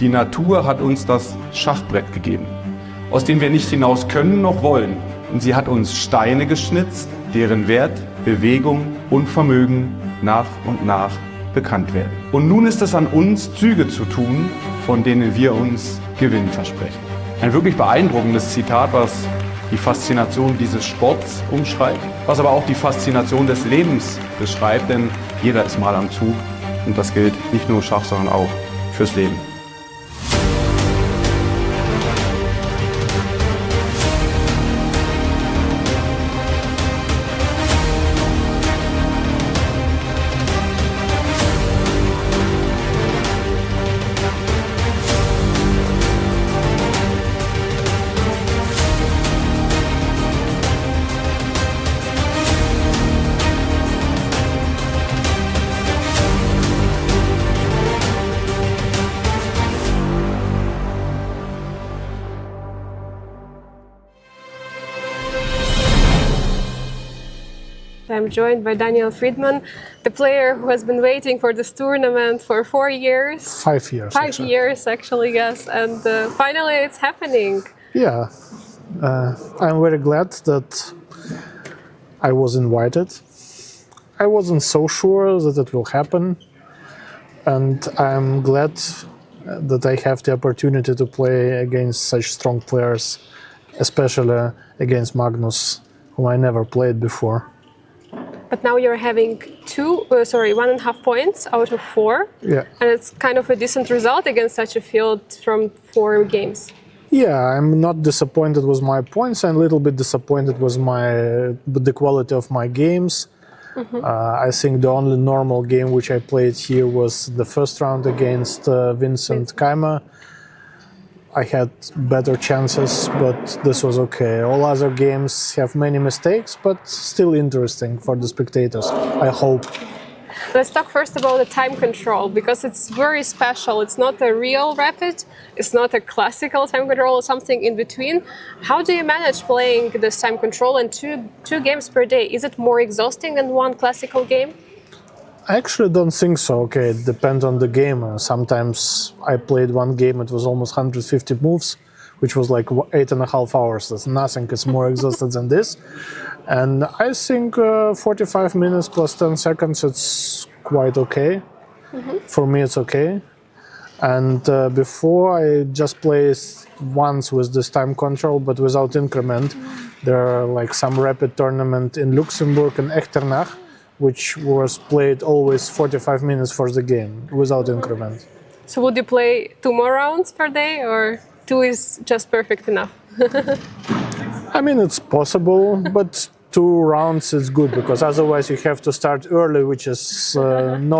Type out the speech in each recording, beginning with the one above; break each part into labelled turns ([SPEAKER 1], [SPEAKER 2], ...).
[SPEAKER 1] Die Natur hat uns das Schachbrett gegeben, aus dem wir nicht hinaus können noch wollen. Und sie hat uns Steine geschnitzt, deren Wert, Bewegung und Vermögen nach und nach bekannt werden. Und nun ist es an uns, Züge zu tun, von denen wir uns Gewinn versprechen. Ein wirklich beeindruckendes Zitat, was die Faszination dieses Sports umschreibt, was aber auch die Faszination des Lebens beschreibt, denn jeder ist mal am Zug und das gilt nicht nur Schach, sondern auch fürs Leben.
[SPEAKER 2] I'm joined by Daniel Friedman, the player who has been waiting for this tournament for 4 years.
[SPEAKER 3] 5 years.
[SPEAKER 2] 5 years, actually, yes. And finally it's happening.
[SPEAKER 3] Yeah, I'm very glad that I was invited. I wasn't so sure that it will happen. And I'm glad that I have the opportunity to play against such strong players, especially against Magnus, whom I never played before.
[SPEAKER 2] But now you're having 1.5 points out of 4.
[SPEAKER 3] Yeah.
[SPEAKER 2] And it's kind of a decent result against such a field from 4 games.
[SPEAKER 3] Yeah, I'm not disappointed with my points. I'm a little bit disappointed with the quality of my games. Mm-hmm. I think the only normal game which I played here was the first round against Vincent Keymer. I had better chances, but this was okay. All other games have many mistakes, but still interesting for the spectators, I hope.
[SPEAKER 2] Let's talk first about the time control, because it's very special. It's not a real rapid, it's not a classical time control, something in between. How do you manage playing this time control in two games per day? Is it more exhausting than one classical game?
[SPEAKER 3] I actually don't think so. Okay, it depends on the game. Sometimes I played one game, it was almost 150 moves, which was like 8.5 hours. That's nothing, it's more exhausted than this. And I think 45 minutes plus 10 seconds, it's quite okay. Mm-hmm. For me, it's okay. And before, I just played once with this time control, but without increment. There are like some rapid tournament in Luxembourg and Echternach, which was played always 45 minutes for the game, without increment.
[SPEAKER 2] So would you play 2 more rounds per day, or 2 is just perfect enough?
[SPEAKER 3] I mean, it's possible, but 2 rounds is good, because otherwise you have to start early, which is none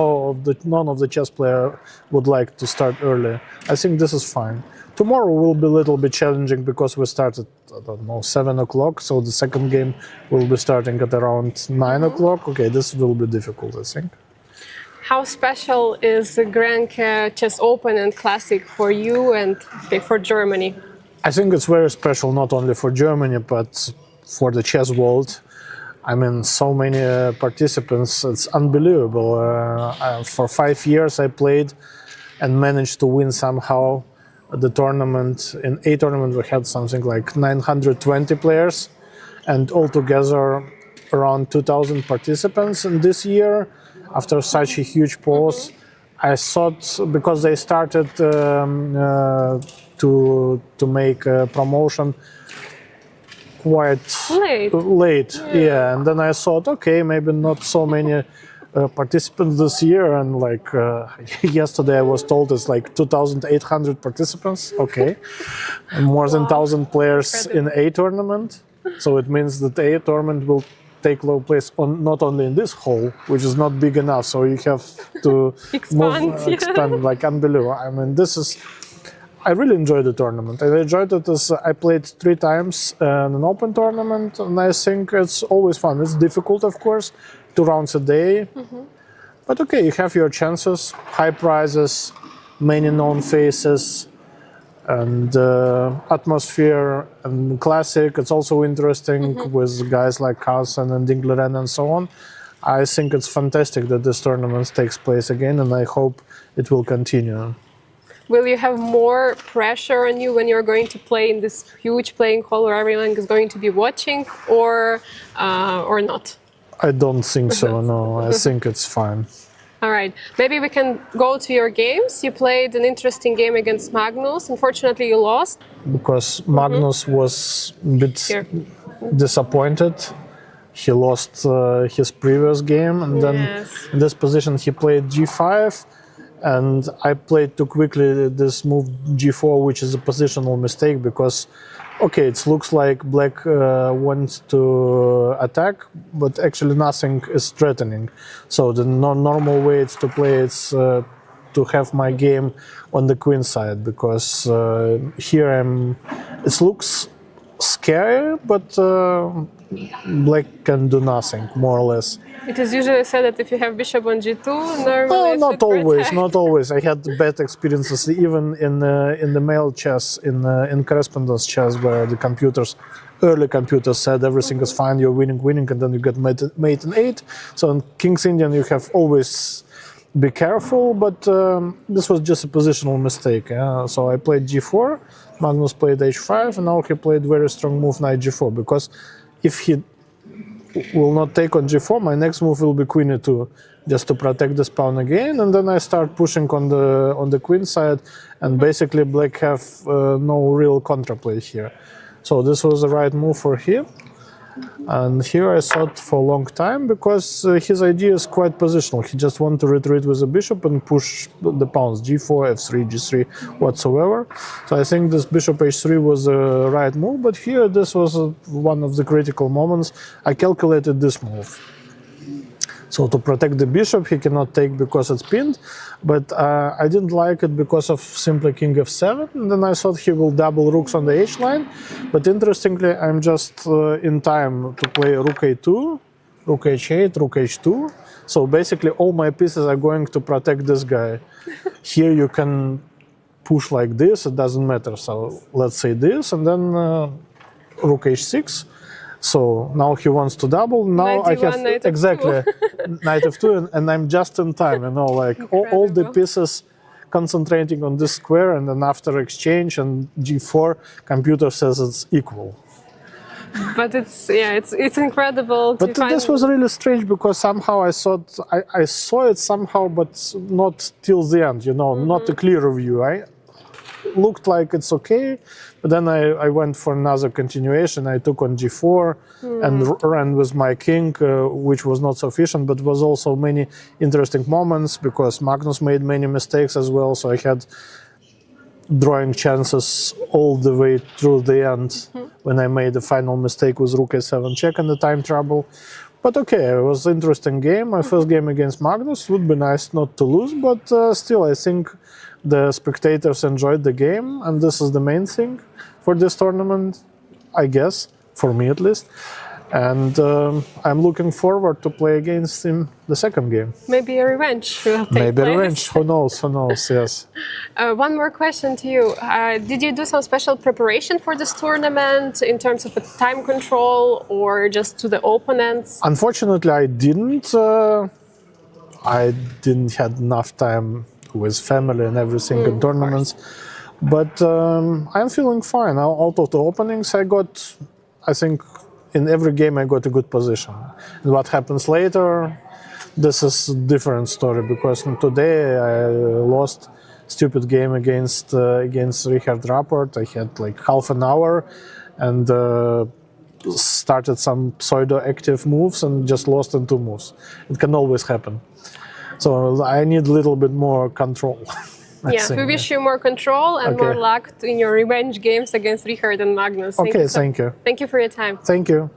[SPEAKER 3] of the chess player would like to start early. I think this is fine. Tomorrow will be a little bit challenging because we start at, 7 o'clock, so the second game will be starting at around 9 o'clock. Okay, this will be difficult, I think.
[SPEAKER 2] How special is the Grenke Chess Open and Classic for you and for Germany?
[SPEAKER 3] I think it's very special, not only for Germany, but for the chess world. I mean, so many participants, it's unbelievable. For 5 years I played and managed to win somehow the tournament. In a tournament we had something like 920 players, and altogether around 2,000 participants. And this year, after such a huge pause, I thought, because they started to make a promotion quite late. Yeah. And then I thought, okay, maybe not so many participants this year, and like yesterday I was told it's like 2,800 participants. Okay, and more than 1,000 players in a tournament. So it means that a tournament will take place not only in this hall, which is not big enough, so you have to expand, like unbelievable. I mean, I really enjoyed the tournament. I enjoyed it as I played 3 times in an open tournament, and I think it's always fun. It's difficult, of course, 2 rounds a day. Mm-hmm. But okay, you have your chances, high prizes, many known faces, and atmosphere and classic. It's also interesting with guys like Carlsen and Dingleren and so on. I think it's fantastic that this tournament takes place again, and I hope it will continue.
[SPEAKER 2] will you have more pressure on you when you're going to play in this huge playing hall where everyone is going to be watching, or not?
[SPEAKER 3] I don't think so, no. I think it's fine.
[SPEAKER 2] All right, maybe we can go to your games. You played an interesting game against Magnus. Unfortunately, you lost.
[SPEAKER 3] Because Magnus was a bit disappointed. He lost his previous game, and then in this position he played g5, and I played too quickly this move g4, which is a positional mistake because, okay, it looks like black wants to attack, but actually nothing is threatening. So the normal way it's to play is to have my game on the queen side, because here it looks scary, but black can do nothing, more or less.
[SPEAKER 2] It is usually said that if you have bishop on g2, normally
[SPEAKER 3] No,
[SPEAKER 2] it
[SPEAKER 3] not
[SPEAKER 2] should
[SPEAKER 3] always,
[SPEAKER 2] protect.
[SPEAKER 3] not always. I had bad experiences even in the mail chess, in correspondence chess, where the early computers said everything is fine, you're winning, and then you get mate in 8. So in King's Indian you have always be careful, but this was just a positional mistake. So I played g4, Magnus played h5, and now he played very strong move knight g4, because if he will not take on g4, my next move will be queen e2, just to protect this pawn again, and then I start pushing on the queen side, and basically black have no real counterplay here. So this was the right move for him. And here I thought for a long time, because his idea is quite positional. He just wants to retreat with the bishop and push the pawns, g4, f3, g3, whatsoever. So I think this bishop h3 was the right move, but here this was one of the critical moments. I calculated this move. So to protect the bishop, he cannot take because it's pinned, but I didn't like it because of simply king f7, and then I thought he will double rooks on the h line, but interestingly I'm just in time to play rook a2, rook h8, rook h2, so basically all my pieces are going to protect this guy. Here you can push like this, it doesn't matter, so let's say this, and then rook h6. So now he wants to double. Now I have
[SPEAKER 2] knight
[SPEAKER 3] exactly knight f2, and I'm just in time. You know, like all the pieces concentrating on this square, and then after exchange and g4, computer says it's equal.
[SPEAKER 2] But it's incredible.
[SPEAKER 3] But this was really strange, because somehow I thought I saw it somehow, but not till the end. You know, not a clear view. I looked like it's okay, but then I went for another continuation. I took on g4 and ran with my king, which was not sufficient, but was also many interesting moments, because Magnus made many mistakes as well, so I had drawing chances all the way through the end when I made the final mistake with rook a7 check and the time trouble. But okay, it was an interesting game. My first game against Magnus. Would be nice not to lose, but still I think the spectators enjoyed the game, and this is the main thing for this tournament, I guess, for me at least. And I'm looking forward to play against him the second game.
[SPEAKER 2] Maybe a revenge will take
[SPEAKER 3] Maybe
[SPEAKER 2] place.
[SPEAKER 3] a revenge, who knows, yes.
[SPEAKER 2] One more question to you. Did you do some special preparation for this tournament in terms of a time control, or just to the opponents?
[SPEAKER 3] Unfortunately, I didn't. I didn't have enough time with family and everything in tournaments. But I'm feeling fine. Out of the openings I got, I think in every game I got a good position. And what happens later, this is a different story, because today I lost stupid game against Richard Rapport. I had like half an hour and started some pseudo-active moves and just lost in 2 moves. It can always happen. So I need a little bit more control.
[SPEAKER 2] We wish you more control and more luck in your revenge games against Richard and Magnus.
[SPEAKER 3] Thank you.
[SPEAKER 2] Thank you for your time.
[SPEAKER 3] Thank you.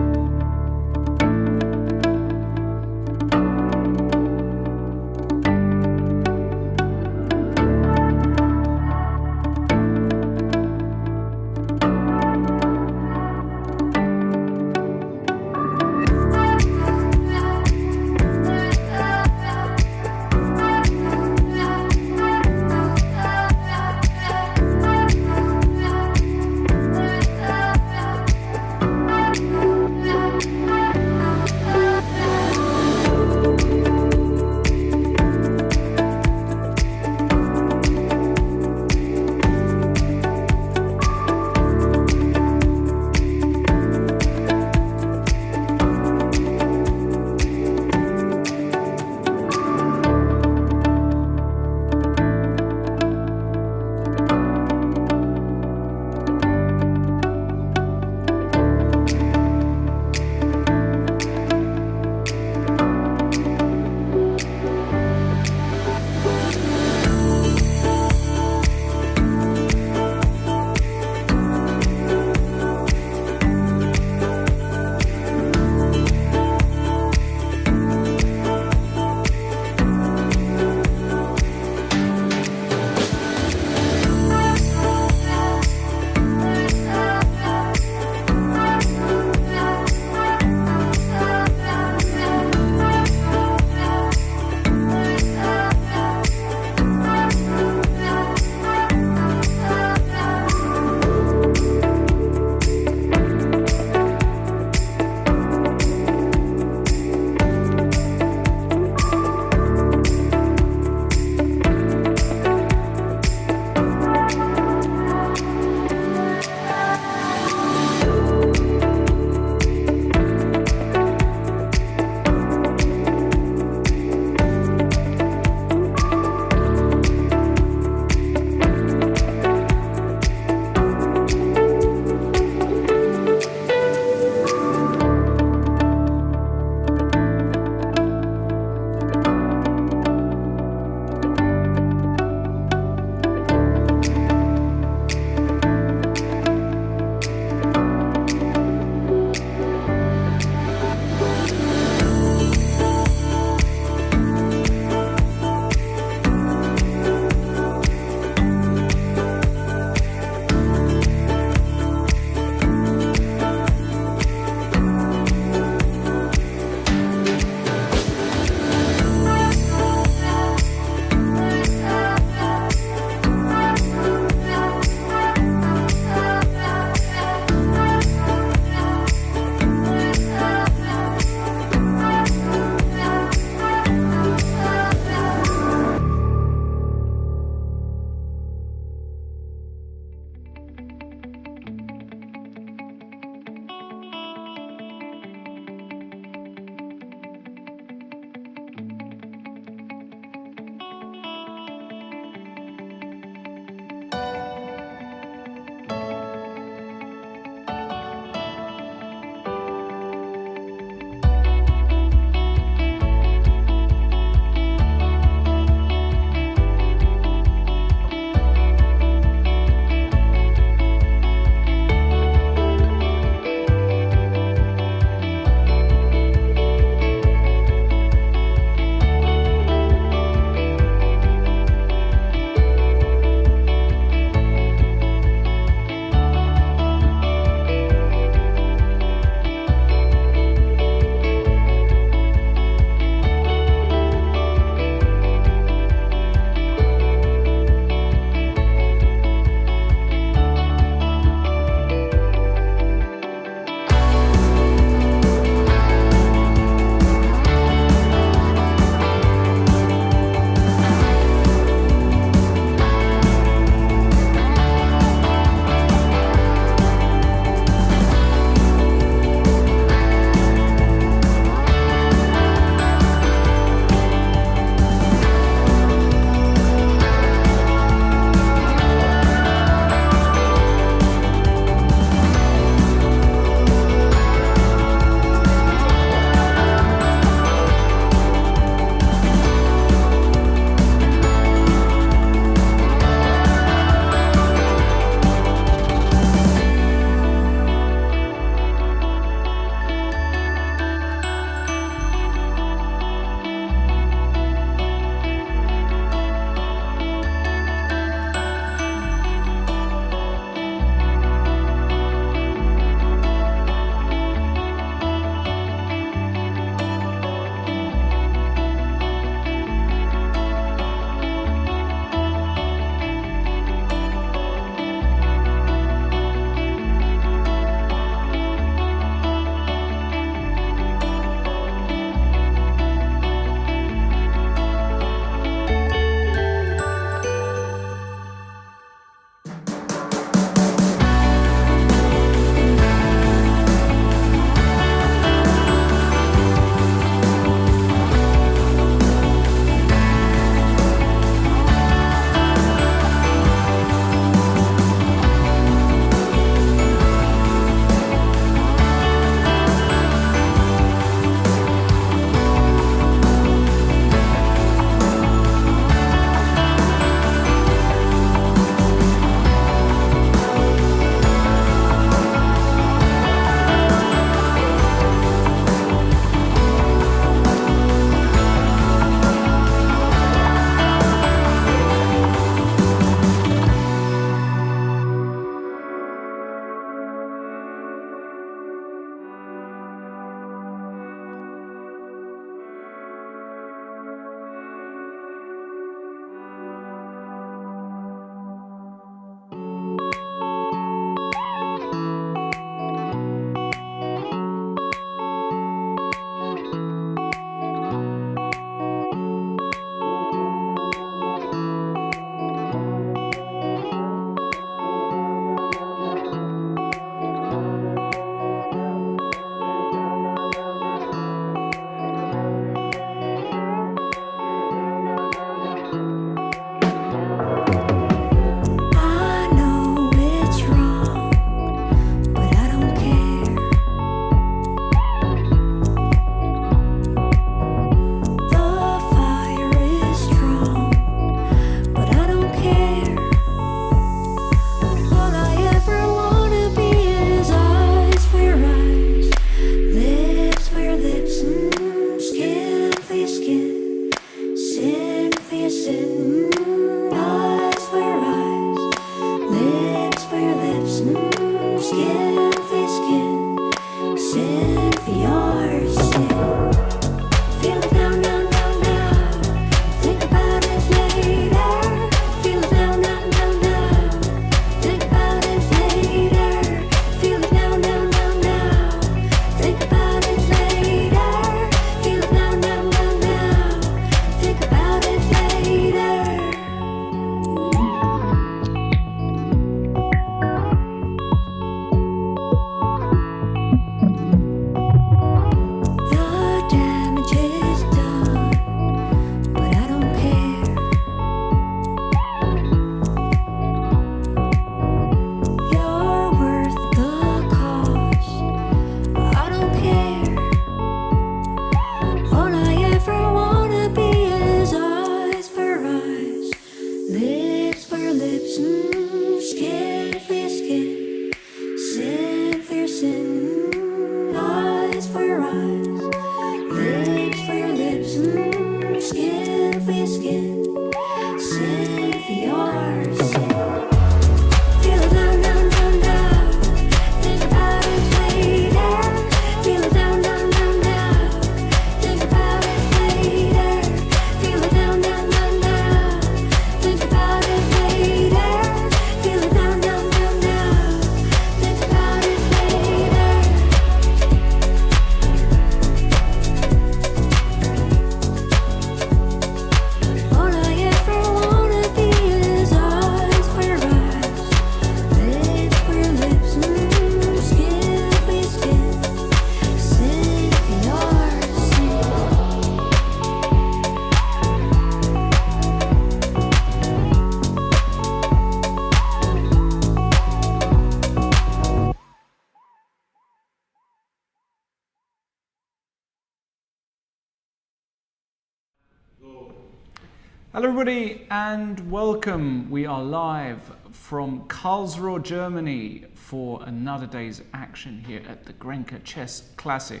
[SPEAKER 4] Hello everybody and welcome. We are live from Karlsruhe, Germany for another day's action here at the Grenke Chess Classic.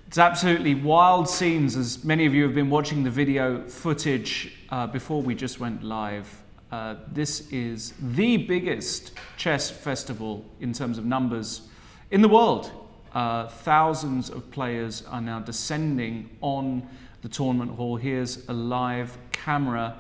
[SPEAKER 4] It's absolutely wild scenes, as many of you have been watching the video footage before we just went live. This is the biggest chess festival in terms of numbers in the world. Thousands of players are now descending on the tournament hall. Here's a live camera.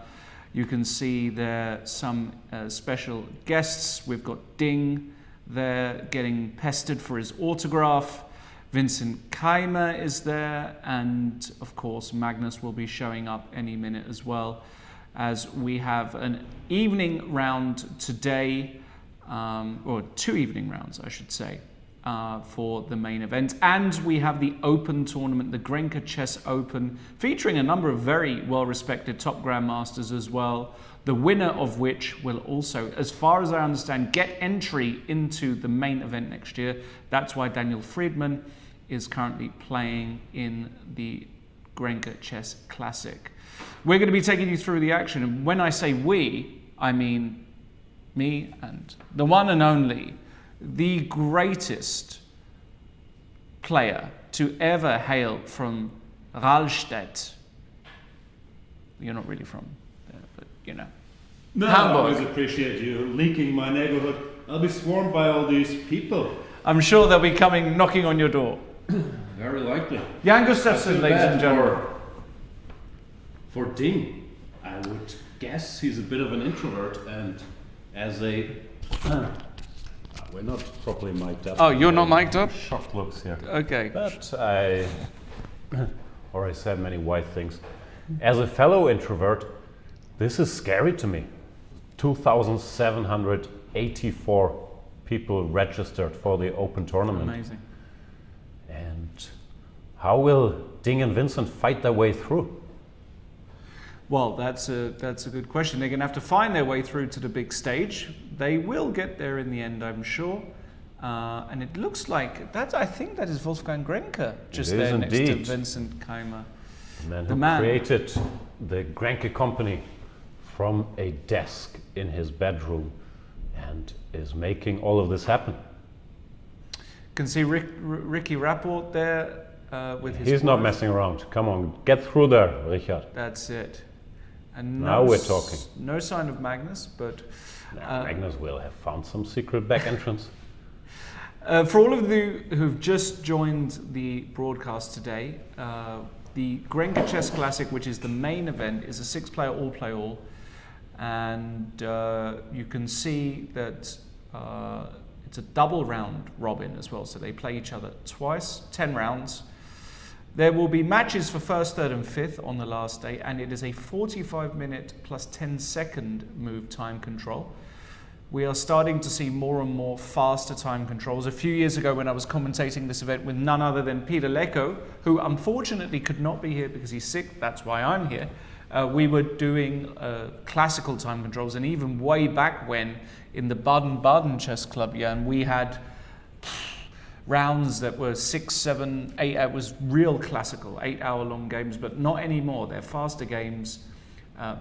[SPEAKER 4] You can see there some special guests. We've got Ding there getting pestered for his autograph. Vincent Keymer is there, and of course Magnus will be showing up any minute as well, as we have an evening round today, or 2 evening rounds I should say, for the main event. And we have the Open tournament, the Grenke Chess Open, featuring a number of very well-respected top grandmasters as well, the winner of which will also, as far as I understand, get entry into the main event next year. That's why Daniel Friedman is currently playing in the Grenke Chess Classic. We're going to be taking you through the action, and when I say we, I mean me and the one and only, the greatest player to ever hail from Rahlstedt. You're not really from there, but you know.
[SPEAKER 5] No,
[SPEAKER 4] Hamburg.
[SPEAKER 5] I always appreciate you leaking my neighborhood. I'll be swarmed by all these people.
[SPEAKER 4] I'm sure they'll be coming knocking on your door.
[SPEAKER 5] Very likely.
[SPEAKER 4] Jan Gustafsson, ladies and gentlemen.
[SPEAKER 5] For Ding, I would guess he's a bit of an introvert, and as a... we're not properly mic'd up.
[SPEAKER 4] Oh, you're not mic'd up?
[SPEAKER 6] Shocked looks here.
[SPEAKER 4] Okay.
[SPEAKER 6] But I already said many white things. As a fellow introvert, this is scary to me. 2,784 people registered for the Open tournament.
[SPEAKER 4] Amazing.
[SPEAKER 6] And how will Ding and Vincent fight their way through?
[SPEAKER 4] Well, that's a good question. They're going to have to find their way through to the big stage. They will get there in the end, I'm sure. And it looks like that. I think that is Wolfgang Grenke just there next to Vincent Keymer.
[SPEAKER 6] The man who created the Grenke company from a desk in his bedroom and is making all of this happen.
[SPEAKER 4] Can see Ricky Rapport there with his
[SPEAKER 6] He's not messing around. Come on, get through there, Richard.
[SPEAKER 4] That's it. And
[SPEAKER 6] now we're talking.
[SPEAKER 4] No sign of Magnus, but...
[SPEAKER 6] Magnus will have found some secret back entrance.
[SPEAKER 4] For all of you who've just joined the broadcast today, the Grenke Chess Classic, which is the main event, is a 6-player all-play-all. And you can see that it's a double round robin as well, so they play each other twice, 10 rounds. There will be matches for 1st, 3rd and 5th on the last day, and it is a 45-minute plus 10-second move time control. We are starting to see more and more faster time controls. A few years ago when I was commentating this event with none other than Peter Lecko, who unfortunately could not be here because he's sick, that's why I'm here, we were doing classical time controls, and even way back when in the Baden-Baden Chess Club, Jan, we had rounds that were 6, 7, 8, it was real classical, 8-hour-long games, but not anymore. They're faster games,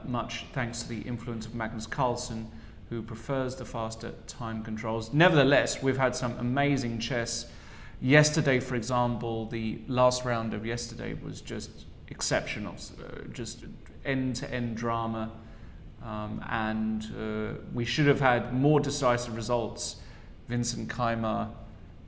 [SPEAKER 4] much thanks to the influence of Magnus Carlsen, who prefers the faster time controls. Nevertheless, we've had some amazing chess. Yesterday, for example, the last round of yesterday was just exceptional, just end-to-end drama, and we should have had more decisive results. Vincent Keymer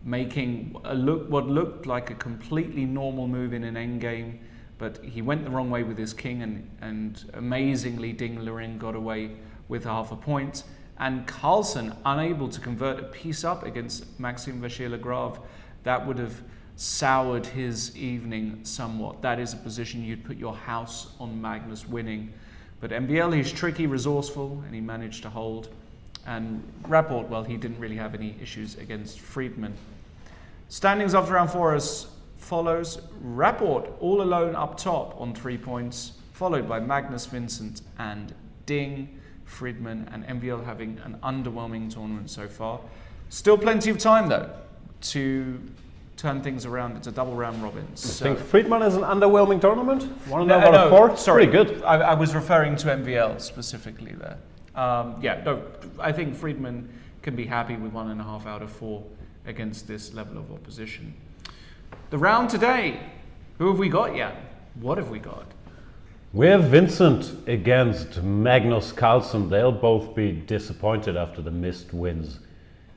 [SPEAKER 4] making what looked like a completely normal move in an endgame, but he went the wrong way with his king, and amazingly Ding Liren got away with half a point, and Carlsen unable to convert a piece up against Maxime Vachier-Lagrave. That would have soured his evening somewhat. That is a position you'd put your house on Magnus winning. But MVL, he's tricky, resourceful, and he managed to hold. And Rapport, well, he didn't really have any issues against Friedman. Standings after round 4 as follows. Rapport all alone up top on 3 points, followed by Magnus, Vincent, and Ding. Friedman and MVL having an underwhelming tournament so far. Still plenty of time, though, to turn things around. It's a double round robin.
[SPEAKER 6] I think Friedman is an underwhelming tournament. 1.5
[SPEAKER 4] No,
[SPEAKER 6] out of 4.
[SPEAKER 4] Sorry,
[SPEAKER 6] Pretty good.
[SPEAKER 4] I was referring to MVL specifically there. I think Friedman can be happy with 1.5 out of 4 against this level of opposition. The round today, who have we got, Jan? What have we got?
[SPEAKER 6] We have Vincent against Magnus Carlsen. They'll both be disappointed after the missed wins.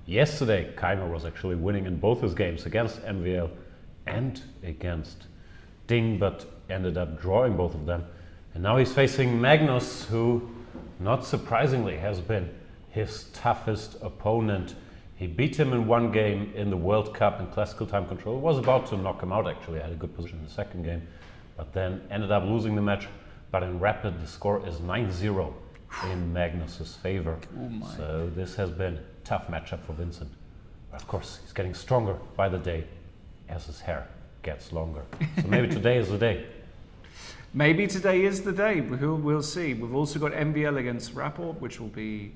[SPEAKER 6] Yesterday, Keymer was actually winning in both his games against MVL and against Ding, but ended up drawing both of them. And now he's facing Magnus, who, not surprisingly, has been his toughest opponent. He beat him in one game in the World Cup in classical time control. Was about to knock him out, actually. Had a good position in the second game, but then ended up losing the match. But in rapid, the score is 9-0 in Magnus's favor. So this has been a tough matchup for Vincent. But of course, he's getting stronger by the day as his hair gets longer. So maybe today is the day.
[SPEAKER 4] Maybe today is the day. We'll see. We've also got MVL against Rapport, which will be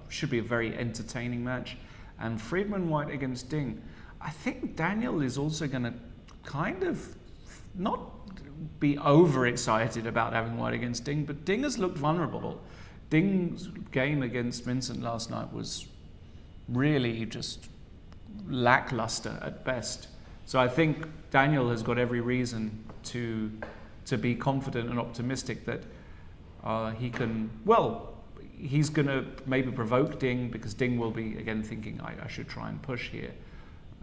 [SPEAKER 4] should be a very entertaining match, and Friedman White against Ding. I think Daniel is also going to kind of not be overexcited about having White against Ding, but Ding has looked vulnerable. Ding's game against Vincent last night was really just lackluster at best. So I think Daniel has got every reason to be confident and optimistic that he can, well, he's going to maybe provoke Ding, because Ding will be again thinking, I should try and push here.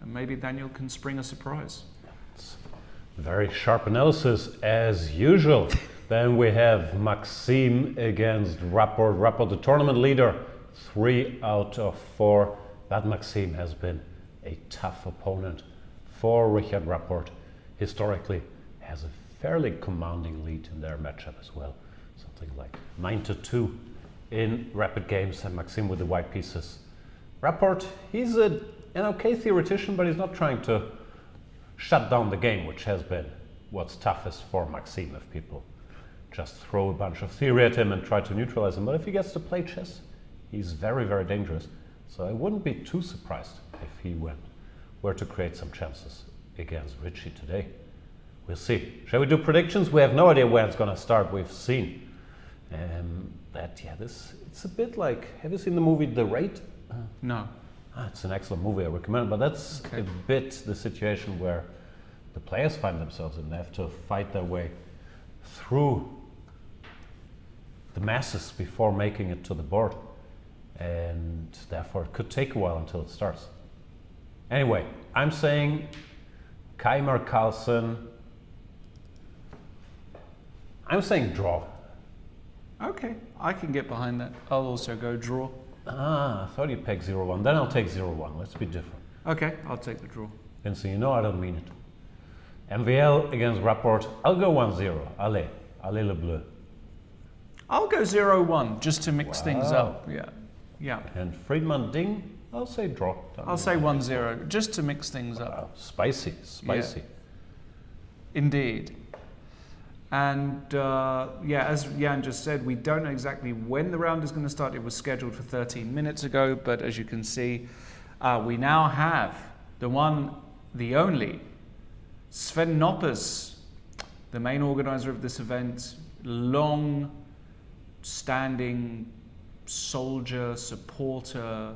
[SPEAKER 4] And maybe Daniel can spring a surprise.
[SPEAKER 6] Very sharp analysis as usual. Then we have Maxime against Rapport. Rapport, the tournament leader, 3 out of 4. That Maxime has been a tough opponent for Richard Rapport. Historically, has a fairly commanding lead in their matchup as well. Something like 9-2 in rapid games, and Maxime with the white pieces. Rapport, he's an okay theoretician, but he's not trying to shut down the game, which has been what's toughest for Maxime, if people just throw a bunch of theory at him and try to neutralize him. But if he gets to play chess, he's very, very dangerous. So I wouldn't be too surprised if he were to create some chances against Richie today. We'll see. Shall we do predictions? We have no idea when it's going to start. We've seen it's a bit like, have you seen the movie The Raid?
[SPEAKER 4] No.
[SPEAKER 6] It's an excellent movie, I recommend, but that's a bit the situation where the players find themselves in. They have to fight their way through the masses before making it to the board, and therefore it could take a while until it starts. Anyway, I'm saying Keymer Carlsen. I'm saying draw.
[SPEAKER 4] Okay, I can get behind that. I'll also go draw.
[SPEAKER 6] I thought you pegged 0-1. Then I'll take 0-1. Let's be different.
[SPEAKER 4] Okay, I'll take the draw.
[SPEAKER 6] Vincent, you know I don't mean it. MVL against Rapport. I'll go 1-0. Allez le bleu.
[SPEAKER 4] I'll go 0-1 just to mix things up. Yeah.
[SPEAKER 6] And Friedman Ding, I'll say draw.
[SPEAKER 4] I'll say 1-0 just to mix things up.
[SPEAKER 6] Wow. Spicy.
[SPEAKER 4] Yeah. Indeed. And as Jan just said, we don't know exactly when the round is going to start. It was scheduled for 13 minutes ago, but as you can see, we now have the one, the only, Sven Noppers, the main organizer of this event, long-standing soldier, supporter,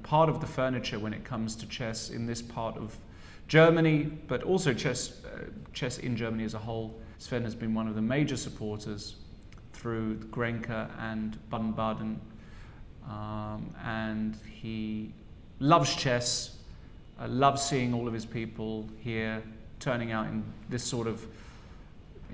[SPEAKER 4] part of the furniture when it comes to chess in this part of Germany, but also chess in Germany as a whole. Sven has been one of the major supporters through Grenke and Baden-Baden, and he loves chess, loves seeing all of his people here turning out in this sort of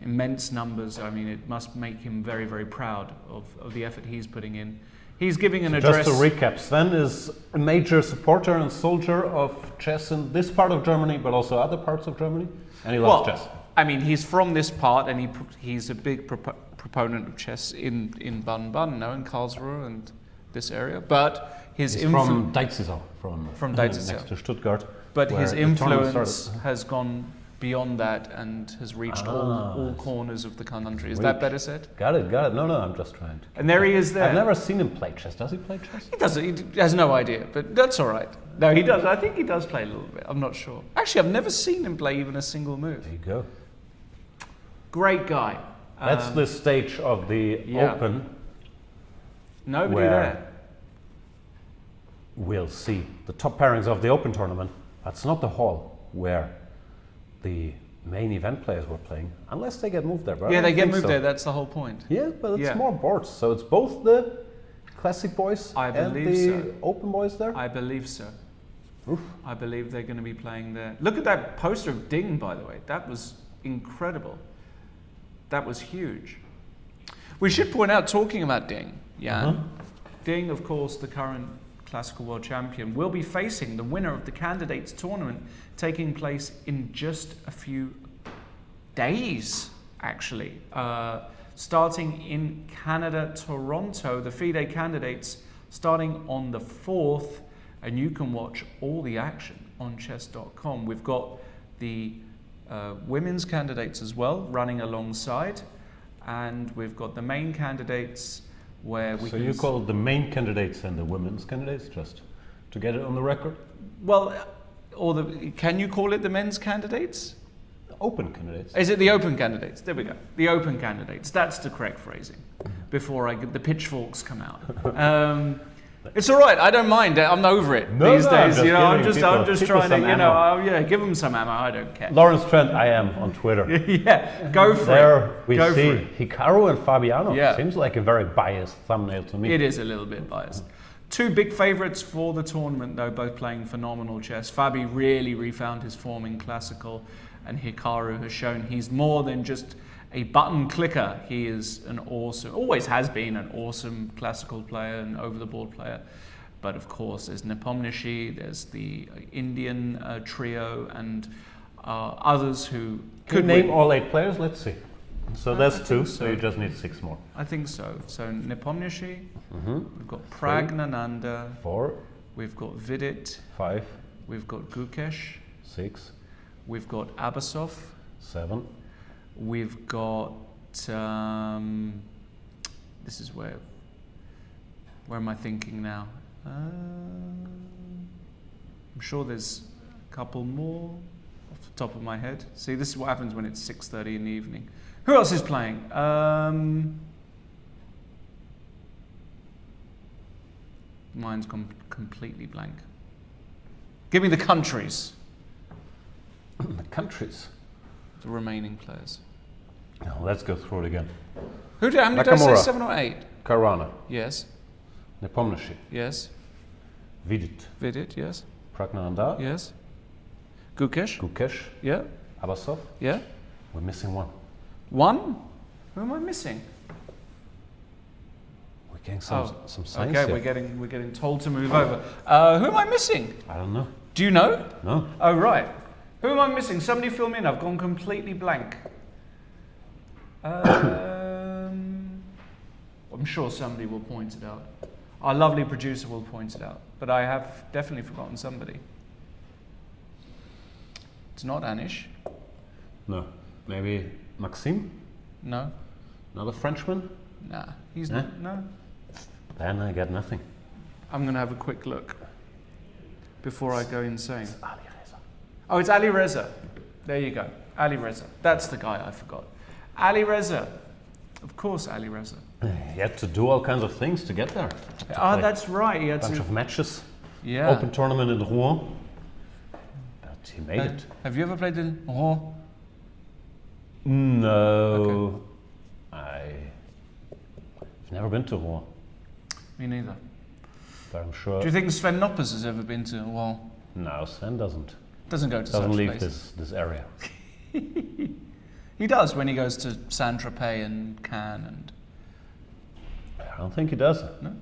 [SPEAKER 4] immense numbers. I mean, it must make him very, very proud of the effort he's putting in. He's giving an address.
[SPEAKER 6] Just to recap, Sven is a major supporter and soldier of chess in this part of Germany, but also other parts of Germany, and he loves chess.
[SPEAKER 4] I mean, he's from this part, and he's a big proponent of chess in Baden-Baden, in Karlsruhe and this area. But he's
[SPEAKER 6] from Deizisau, from
[SPEAKER 4] Deizisau,
[SPEAKER 6] next to Stuttgart.
[SPEAKER 4] But his influence has gone beyond that and has reached all corners of the country. Is that better said?
[SPEAKER 6] Got it. No, I'm just trying to.
[SPEAKER 4] And there he is there.
[SPEAKER 6] I've never seen him play chess. Does he play chess?
[SPEAKER 4] He doesn't. He has no idea, but that's all right. No, he does. I think he does play a little bit. I'm not sure. Actually, I've never seen him play even a single move.
[SPEAKER 6] There you go.
[SPEAKER 4] Great guy.
[SPEAKER 6] That's the stage of the Open.
[SPEAKER 4] Nobody
[SPEAKER 6] where
[SPEAKER 4] there.
[SPEAKER 6] We'll see the top pairings of the Open tournament. That's not the hall where the main event players were playing, unless they get moved there. But
[SPEAKER 4] Yeah, they get moved there. That's the whole point.
[SPEAKER 6] Yeah, but it's more boards, so it's both the classic boys and the Open boys there.
[SPEAKER 4] I believe so.
[SPEAKER 6] Oof.
[SPEAKER 4] I believe they're going to be playing there. Look at that poster of Ding, by the way. That was incredible. That was huge. We should point out, talking about Ding, Jan, Ding, of course, the current classical world champion, will be facing the winner of the candidates tournament taking place in just a few days, actually. Starting in Canada, Toronto, the FIDE candidates starting on the 4th, and you can watch all the action on chess.com. We've got the women's candidates as well running alongside, and we've got the main candidates where we
[SPEAKER 6] So you call it the main candidates and the women's candidates, just to get it on the record?
[SPEAKER 4] Well, can you call it the men's candidates?
[SPEAKER 6] Open candidates.
[SPEAKER 4] Is it the open candidates? There we go. The open candidates. That's the correct phrasing. Before the pitchforks come out. It's all right. I don't mind. I'm over it these days. I'm just trying to, give them some ammo. I don't care.
[SPEAKER 6] Lawrence Trent, I am on Twitter.
[SPEAKER 4] Yeah, go for
[SPEAKER 6] there
[SPEAKER 4] it.
[SPEAKER 6] we
[SPEAKER 4] go
[SPEAKER 6] see Hikaru and Fabiano.
[SPEAKER 4] Yeah.
[SPEAKER 6] Seems like a very biased thumbnail to me.
[SPEAKER 4] It is a little bit biased. Two big favourites for the tournament, though, both playing phenomenal chess. Fabi really refound his form in classical, and Hikaru has shown he's more than just a button clicker. He is always has been an awesome classical player and over-the-board player. But of course, there's Nepomniachtchi, there's the Indian trio, and others who
[SPEAKER 6] could name all 8 players. Let's see. So that's 2. So you just need 6 more.
[SPEAKER 4] I think so. So Nepomniachtchi. We've got Pragnananda.
[SPEAKER 6] 4.
[SPEAKER 4] We've got Vidit.
[SPEAKER 6] 5.
[SPEAKER 4] We've got Gukesh.
[SPEAKER 6] 6.
[SPEAKER 4] We've got Abasov.
[SPEAKER 6] 7.
[SPEAKER 4] We've got, this is where am I thinking now? I'm sure there's a couple more off the top of my head. See, this is what happens when it's 6:30 in the evening. Who else is playing? Mine's gone completely blank. Give me the countries.
[SPEAKER 6] The countries?
[SPEAKER 4] The remaining players.
[SPEAKER 6] Now, let's go through it again.
[SPEAKER 4] How many did I say? 7 or 8?
[SPEAKER 6] Karana.
[SPEAKER 4] Yes.
[SPEAKER 6] Nepomniachtchi.
[SPEAKER 4] Yes.
[SPEAKER 6] Vidit.
[SPEAKER 4] Yes.
[SPEAKER 6] Pragnananda.
[SPEAKER 4] Yes. Gukesh. Yeah.
[SPEAKER 6] Abasov.
[SPEAKER 4] Yeah.
[SPEAKER 6] We're missing one.
[SPEAKER 4] One? Who am I missing?
[SPEAKER 6] We're getting some signs
[SPEAKER 4] Okay,
[SPEAKER 6] here.
[SPEAKER 4] we're getting told to move over. Who am I missing?
[SPEAKER 6] I don't know.
[SPEAKER 4] Do you know?
[SPEAKER 6] No.
[SPEAKER 4] Oh, right. Who am I missing? Somebody fill me in. I've gone completely blank. I'm sure somebody will point it out. Our lovely producer will point it out. But I have definitely forgotten somebody. It's not Anish.
[SPEAKER 6] No. Maybe Maxime?
[SPEAKER 4] No.
[SPEAKER 6] Another Frenchman?
[SPEAKER 4] Nah. He's not. No.
[SPEAKER 6] Then I get nothing.
[SPEAKER 4] I'm going to have a quick look before I go insane.
[SPEAKER 6] It's Ali Reza.
[SPEAKER 4] Oh, it's Ali Reza. There you go. Ali Reza. That's the guy I forgot. Ali Reza. Of course, Ali Reza.
[SPEAKER 6] He had to do all kinds of things to get there.
[SPEAKER 4] That's right. He had
[SPEAKER 6] a bunch of matches.
[SPEAKER 4] Yeah.
[SPEAKER 6] Open tournament in Rouen. But he made it.
[SPEAKER 4] Have you ever played in Rapport?
[SPEAKER 6] No. Okay. I've never been to Rouen.
[SPEAKER 4] Me neither.
[SPEAKER 6] But I'm sure.
[SPEAKER 4] Do you think Sven Noppers has ever been to Rouen?
[SPEAKER 6] No, Sven doesn't.
[SPEAKER 4] Doesn't go to
[SPEAKER 6] Doesn't
[SPEAKER 4] such
[SPEAKER 6] leave
[SPEAKER 4] places.
[SPEAKER 6] this area.
[SPEAKER 4] He does when he goes to Saint-Tropez and Cannes and...
[SPEAKER 6] I don't think he does.
[SPEAKER 4] No?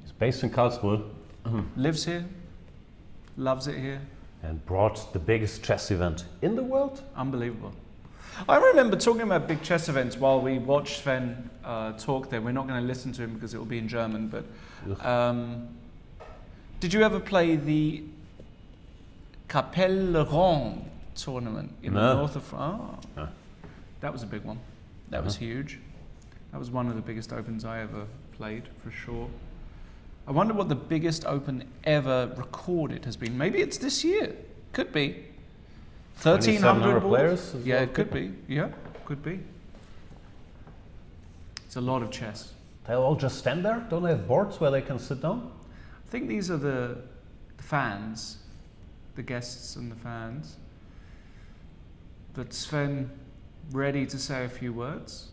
[SPEAKER 6] He's based in Karlsruhe.
[SPEAKER 4] Lives here. Loves it here.
[SPEAKER 6] And brought the biggest chess event in the world.
[SPEAKER 4] Unbelievable. I remember talking about big chess events while we watched Sven talk there. We're not going to listen to him because it will be in German, but... did you ever play the Capelle Ronde tournament in the north of France. Oh, that was a big one. That was huge. That was one of the biggest opens I ever played, for sure. I wonder what the biggest open ever recorded has been. Maybe it's this year. Could be. 1,300
[SPEAKER 6] players?
[SPEAKER 4] Yeah, it could be. Yeah, could be. It's a lot of chess.
[SPEAKER 6] They'll all just stand there? Don't they have boards where they can sit down?
[SPEAKER 4] I think these are the fans, the guests and the fans. But Sven, ready to say a few words?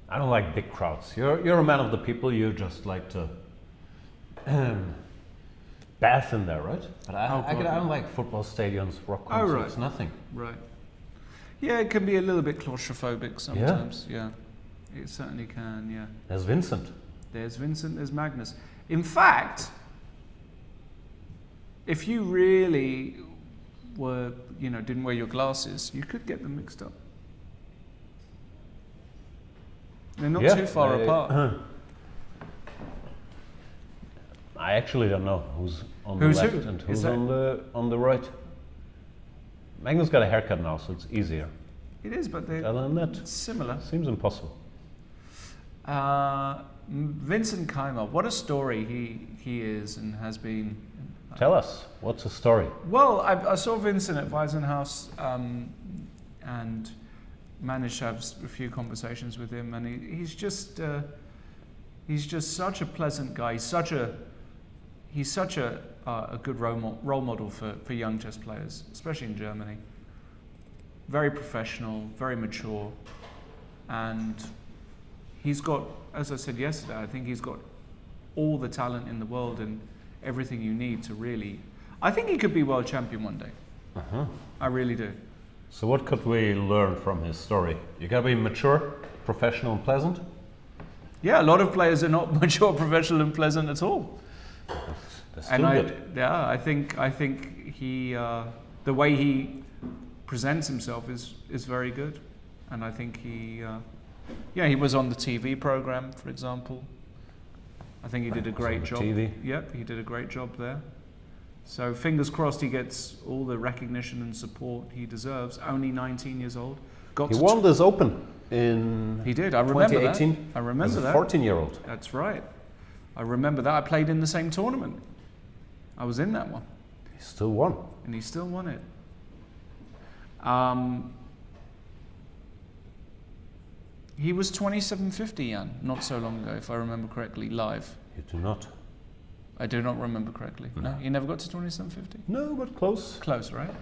[SPEAKER 6] I don't like big crowds. You're a man of the people. You just like to bath in there, right? But I don't like football stadiums, rock concerts, nothing.
[SPEAKER 4] Right. Yeah, it can be a little bit claustrophobic sometimes. Yeah. It certainly can, yeah.
[SPEAKER 6] There's Vincent.
[SPEAKER 4] There's Vincent, there's Magnus. In fact, if you really were, didn't wear your glasses, you could get them mixed up. They're not too far apart.
[SPEAKER 6] I actually don't know who's on the left and who's on the right. Magnus got a haircut now, so it's easier.
[SPEAKER 4] It is, but they're
[SPEAKER 6] other than that,
[SPEAKER 4] similar.
[SPEAKER 6] Seems impossible.
[SPEAKER 4] Vincent Keymer, what a story he is and has been.
[SPEAKER 6] Tell us, what's the story?
[SPEAKER 4] Well, I saw Vincent at Waisenhaus and managed to have a few conversations with him, and he's just such a pleasant guy. He's such a good role model for young chess players, especially in Germany. Very professional, very mature, and he's got, as I said yesterday, I think he's got all the talent in the world and everything you need to really. I think he could be world champion one day. I really do.
[SPEAKER 6] So what could we learn from his story? You gotta be mature, professional, and pleasant.
[SPEAKER 4] Yeah, a lot of players are not mature, professional, and pleasant at all.
[SPEAKER 6] That's still good.
[SPEAKER 4] I think he, the way he presents himself is very good, and I think he was on the TV program, for example. I think he did a great job.
[SPEAKER 6] TV.
[SPEAKER 4] Yep, he did a great job there. So fingers crossed he gets all the recognition and support he deserves. Only 19 years old.
[SPEAKER 6] He won this Open in
[SPEAKER 4] He did. I remember
[SPEAKER 6] 2018.
[SPEAKER 4] that. I remember
[SPEAKER 6] as a
[SPEAKER 4] that.
[SPEAKER 6] 14-year-old.
[SPEAKER 4] That's right. I remember that. I played in the same tournament. I was in that one.
[SPEAKER 6] He still won.
[SPEAKER 4] And he still won it. He was 2750, Jan, not so long ago, if I remember correctly, live.
[SPEAKER 6] You do not.
[SPEAKER 4] I do not remember correctly. No, he never got to 2750?
[SPEAKER 6] No, but close.
[SPEAKER 4] Close, right?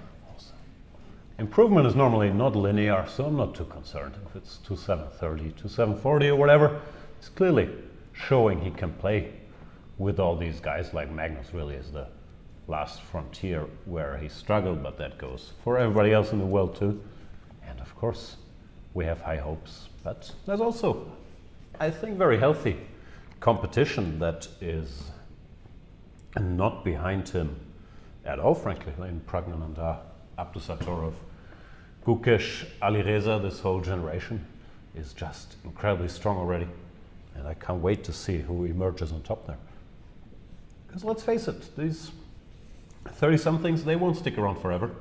[SPEAKER 6] Improvement is normally not linear, so I'm not too concerned. If it's 2730, 2740 or whatever, it's clearly showing he can play with all these guys. Like Magnus really is the last frontier where he struggled, but that goes for everybody else in the world too. And of course, we have high hopes, but there's also, I think, very healthy competition that is not behind him at all, frankly. In Pragnananda, Abdusatorov, Gukesh, Alireza, this whole generation is just incredibly strong already. And I can't wait to see who emerges on top there. Because let's face it, these 30-somethings, they won't stick around forever.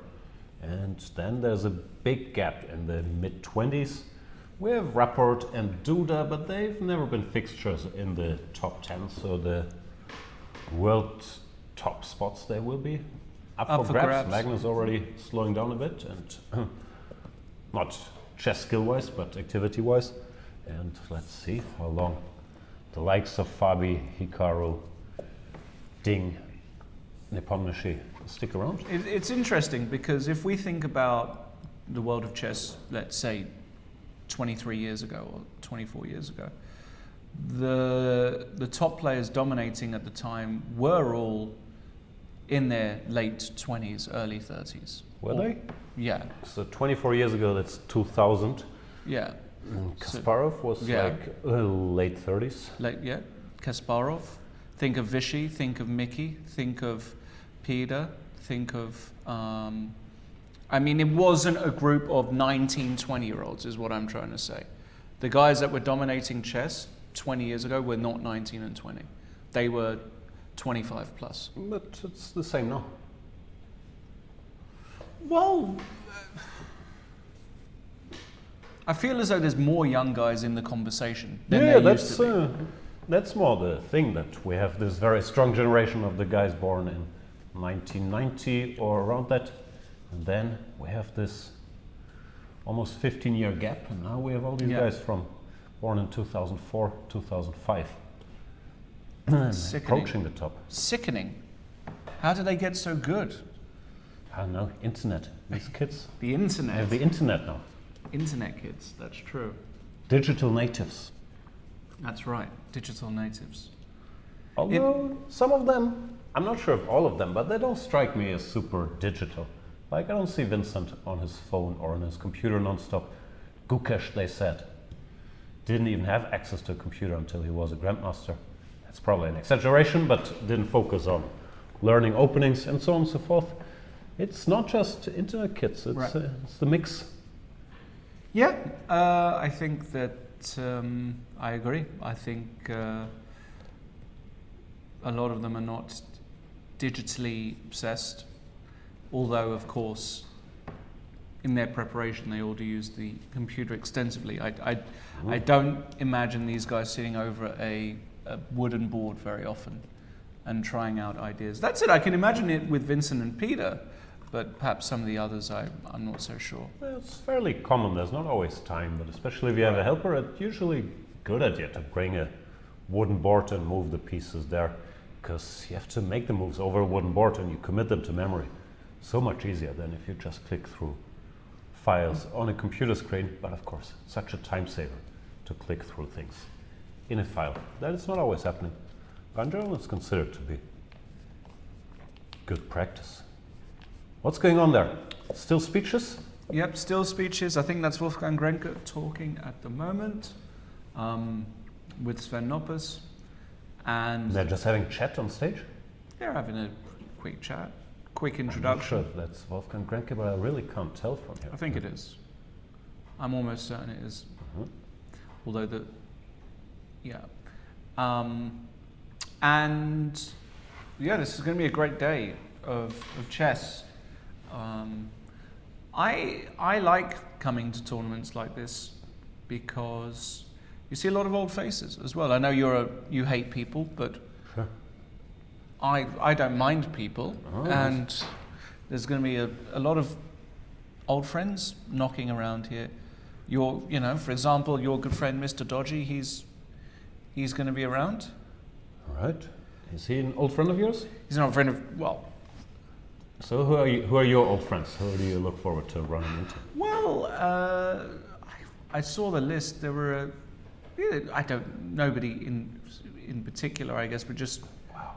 [SPEAKER 6] And then there's a big gap in the mid-20s. We have Rapport and Duda, but they've never been fixtures in the top 10, so the world top spots, they will be up for grabs. Magnus already slowing down a bit, and not chess skill-wise, but activity-wise. And let's see how long the likes of Fabi, Hikaru, Ding, Nepomniachtchi stick around.
[SPEAKER 4] It's interesting because if we think about the world of chess, let's say 23 years ago or 24 years ago, the top players dominating at the time were all in their late 20s, early 30s.
[SPEAKER 6] Were they?
[SPEAKER 4] Yeah.
[SPEAKER 6] So 24 years ago, that's 2000.
[SPEAKER 4] Yeah.
[SPEAKER 6] Kasparov was like late 30s.
[SPEAKER 4] Yeah. Kasparov. Think of Vichy, think of Mickey, think of Peter, think of... I mean, it wasn't a group of 19, 20-year-olds is what I'm trying to say. The guys that were dominating chess 20 years ago were not 19 and 20. They were 25 plus.
[SPEAKER 6] But it's the same now.
[SPEAKER 4] Well, I feel as though there's more young guys in the conversation than there used to be.
[SPEAKER 6] That's more the thing, that we have this very strong generation of the guys born in 1990 or around that, and then we have this almost 15-year gap, and now we have all these guys born in 2004, 2005, approaching the top.
[SPEAKER 4] Sickening. How do they get so good?
[SPEAKER 6] I don't know, internet. These kids.
[SPEAKER 4] The internet.
[SPEAKER 6] They have the internet now.
[SPEAKER 4] Internet kids, that's true.
[SPEAKER 6] Digital natives.
[SPEAKER 4] That's right, digital natives.
[SPEAKER 6] Although some of them, I'm not sure of all of them, but they don't strike me as super digital. Like, I don't see Vincent on his phone or on his computer non-stop. Gukesh, they said, didn't even have access to a computer until he was a grandmaster. That's probably an exaggeration, but didn't focus on learning openings and so on and so forth. It's not just internet kids, it's the mix.
[SPEAKER 4] Yeah, I think that I agree. I think a lot of them are not digitally obsessed, although of course in their preparation they all do use the computer extensively. I don't imagine these guys sitting over a wooden board very often and trying out ideas. That's it. I can imagine it with Vincent and Peter, but perhaps some of the others I'm not so sure.
[SPEAKER 6] Well, it's fairly common. There's not always time, but especially if you have a helper, it's usually a good idea to bring a wooden board and move the pieces there, because you have to make the moves over a wooden board and you commit them to memory. So much easier than if you just click through files on a computer screen, but of course, such a time saver to click through things in a file. That is not always happening. But in general, it's considered to be good practice. What's going on there? Still speeches?
[SPEAKER 4] Yep, still speeches. I think that's Wolfgang Grenke talking at the moment with Sven Noppes. And
[SPEAKER 6] they're just having chat on stage?
[SPEAKER 4] They're having a quick chat, quick
[SPEAKER 6] I'm
[SPEAKER 4] introduction.
[SPEAKER 6] not sure if that's Wolfgang Grenke, but I really can't tell from here.
[SPEAKER 4] I think it is. I'm almost certain it is. Although and yeah, this is going to be a great day of chess. I like coming to tournaments like this because you see a lot of old faces as well. I know you hate people, but
[SPEAKER 6] sure.
[SPEAKER 4] I don't mind people, and there's going to be a lot of old friends knocking around here. For example, your good friend Mr. Dodgy, he's going to be around.
[SPEAKER 6] All right. Is he an old friend of yours?
[SPEAKER 4] He's not a friend of,
[SPEAKER 6] So who are your old friends? Who do you look forward to running into?
[SPEAKER 4] Well, I saw the list. There were nobody in particular, I guess, but just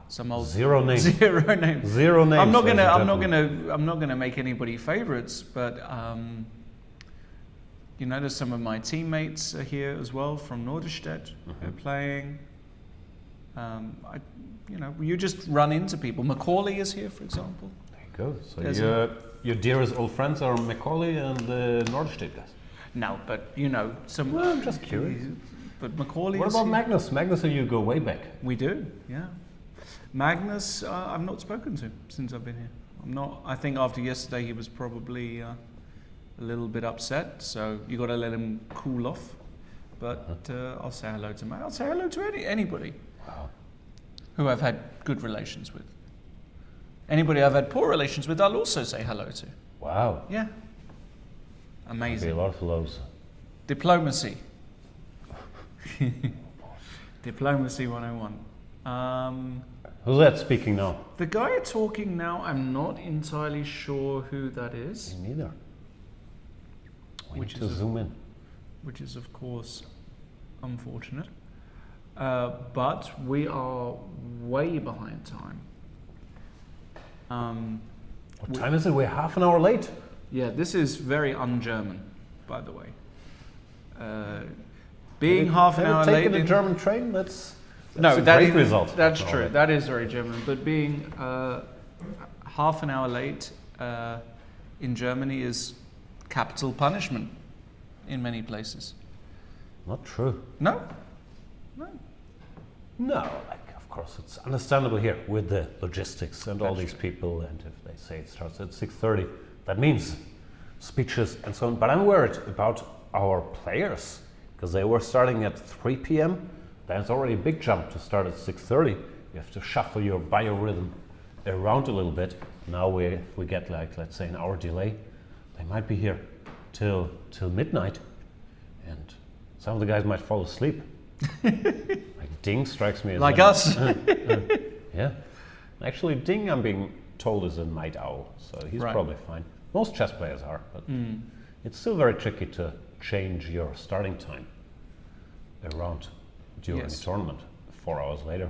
[SPEAKER 4] some old
[SPEAKER 6] zero names.
[SPEAKER 4] Zero names.
[SPEAKER 6] Zero names.
[SPEAKER 4] I'm not gonna make anybody favorites, but there's some of my teammates are here as well from Norderstedt. They're playing. You just run into people. Macaulay is here, for example.
[SPEAKER 6] There you go. So your dearest old friends are Macaulay and the Norderstedt guys.
[SPEAKER 4] No, but some.
[SPEAKER 6] Well, I'm just curious.
[SPEAKER 4] But Macaulay.
[SPEAKER 6] What
[SPEAKER 4] is
[SPEAKER 6] about
[SPEAKER 4] here.
[SPEAKER 6] Magnus? Magnus and you go way back.
[SPEAKER 4] We do, yeah. Magnus, I've not spoken to since I've been here. I think after yesterday he was probably a little bit upset, so you got to let him cool off. But I'll say hello to Magnus. I'll say hello to anybody who I've had good relations with. Anybody I've had poor relations with, I'll also say hello to.
[SPEAKER 6] Wow.
[SPEAKER 4] Yeah. Amazing.
[SPEAKER 6] Be a lot of lows.
[SPEAKER 4] Diplomacy. Diplomacy 101.
[SPEAKER 6] Who's that speaking now?
[SPEAKER 4] The guy talking now, I'm not entirely sure who that is.
[SPEAKER 6] Me neither. We need to zoom in.
[SPEAKER 4] Which is, of course, unfortunate. But we are way behind time.
[SPEAKER 6] What time is it? We're half an hour late.
[SPEAKER 4] Yeah, this is very un-German, by the way. Being half an hour late.
[SPEAKER 6] Taking a German train? That's
[SPEAKER 4] a
[SPEAKER 6] great result.
[SPEAKER 4] That's true. That is very German. But being half an hour late in Germany is capital punishment in many places.
[SPEAKER 6] Not true.
[SPEAKER 4] No.
[SPEAKER 6] Of course, it's understandable here with the logistics and all these
[SPEAKER 4] true.
[SPEAKER 6] people. And if they say it starts at 6:30, that means speeches and so on. But I'm worried about our players, because they were starting at 3 p.m. Then it's already a big jump to start at 6:30. You have to shuffle your biorhythm around a little bit. Now we get like, let's say, an hour delay. They might be here till midnight, and some of the guys might fall asleep. Like Ding strikes me as
[SPEAKER 4] like us.
[SPEAKER 6] Yeah, actually Ding, I'm being told, is a night owl, so he's probably fine. Most chess players are, but it's still very tricky to change your starting time around during a tournament 4 hours later,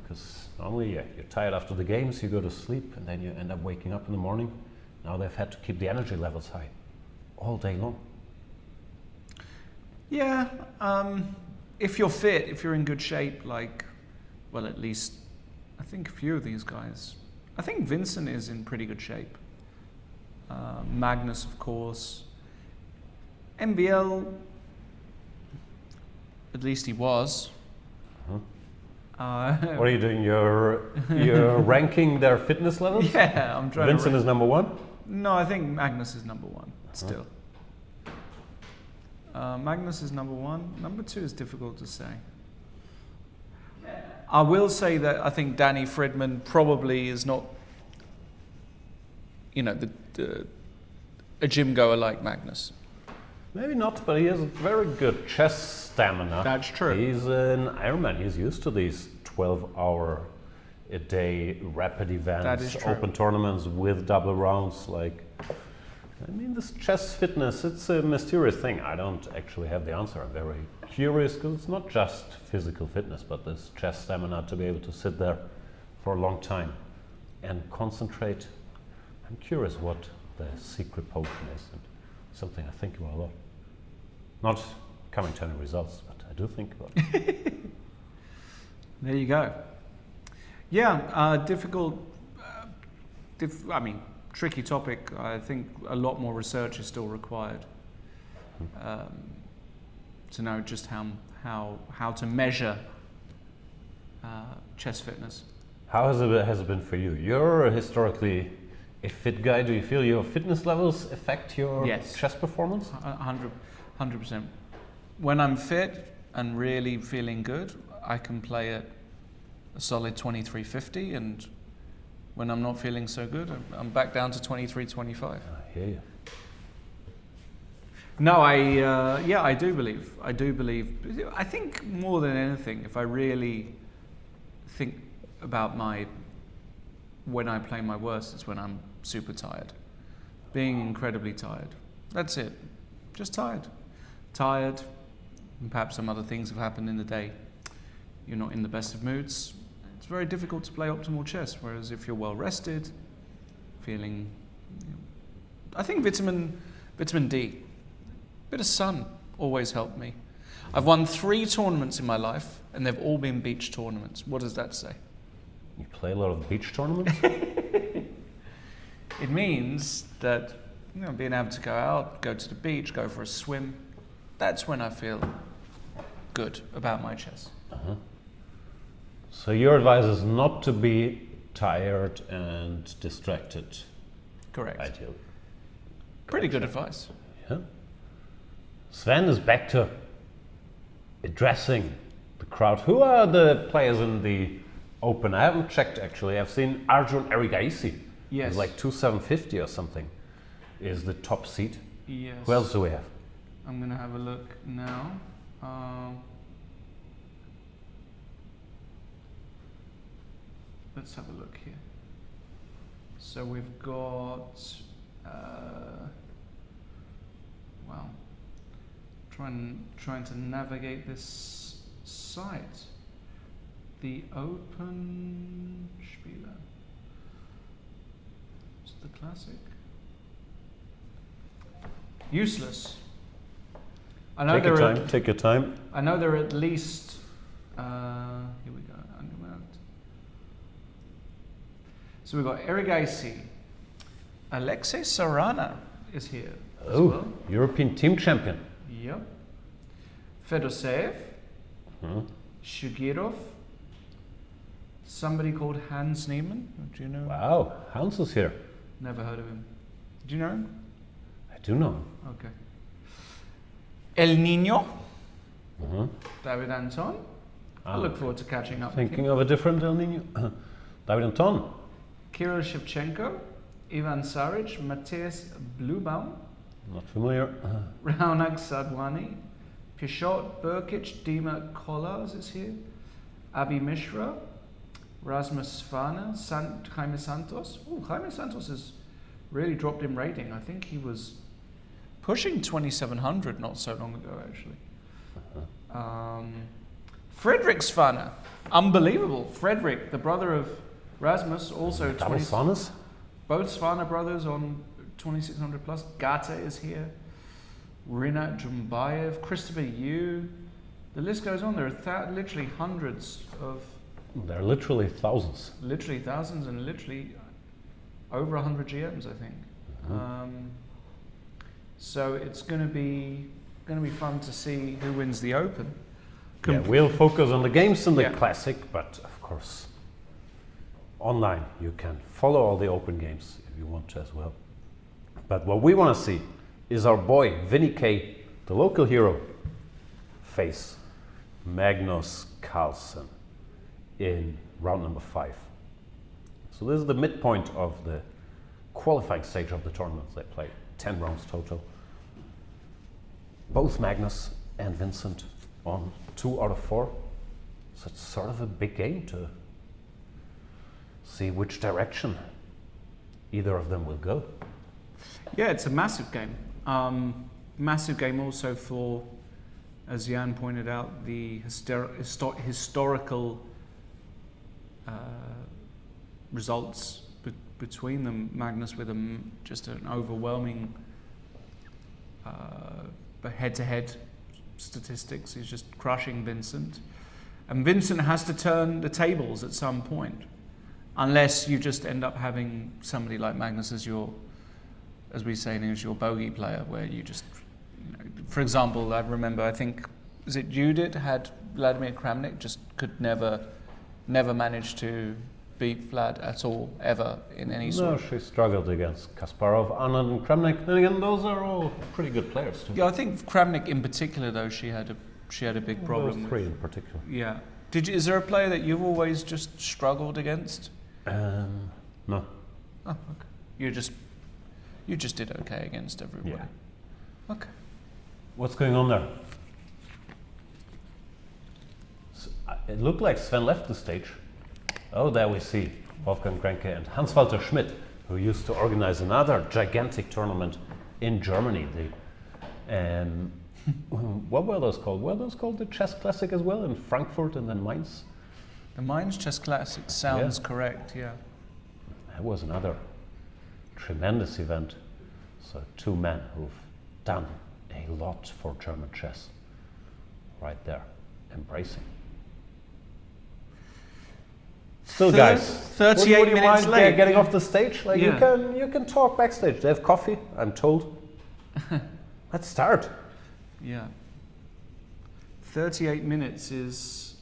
[SPEAKER 6] because normally you're tired after the games, you go to sleep, and then you end up waking up in the morning. Now they've had to keep the energy levels high all day long.
[SPEAKER 4] Yeah, if you're fit, if you're in good shape, like, well, at least I think a few of these guys. I think Vincent is in pretty good shape. Magnus, of course. MVL, at least he was.
[SPEAKER 6] What are you doing? You're ranking their fitness levels?
[SPEAKER 4] Yeah, I'm trying.
[SPEAKER 6] Vincent is number 1?
[SPEAKER 4] No, I think Magnus is number 1 still. Magnus is number 1. Number 2 is difficult to say. I will say that I think Danny Fridman probably is not, you know, a gym goer like Magnus.
[SPEAKER 6] Maybe not, but he has very good chess stamina.
[SPEAKER 4] That's true.
[SPEAKER 6] He's an Ironman. He's used to these 12-hour-a-day rapid events,
[SPEAKER 4] That is true.
[SPEAKER 6] open tournaments with double rounds. Like, I mean, this chess fitness, it's a mysterious thing. I don't actually have the answer. I'm very curious, because it's not just physical fitness, but this chess stamina to be able to sit there for a long time and concentrate. I'm curious what the secret potion is, and something I think about a lot. Not coming to any results, but I do think about it.
[SPEAKER 4] There you go. Yeah, difficult, tricky topic. I think a lot more research is still required to know just how to measure chess fitness.
[SPEAKER 6] How has it been for you? You're historically a fit guy. Do you feel your fitness levels affect your chess performance?
[SPEAKER 4] 100%. When I'm fit and really feeling good, I can play at a solid 2350, and when I'm not feeling so good, I'm back down to 2325.
[SPEAKER 6] I hear you.
[SPEAKER 4] No, I do believe. I think more than anything, if I really think about when I play my worst, it's when I'm super tired. Being incredibly tired. That's it. Just tired. Tired, and perhaps some other things have happened in the day. You're not in the best of moods. It's very difficult to play optimal chess, whereas if you're well rested, feeling... I think vitamin D, bit of sun always helped me. I've won 3 tournaments in my life, and they've all been beach tournaments. What does that say?
[SPEAKER 6] You play a lot of beach tournaments?
[SPEAKER 4] It means that, you know, being able to go out, go to the beach, go for a swim, that's when I feel good about my chess.
[SPEAKER 6] So your advice is not to be tired and distracted.
[SPEAKER 4] Correct.
[SPEAKER 6] Ideally.
[SPEAKER 4] Pretty good advice.
[SPEAKER 6] Yeah. Sven is back to addressing the crowd. Who are the players in the Open? I haven't checked actually. I've seen Arjun Erigaisi.
[SPEAKER 4] Yes.
[SPEAKER 6] It's like 2750 or something is the top seed.
[SPEAKER 4] Yes.
[SPEAKER 6] Who else do we have?
[SPEAKER 4] I'm going to have a look now. Let's have a look here. So we've got, wow, trying to navigate this site. The Open Spieler. It's the classic. Useless. I know
[SPEAKER 6] Take your time.
[SPEAKER 4] I know there are at least. Here we go. So we've got Erigaisi. Alexei Sarana is here. As well.
[SPEAKER 6] European team champion.
[SPEAKER 4] Yep. Fedoseev. Shugirov. Somebody called Hans Niemann. Do you know?
[SPEAKER 6] Wow, Hans is here.
[SPEAKER 4] Never heard of him. Do you know him?
[SPEAKER 6] I do know him.
[SPEAKER 4] Okay. El Nino, David Anton. I look forward to catching up
[SPEAKER 6] Thinking
[SPEAKER 4] with
[SPEAKER 6] of a different El Nino. David Anton.
[SPEAKER 4] Kirill Shevchenko, Ivan Saric, Matthias Blubaum,
[SPEAKER 6] Not familiar.
[SPEAKER 4] Raunak Sadwani, Pishot Burkic, Dima Kollars is here, Abi Mishra, Rasmus Svana, Jaime Santos. Oh, Jaime Santos has really dropped in rating. I think he was pushing 2,700 not so long ago, actually. Frederick Svana, unbelievable. Frederick, the brother of Rasmus, also
[SPEAKER 6] Double Svanas?
[SPEAKER 4] both Svana brothers on 2,600 plus. Gata is here. Rinat Jumbayev, Christopher Yu. The list goes on. There are literally hundreds of.
[SPEAKER 6] There are literally thousands.
[SPEAKER 4] Literally thousands and literally over 100 GMs, I think. So it's going to be fun to see who wins the Open.
[SPEAKER 6] Yeah, we'll focus on the games in the
[SPEAKER 4] Yeah.
[SPEAKER 6] Classic, but of course, online you can follow all the Open games if you want to as well. But what we want to see is our boy Vinny K, the local hero, face Magnus Carlsen in round number 5. So this is the midpoint of the qualifying stage of the tournament. They play 10 rounds total. Both Magnus and Vincent on 2 out of 4. So it's sort of a big game to see which direction either of them will go.
[SPEAKER 4] Yeah, it's a massive game. Massive game also for, as Jan pointed out, the historical results between them. Magnus with just an overwhelming head-to-head statistics. He's just crushing Vincent. And Vincent has to turn the tables at some point, unless you just end up having somebody like Magnus as your, as we say in English, your bogey player, where you just, for example, I remember, I think, is it Judith had Vladimir Kramnik, just could never manage to beat Vlad at all, ever, in any sort of...
[SPEAKER 6] No, she struggled against Kasparov, Anand and Kramnik. Then again, those are all pretty good players too.
[SPEAKER 4] Yeah, I think Kramnik in particular, though, she had a big problem
[SPEAKER 6] Those three
[SPEAKER 4] with.
[SPEAKER 6] in particular.
[SPEAKER 4] Yeah. Is there a player that you've always just struggled against?
[SPEAKER 6] No.
[SPEAKER 4] Oh, okay. You just did okay against everybody.
[SPEAKER 6] Yeah.
[SPEAKER 4] Okay.
[SPEAKER 6] What's going on there? It looked like Sven left the stage. Oh, there we see Wolfgang Grenke and Hans-Walter Schmidt, who used to organize another gigantic tournament in Germany. What were those called? Were those called the Chess Classic as well in Frankfurt and then Mainz?
[SPEAKER 4] The Mainz Chess Classic sounds correct, yeah.
[SPEAKER 6] That was another tremendous event. So 2 men who've done a lot for German chess. Right there, embracing. Still, guys,
[SPEAKER 4] 38
[SPEAKER 6] would you
[SPEAKER 4] minutes
[SPEAKER 6] mind
[SPEAKER 4] late.
[SPEAKER 6] getting off the stage? Like
[SPEAKER 4] Yeah.
[SPEAKER 6] you can talk backstage. They have coffee, I'm told. Let's start.
[SPEAKER 4] Yeah. 38 minutes is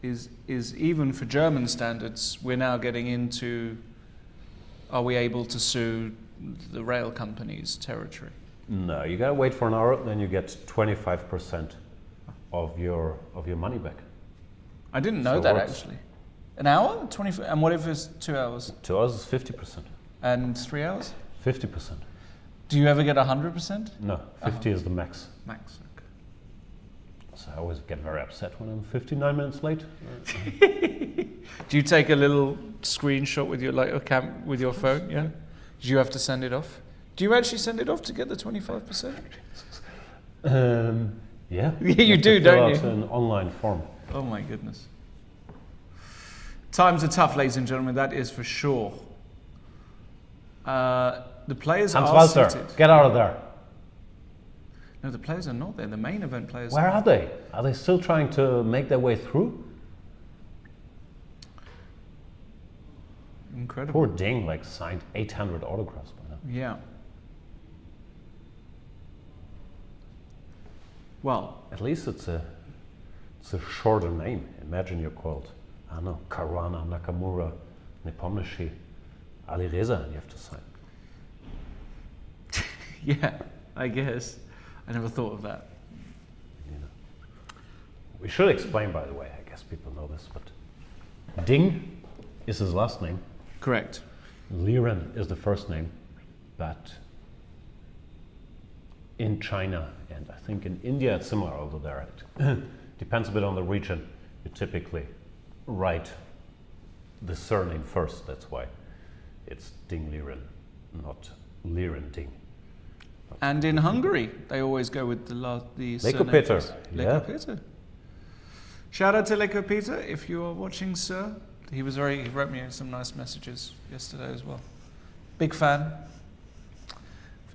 [SPEAKER 4] even for German standards. We're now getting into, are we able to sue the rail companies territory?
[SPEAKER 6] No, you gotta wait for an hour, then you get 25% of your money back.
[SPEAKER 4] I didn't know
[SPEAKER 6] So
[SPEAKER 4] that
[SPEAKER 6] what's-
[SPEAKER 4] actually. An hour? 20, and what if it's 2 hours?
[SPEAKER 6] 2 hours is 50%.
[SPEAKER 4] And 3 hours?
[SPEAKER 6] 50%.
[SPEAKER 4] Do you ever get 100%?
[SPEAKER 6] No, 50 is the max.
[SPEAKER 4] Max, okay.
[SPEAKER 6] So I always get very upset when I'm 59 minutes late.
[SPEAKER 4] Do you take a little screenshot with your with your phone? Yeah. Do you have to send it off? Do you actually send it off to get the 25%?
[SPEAKER 6] Yeah.
[SPEAKER 4] Yeah, you
[SPEAKER 6] have
[SPEAKER 4] do,
[SPEAKER 6] to fill
[SPEAKER 4] don't
[SPEAKER 6] out
[SPEAKER 4] you?
[SPEAKER 6] an online form.
[SPEAKER 4] Oh my goodness. Times are tough, ladies and gentlemen. That is for sure. The players are
[SPEAKER 6] Hans-Walter,
[SPEAKER 4] seated.
[SPEAKER 6] get out of there.
[SPEAKER 4] No, the players are not there. The main event players.
[SPEAKER 6] Where are they? Are they still trying to make their way through?
[SPEAKER 4] Incredible.
[SPEAKER 6] Poor Ding, like signed 800 autographs by now.
[SPEAKER 4] Yeah. Well,
[SPEAKER 6] At least it's a shorter name. Imagine you're called, I don't know, Caruana, Nakamura, Nepomniachtchi, Ali Reza, and you have to sign.
[SPEAKER 4] yeah, I guess. I never thought of that.
[SPEAKER 6] We should explain, by the way, I guess people know this, but Ding is his last name.
[SPEAKER 4] Correct.
[SPEAKER 6] Liren is the first name, but in China and I think in India it's similar, although there it depends a bit on the region. You typically write the surname first, that's why it's Ding Liren, not Liren Ding.
[SPEAKER 4] And in Hungary, they always go with the surname
[SPEAKER 6] Peter.
[SPEAKER 4] first.
[SPEAKER 6] Yeah.
[SPEAKER 4] Peter. Shout out to Leko Peter if you are watching, sir. He wrote me some nice messages yesterday as well. Big fan.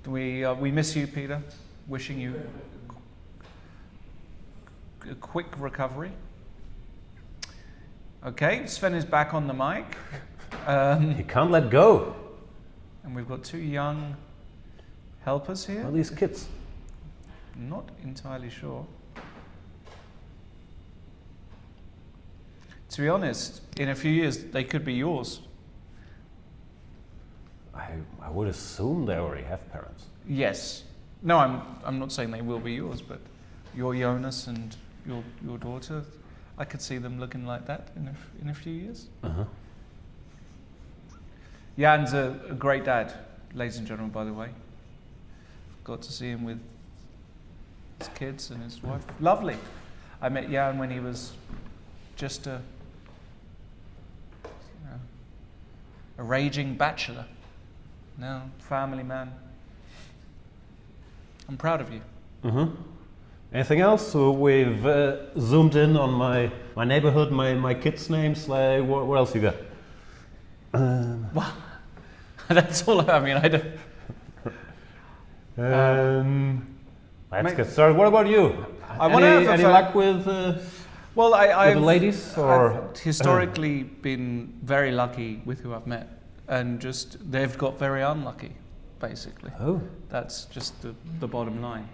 [SPEAKER 4] We miss you, Peter. Wishing you a quick recovery. Okay, Sven is back on the mic.
[SPEAKER 6] He can't let go.
[SPEAKER 4] And we've got two young helpers here.
[SPEAKER 6] What are these kids?
[SPEAKER 4] Not entirely sure. To be honest, in a few years, they could be yours.
[SPEAKER 6] I would assume they already have parents.
[SPEAKER 4] Yes. No, I'm not saying they will be yours, but your Jonas and your daughter, I could see them looking like that in a few years.
[SPEAKER 6] Uh-huh.
[SPEAKER 4] Jan's a great dad, ladies and gentlemen, by the way. Got to see him with his kids and his wife. Lovely. I met Jan when he was just a raging bachelor. Now, family man. I'm proud of you.
[SPEAKER 6] Mm-hmm. Anything else? So we've zoomed in on my neighborhood, my kids' names. Like, what else you got?
[SPEAKER 4] Well, that's all. I mean, I don't.
[SPEAKER 6] Let's get started. What about you? Any luck with
[SPEAKER 4] well,
[SPEAKER 6] with the ladies? Or
[SPEAKER 4] I've historically been very lucky with who I've met, and just they've got very unlucky, basically.
[SPEAKER 6] Oh,
[SPEAKER 4] that's just the bottom line.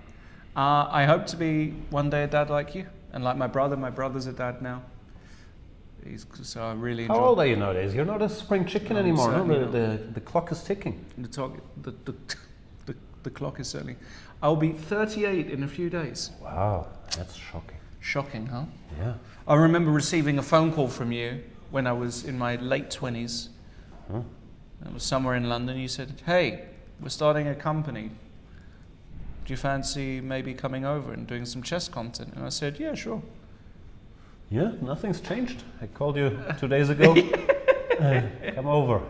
[SPEAKER 4] I hope to be one day a dad like you, and like my brother. My brother's a dad now. So I really enjoy.
[SPEAKER 6] How old are you nowadays? You're not a spring chicken anymore. No, the clock is ticking.
[SPEAKER 4] The clock is certainly. I'll be 38 in a few days.
[SPEAKER 6] Wow, that's shocking.
[SPEAKER 4] Shocking, huh?
[SPEAKER 6] Yeah.
[SPEAKER 4] I remember receiving a phone call from you when I was in my late 20s.
[SPEAKER 6] Huh?
[SPEAKER 4] It was somewhere in London. You said, "Hey, we're starting a company. Do you fancy maybe coming over and doing some chess content?" And I said, "Yeah, sure."
[SPEAKER 6] Yeah, nothing's changed. I called you 2 days ago. Come over.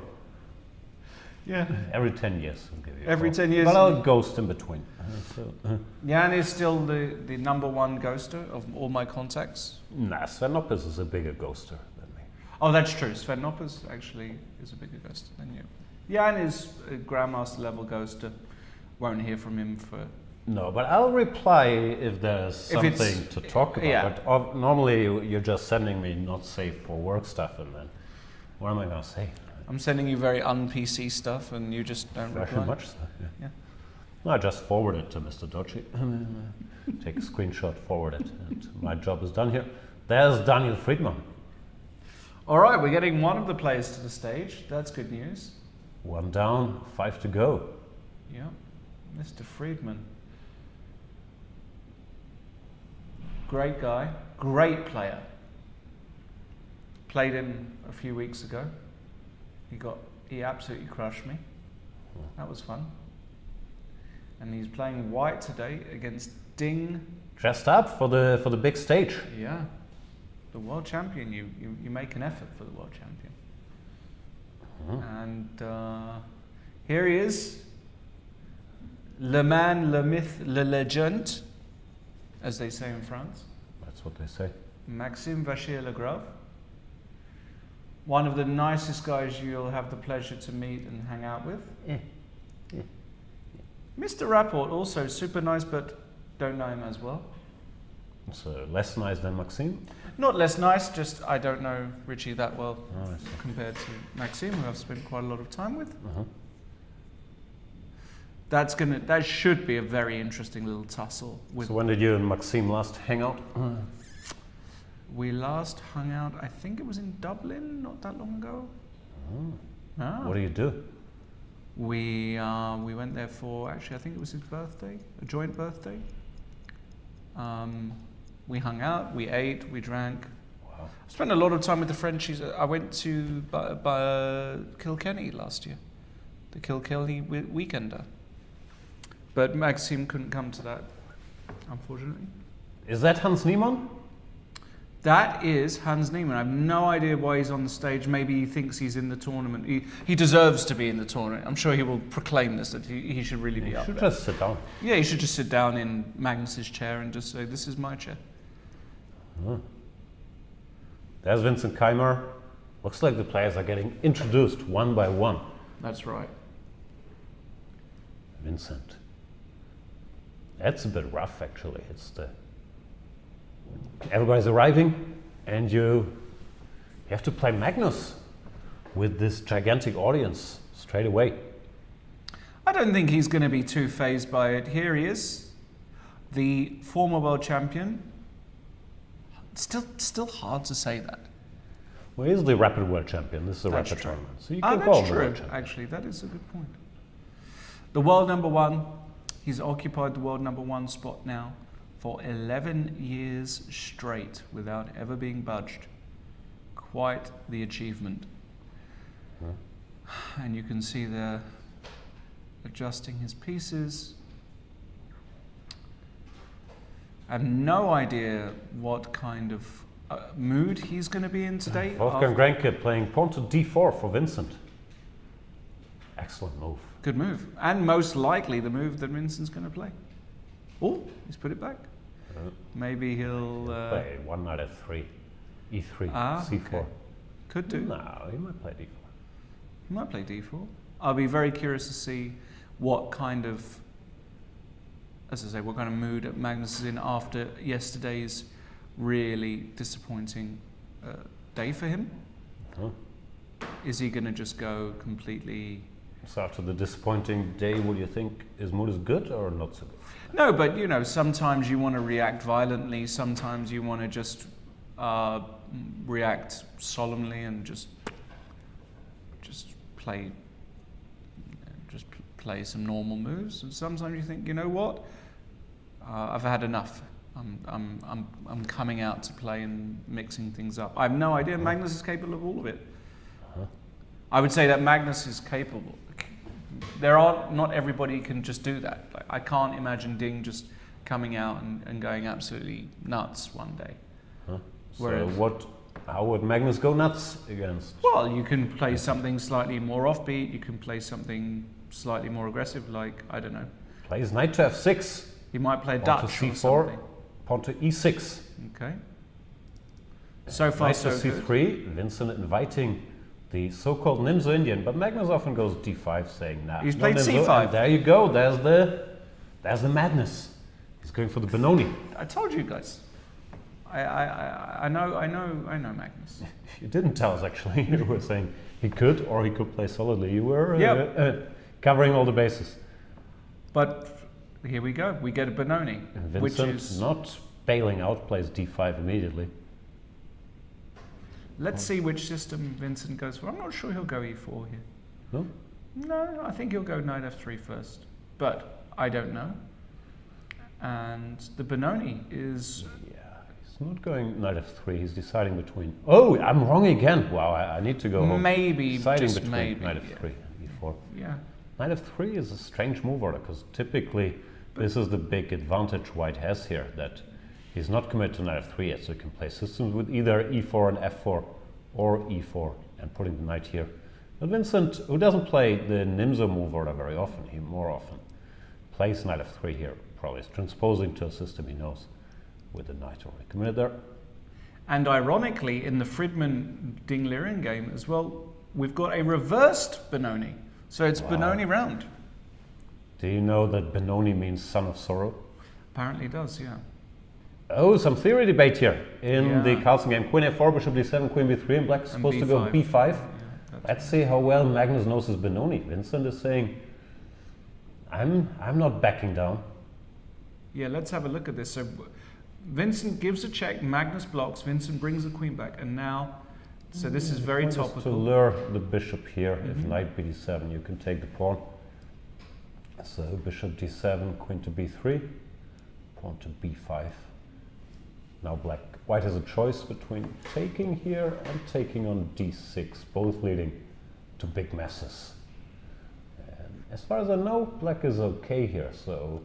[SPEAKER 4] Yeah.
[SPEAKER 6] Every 10 years. I'll give you
[SPEAKER 4] Every
[SPEAKER 6] a call.
[SPEAKER 4] 10 years.
[SPEAKER 6] But I'll ghost in between.
[SPEAKER 4] Jan is still the number one ghoster of all my contacts.
[SPEAKER 6] Nah, Sven Noppes is a bigger ghoster than me.
[SPEAKER 4] Oh, that's true. Sven Noppes actually is a bigger ghoster than you. Jan is a Grandmaster level ghoster. Won't hear from him for...
[SPEAKER 6] No, but I'll reply if there's something to talk about.
[SPEAKER 4] Yeah.
[SPEAKER 6] But normally you're just sending me not safe for work stuff, and then what am I going to say?
[SPEAKER 4] I'm sending you very un-PC stuff, and you just don't reply.
[SPEAKER 6] Very much stuff, yeah. No, I just forward it to Mr. Doci. Take a screenshot, forward it, and my job is done here. There's Daniel Friedman.
[SPEAKER 4] All right, we're getting one of the players to the stage. That's good news.
[SPEAKER 6] 1 down, 5 to go.
[SPEAKER 4] Yeah, Mr. Friedman. Great guy, great player. Played him a few weeks ago. He absolutely crushed me. That was fun. And he's playing white today against Ding.
[SPEAKER 6] Dressed up for the big stage.
[SPEAKER 4] Yeah, the world champion. You make an effort for the world champion. And here he is, le man, le myth, le legend, as they say in France.
[SPEAKER 6] That's what they say.
[SPEAKER 4] Maxime Vachier-Lagrave. One of the nicest guys you'll have the pleasure to meet and hang out with. Mr. Rapport, also super nice, but don't know him as well.
[SPEAKER 6] So less nice than Maxime?
[SPEAKER 4] Not less nice, just I don't know Richie that well
[SPEAKER 6] Oh, I see.
[SPEAKER 4] compared to Maxime, who I've spent quite a lot of time with.
[SPEAKER 6] Uh-huh.
[SPEAKER 4] That should be a very interesting little tussle.
[SPEAKER 6] So when did you and Maxime last hang out?
[SPEAKER 4] We last hung out, I think it was in Dublin, not that long ago.
[SPEAKER 6] Oh.
[SPEAKER 4] Ah.
[SPEAKER 6] What do you do?
[SPEAKER 4] We went there for, actually I think it was his birthday, a joint birthday. We hung out, we ate, we drank.
[SPEAKER 6] Wow.
[SPEAKER 4] I spent a lot of time with the Frenchies. I went to Kilkenny last year, the Kilkenny weekender. But Maxime couldn't come to that, unfortunately.
[SPEAKER 6] Is that Hans Niemann?
[SPEAKER 4] That is Hans Niemann. I have no idea why he's on the stage. Maybe he thinks he's in the tournament. He deserves to be in the tournament. I'm sure he will proclaim this, that he should really be up there.
[SPEAKER 6] He should just sit down.
[SPEAKER 4] Yeah, he should just sit down in Magnus's chair and just say, this is my chair.
[SPEAKER 6] There's Vincent Keymer. Looks like the players are getting introduced one by one.
[SPEAKER 4] That's right.
[SPEAKER 6] Vincent. That's a bit rough, actually. Everybody's arriving, and you have to play Magnus with this gigantic audience straight away.
[SPEAKER 4] I don't think he's going to be too fazed by it. Here he is, the former world champion. Still hard to say that.
[SPEAKER 6] Well, he's the Rapid World Champion. This is a
[SPEAKER 4] That's
[SPEAKER 6] Rapid
[SPEAKER 4] true.
[SPEAKER 6] tournament, so you can call him
[SPEAKER 4] That's
[SPEAKER 6] the World
[SPEAKER 4] true,
[SPEAKER 6] Champion.
[SPEAKER 4] actually. That is a good point. The world number one. He's occupied the world number one spot now for 11 years straight without ever being budged. Quite the achievement. And you can see there adjusting his pieces. I have no idea what kind of mood he's going to be in today.
[SPEAKER 6] Wolfgang Grenke playing pawn to d4 for Vincent. Excellent move.
[SPEAKER 4] Good move. And most likely the move that Vincent's going to play. Oh, he's put it back. Maybe he'll...
[SPEAKER 6] play one knight f3, e3, c4.
[SPEAKER 4] Okay. Could do.
[SPEAKER 6] No, he might play d4.
[SPEAKER 4] He might play d4. I'll be very curious to see what kind of, as I say, what kind of mood Magnus is in after yesterday's really disappointing day for him. Is he going to just go completely...
[SPEAKER 6] So after the disappointing day, would you think his mood is good or not so good?
[SPEAKER 4] No, but you know, sometimes you want to react violently, sometimes you want to just react solemnly and just play some normal moves. And sometimes you think, you know what, I've had enough. I'm coming out to play and mixing things up. I have no idea. Magnus is capable of all of it. I would say that Magnus is capable. Not everybody can just do that. Like, I can't imagine Ding just coming out and going absolutely nuts one day.
[SPEAKER 6] So how would Magnus go nuts against?
[SPEAKER 4] Well, you can play something slightly more offbeat. You can play something slightly more aggressive, like, I don't know.
[SPEAKER 6] Plays knight to f6.
[SPEAKER 4] He might play
[SPEAKER 6] Pawn
[SPEAKER 4] Dutch
[SPEAKER 6] to
[SPEAKER 4] or
[SPEAKER 6] c4,
[SPEAKER 4] something.
[SPEAKER 6] pawn to e6.
[SPEAKER 4] Okay. So far,
[SPEAKER 6] Knight
[SPEAKER 4] so
[SPEAKER 6] to
[SPEAKER 4] good.
[SPEAKER 6] c3. Vincent inviting the so-called Nimzo Indian, but Magnus often goes d5, saying, "Nah."
[SPEAKER 4] He's
[SPEAKER 6] no
[SPEAKER 4] played
[SPEAKER 6] Nimzo,
[SPEAKER 4] c5.
[SPEAKER 6] and there you go. There's the madness. He's going for the Benoni.
[SPEAKER 4] I told you guys. I know Magnus.
[SPEAKER 6] You didn't tell us actually. You were saying he could or he could play solidly. You were covering all the bases.
[SPEAKER 4] But here we go. We get a Benoni,
[SPEAKER 6] And
[SPEAKER 4] which
[SPEAKER 6] Vincent,
[SPEAKER 4] is...
[SPEAKER 6] not bailing out, plays d5 immediately.
[SPEAKER 4] Let's see which system Vincent goes for. I'm not sure he'll go e4 here.
[SPEAKER 6] No?
[SPEAKER 4] No, I think he'll go knight f3 first. But I don't know. And the Benoni is...
[SPEAKER 6] Yeah, he's not going knight f3. He's deciding between... Oh, I'm wrong again. Wow, I need to go home.
[SPEAKER 4] Maybe,
[SPEAKER 6] Deciding
[SPEAKER 4] just
[SPEAKER 6] between
[SPEAKER 4] maybe.
[SPEAKER 6] knight f3 and e4.
[SPEAKER 4] Yeah.
[SPEAKER 6] Knight f3 is a strange move order because typically this is the big advantage White has here, that he's not committed to knight f3 yet, so he can play systems with either e4 and f4 or e4 and putting the knight here. But Vincent, who doesn't play the Nimzo move order very often, he more often plays knight f3 here, probably is transposing to a system he knows with the knight already committed there.
[SPEAKER 4] And ironically, in the Friedman Ding Liren game as well, we've got a reversed Benoni. So it's Benoni round.
[SPEAKER 6] Do you know that Benoni means son of sorrow?
[SPEAKER 4] Apparently it does, yeah.
[SPEAKER 6] Oh, some theory debate here in the
[SPEAKER 4] Yeah.
[SPEAKER 6] Carlsen game. Queen a4, bishop d7, queen b3, and black is
[SPEAKER 4] And
[SPEAKER 6] supposed to go
[SPEAKER 4] b5.
[SPEAKER 6] b5.
[SPEAKER 4] Yeah,
[SPEAKER 6] Let's see how well Magnus knows his Benoni. Vincent is saying, I'm not backing down.
[SPEAKER 4] Yeah, let's have a look at this. So Vincent gives a check, Magnus blocks, Vincent brings the queen back, and now So this is very
[SPEAKER 6] Point is
[SPEAKER 4] topical.
[SPEAKER 6] to lure the bishop here. If knight b7, you can take the pawn. So bishop d7, queen to b3, pawn to b5. Now white has a choice between taking here and taking on d6, both leading to big messes. And as far as I know, black is okay here, so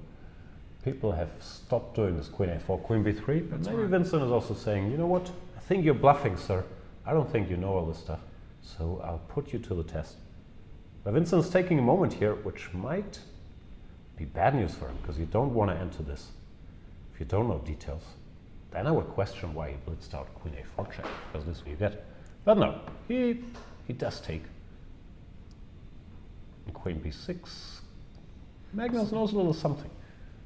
[SPEAKER 6] people have stopped doing this queen a4, queen b3, but maybe Vincent is also saying, you know what, I think you're bluffing, sir. I don't think you know all this stuff, so I'll put you to the test. But Vincent's taking a moment here, which might be bad news for him, because you don't want to enter this if you don't know details. Then I would question why he blitzed out queen a4 check, because this is what you get. But no, he does take. And queen b6. Magnus knows a little something.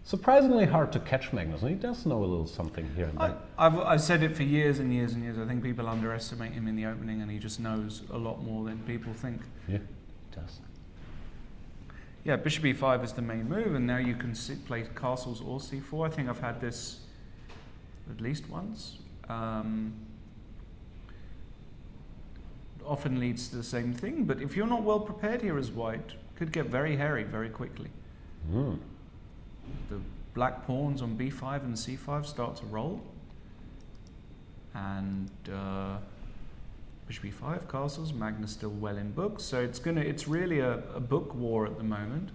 [SPEAKER 6] Surprisingly hard to catch Magnus, and he does know a little something here and there.
[SPEAKER 4] I've said it for years and years and years. I think people underestimate him in the opening, and he just knows a lot more than people think.
[SPEAKER 6] Yeah, he does.
[SPEAKER 4] Yeah, bishop e5 is the main move, and now you can play castles or c4. I think I've had this at least once. Often leads to the same thing, but if you're not well prepared here as white, could get very hairy very quickly. The black pawns on b5 and c5 start to roll, and bishop e5 castles. Magnus still well in books, so it's really a book war at the moment.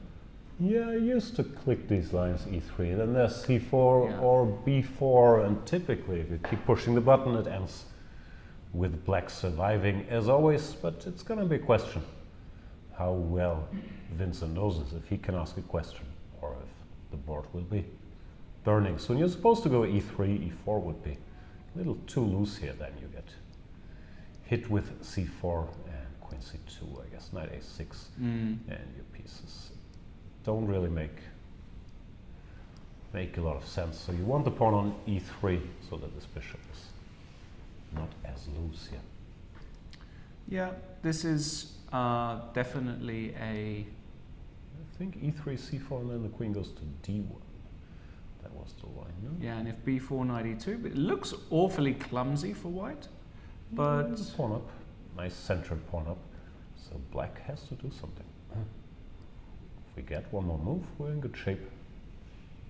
[SPEAKER 6] Yeah, I used to click these lines e3, then there's c4 or b4, and typically if you keep pushing the button it ends with black surviving as always, but it's gonna be a question how well Vincent knows this, if he can ask a question or if the board will be burning. So when you're supposed to go e3, e4 would be a little too loose here, then you get hit with c4 and queen c2, I guess, knight a6, and your pieces don't really make a lot of sense. So you want the pawn on e3 so that this bishop is not as loose here.
[SPEAKER 4] Yeah, this is definitely a...
[SPEAKER 6] I think e3, c4, and then the queen goes to d1. That was the line, no?
[SPEAKER 4] Yeah, and if b4, knight e2, but it looks awfully clumsy for white, but...
[SPEAKER 6] Pawn up, nice centered pawn up. So black has to do something. If we get one more move, we're in good shape.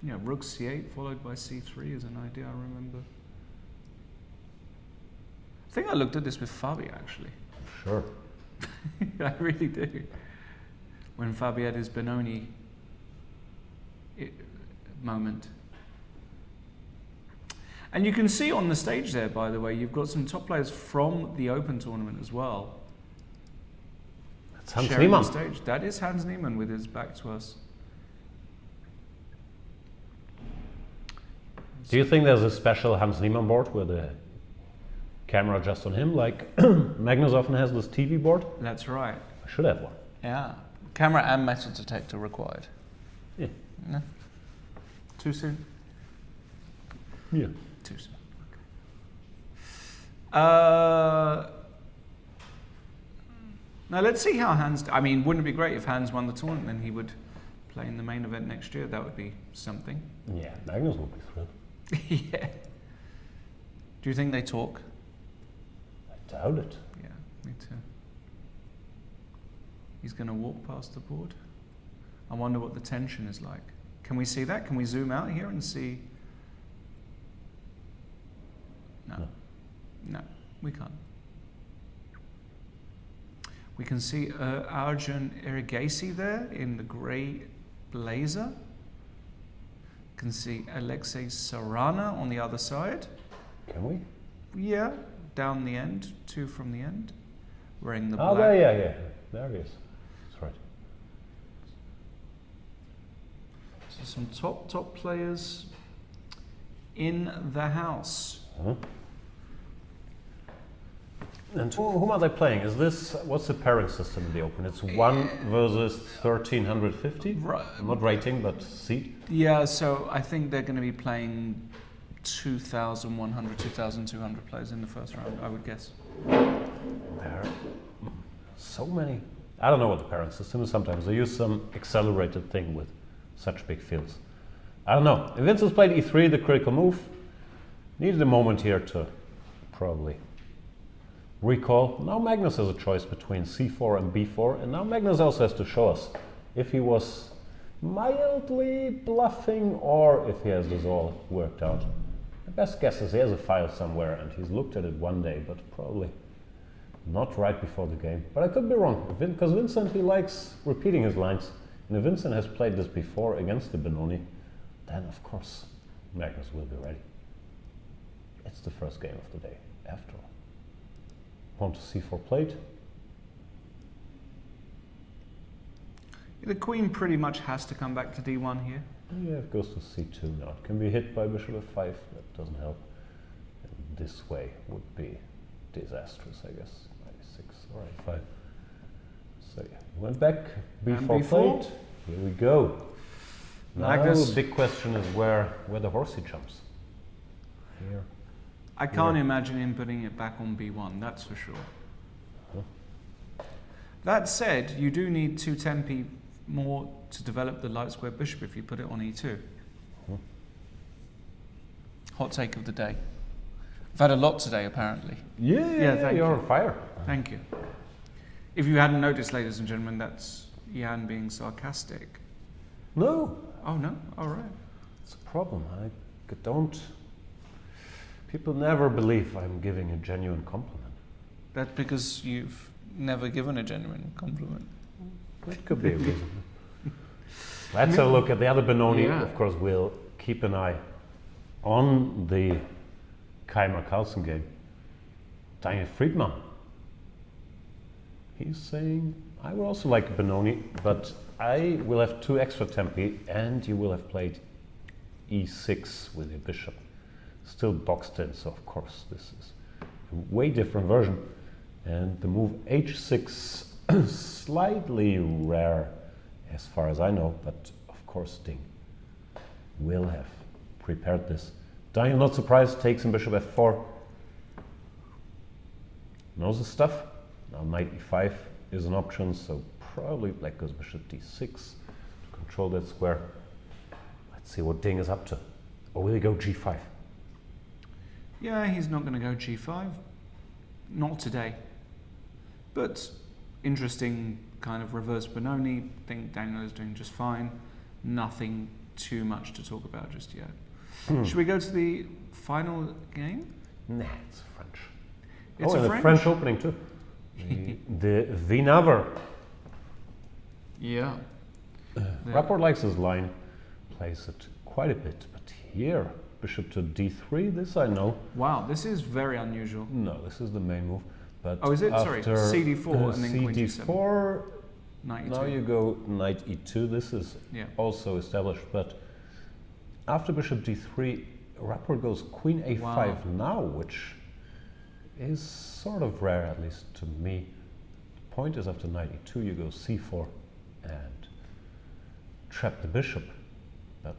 [SPEAKER 4] Yeah, rook c8 followed by c3 is an idea I remember. I think I looked at this with Fabi actually.
[SPEAKER 6] Sure.
[SPEAKER 4] I really do. When Fabi had his Benoni moment. And you can see on the stage there, by the way, you've got some top players from the Open tournament as well.
[SPEAKER 6] That's Hans
[SPEAKER 4] sharing
[SPEAKER 6] Niemann.
[SPEAKER 4] the stage. That is Hans Niemann with his back to us.
[SPEAKER 6] Do you think there's a special Hans Niemann board with the camera just on him, like Magnus often has this TV board?
[SPEAKER 4] That's right.
[SPEAKER 6] I should have one.
[SPEAKER 4] Yeah. Camera and metal detector required.
[SPEAKER 6] Yeah.
[SPEAKER 4] No? Too soon?
[SPEAKER 6] Yeah.
[SPEAKER 4] Too soon. Okay. Now let's see how Hans... I mean, wouldn't it be great if Hans won the tournament and he would play in the main event next year? That would be something.
[SPEAKER 6] Yeah, Magnus would be thrilled.
[SPEAKER 4] Yeah. Do you think they talk?
[SPEAKER 6] I doubt it.
[SPEAKER 4] Yeah, me too. He's going to walk past the board. I wonder what the tension is like. Can we see that? Can we zoom out here and see? No. No, we can't. We can see Arjun Erigasi there in the grey blazer. Can see Alexei Sarana on the other side.
[SPEAKER 6] Can we?
[SPEAKER 4] Yeah, down the end, two from the end, wearing the
[SPEAKER 6] Oh,
[SPEAKER 4] black.
[SPEAKER 6] there, yeah. There he is. That's right.
[SPEAKER 4] So some top players in the house.
[SPEAKER 6] Huh? And whom are they playing? Is this, what's the pairing system in the Open? It's 1 versus 1350?
[SPEAKER 4] Right.
[SPEAKER 6] Not rating, but seed?
[SPEAKER 4] Yeah, so I think they're going to be playing 2,100, 2,200 players in the first round, I would guess.
[SPEAKER 6] There are so many. I don't know what the pairing system is sometimes. They use some accelerated thing with such big fields. I don't know. If Vincent's played e3, the critical move, needed a moment here to probably recall. Now Magnus has a choice between c4 and b4, and now Magnus also has to show us if he was mildly bluffing or if he has this all worked out. My best guess is he has a file somewhere and he's looked at it one day, but probably not right before the game. But I could be wrong, because Vincent, he likes repeating his lines, and if Vincent has played this before against the Benoni, then of course Magnus will be ready. It's the first game of the day, after all. Pawn to c4 played.
[SPEAKER 4] The queen pretty much has to come back to d1 here.
[SPEAKER 6] Yeah, it goes to c2 now. It can be hit by bishop f5, that doesn't help. And this way would be disastrous, I guess. Knight e6 or a5. So yeah, he went back, b4 played. Here we go.
[SPEAKER 4] Magnus.
[SPEAKER 6] Now the big question is where the horsey jumps. Here.
[SPEAKER 4] I can't imagine him putting it back on b1, that's for sure. That said, you do need 2 tempi more to develop the light square bishop if you put it on e2. Hot take of the day. I've had a lot today, apparently.
[SPEAKER 6] Yeah,
[SPEAKER 4] thank
[SPEAKER 6] you're
[SPEAKER 4] you.
[SPEAKER 6] on fire.
[SPEAKER 4] Thank you. If you hadn't noticed, ladies and gentlemen, that's Jan being sarcastic.
[SPEAKER 6] No.
[SPEAKER 4] Oh, no? All right.
[SPEAKER 6] It's a problem. I don't... People never believe I'm giving a genuine compliment.
[SPEAKER 4] That's because you've never given a genuine compliment.
[SPEAKER 6] It could be a reason. Let's have a look at the other Benoni.
[SPEAKER 4] Yeah.
[SPEAKER 6] Of course, we'll keep an eye on the Keymer Carlsen game. Daniel Friedman. He's saying, I would also like a Benoni, but I will have 2 extra tempi and you will have played e6 with your bishop. Still boxed in, so of course this is a way different version. And the move h6 slightly rare as far as I know, but of course Ding will have prepared this. Daniel, not surprised, takes in bishop f4. Knows the stuff. Now knight e5 is an option, so probably black goes bishop d6 to control that square. Let's see what Ding is up to. Or will he go g5?
[SPEAKER 4] Yeah, he's not going to go g5. Not today. But interesting kind of reverse Benoni. I think Daniel is doing just fine. Nothing too much to talk about just yet. Should we go to the final game?
[SPEAKER 6] Nah, it's French.
[SPEAKER 4] It's
[SPEAKER 6] and
[SPEAKER 4] a
[SPEAKER 6] the French opening too. the Vinaver.
[SPEAKER 4] Yeah.
[SPEAKER 6] Rapport likes his line, plays it quite a bit, but here, bishop to d3, this I know.
[SPEAKER 4] Wow, this is very unusual.
[SPEAKER 6] No, this is the main move. But
[SPEAKER 4] oh, is it? Sorry, cd4 and then queen g7.
[SPEAKER 6] cd4,
[SPEAKER 4] knight e2.
[SPEAKER 6] now you go knight e2, this is also established, but after bishop d3, Rapport goes queen a5 now, which is sort of rare, at least to me. The point is after knight e2, you go c4 and trap the bishop, but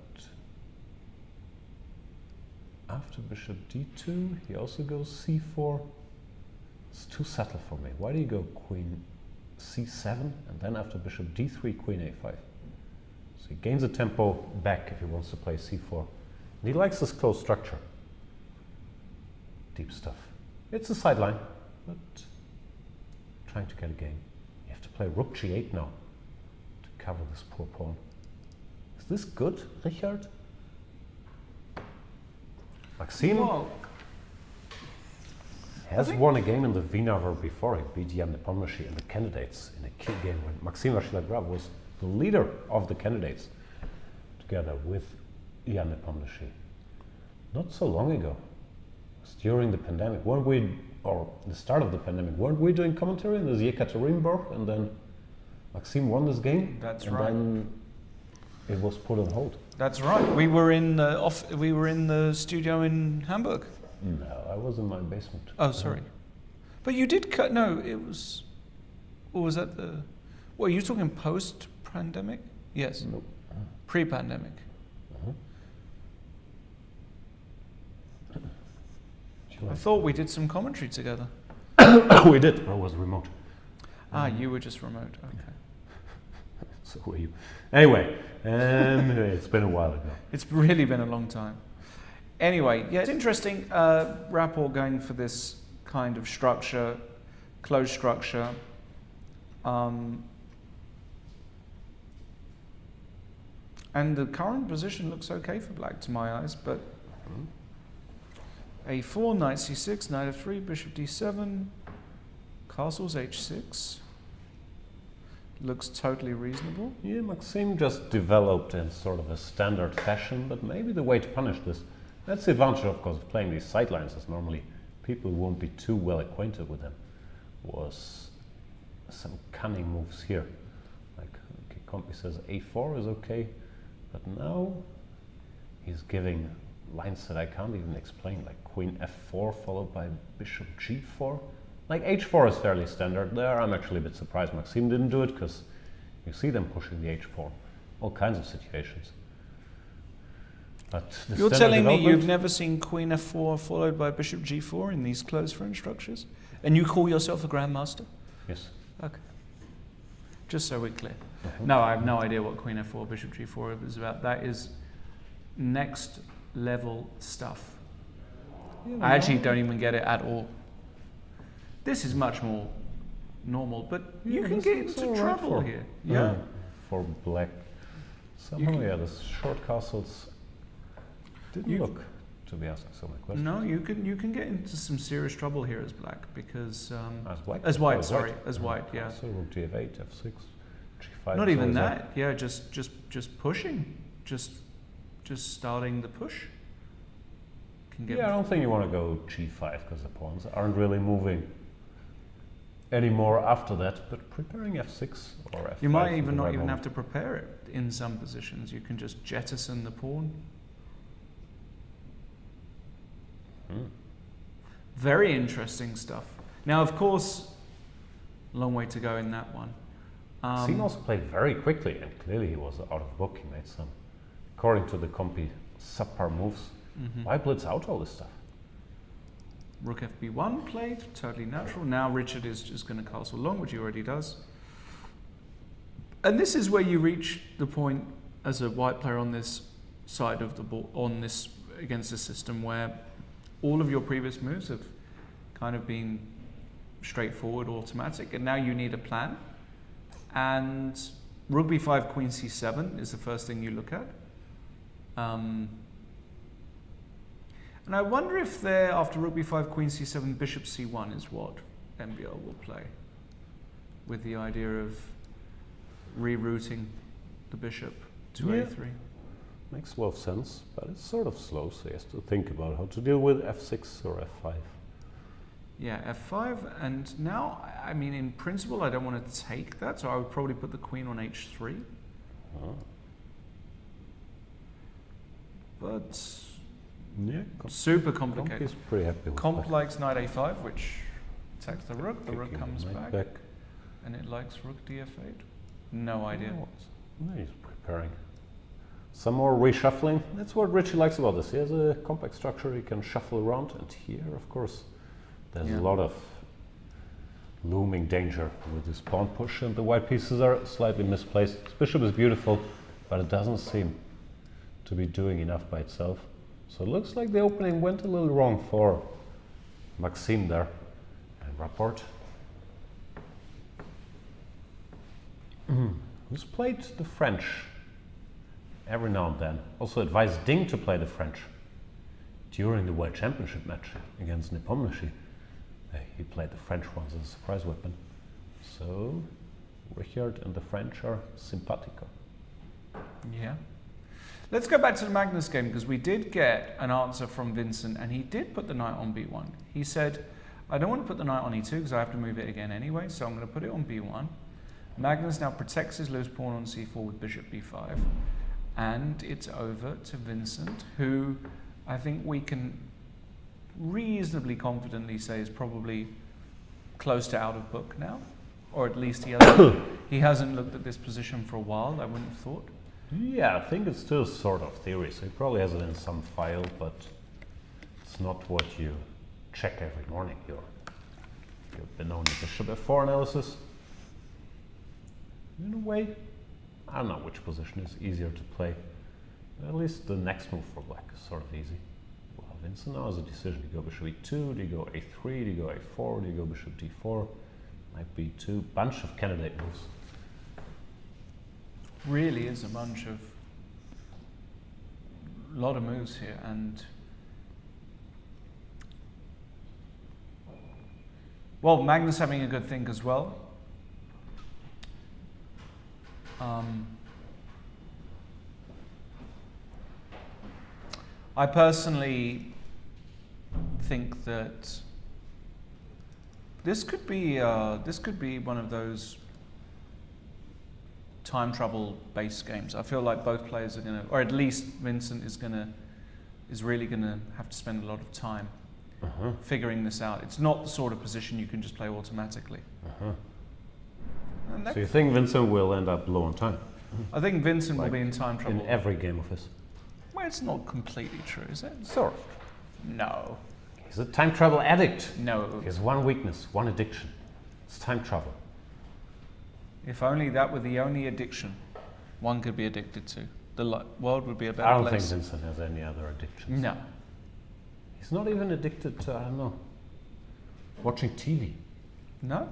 [SPEAKER 6] after bishop d2, he also goes c4. It's too subtle for me. Why do you go queen c7 and then after bishop d3, queen a5? So he gains a tempo back if he wants to play c4. And he likes this close structure. Deep stuff. It's a sideline, but trying to get a game. You have to play rook g8 now to cover this poor pawn. Is this good, Richard? Maxime has won a game in the Wiener before. He beat Jan Nepomniachtchi in the candidates in a key game when Maxime Vachier-Lagrave was the leader of the candidates together with Jan Nepomniachtchi. Not so long ago. It was during the pandemic. Weren't we, or the start of the pandemic, weren't we doing commentary in the Yekaterinburg and then Maxime won this game?
[SPEAKER 4] That's
[SPEAKER 6] and
[SPEAKER 4] right.
[SPEAKER 6] Then it was put on hold.
[SPEAKER 4] That's right. We were in the studio in Hamburg.
[SPEAKER 6] No, I was in my basement.
[SPEAKER 4] Oh, sorry. But you did cut. No, it was. Or was that the? What, are you talking post-pandemic? Yes.
[SPEAKER 6] Nope.
[SPEAKER 4] Pre-pandemic. I thought we did some commentary together.
[SPEAKER 6] We did. I was remote.
[SPEAKER 4] Ah, you were just remote. Okay.
[SPEAKER 6] So were you. Anyway, it's been a while ago.
[SPEAKER 4] It's really been a long time. Anyway, yeah, it's interesting. Rapport going for this kind of structure. closed structure. And the current position looks okay for black to my eyes, but a4, knight c6, knight f3, bishop d7, castles h6. Looks totally reasonable.
[SPEAKER 6] Yeah, Maxime just developed in sort of a standard fashion, but maybe the way to punish this, that's the advantage, of course, of playing these sidelines, as normally people who won't be too well acquainted with them, was some cunning moves here. Like, okay, Compy says a4 is okay, but now he's giving lines that I can't even explain, like queen f4 followed by bishop g4. Like h4 is fairly standard there. I'm actually a bit surprised Maxime didn't do it, because you see them pushing the h4, all kinds of situations. But the
[SPEAKER 4] You're telling me you've never seen queen f4 followed by bishop g4 in these closed French structures? And you call yourself a grandmaster?
[SPEAKER 6] Yes.
[SPEAKER 4] Okay. Just so we're clear. No, I have no idea what queen f4, bishop g4 is about. That is next level stuff.
[SPEAKER 6] Yeah,
[SPEAKER 4] I actually don't even get it at all. This is much more normal, but you can get into trouble here. Yeah.
[SPEAKER 6] For black. Somehow, yeah, the short castles didn't look to be asking so many questions.
[SPEAKER 4] No, you can get into some serious trouble here as black, because
[SPEAKER 6] as black?
[SPEAKER 4] as white, sorry, as white, yeah.
[SPEAKER 6] So rook d8, f6, g5.
[SPEAKER 4] Not even that. Yeah, just pushing, just starting the push. Can get
[SPEAKER 6] I don't think you want to go g5, because the pawns aren't really moving anymore after that. But preparing f6 or f5.
[SPEAKER 4] You might even not even have to prepare it in some positions. You can just jettison the pawn. Very interesting stuff. Now, of course, long way to go in that one.
[SPEAKER 6] Maxime also played very quickly, and clearly he was out of book. He made some, according to the compy, subpar moves. Why blitz out all this stuff?
[SPEAKER 4] Rook fb1 played, totally natural. Now Richard is just going to castle long, which he already does. And this is where you reach the point as a white player on this side of the board, against the system, where all of your previous moves have kind of been straightforward, automatic, and now you need a plan. And rook b5, queen c7 is the first thing you look at. And I wonder if there, after rook b5, queen c7, bishop c1 is what MBL will play, with the idea of rerouting the bishop to a3.
[SPEAKER 6] Makes a lot of sense, but it's sort of slow, so he has to think about how to deal with f6 or f5.
[SPEAKER 4] Yeah, f5, and now, I mean, in principle, I don't want to take that, so I would probably put the queen on h3. But
[SPEAKER 6] yeah,
[SPEAKER 4] super complicated.
[SPEAKER 6] He's pretty happy with
[SPEAKER 4] Comp
[SPEAKER 6] that.
[SPEAKER 4] likes knight a5, which attacks the rook. The rook comes back, and it likes rook df8. No idea.
[SPEAKER 6] No, he's preparing. Some more reshuffling. That's what Richie likes about this. He has a compact structure he can shuffle around, and here, of course, there's a lot of looming danger with this pawn push, and the white pieces are slightly misplaced. This bishop is beautiful, but it doesn't seem to be doing enough by itself. So it looks like the opening went a little wrong for Maxime there. And Rapport, who's played the French every now and then. Also advised Ding to play the French during the World Championship match against Nepomniachtchi. He played the French ones as a surprise weapon. So Richard and the French are simpatico.
[SPEAKER 4] Yeah. Let's go back to the Magnus game, because we did get an answer from Vincent, and he did put the knight on b1. He said, I don't want to put the knight on e2 because I have to move it again anyway, so I'm going to put it on b1. Magnus now protects his loose pawn on c4 with bishop b5. And it's over to Vincent, who I think we can reasonably confidently say is probably close to out of book now. Or at least he hasn't looked at this position for a while, I wouldn't have thought.
[SPEAKER 6] Yeah, I think it's still sort of theory, so he probably has it in some file, but it's not what you check every morning. You've been on the bishop f4 analysis. In a way, I don't know which position is easier to play. At least the next move for black is sort of easy. Well, Vincent now has a decision. Do you go bishop e2, do you go a3, do you go a4, do you go bishop d4? Might be two bunch of candidate moves.
[SPEAKER 4] Really is a bunch of lot of moves here, and well, Magnus having a good think as well. I personally think that this could be one of those time trouble based games. I feel like both players are going to, or at least Vincent is really going to have to spend a lot of time figuring this out. It's not the sort of position you can just play automatically.
[SPEAKER 6] So you think Vincent will end up low on time?
[SPEAKER 4] I think Vincent will be in time trouble.
[SPEAKER 6] In every game of his?
[SPEAKER 4] Well, it's not completely true, is it?
[SPEAKER 6] Sort of.
[SPEAKER 4] No.
[SPEAKER 6] He's a time travel addict.
[SPEAKER 4] No.
[SPEAKER 6] He has one weakness, one addiction. It's time travel.
[SPEAKER 4] If only that were the only addiction one could be addicted to. The world would be a better
[SPEAKER 6] I don't
[SPEAKER 4] place.
[SPEAKER 6] think Vincent has any other addictions.
[SPEAKER 4] No.
[SPEAKER 6] He's not even addicted to, I don't know, watching TV.
[SPEAKER 4] No?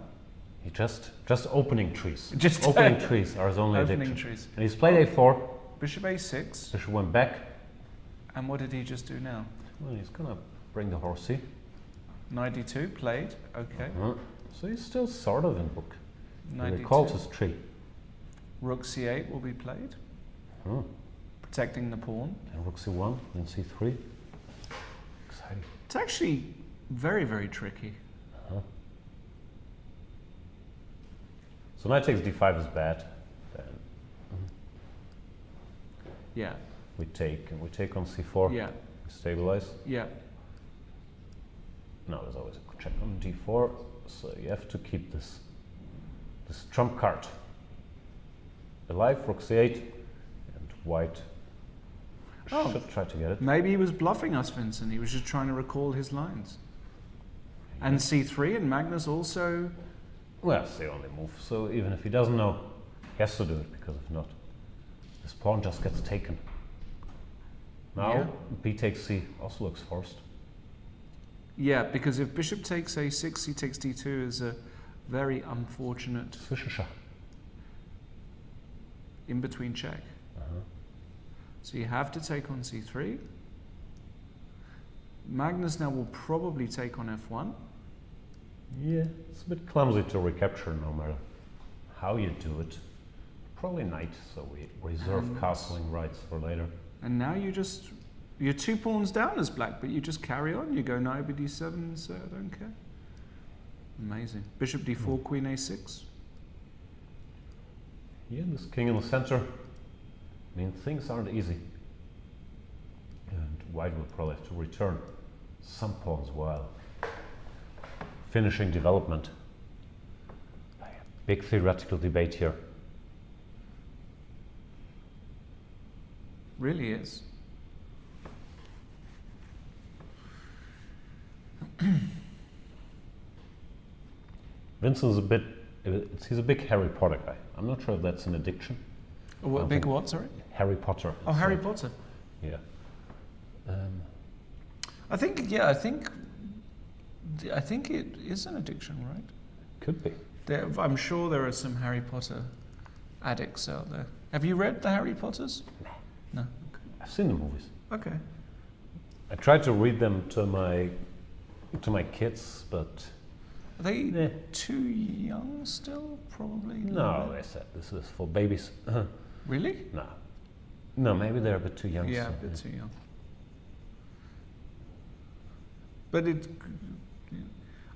[SPEAKER 6] He just opening trees.
[SPEAKER 4] Just
[SPEAKER 6] opening trees are his only
[SPEAKER 4] opening
[SPEAKER 6] addiction.
[SPEAKER 4] trees.
[SPEAKER 6] And he's played A4.
[SPEAKER 4] Bishop A6.
[SPEAKER 6] Bishop went back.
[SPEAKER 4] And what did he just do now?
[SPEAKER 6] Well, he's gonna bring the horsey.
[SPEAKER 4] Knight D2 played. Okay.
[SPEAKER 6] So he's still sort of in book.
[SPEAKER 4] Knight
[SPEAKER 6] He recalls
[SPEAKER 4] D2.
[SPEAKER 6] his tree.
[SPEAKER 4] Rook C8 will be played. Protecting the pawn.
[SPEAKER 6] And Rook C1, then C3. Exciting.
[SPEAKER 4] It's actually very, very tricky.
[SPEAKER 6] So knight takes D5 is bad. Then
[SPEAKER 4] Yeah.
[SPEAKER 6] we take on C4.
[SPEAKER 4] Yeah.
[SPEAKER 6] We stabilize.
[SPEAKER 4] Yeah.
[SPEAKER 6] No, there's always a check on D4. So you have to keep this trump card alive. Rook C8, and white should try to get it.
[SPEAKER 4] Maybe he was bluffing us, Vincent. He was just trying to recall his lines. And C3 and Magnus also.
[SPEAKER 6] Well, it's the only move. So even if he doesn't know, he has to do it, because if not, this pawn just gets taken. Now
[SPEAKER 4] Yeah.
[SPEAKER 6] B takes C also looks forced.
[SPEAKER 4] Yeah, because if bishop takes A6, he takes D2 is a very unfortunate
[SPEAKER 6] Zwischenschach.
[SPEAKER 4] in-between check. So you have to take on C3. Magnus now will probably take on F1.
[SPEAKER 6] Yeah, it's a bit clumsy to recapture no matter how you do it. Probably knight, so we reserve castling rights for later.
[SPEAKER 4] And now you're 2 pawns down as black, but you just carry on. You go knight B7 and say, I don't care. Amazing. Bishop D4, Queen A6.
[SPEAKER 6] Yeah, this king in the center. I mean, things aren't easy. And white will probably have to return some pawns while finishing development. Big theoretical debate here.
[SPEAKER 4] Really is.
[SPEAKER 6] Vincent's he's a big Harry Potter guy. I'm not sure if that's an addiction.
[SPEAKER 4] What, big what, sorry?
[SPEAKER 6] Harry Potter.
[SPEAKER 4] Oh, Harry Potter.
[SPEAKER 6] Yeah.
[SPEAKER 4] I think it is an addiction, right?
[SPEAKER 6] Could be.
[SPEAKER 4] I'm sure there are some Harry Potter addicts out there. Have you read the Harry Potters? No.
[SPEAKER 6] I've seen the movies.
[SPEAKER 4] Okay.
[SPEAKER 6] I tried to read them to my kids, but
[SPEAKER 4] Are they too young still? Probably.
[SPEAKER 6] no, they said this is for babies.
[SPEAKER 4] Really?
[SPEAKER 6] No, maybe they're a bit too young.
[SPEAKER 4] Yeah,
[SPEAKER 6] so,
[SPEAKER 4] a bit too young. But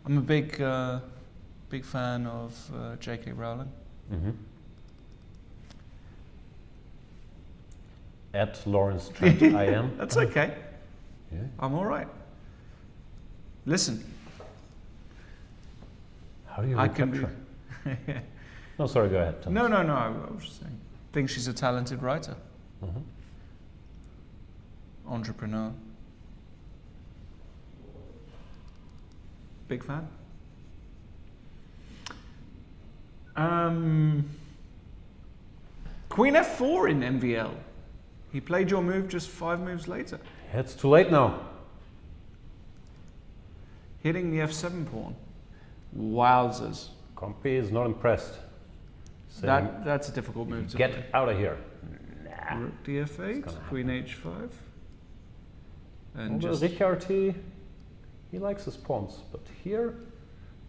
[SPEAKER 4] I'm a big fan of J.K. Rowling.
[SPEAKER 6] At Lawrence Trent, I am.
[SPEAKER 4] That's okay.
[SPEAKER 6] Yeah.
[SPEAKER 4] I'm all right. Listen.
[SPEAKER 6] How do you
[SPEAKER 4] I can
[SPEAKER 6] recapture?
[SPEAKER 4] be.
[SPEAKER 6] No, sorry, go ahead. Thomas.
[SPEAKER 4] No. I was just saying. I think she's a talented writer. Entrepreneur. Big fan. Queen F4 in MVL. He played your move just 5 moves later.
[SPEAKER 6] It's too late now.
[SPEAKER 4] Hitting the F7 pawn. Wowzers.
[SPEAKER 6] Compi is not impressed.
[SPEAKER 4] That's a difficult move to
[SPEAKER 6] Get
[SPEAKER 4] play.
[SPEAKER 6] out of here.
[SPEAKER 4] Rook df8, queen h5. And
[SPEAKER 6] Well,
[SPEAKER 4] just
[SPEAKER 6] Richard, he likes his pawns, but here,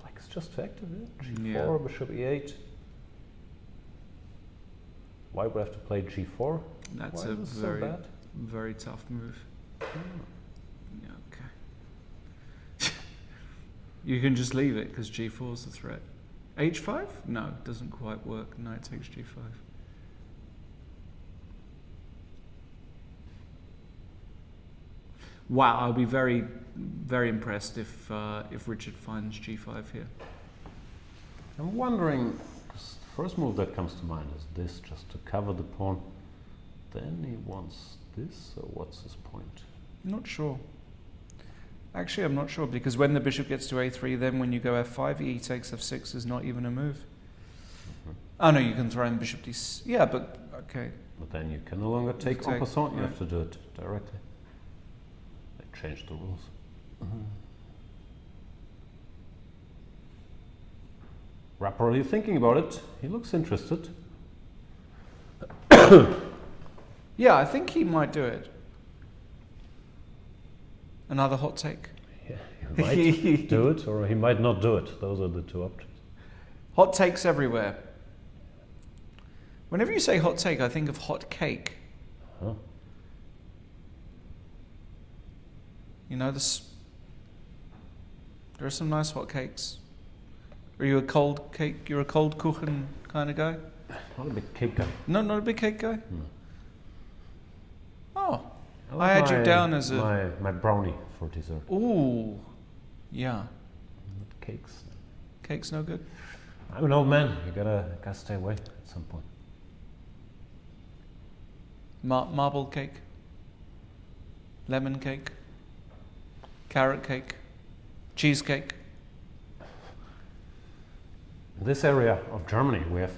[SPEAKER 6] like, it's just too active. G4,
[SPEAKER 4] Yeah.
[SPEAKER 6] bishop e8. Why would I have to play g4?
[SPEAKER 4] that's
[SPEAKER 6] Why
[SPEAKER 4] a
[SPEAKER 6] is this so
[SPEAKER 4] very,
[SPEAKER 6] bad?
[SPEAKER 4] very tough move. Yeah, okay. You can just leave it because g4 is the threat. h5? No, doesn't quite work. Knight takes g5. Wow, I'll be very, very impressed if Richard finds g5 here.
[SPEAKER 6] I'm wondering, 'cause the first move that comes to mind is this, just to cover the pawn. Then he wants this, so what's his point?
[SPEAKER 4] Not sure. Actually, I'm not sure, because when the bishop gets to a3, then when you go f5, e takes f6 is not even a move. Oh no, you can throw in bishop d6. Yeah, but okay.
[SPEAKER 6] But then you can no longer take en passant, you
[SPEAKER 4] right.
[SPEAKER 6] have to do it directly. They changed the rules. Rapport, are you thinking about it? He looks interested.
[SPEAKER 4] Yeah, I think he might do it. Another hot take.
[SPEAKER 6] Yeah, he might do it, or he might not do it. Those are the two options.
[SPEAKER 4] Hot takes everywhere. Whenever you say hot take, I think of hot cake.
[SPEAKER 6] Huh?
[SPEAKER 4] You know, there are some nice hot cakes. Are you a cold cake? You're a cold kuchen kind of guy?
[SPEAKER 6] Not a big cake guy.
[SPEAKER 4] No, not a big cake guy?
[SPEAKER 6] No.
[SPEAKER 4] Oh,
[SPEAKER 6] like
[SPEAKER 4] I had you down as a...
[SPEAKER 6] my brownie for dessert.
[SPEAKER 4] Ooh, yeah.
[SPEAKER 6] Not cakes.
[SPEAKER 4] Cake's no good?
[SPEAKER 6] I'm an old man. You gotta stay away at some point.
[SPEAKER 4] Marble cake? Lemon cake? Carrot cake? Cheesecake?
[SPEAKER 6] In this area of Germany, we have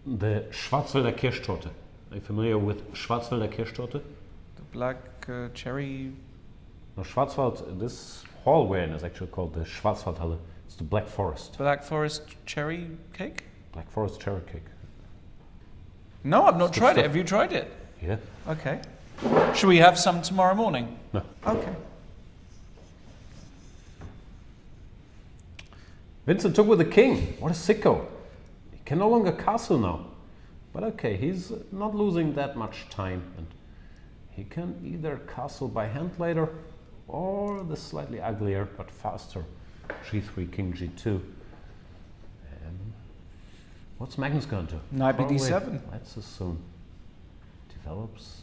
[SPEAKER 6] the Schwarzwälder Kirschtorte. Are you familiar with Schwarzwälder Kirschtorte?
[SPEAKER 4] The black cherry...
[SPEAKER 6] No, Schwarzwald, this hall we're in is actually called the Schwarzwaldhalle. It's the Black Forest.
[SPEAKER 4] Black Forest cherry cake?
[SPEAKER 6] Black Forest cherry cake.
[SPEAKER 4] No, I've not
[SPEAKER 6] It's good
[SPEAKER 4] tried it.
[SPEAKER 6] stuff.
[SPEAKER 4] Have you tried it?
[SPEAKER 6] Yeah.
[SPEAKER 4] Okay. Should we have some tomorrow morning?
[SPEAKER 6] No.
[SPEAKER 4] Okay.
[SPEAKER 6] Vincent took with the king. What a sicko. He can no longer castle now. But okay, he's not losing that much time. And he can either castle by hand later or the slightly uglier but faster g3, king g2. What's Magnus going to do?
[SPEAKER 4] Knight
[SPEAKER 6] Probably,
[SPEAKER 4] bd7.
[SPEAKER 6] let's assume. Develops.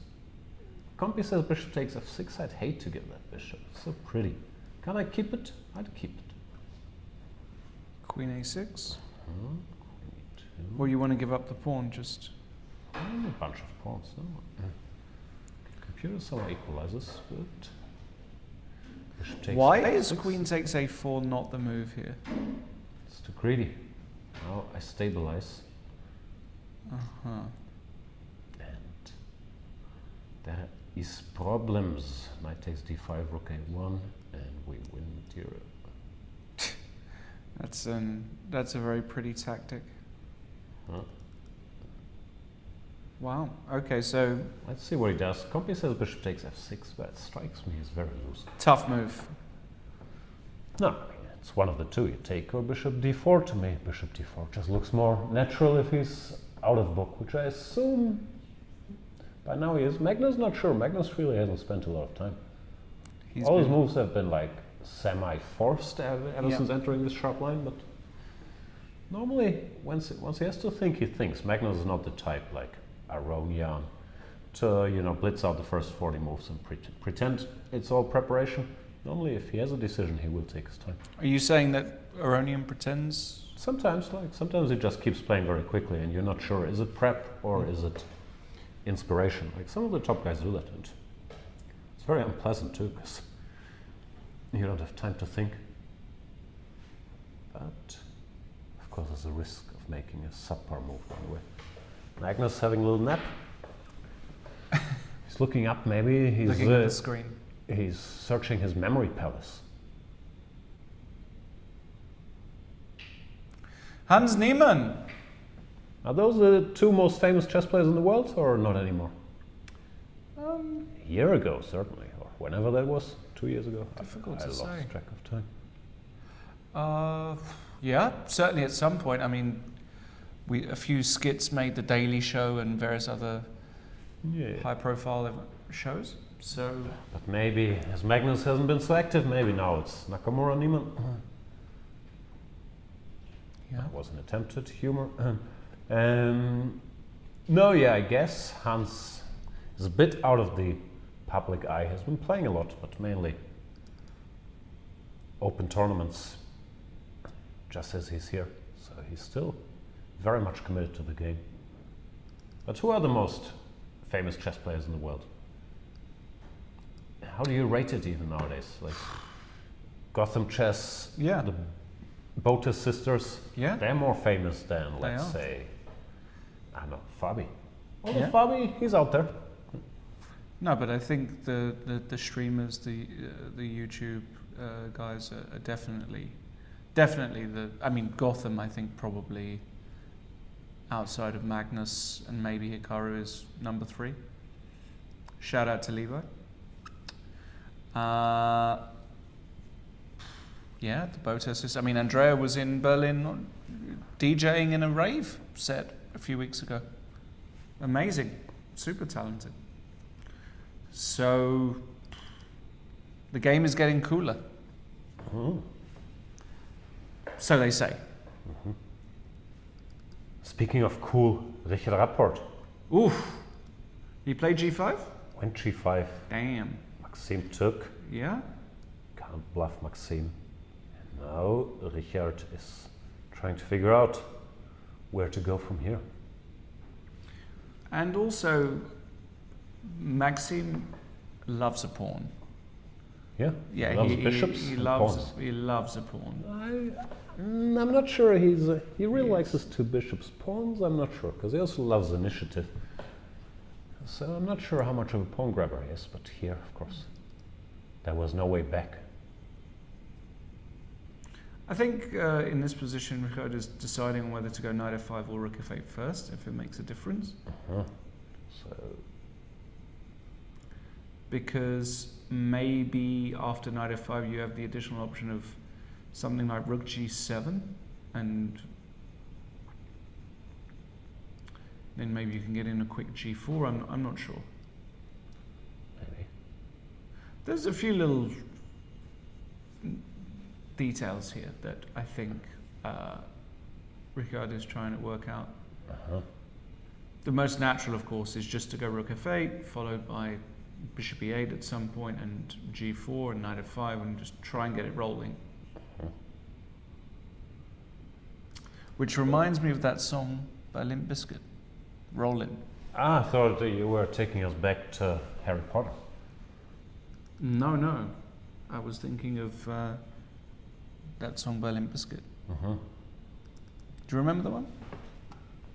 [SPEAKER 6] Compi says bishop takes f6. I'd hate to give that bishop. It's so pretty. Can I keep it? I'd keep it.
[SPEAKER 4] Queen a6.
[SPEAKER 6] Queen e2.
[SPEAKER 4] Or you want to give up the pawn, just...
[SPEAKER 6] A bunch of pawns, no? Computer somehow equalizes, but... Bishop takes
[SPEAKER 4] Why
[SPEAKER 6] f6.
[SPEAKER 4] is queen takes a4 not the move here?
[SPEAKER 6] It's too greedy. Now I stabilize.
[SPEAKER 4] Uh-huh.
[SPEAKER 6] And there is problems. Knight takes d5, rook a1, and we win dear.
[SPEAKER 4] That's a very pretty tactic.
[SPEAKER 6] Huh?
[SPEAKER 4] Wow. Okay, so
[SPEAKER 6] Let's see what he does. Compi says bishop takes f6, but it strikes me as very loose.
[SPEAKER 4] tough move.
[SPEAKER 6] No, it's one of the two. You take or bishop d4 to me. Bishop d4 just looks more natural if he's out of book, which I assume by now he is. Magnus, not sure. Magnus really hasn't spent a lot of time. All his moves have been like semi-forced ever since entering this sharp line, but normally once he has to think, he thinks. Magnus is not the type like Aronian to blitz out the first 40 moves and pretend it's all preparation. Normally, if he has a decision, he will take his time.
[SPEAKER 4] Are you saying that Aronian pretends?
[SPEAKER 6] Sometimes he just keeps playing very quickly, and you're not sure, is it prep or is it inspiration? Like some of the top guys do that, and it's very unpleasant too, because you don't have time to think. But of course, there's a risk of making a subpar move on the way. Magnus having a little nap. He's looking up. Maybe he's
[SPEAKER 4] Looking at the screen.
[SPEAKER 6] He's searching his memory palace.
[SPEAKER 4] Hans Niemann.
[SPEAKER 6] Are those the two most famous chess players in the world, or not anymore? A year ago, certainly, or whenever that was. 2 years ago.
[SPEAKER 4] Difficult
[SPEAKER 6] I
[SPEAKER 4] to
[SPEAKER 6] lost
[SPEAKER 4] say.
[SPEAKER 6] track of time.
[SPEAKER 4] Yeah, certainly at some point. I mean, a few skits made the Daily Show and various other high-profile shows. So,
[SPEAKER 6] but maybe as Magnus hasn't been so active, maybe now it's Nakamura Niemann.
[SPEAKER 4] yeah.
[SPEAKER 6] That was an attempt at humor. No, yeah, I guess Hans is a bit out of the public eye. Has been playing a lot, but mainly open tournaments. Just as he's here, so he's still very much committed to the game. But who are the most famous chess players in the world? How do you rate it even nowadays? Like Gotham Chess,
[SPEAKER 4] Yeah.
[SPEAKER 6] the Botha sisters,
[SPEAKER 4] Yeah.
[SPEAKER 6] they're more famous than,
[SPEAKER 4] They
[SPEAKER 6] let's
[SPEAKER 4] are.
[SPEAKER 6] say, I don't know, Fabi. Although
[SPEAKER 4] Yeah.
[SPEAKER 6] Fabi, he's out there.
[SPEAKER 4] No, but I think the streamers, the YouTube guys are definitely the. I mean, Gotham. I think probably outside of Magnus and maybe Hikaru is number 3. Shout out to Levi. Yeah, the Botha sisters. I mean, Andrea was in Berlin DJing in a rave set a few weeks ago. Amazing, super talented. So the game is getting cooler. So they say.
[SPEAKER 6] Speaking of cool, Richard Rapport
[SPEAKER 4] Oof. He played G5?
[SPEAKER 6] went G5.
[SPEAKER 4] Damn.
[SPEAKER 6] Maxime took.
[SPEAKER 4] Yeah?
[SPEAKER 6] Can't bluff Maxime. And now Richard is trying to figure out where to go from here.
[SPEAKER 4] And also, Maxime loves a pawn.
[SPEAKER 6] Yeah,
[SPEAKER 4] Yeah,
[SPEAKER 6] he loves
[SPEAKER 4] he
[SPEAKER 6] bishops
[SPEAKER 4] he
[SPEAKER 6] and
[SPEAKER 4] loves
[SPEAKER 6] pawns.
[SPEAKER 4] he loves a pawn.
[SPEAKER 6] I'm not sure he really likes his 2 bishops. Pawns, I'm not sure, because he also loves initiative. So I'm not sure how much of a pawn grabber he is, but here, of course, there was no way back.
[SPEAKER 4] I think in this position, Richard is deciding on whether to go knight f5 or rook f8 first, if it makes a difference.
[SPEAKER 6] So
[SPEAKER 4] Because maybe after knight f5 you have the additional option of something like rook g7, and then maybe you can get in a quick g4. I'm not sure.
[SPEAKER 6] maybe.
[SPEAKER 4] There's a few little details here that I think Richard is trying to work out. The most natural, of course, is just to go rook f8, followed by bishop e8 at some point, and g4 and knight f5, and just try and get it rolling. Which reminds me of that song by Limp Bizkit, Rollin'.
[SPEAKER 6] I thought you were taking us back to Harry Potter.
[SPEAKER 4] No, I was thinking of that song by Limp Bizkit. Do you remember the one?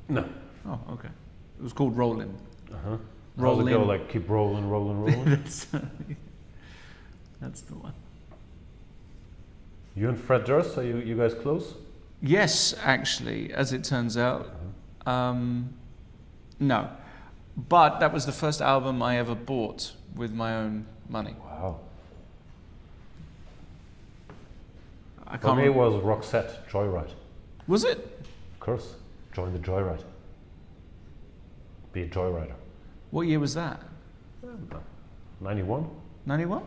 [SPEAKER 6] No.
[SPEAKER 4] Oh, okay. It was called Rollin'.
[SPEAKER 6] How's
[SPEAKER 4] Roll
[SPEAKER 6] it go?
[SPEAKER 4] in.
[SPEAKER 6] Like keep rolling, rolling, rolling?
[SPEAKER 4] That's the one.
[SPEAKER 6] You and Fred Durst, are you guys close?
[SPEAKER 4] Yes, actually, as it turns out. No. But that was the first album I ever bought with my own money.
[SPEAKER 6] Wow.
[SPEAKER 4] I
[SPEAKER 6] For
[SPEAKER 4] can't
[SPEAKER 6] me it
[SPEAKER 4] remember.
[SPEAKER 6] was Roxette, Joyride.
[SPEAKER 4] Was it?
[SPEAKER 6] Of course, join the Joyride. Be a Joyrider.
[SPEAKER 4] What year was that?
[SPEAKER 6] 91?
[SPEAKER 4] 91?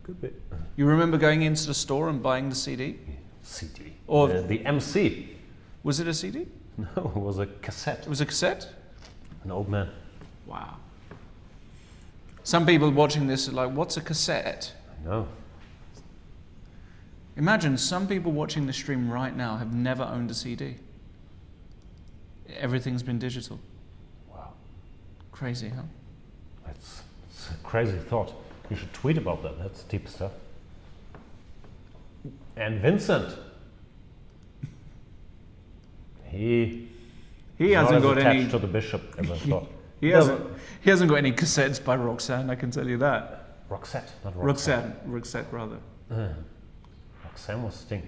[SPEAKER 6] Could be.
[SPEAKER 4] You remember going into the store and buying the CD?
[SPEAKER 6] CD.
[SPEAKER 4] Or
[SPEAKER 6] the MC.
[SPEAKER 4] was it a CD?
[SPEAKER 6] No, it was a cassette.
[SPEAKER 4] It was a cassette?
[SPEAKER 6] An old man.
[SPEAKER 4] Wow. Some people watching this are like, what's a cassette?
[SPEAKER 6] I know.
[SPEAKER 4] Imagine some people watching the stream right now have never owned a CD. Everything's been digital.
[SPEAKER 6] Wow.
[SPEAKER 4] Crazy, huh?
[SPEAKER 6] It's a crazy thought. You should tweet about that. That's deep stuff. And Vincent. He
[SPEAKER 4] hasn't got
[SPEAKER 6] attached
[SPEAKER 4] any.
[SPEAKER 6] to the bishop as I thought.
[SPEAKER 4] He hasn't got any cassettes by Roxanne. I can tell you that.
[SPEAKER 6] Roxette, not Roxanne.
[SPEAKER 4] Roxette rather.
[SPEAKER 6] Roxanne was Sting.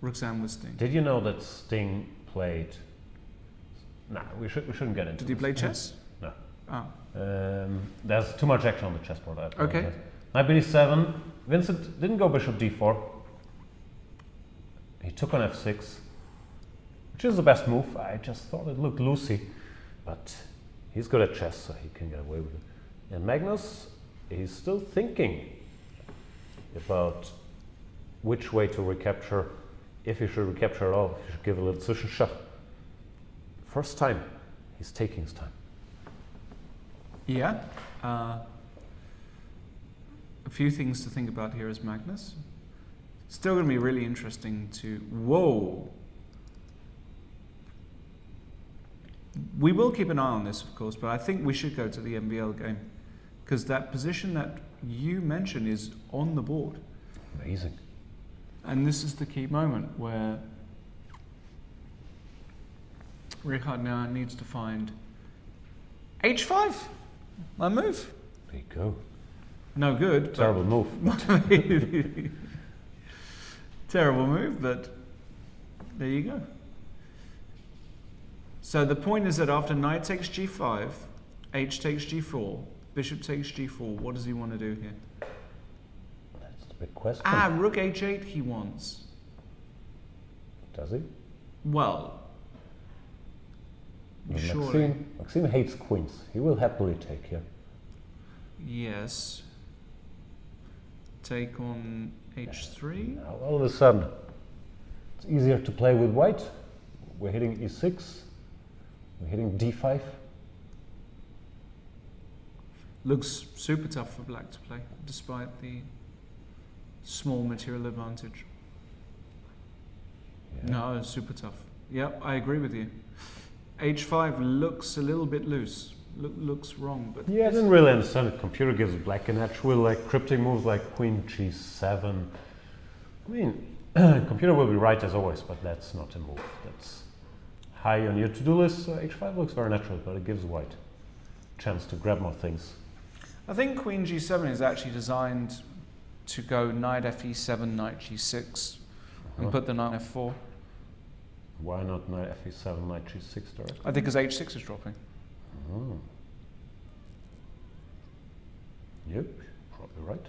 [SPEAKER 4] Roxanne was Sting.
[SPEAKER 6] Did you know that Sting played. Nah, we shouldn't get into.
[SPEAKER 4] Did he
[SPEAKER 6] this.
[SPEAKER 4] play chess?
[SPEAKER 6] No.
[SPEAKER 4] Oh.
[SPEAKER 6] There's too much action on the chessboard. I
[SPEAKER 4] Okay.
[SPEAKER 6] apologize. Knight b7. Vincent didn't go bishop d4. He took on f6, which is the best move. I just thought it looked loosey, but he's good at chess, so he can get away with it. And Magnus, he's still thinking about which way to recapture, if he should recapture at all, if he should give a little zwischenschach. First time, he's taking his time.
[SPEAKER 4] Yeah. A few things to think about here is Magnus. Still going to be really interesting to... Whoa! We will keep an eye on this, of course, but I think we should go to the MVL game, because that position that you mentioned is on the board.
[SPEAKER 6] Amazing.
[SPEAKER 4] And this is the key moment where Richard now needs to find h5. My move.
[SPEAKER 6] There you go.
[SPEAKER 4] No good.
[SPEAKER 6] Terrible move.
[SPEAKER 4] Terrible move, but there you go. So the point is that after knight takes g5, h takes g4, bishop takes g4, what does he want to do here?
[SPEAKER 6] That's the big question.
[SPEAKER 4] Ah, rook h8 he wants.
[SPEAKER 6] Does he?
[SPEAKER 4] Well,
[SPEAKER 6] Well,
[SPEAKER 4] surely.
[SPEAKER 6] Maxime hates queens. He will happily take here.
[SPEAKER 4] Yes. Take on h3.
[SPEAKER 6] Now all of a sudden, it's easier to play with white. We're hitting e6. We're hitting d5.
[SPEAKER 4] Looks super tough for black to play, despite the small material advantage.
[SPEAKER 6] Yeah.
[SPEAKER 4] No, it's super tough. Yep, I agree with you. h5 looks a little bit loose. Looks wrong, but
[SPEAKER 6] Yeah, I didn't really understand it. Computer gives black an edge with like cryptic moves like queen g7. I mean, computer will be right as always, but that's not a move. That's high on your to-do list. So h5 looks very natural, but it gives white a chance to grab more things.
[SPEAKER 4] I think queen g7 is actually designed to go knight fe7, knight g6, and put the knight on f4.
[SPEAKER 6] Why not knight fe7, knight g6 directly?
[SPEAKER 4] I think because h6 is dropping.
[SPEAKER 6] Oh. Yep, probably right.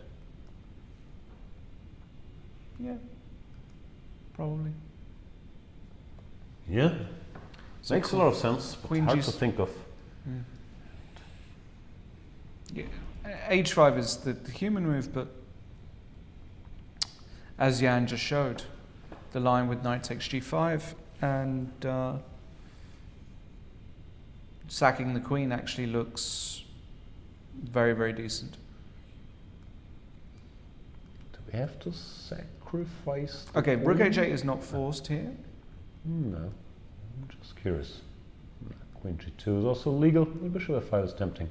[SPEAKER 4] Yeah, probably.
[SPEAKER 6] Yeah,
[SPEAKER 4] So
[SPEAKER 6] makes a lot of sense, but
[SPEAKER 4] queen
[SPEAKER 6] hard
[SPEAKER 4] G-
[SPEAKER 6] to think of.
[SPEAKER 4] Yeah. h5 is the human move, but as Jan just showed, the line with knight takes g5 and sacking the queen actually looks very, very decent.
[SPEAKER 6] Do we have to sacrifice? the
[SPEAKER 4] Okay, rook
[SPEAKER 6] queen?
[SPEAKER 4] h8 is not forced here.
[SPEAKER 6] No, I'm just curious. Queen g2 is also legal. Bishop f5 is tempting.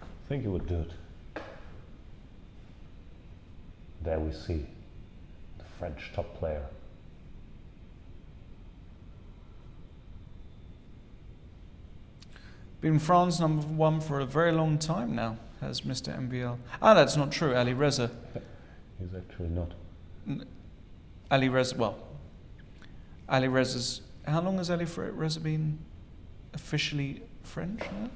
[SPEAKER 6] I think he would do it. There we see the French top player.
[SPEAKER 4] Been France #1 for a very long time now, has Mr. MBL. Ah, that's not true, Ali Reza.
[SPEAKER 6] He's actually not.
[SPEAKER 4] Ali Reza, well, Ali Reza's, how long has Ali Reza been officially French now?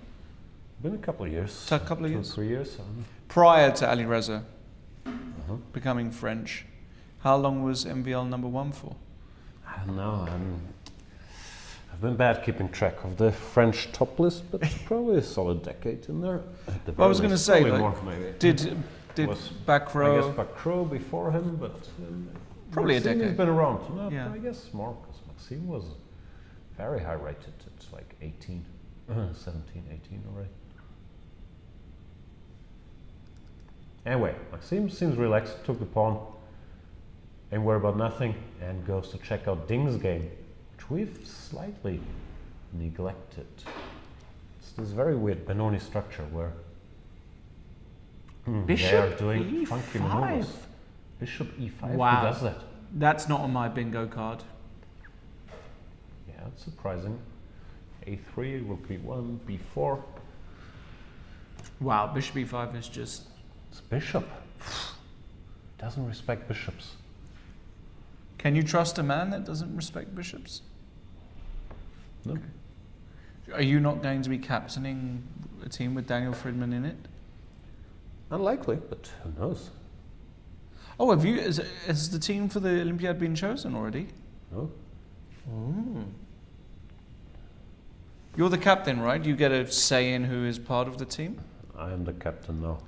[SPEAKER 6] Been a couple of years.
[SPEAKER 4] A couple of
[SPEAKER 6] 2 or
[SPEAKER 4] years.
[SPEAKER 6] 3 years. I don't know.
[SPEAKER 4] Prior to Ali Reza
[SPEAKER 6] Uh-huh.
[SPEAKER 4] becoming French, how long was MVL #1 for?
[SPEAKER 6] I don't know. I've been bad keeping track of the French top list, but probably a solid decade in there. At the
[SPEAKER 4] Well, I was
[SPEAKER 6] very
[SPEAKER 4] going to
[SPEAKER 6] least.
[SPEAKER 4] say,
[SPEAKER 6] Probably
[SPEAKER 4] like,
[SPEAKER 6] more, maybe.
[SPEAKER 4] did
[SPEAKER 6] Was,
[SPEAKER 4] Bacro,
[SPEAKER 6] I guess Bacro before him, but
[SPEAKER 4] Probably a
[SPEAKER 6] Maxime has
[SPEAKER 4] decade.
[SPEAKER 6] been around. No,
[SPEAKER 4] Yeah.
[SPEAKER 6] I guess more because Maxime was very high rated. It's like 18, 17, 18 already. Anyway, Maxime seems relaxed. Took the pawn, ain't worried about nothing, and goes to check out Ding's game, which we've slightly neglected. It's this very weird Benoni structure where they are
[SPEAKER 4] Bishop
[SPEAKER 6] doing funky
[SPEAKER 4] E5.
[SPEAKER 6] maneuvers. Bishop e5.
[SPEAKER 4] Wow.
[SPEAKER 6] Who does that?
[SPEAKER 4] That's not on my bingo card.
[SPEAKER 6] Yeah, it's surprising. a3, rook b1, b4.
[SPEAKER 4] Wow, Bishop E5 is just...
[SPEAKER 6] It's bishop. Doesn't respect bishops.
[SPEAKER 4] Can you trust a man that doesn't respect bishops?
[SPEAKER 6] No.
[SPEAKER 4] Okay. Are you not going to be captaining a team with Daniel Friedman in it?
[SPEAKER 6] Unlikely, but who knows?
[SPEAKER 4] Oh, have you? Has the team for the Olympiad been chosen already?
[SPEAKER 6] No.
[SPEAKER 4] You're the captain, right? You get a say in who is part of the team?
[SPEAKER 6] I am the captain now.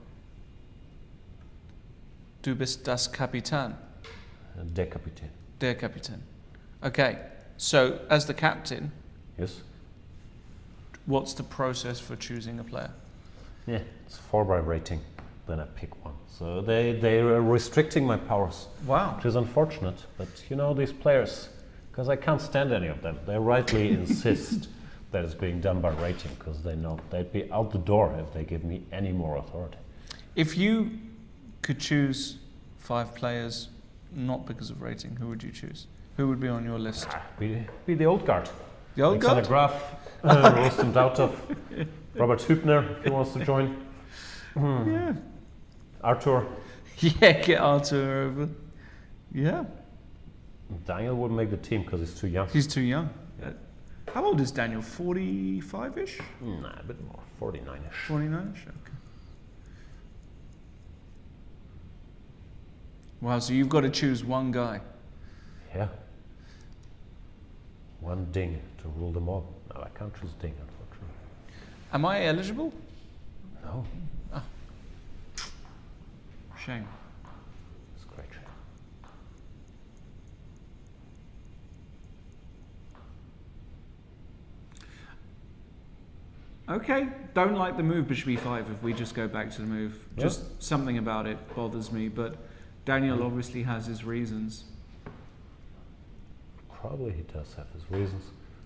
[SPEAKER 4] Du bist das Kapitän.
[SPEAKER 6] Der Kapitän.
[SPEAKER 4] Der Kapitän. Okay, so as the captain,
[SPEAKER 6] Yes.
[SPEAKER 4] what's the process for choosing a player?
[SPEAKER 6] Yeah, it's 4 by rating. Then I pick one. So they are restricting my powers,
[SPEAKER 4] Wow.
[SPEAKER 6] which is unfortunate. But you know these players, because I can't stand any of them. They rightly insist that it's being done by rating, because they know they'd be out the door if they give me any more authority.
[SPEAKER 4] If you could choose 5 players, not because of rating, who would you choose? Who would be on your list?
[SPEAKER 6] Be the old guard.
[SPEAKER 4] The old guard?
[SPEAKER 6] Vachier-Lagrave, Rostand out of Robert Hübner, if he wants to join.
[SPEAKER 4] Yeah.
[SPEAKER 6] Arthur.
[SPEAKER 4] Yeah, get Arthur over. Yeah.
[SPEAKER 6] Daniel wouldn't make the team because he's too young.
[SPEAKER 4] He's too young. How old is Daniel? 45-ish?
[SPEAKER 6] Nah, a bit more. 49-ish.
[SPEAKER 4] 49-ish? Okay. Wow, so you've got to choose one guy.
[SPEAKER 6] Yeah. One ding to rule them all. No, I can't choose ding, unfortunately.
[SPEAKER 4] Am I eligible?
[SPEAKER 6] No,
[SPEAKER 4] Shame.
[SPEAKER 6] it's a great shame.
[SPEAKER 4] Okay, don't like the move bishop e5 if we just go back to the move.
[SPEAKER 6] Yeah.
[SPEAKER 4] Just something about it bothers me, but Daniel obviously has his reasons.
[SPEAKER 6] Probably he does have his reasons.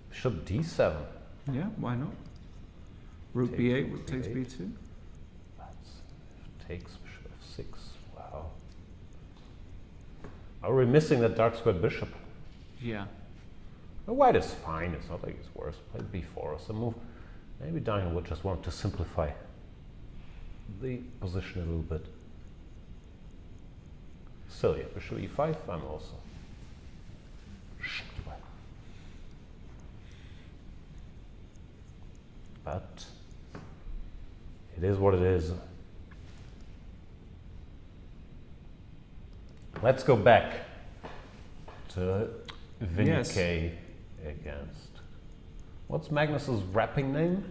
[SPEAKER 6] Bishop d7.
[SPEAKER 4] Yeah, why not? Rook
[SPEAKER 6] Takes
[SPEAKER 4] b8,
[SPEAKER 6] rook
[SPEAKER 4] rook takes
[SPEAKER 6] b8.
[SPEAKER 4] b2.
[SPEAKER 6] Takes bishop f6. Wow. Are we missing that dark squared bishop?
[SPEAKER 4] Yeah.
[SPEAKER 6] The white is fine. It's not like it's worse. Play b4 as a move. Maybe Daniel would just want to simplify the position a little bit. Still, yeah, bishop e5. I'm also. But it is what it is. Let's go back to Grenke against. What's Magnus's rapping name?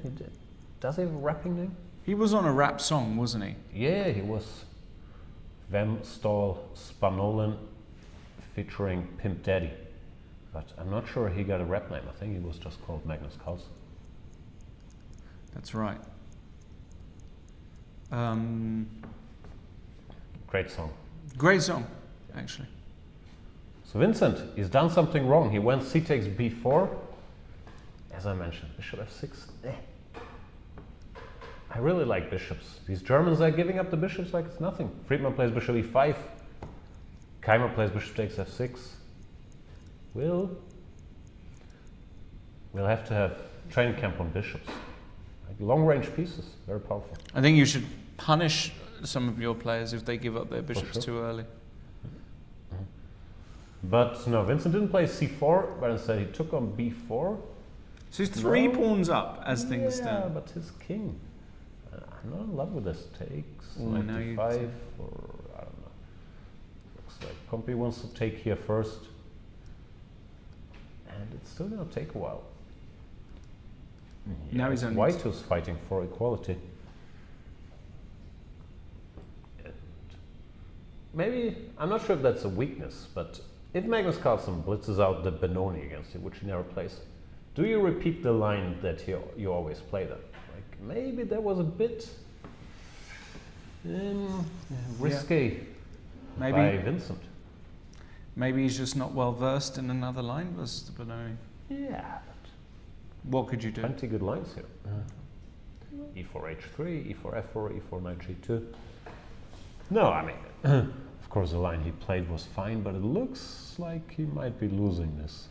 [SPEAKER 6] Does he have a rapping name?
[SPEAKER 4] He was on a rap song, wasn't he?
[SPEAKER 6] Yeah, he was. Vem Stol Spanolen featuring Pimp Daddy. But I'm not sure he got a rap name. I think he was just called Magnus Carlsen.
[SPEAKER 4] That's right.
[SPEAKER 6] Great song.
[SPEAKER 4] Great song, actually.
[SPEAKER 6] So Vincent, he's done something wrong. He went c takes b4. As I mentioned, bishop f6. I really like bishops. These Germans are giving up the bishops like it's nothing. Friedman plays bishop e5. Keymer plays bishop takes f6. We'll have to have training camp on bishops. Like long-range pieces, very powerful.
[SPEAKER 4] I think you should punish some of your players if they give up their bishops too early.
[SPEAKER 6] But no, Vincent didn't play c4, but instead he took on b4.
[SPEAKER 4] So he's 3 pawns up as things
[SPEAKER 6] Yeah,
[SPEAKER 4] stand.
[SPEAKER 6] but his king. I'm not in love with this. Takes
[SPEAKER 4] Ooh,
[SPEAKER 6] knight d5, or I don't know. Looks like Pompey wants to take here first. And it's still going to take a while.
[SPEAKER 4] Now he's
[SPEAKER 6] it's
[SPEAKER 4] only
[SPEAKER 6] white who's fighting for equality. And maybe, I'm not sure if that's a weakness, but if Magnus Carlsen blitzes out the Benoni against you, which he never plays, do you repeat the line that you always play then? Like maybe that was a bit risque by Vincent.
[SPEAKER 4] Maybe he's just not well versed in another line versus the Benoni.
[SPEAKER 6] Yeah.
[SPEAKER 4] What could you do?
[SPEAKER 6] Plenty good lines here. e4 h3, e4 f4, e4 knight g2. No, I mean, of course the line he played was fine, but it looks like he might be losing this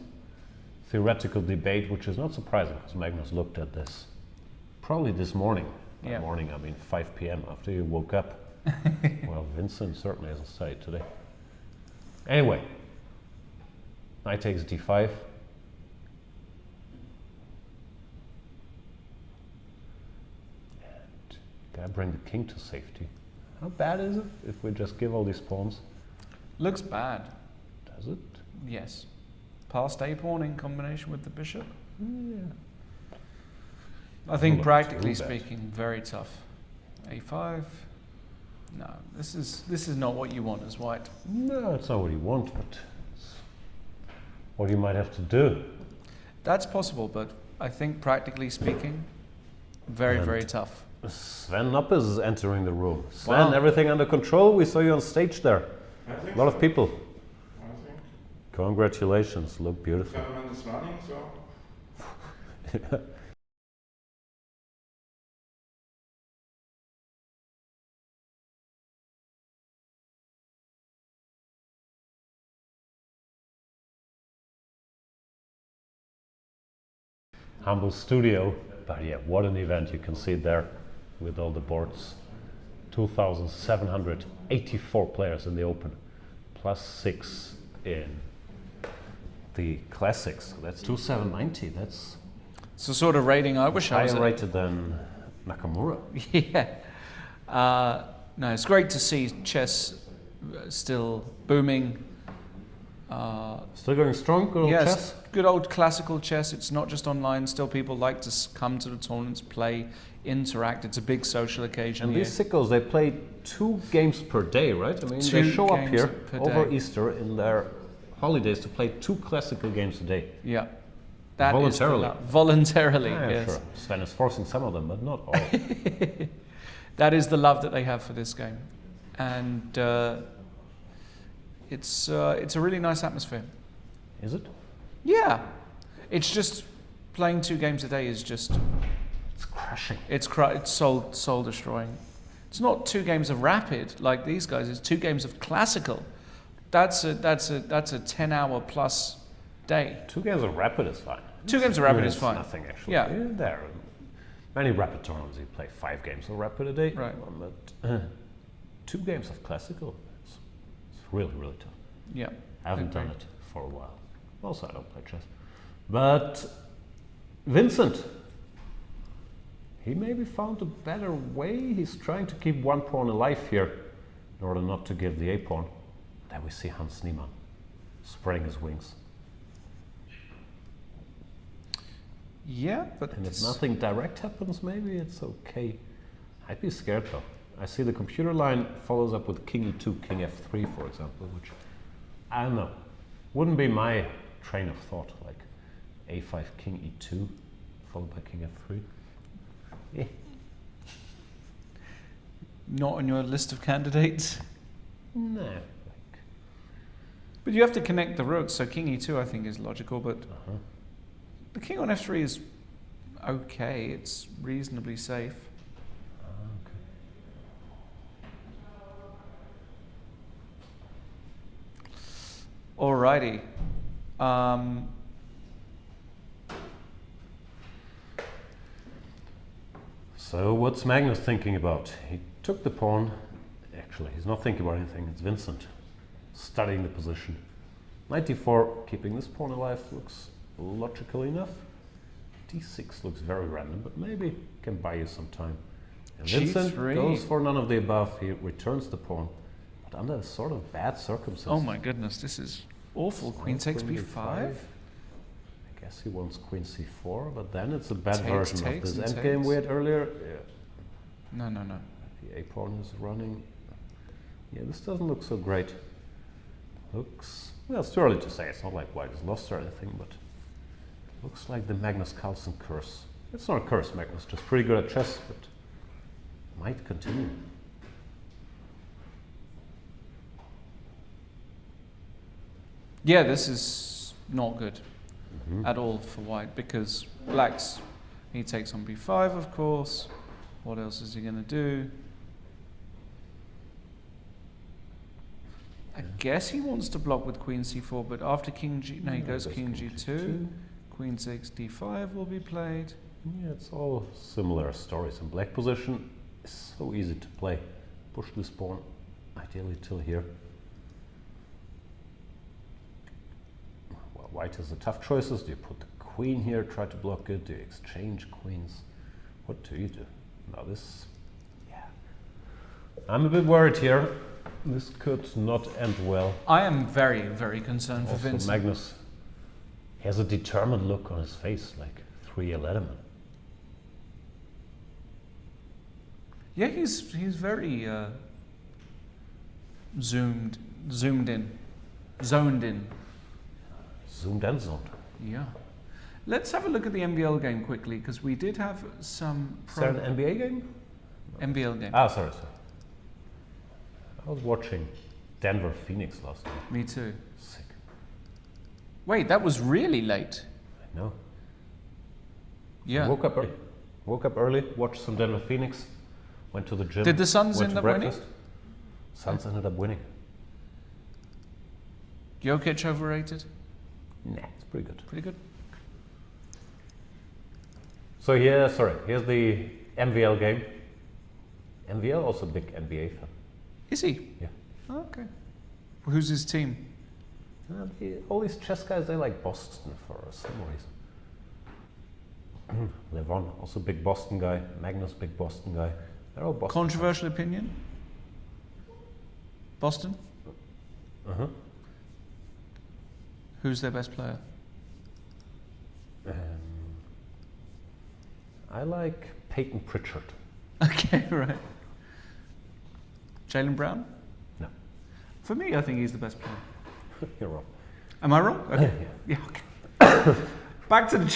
[SPEAKER 6] theoretical debate, which is not surprising because Magnus looked at this probably this morning. By morning, I mean 5 p.m. after you woke up. Well, Vincent certainly hasn't studied today. Anyway, knight takes d5. Gotta bring the king to safety. How bad is it if we just give all these pawns?
[SPEAKER 4] Looks bad.
[SPEAKER 6] Does it?
[SPEAKER 4] Yes. Passed a pawn in combination with the bishop.
[SPEAKER 6] Yeah.
[SPEAKER 4] I think
[SPEAKER 6] Look,
[SPEAKER 4] practically
[SPEAKER 6] too bad.
[SPEAKER 4] speaking, very tough. A5. No, this is not what you want as white.
[SPEAKER 6] No, it's not what you want, but it's what you might have to do.
[SPEAKER 4] That's possible, but I think practically speaking, very,
[SPEAKER 6] And
[SPEAKER 4] very tough.
[SPEAKER 6] Sven Noppes is entering the room. Sven,
[SPEAKER 4] Wow.
[SPEAKER 6] everything under control? We saw you on stage there. A lot of people.
[SPEAKER 1] I think
[SPEAKER 6] Congratulations, look beautiful.
[SPEAKER 1] government is running, so
[SPEAKER 6] Humble studio, but yeah, what an event. You can see it there with all the boards. 2,784 players in the Open, +6 in the Classics. So that's 2,790. That's
[SPEAKER 4] It's the sort of rating I wish I was
[SPEAKER 6] higher
[SPEAKER 4] at.
[SPEAKER 6] rated than Nakamura.
[SPEAKER 4] Yeah. No, it's great to see chess still booming.
[SPEAKER 6] Still going strong, good old
[SPEAKER 4] Yes,
[SPEAKER 6] chess.
[SPEAKER 4] good old classical chess. It's not just online. Still, people like to come to the tournaments, play, interact. It's a big social occasion
[SPEAKER 6] And
[SPEAKER 4] here.
[SPEAKER 6] these sickos, they play 2 games per day, right? I mean, they
[SPEAKER 4] 2
[SPEAKER 6] show up
[SPEAKER 4] games
[SPEAKER 6] here
[SPEAKER 4] per
[SPEAKER 6] over
[SPEAKER 4] day.
[SPEAKER 6] Easter in their holidays to play 2 classical games a day.
[SPEAKER 4] Yeah. That is the
[SPEAKER 6] Voluntarily.
[SPEAKER 4] love. Voluntarily,
[SPEAKER 6] Yeah,
[SPEAKER 4] yes.
[SPEAKER 6] sure. Sven is forcing some of them, but not all.
[SPEAKER 4] That is the love that they have for this game. And it's a really nice atmosphere.
[SPEAKER 6] Is it?
[SPEAKER 4] Yeah. It's just playing 2 games a day is just
[SPEAKER 6] It's crashing.
[SPEAKER 4] it's soul destroying. It's not 2 games of rapid like these guys. It's 2 games of classical. That's a 10-hour plus day.
[SPEAKER 6] 2 games of rapid is fine.
[SPEAKER 4] 2 games of rapid
[SPEAKER 6] It's
[SPEAKER 4] is fine.
[SPEAKER 6] nothing actually.
[SPEAKER 4] Yeah.
[SPEAKER 6] There are many rapid tournaments you play 5 games of rapid a day.
[SPEAKER 4] Right.
[SPEAKER 6] But 2 games of classical, it's really, really tough.
[SPEAKER 4] Yeah.
[SPEAKER 6] I haven't done
[SPEAKER 4] Agreed.
[SPEAKER 6] it for a while. Also, I don't play chess. But Vincent, he maybe found a better way. He's trying to keep 1 pawn alive here in order not to give the a pawn. Then we see Hans Niemann spreading his wings.
[SPEAKER 4] Yeah, but
[SPEAKER 6] And if nothing direct happens, maybe it's okay. I'd be scared though. I see the computer line follows up with king e2, king f3, for example, which I don't know. Wouldn't be my train of thought, like a5, king e2, followed by king f3. Eh.
[SPEAKER 4] not on your list of candidates.
[SPEAKER 6] Nah. Like,
[SPEAKER 4] But you have to connect the rooks, so king e2 I think is logical, but
[SPEAKER 6] uh-huh.
[SPEAKER 4] the king on f3 is okay, it's reasonably safe.
[SPEAKER 6] Okay.
[SPEAKER 4] Alrighty.
[SPEAKER 6] So what's Magnus thinking about? He took the pawn. Actually, he's not thinking about anything. It's Vincent studying the position. Knight d4, keeping this pawn alive looks logical enough. d6 looks very random, but maybe can buy you some time. And Vincent
[SPEAKER 4] G3.
[SPEAKER 6] goes for none of the above. He returns the pawn, but under sort of bad circumstances.
[SPEAKER 4] Oh my goodness, this is awful. Queen takes
[SPEAKER 6] Queen
[SPEAKER 4] b5.
[SPEAKER 6] I guess he wants queen c4, but then it's a bad
[SPEAKER 4] Takes,
[SPEAKER 6] version of
[SPEAKER 4] takes,
[SPEAKER 6] this
[SPEAKER 4] and
[SPEAKER 6] endgame
[SPEAKER 4] takes.
[SPEAKER 6] we had earlier. Yeah.
[SPEAKER 4] No, no, no.
[SPEAKER 6] The a pawn is running. Yeah, this doesn't look so great. Looks, well, it's too early to say. It's not like white is lost or anything, but looks like the Magnus Carlsen curse. It's not a curse, Magnus, just pretty good at chess, but might continue.
[SPEAKER 4] Yeah, this is not good at all for white because black's, he takes on b5, of course. What else is he going to do? I guess he wants to block with queen c4, but after king g, no, he goes king g2. Queen takes d5 will be played.
[SPEAKER 6] Yeah, it's all similar stories. In black position, it's so easy to play. Push this pawn, ideally till here. Well, white has the tough choices. Do you put the queen here, try to block it? Do you exchange queens? What do you do? Now this, I'm a bit worried here. This could not end well.
[SPEAKER 4] I am very, very concerned for
[SPEAKER 6] Also,
[SPEAKER 4] Vincent.
[SPEAKER 6] Magnus has a determined look on his face, like 3 Letterman.
[SPEAKER 4] Yeah, he's very zoomed in, zoned in.
[SPEAKER 6] Zoomed and zoned.
[SPEAKER 4] Yeah. Let's have a look at the NBL game quickly, because we did have some
[SPEAKER 6] Is there an NBA game?
[SPEAKER 4] NBL game.
[SPEAKER 6] Ah, sorry. I was watching Denver Phoenix last night.
[SPEAKER 4] Me too.
[SPEAKER 6] Sick.
[SPEAKER 4] Wait, that was really late.
[SPEAKER 6] I know.
[SPEAKER 4] Yeah.
[SPEAKER 6] Woke up early, watched some Denver Phoenix, went to the gym.
[SPEAKER 4] Did the Suns
[SPEAKER 6] went
[SPEAKER 4] end
[SPEAKER 6] to
[SPEAKER 4] up winning?
[SPEAKER 6] breakfast. Suns ended up winning.
[SPEAKER 4] Jokic overrated?
[SPEAKER 6] Nah, it's pretty good.
[SPEAKER 4] Pretty good.
[SPEAKER 6] So here's the MVL game. MVL also a big NBA fan.
[SPEAKER 4] Is he?
[SPEAKER 6] Yeah.
[SPEAKER 4] Oh, okay. Who's his team?
[SPEAKER 6] All these chess guys, they like Boston for some reason. Levon, also big Boston guy. Magnus, big Boston guy. They're all Boston.
[SPEAKER 4] Controversial opinion? Boston?
[SPEAKER 6] Uh-huh.
[SPEAKER 4] Who's their best player?
[SPEAKER 6] I like Peyton Pritchard.
[SPEAKER 4] Okay, right. Jaylen Brown?
[SPEAKER 6] No.
[SPEAKER 4] For me, I think he's the best player.
[SPEAKER 6] You're wrong.
[SPEAKER 4] Am I wrong? Okay.
[SPEAKER 6] Yeah.
[SPEAKER 4] Yeah, okay. Back to the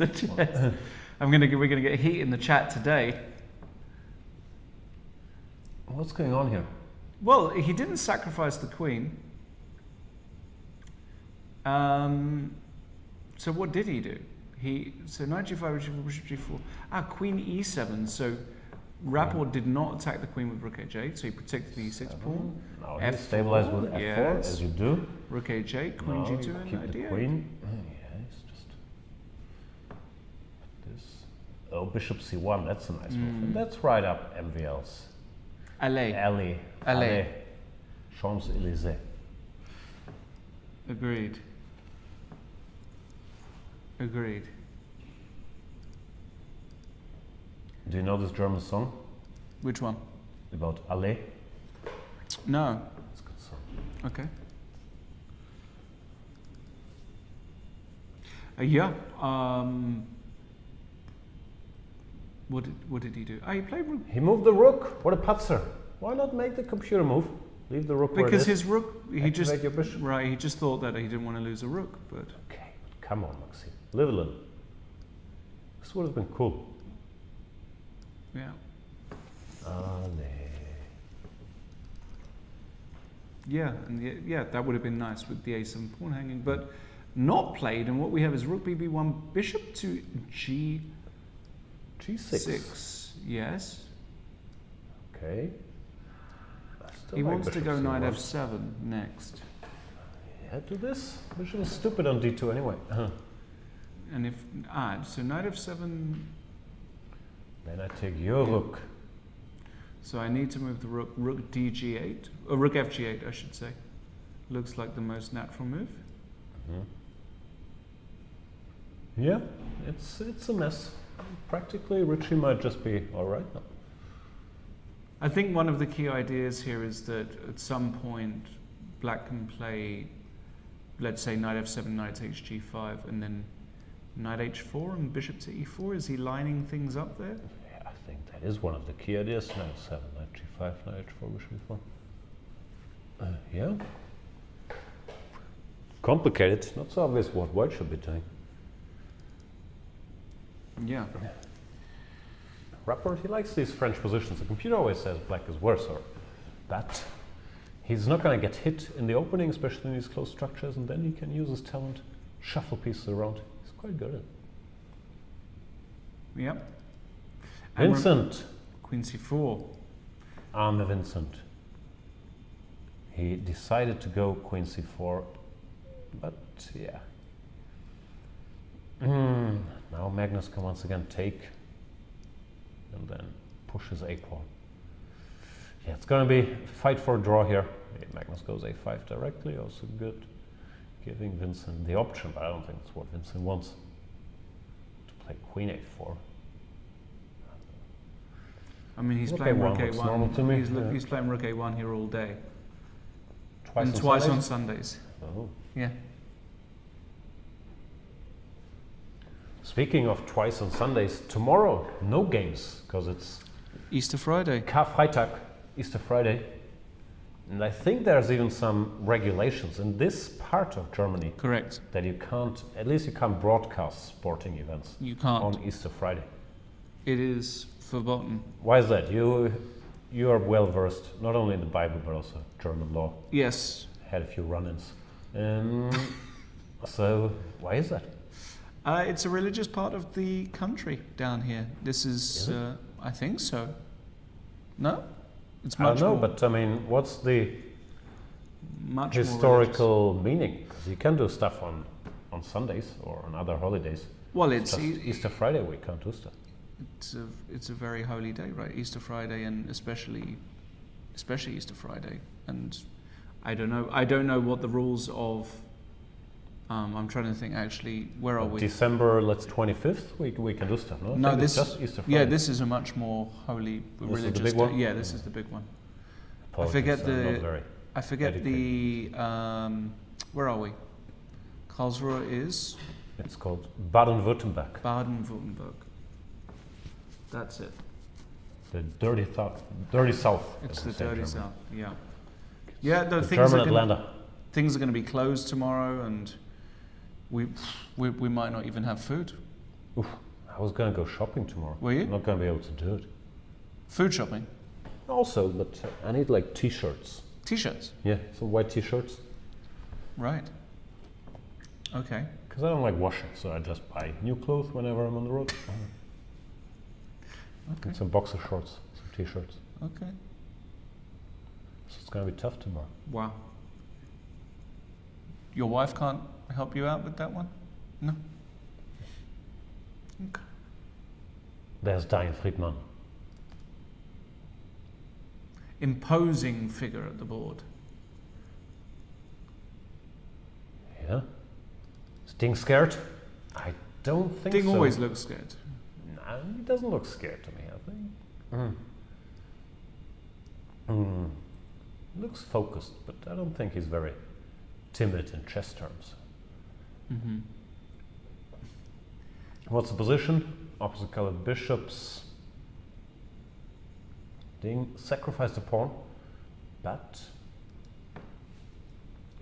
[SPEAKER 4] chess. We're gonna get heat in the chat today.
[SPEAKER 6] What's going on here?
[SPEAKER 4] Well, he didn't sacrifice the queen. So what did he do? So knight g5, bishop g4. Queen e7. So Rapport did not attack the queen with rook h8, so he protected the e6 pawn.
[SPEAKER 6] Now he stabilized with f4,
[SPEAKER 4] yes.
[SPEAKER 6] as you do.
[SPEAKER 4] Rook h8, queen
[SPEAKER 6] Now
[SPEAKER 4] g2,
[SPEAKER 6] you
[SPEAKER 4] and
[SPEAKER 6] keep
[SPEAKER 4] knight
[SPEAKER 6] the
[SPEAKER 4] d8.
[SPEAKER 6] queen. Yes, just this. Oh, bishop c1. That's a nice move. And that's right up MVL's alley. Champs-Élysées.
[SPEAKER 4] Agreed.
[SPEAKER 6] Do you know this German song
[SPEAKER 4] Which one?
[SPEAKER 6] about Alley?
[SPEAKER 4] No.
[SPEAKER 6] It's a good song.
[SPEAKER 4] Okay. Yeah. What did he do? He played rook.
[SPEAKER 6] He moved the rook. What a putzer. Why not make the computer move? Leave the rook where it
[SPEAKER 4] Because
[SPEAKER 6] is.
[SPEAKER 4] his rook, he
[SPEAKER 6] Activate your bishop.
[SPEAKER 4] right. He just thought that he didn't want to lose a rook, but
[SPEAKER 6] Okay, but come on, Maxime. Live a little. This would have been cool.
[SPEAKER 4] yeah.
[SPEAKER 6] Alley.
[SPEAKER 4] Yeah, and yeah, that would have been nice with the a7 pawn hanging, but not played. And what we have is rook bb1, bishop to g6.
[SPEAKER 6] G6.
[SPEAKER 4] Yes.
[SPEAKER 6] Okay.
[SPEAKER 4] He wants to go knight f7 next.
[SPEAKER 6] Yeah, do this. Bishop is stupid on d2 anyway.
[SPEAKER 4] And if so knight f7.
[SPEAKER 6] Then I take your rook.
[SPEAKER 4] So I need to move the rook dg8, or rook fg8, I should say. Looks like the most natural move.
[SPEAKER 6] Yeah, it's a mess. Practically, Richie might just be all right now.
[SPEAKER 4] I think one of the key ideas here is that at some point, black can play, let's say knight f7, knight takes g5, and then knight h4 and bishop to e4. Is he lining things up there?
[SPEAKER 6] Yeah, I think that is one of the key ideas. Knight 7, knight g5, knight h4, bishop e4. Yeah. Complicated. Not so obvious what white should be doing.
[SPEAKER 4] Yeah.
[SPEAKER 6] Rapport, he likes these French positions. The computer always says black is worse, or that. He's not going to get hit in the opening, especially in these close structures, and then he can use his talent, shuffle pieces around. He's quite good at it.
[SPEAKER 4] Yep.
[SPEAKER 6] Vincent.
[SPEAKER 4] Queen c4.
[SPEAKER 6] Arme Vincent. He decided to go queen c4, but yeah. Now Magnus can once again take and then push his a pawn. Yeah, it's going to be a fight for a draw here. Yeah, Magnus goes a5 directly, also good. Giving Vincent the option, but I don't think that's what Vincent wants. To play queen a4.
[SPEAKER 4] I mean, he's
[SPEAKER 6] Rook
[SPEAKER 4] playing
[SPEAKER 6] A1
[SPEAKER 4] Rook
[SPEAKER 6] looks
[SPEAKER 4] A1.
[SPEAKER 6] normal to me,
[SPEAKER 4] He's playing Rook A1 here all day.
[SPEAKER 6] Twice
[SPEAKER 4] on Sundays.
[SPEAKER 6] Oh.
[SPEAKER 4] Yeah.
[SPEAKER 6] Speaking of twice on Sundays, tomorrow no games because it's
[SPEAKER 4] Easter Friday.
[SPEAKER 6] Karfreitag, Easter Friday. And I think there's even some regulations in this part of Germany
[SPEAKER 4] Correct.
[SPEAKER 6] that you can't, at least you can't broadcast sporting events
[SPEAKER 4] You can't.
[SPEAKER 6] on Easter Friday.
[SPEAKER 4] It is verboten.
[SPEAKER 6] Why is that? You are well versed, not only in the Bible but also German law.
[SPEAKER 4] Yes.
[SPEAKER 6] Had a few run-ins. So why is that?
[SPEAKER 4] It's a religious part of the country down here. This is I think so. No? It's
[SPEAKER 6] I
[SPEAKER 4] much
[SPEAKER 6] don't know,
[SPEAKER 4] more.
[SPEAKER 6] but I mean, what's the
[SPEAKER 4] Much more
[SPEAKER 6] historical meaning? 'Cause you can do stuff on Sundays or on other holidays.
[SPEAKER 4] Well,
[SPEAKER 6] Just Easter Friday we can't do stuff.
[SPEAKER 4] it's a very holy day, right? Easter Friday, and especially Easter Friday. And I don't know what the rules of. I'm trying to think. Actually, where are we?
[SPEAKER 6] December, let's 25th. We can do stuff. No, I
[SPEAKER 4] No,
[SPEAKER 6] think
[SPEAKER 4] this
[SPEAKER 6] it's just Easter Friday.
[SPEAKER 4] yeah, this is a much more holy
[SPEAKER 6] This is the
[SPEAKER 4] religious
[SPEAKER 6] big
[SPEAKER 4] day.
[SPEAKER 6] one?
[SPEAKER 4] Yeah, this is the big one.
[SPEAKER 6] Apologies,
[SPEAKER 4] forget
[SPEAKER 6] I'm
[SPEAKER 4] the-
[SPEAKER 6] not very
[SPEAKER 4] I forget
[SPEAKER 6] educated.
[SPEAKER 4] the. Where are we? Karlsruhe is
[SPEAKER 6] It's called Baden-Württemberg,
[SPEAKER 4] Baden-Württemberg. That's it.
[SPEAKER 6] the dirty south.
[SPEAKER 4] It's
[SPEAKER 6] as we
[SPEAKER 4] the
[SPEAKER 6] say in
[SPEAKER 4] dirty
[SPEAKER 6] Germany.
[SPEAKER 4] south. Yeah. Yeah, the
[SPEAKER 6] The
[SPEAKER 4] things
[SPEAKER 6] German
[SPEAKER 4] are gonna,
[SPEAKER 6] Atlanta.
[SPEAKER 4] things are going to be closed tomorrow, and we might not even have food.
[SPEAKER 6] Oof, I was going to go shopping tomorrow.
[SPEAKER 4] Were you?
[SPEAKER 6] I'm not going to be able to do it.
[SPEAKER 4] Food shopping,
[SPEAKER 6] Also, but I need like t-shirts.
[SPEAKER 4] t-shirts.
[SPEAKER 6] Yeah, some white t-shirts.
[SPEAKER 4] Right. Okay.
[SPEAKER 6] Because I don't like washing, so I just buy new clothes whenever I'm on the road.
[SPEAKER 4] Okay.
[SPEAKER 6] And some boxer shorts, some t-shirts.
[SPEAKER 4] Okay.
[SPEAKER 6] So it's going to be tough tomorrow.
[SPEAKER 4] Wow. Your wife can't help you out with that one? No? Okay.
[SPEAKER 6] There's Diane Friedman.
[SPEAKER 4] Imposing figure at the board.
[SPEAKER 6] Yeah. Is Ding scared? I don't think
[SPEAKER 4] Ding
[SPEAKER 6] so.
[SPEAKER 4] always looks scared.
[SPEAKER 6] No, he doesn't look scared to me, I think. Looks focused, but I don't think he's very timid in chess terms.
[SPEAKER 4] Mm-hmm.
[SPEAKER 6] What's the position? Opposite colored bishops. Ding sacrificed a pawn, but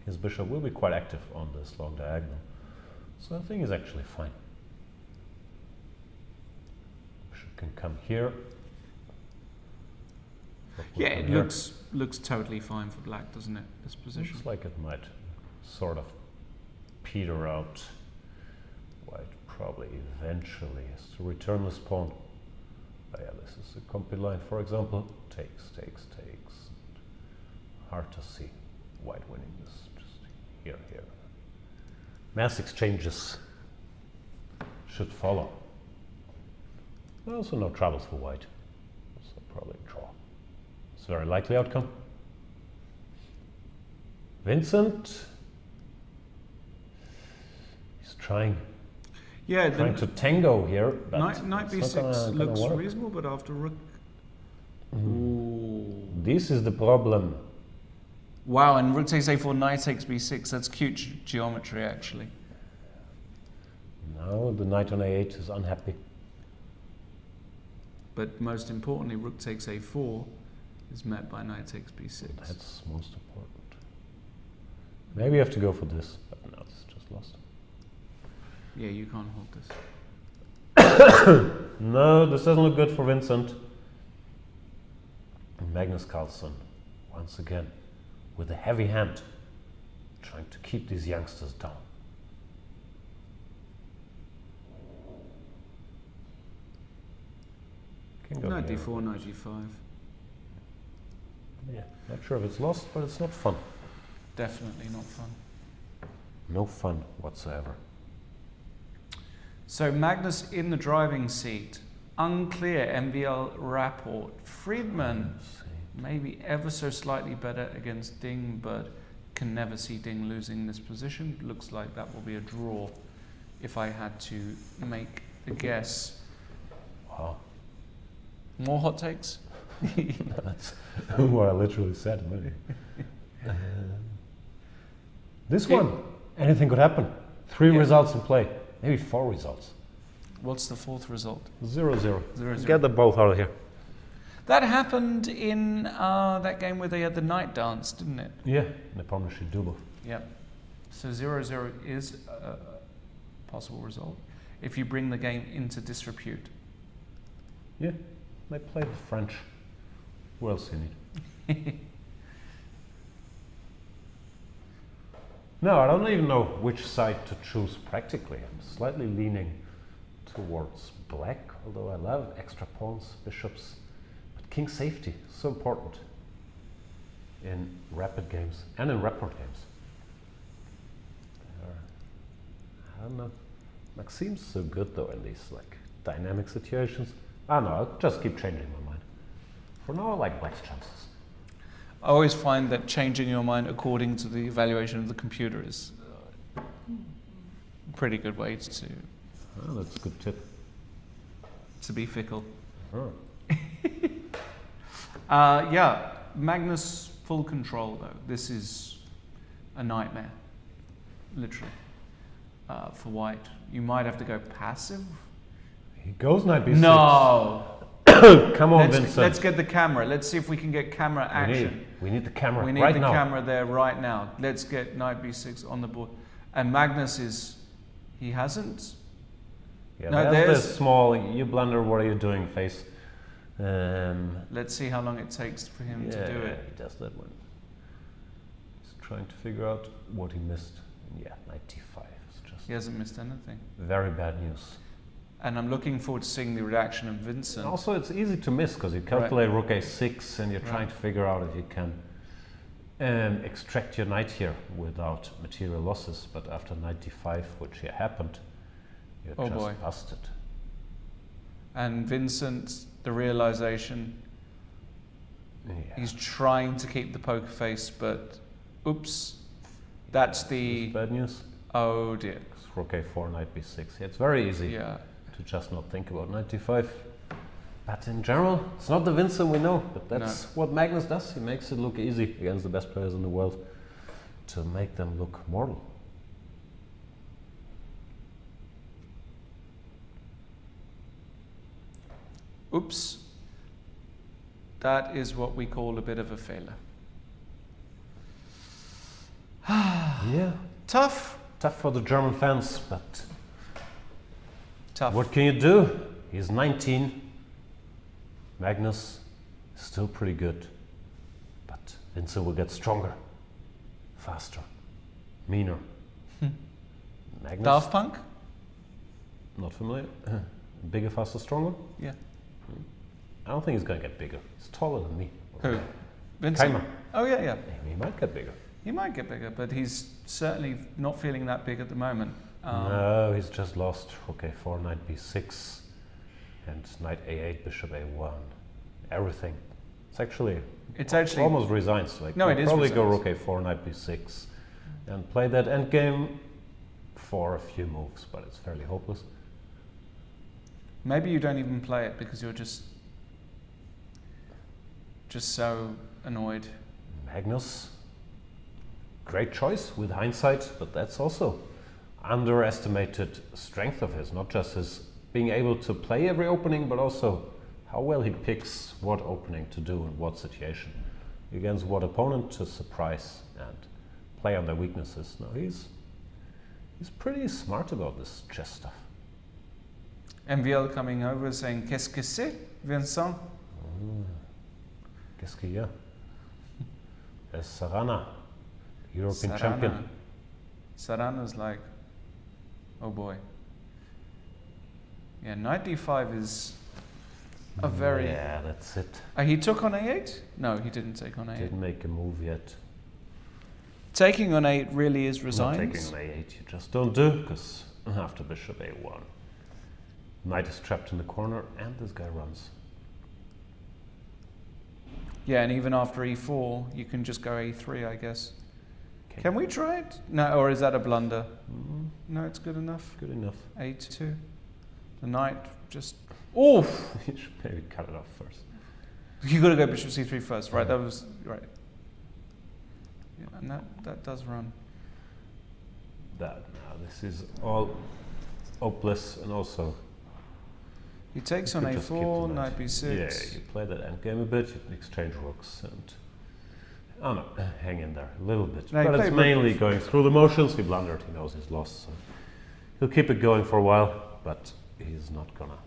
[SPEAKER 6] his bishop will be quite active on this long diagonal. So I think he's actually fine. Bishop can come here. Rook will
[SPEAKER 4] Yeah,
[SPEAKER 6] come
[SPEAKER 4] it
[SPEAKER 6] here.
[SPEAKER 4] looks totally fine for black, doesn't it? This position.
[SPEAKER 6] Looks like it might sort of peter out. White probably eventually has to return this pawn. Oh yeah, this is a complete line, for example. Takes. Hard to see white winning this. Just here. Mass exchanges should follow. Also no troubles for white. So probably draw. It's a very likely outcome. Vincent. He's trying
[SPEAKER 4] Yeah,
[SPEAKER 6] to tango here, but
[SPEAKER 4] knight
[SPEAKER 6] it's not
[SPEAKER 4] b6
[SPEAKER 6] gonna
[SPEAKER 4] looks
[SPEAKER 6] work.
[SPEAKER 4] reasonable, but after rook. Ooh.
[SPEAKER 6] This is the problem.
[SPEAKER 4] Wow, and rook takes a4, knight takes b6. That's cute geometry, actually.
[SPEAKER 6] Now the knight on a8 is unhappy.
[SPEAKER 4] But most importantly, rook takes a4 is met by knight takes b6.
[SPEAKER 6] That's most important. Maybe you have to go for this, but no, it's just lost.
[SPEAKER 4] Yeah, you can't hold this.
[SPEAKER 6] No, this doesn't look good for Vincent. Magnus Carlsen, once again, with a heavy hand, trying to keep these youngsters down. Can go
[SPEAKER 4] Knight
[SPEAKER 6] here.
[SPEAKER 4] d4, knight g5.
[SPEAKER 6] Yeah, not sure if it's lost, but it's not fun.
[SPEAKER 4] Definitely not fun.
[SPEAKER 6] No fun whatsoever.
[SPEAKER 4] So Magnus in the driving seat. Unclear MVL Rapport. Friedman maybe ever so slightly better against Ding, but can never see Ding losing this position. Looks like that will be a draw if I had to make a guess.
[SPEAKER 6] Wow.
[SPEAKER 4] More hot takes?
[SPEAKER 6] That's what I literally said. Maybe. This one, anything could happen. 3 results in play, maybe 4 results.
[SPEAKER 4] What's the 4th result?
[SPEAKER 6] 0-0.
[SPEAKER 4] 0-0.
[SPEAKER 6] Get them both out of here.
[SPEAKER 4] That happened in that game where they had the night dance, didn't it?
[SPEAKER 6] Yeah, Nepomniachtchi Dubov.
[SPEAKER 4] Yeah. So 0-0 is a possible result if you bring the game into disrepute.
[SPEAKER 6] Yeah, they play the French. What else do you need? No, I don't even know which side to choose practically. I'm slightly leaning towards black, although I love extra pawns, bishops. But king safety, so important in rapid games and in rapport games. I don't know. Maxime's so good though in these like dynamic situations. I don't know, I'll just keep changing my mind. For now I like black's chances.
[SPEAKER 4] I always find that changing your mind according to the evaluation of the computer is a pretty good way to
[SPEAKER 6] Oh, that's a good tip.
[SPEAKER 4] be fickle.
[SPEAKER 6] Oh.
[SPEAKER 4] Yeah, Magnus full control though. This is a nightmare, literally, for white. You might have to go passive.
[SPEAKER 6] He goes knight b6.
[SPEAKER 4] No!
[SPEAKER 6] Come on, Vincent.
[SPEAKER 4] Let's get the camera. Let's see if we can get camera action.
[SPEAKER 6] We need the camera
[SPEAKER 4] We need
[SPEAKER 6] right
[SPEAKER 4] the
[SPEAKER 6] now.
[SPEAKER 4] camera there right now. Let's get knight b6 on the board. And Magnus he hasn't.
[SPEAKER 6] Yeah,
[SPEAKER 4] No,
[SPEAKER 6] there's
[SPEAKER 4] there's-
[SPEAKER 6] this small, you blunder, what are you doing face.
[SPEAKER 4] Let's see how long it takes for him to do it.
[SPEAKER 6] He does that one. He's trying to figure out what he missed. Yeah, knight d5 is just
[SPEAKER 4] He hasn't missed anything.
[SPEAKER 6] very bad news.
[SPEAKER 4] And I'm looking forward to seeing the reaction of Vincent.
[SPEAKER 6] Also, it's easy to miss because you calculate rook a6 and you're trying to figure out if you can extract your knight here without material losses. But after knight d5, which here happened, you're
[SPEAKER 4] Oh
[SPEAKER 6] just
[SPEAKER 4] boy.
[SPEAKER 6] busted.
[SPEAKER 4] And Vincent, the realization,
[SPEAKER 6] Yeah.
[SPEAKER 4] he's trying to keep the poker face, but oops, that's the,
[SPEAKER 6] Bad news.
[SPEAKER 4] oh dear.
[SPEAKER 6] It's rook a4, knight b6. Yeah, it's very easy
[SPEAKER 4] Yeah.
[SPEAKER 6] to just not think about knight d5. But in general, it's not the Vincent we know, but that's what Magnus does. He makes it look easy against the best players in the world to make them look mortal.
[SPEAKER 4] Oops. That is what we call a bit of a failure.
[SPEAKER 6] Yeah,
[SPEAKER 4] Tough.
[SPEAKER 6] tough for the German fans, but
[SPEAKER 4] Tough.
[SPEAKER 6] what can you do? He's 19. Magnus is still pretty good, but Vincent will get stronger, faster, meaner. Magnus,
[SPEAKER 4] Daft Punk?
[SPEAKER 6] not familiar. Bigger, faster, stronger?
[SPEAKER 4] Yeah.
[SPEAKER 6] I don't think he's going to get bigger. He's taller than me.
[SPEAKER 4] Who? Vincent?
[SPEAKER 6] Keymer.
[SPEAKER 4] Oh yeah, yeah.
[SPEAKER 6] He might get bigger.
[SPEAKER 4] He might get bigger, but he's certainly not feeling that big at the moment.
[SPEAKER 6] No, he's just lost rook a4, knight b6, and knight a8, bishop a1. Everything. It's actually almost resigns. Like,
[SPEAKER 4] No, it is
[SPEAKER 6] probably go
[SPEAKER 4] resigns.
[SPEAKER 6] rook a4, knight b6, and play that endgame for a few moves, but it's fairly hopeless.
[SPEAKER 4] Maybe you don't even play it because you're just so annoyed.
[SPEAKER 6] Magnus, great choice with hindsight, but that's also underestimated strength of his, not just his being able to play every opening, but also how well he picks what opening to do in what situation, against what opponent to surprise and play on their weaknesses. No, he's pretty smart about this chess stuff.
[SPEAKER 4] MVL coming over saying, Qu'est-ce que c'est, Vincent?
[SPEAKER 6] Qu'est-ce qu'il y a? There's Sarana, European champion.
[SPEAKER 4] Sarana's like, oh boy. Yeah, knight d5 is a very...
[SPEAKER 6] Yeah, that's it.
[SPEAKER 4] He took on a8? No, he didn't take on a8.
[SPEAKER 6] Didn't make a move yet.
[SPEAKER 4] Taking on a8 really is
[SPEAKER 6] Not
[SPEAKER 4] resigns.
[SPEAKER 6] taking on a8, you just don't do, because after bishop a1, knight is trapped in the corner, and this guy runs.
[SPEAKER 4] Yeah, and even after e4, you can just go a3, I guess. Can we try it? No, or is that a blunder? No, it's good enough.
[SPEAKER 6] Good enough.
[SPEAKER 4] a2. The knight just... Oh!
[SPEAKER 6] You should maybe cut it off first.
[SPEAKER 4] You got to go bishop c3 first, right? That was... Right. Yeah, and that does run.
[SPEAKER 6] That now, this is all hopeless, and also...
[SPEAKER 4] He takes on
[SPEAKER 6] could just keep the
[SPEAKER 4] a4, knight b6.
[SPEAKER 6] Yeah, you play that endgame a bit, you exchange rooks, and... Oh no, hang in there a little bit.
[SPEAKER 4] No,
[SPEAKER 6] but it's mainly going through the motions. He blundered, he knows he's lost, so he'll keep it going for a while, but he's not gonna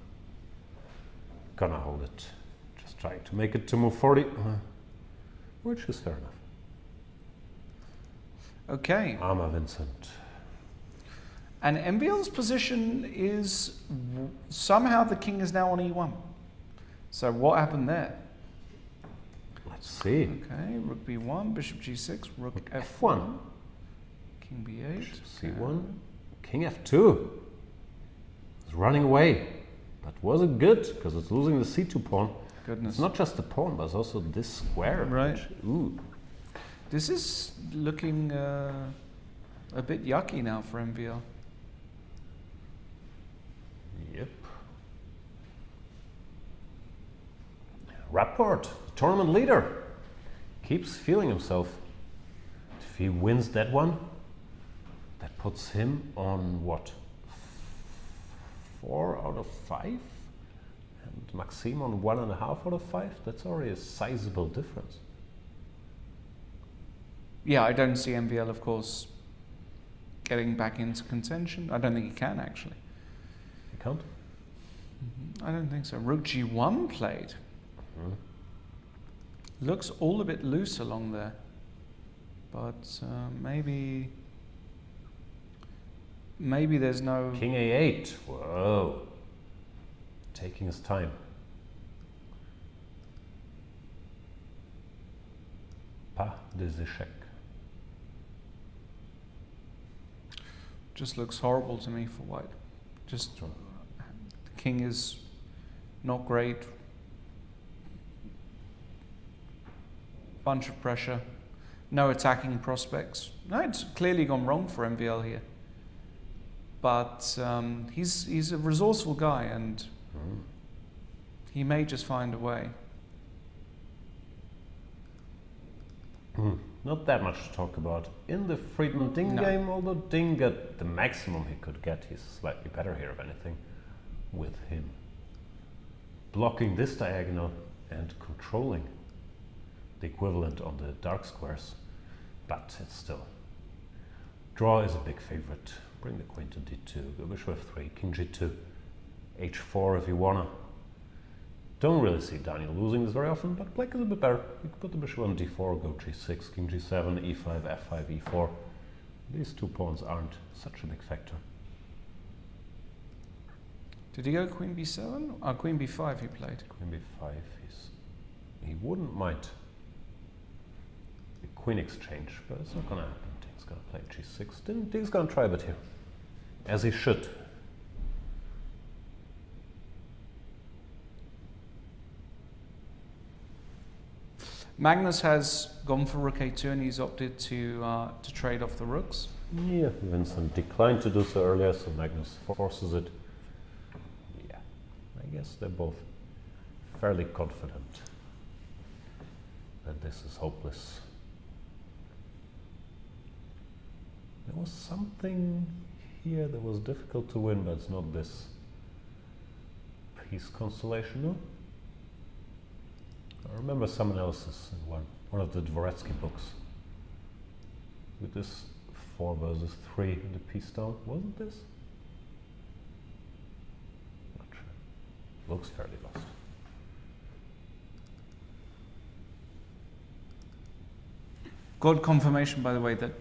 [SPEAKER 6] hold it. Just trying to make it to move 40, which is fair enough.
[SPEAKER 4] Okay.
[SPEAKER 6] Arma Vincent.
[SPEAKER 4] And MVL's position is somehow the king is now on e1. So what happened there?
[SPEAKER 6] Let's see.
[SPEAKER 4] Okay, rook b1, bishop g6, rook
[SPEAKER 6] f1,
[SPEAKER 4] king b8,
[SPEAKER 6] bishop c1, king f2. It's running away, but was it good? Because it's losing the c2 pawn.
[SPEAKER 4] Goodness.
[SPEAKER 6] It's not just the pawn, but it's also this square.
[SPEAKER 4] Right.
[SPEAKER 6] Which, ooh.
[SPEAKER 4] This is looking a bit yucky now for MVL.
[SPEAKER 6] Yep. Rapport, tournament leader, keeps feeling himself. If he wins that one, that puts him on what? 4 out of 5? And Maxime on 1.5 out of 5? That's already a sizable difference.
[SPEAKER 4] Yeah, I don't see MVL, of course, getting back into contention. I don't think he can, actually.
[SPEAKER 6] You can't?
[SPEAKER 4] I don't think so. Rook g1 played. Looks all a bit loose along there, but maybe there's no...
[SPEAKER 6] King a8, whoa, taking his time. Pas des échecs.
[SPEAKER 4] Just looks horrible to me for white. Just the king is not great. Bunch of pressure, no attacking prospects. No, it's clearly gone wrong for MVL here. But he's a resourceful guy, and he may just find a way.
[SPEAKER 6] Not that much to talk about. In the Friedman Ding game, although Ding got the maximum he could get, he's slightly better here, if anything, with him blocking this diagonal and controlling the equivalent on the dark squares, but it's still. Draw is a big favorite. Bring the queen to d2, go bishop f3, king g2, h4 if you wanna. Don't really see Daniel losing this very often, but black is a bit better. You can put the bishop on d4, go g6, king g7, e5, f5, e4. These two pawns aren't such a big factor.
[SPEAKER 4] Did he go queen b7? Oh, queen b5 he played.
[SPEAKER 6] Queen b5, he wouldn't mind the queen exchange, but it's not gonna happen. Ding's gonna play g6. Ding's gonna try a bit here, as he should.
[SPEAKER 4] Magnus has gone for rook a2 and he's opted to trade off the rooks.
[SPEAKER 6] Yeah, Vincent declined to do so earlier, so Magnus forces it. Yeah, I guess they're both fairly confident that this is hopeless. There was something here that was difficult to win, but it's not this piece constellation, no? I remember someone else's in one of the Dvoretsky books with this 4 versus 3 in the piece down. Wasn't this? Not sure. Looks fairly lost.
[SPEAKER 4] Got confirmation, by the way, that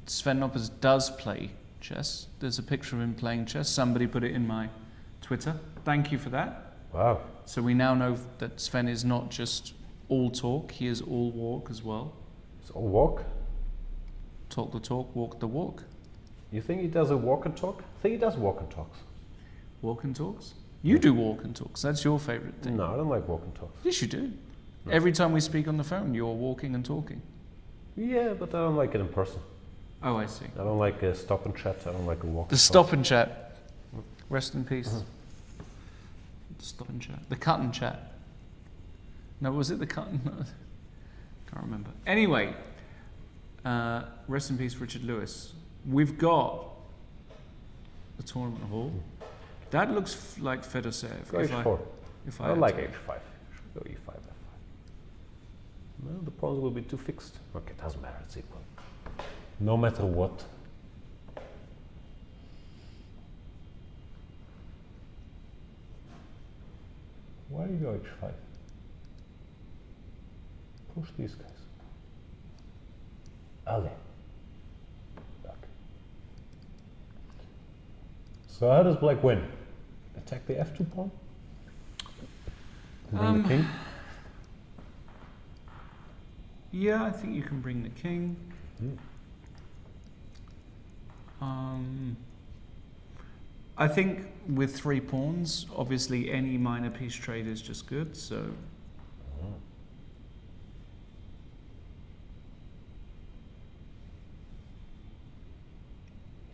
[SPEAKER 4] Sven Noppers does play chess. There's a picture of him playing chess. Somebody put it in my Twitter. Thank you for that.
[SPEAKER 6] Wow.
[SPEAKER 4] So we now know that Sven is not just all talk, he is all walk as well.
[SPEAKER 6] It's all walk?
[SPEAKER 4] Talk the talk, walk the walk.
[SPEAKER 6] You think he does a walk and talk? I think he does walk and talks.
[SPEAKER 4] Walk and talks? You do walk and talks. That's your favourite thing.
[SPEAKER 6] No, I don't like walk and talks.
[SPEAKER 4] Yes, you do.
[SPEAKER 6] No.
[SPEAKER 4] Every time we speak on the phone, you're walking and talking.
[SPEAKER 6] Yeah, but I don't like it in person.
[SPEAKER 4] Oh, I see.
[SPEAKER 6] I don't like a stop and chat. I don't like a walk.
[SPEAKER 4] The stop and chat. Rest in peace. Stop and chat. The cut and chat. No, was it the cut and... Can't remember. Anyway, rest in peace, Richard Lewis. We've got the tournament hall. That looks like Fedosev.
[SPEAKER 6] Go h4.
[SPEAKER 4] If
[SPEAKER 6] I like h5. Should go e5, f5. No, the pawns will be too fixed. Okay, doesn't matter, it's equal. No matter what. Why do you go h5? Push these guys. Okay. So how does black win? Attack the f2 pawn? Bring the king?
[SPEAKER 4] Yeah, I think you can bring the king. I think with 3 pawns, obviously any minor piece trade is just good, so...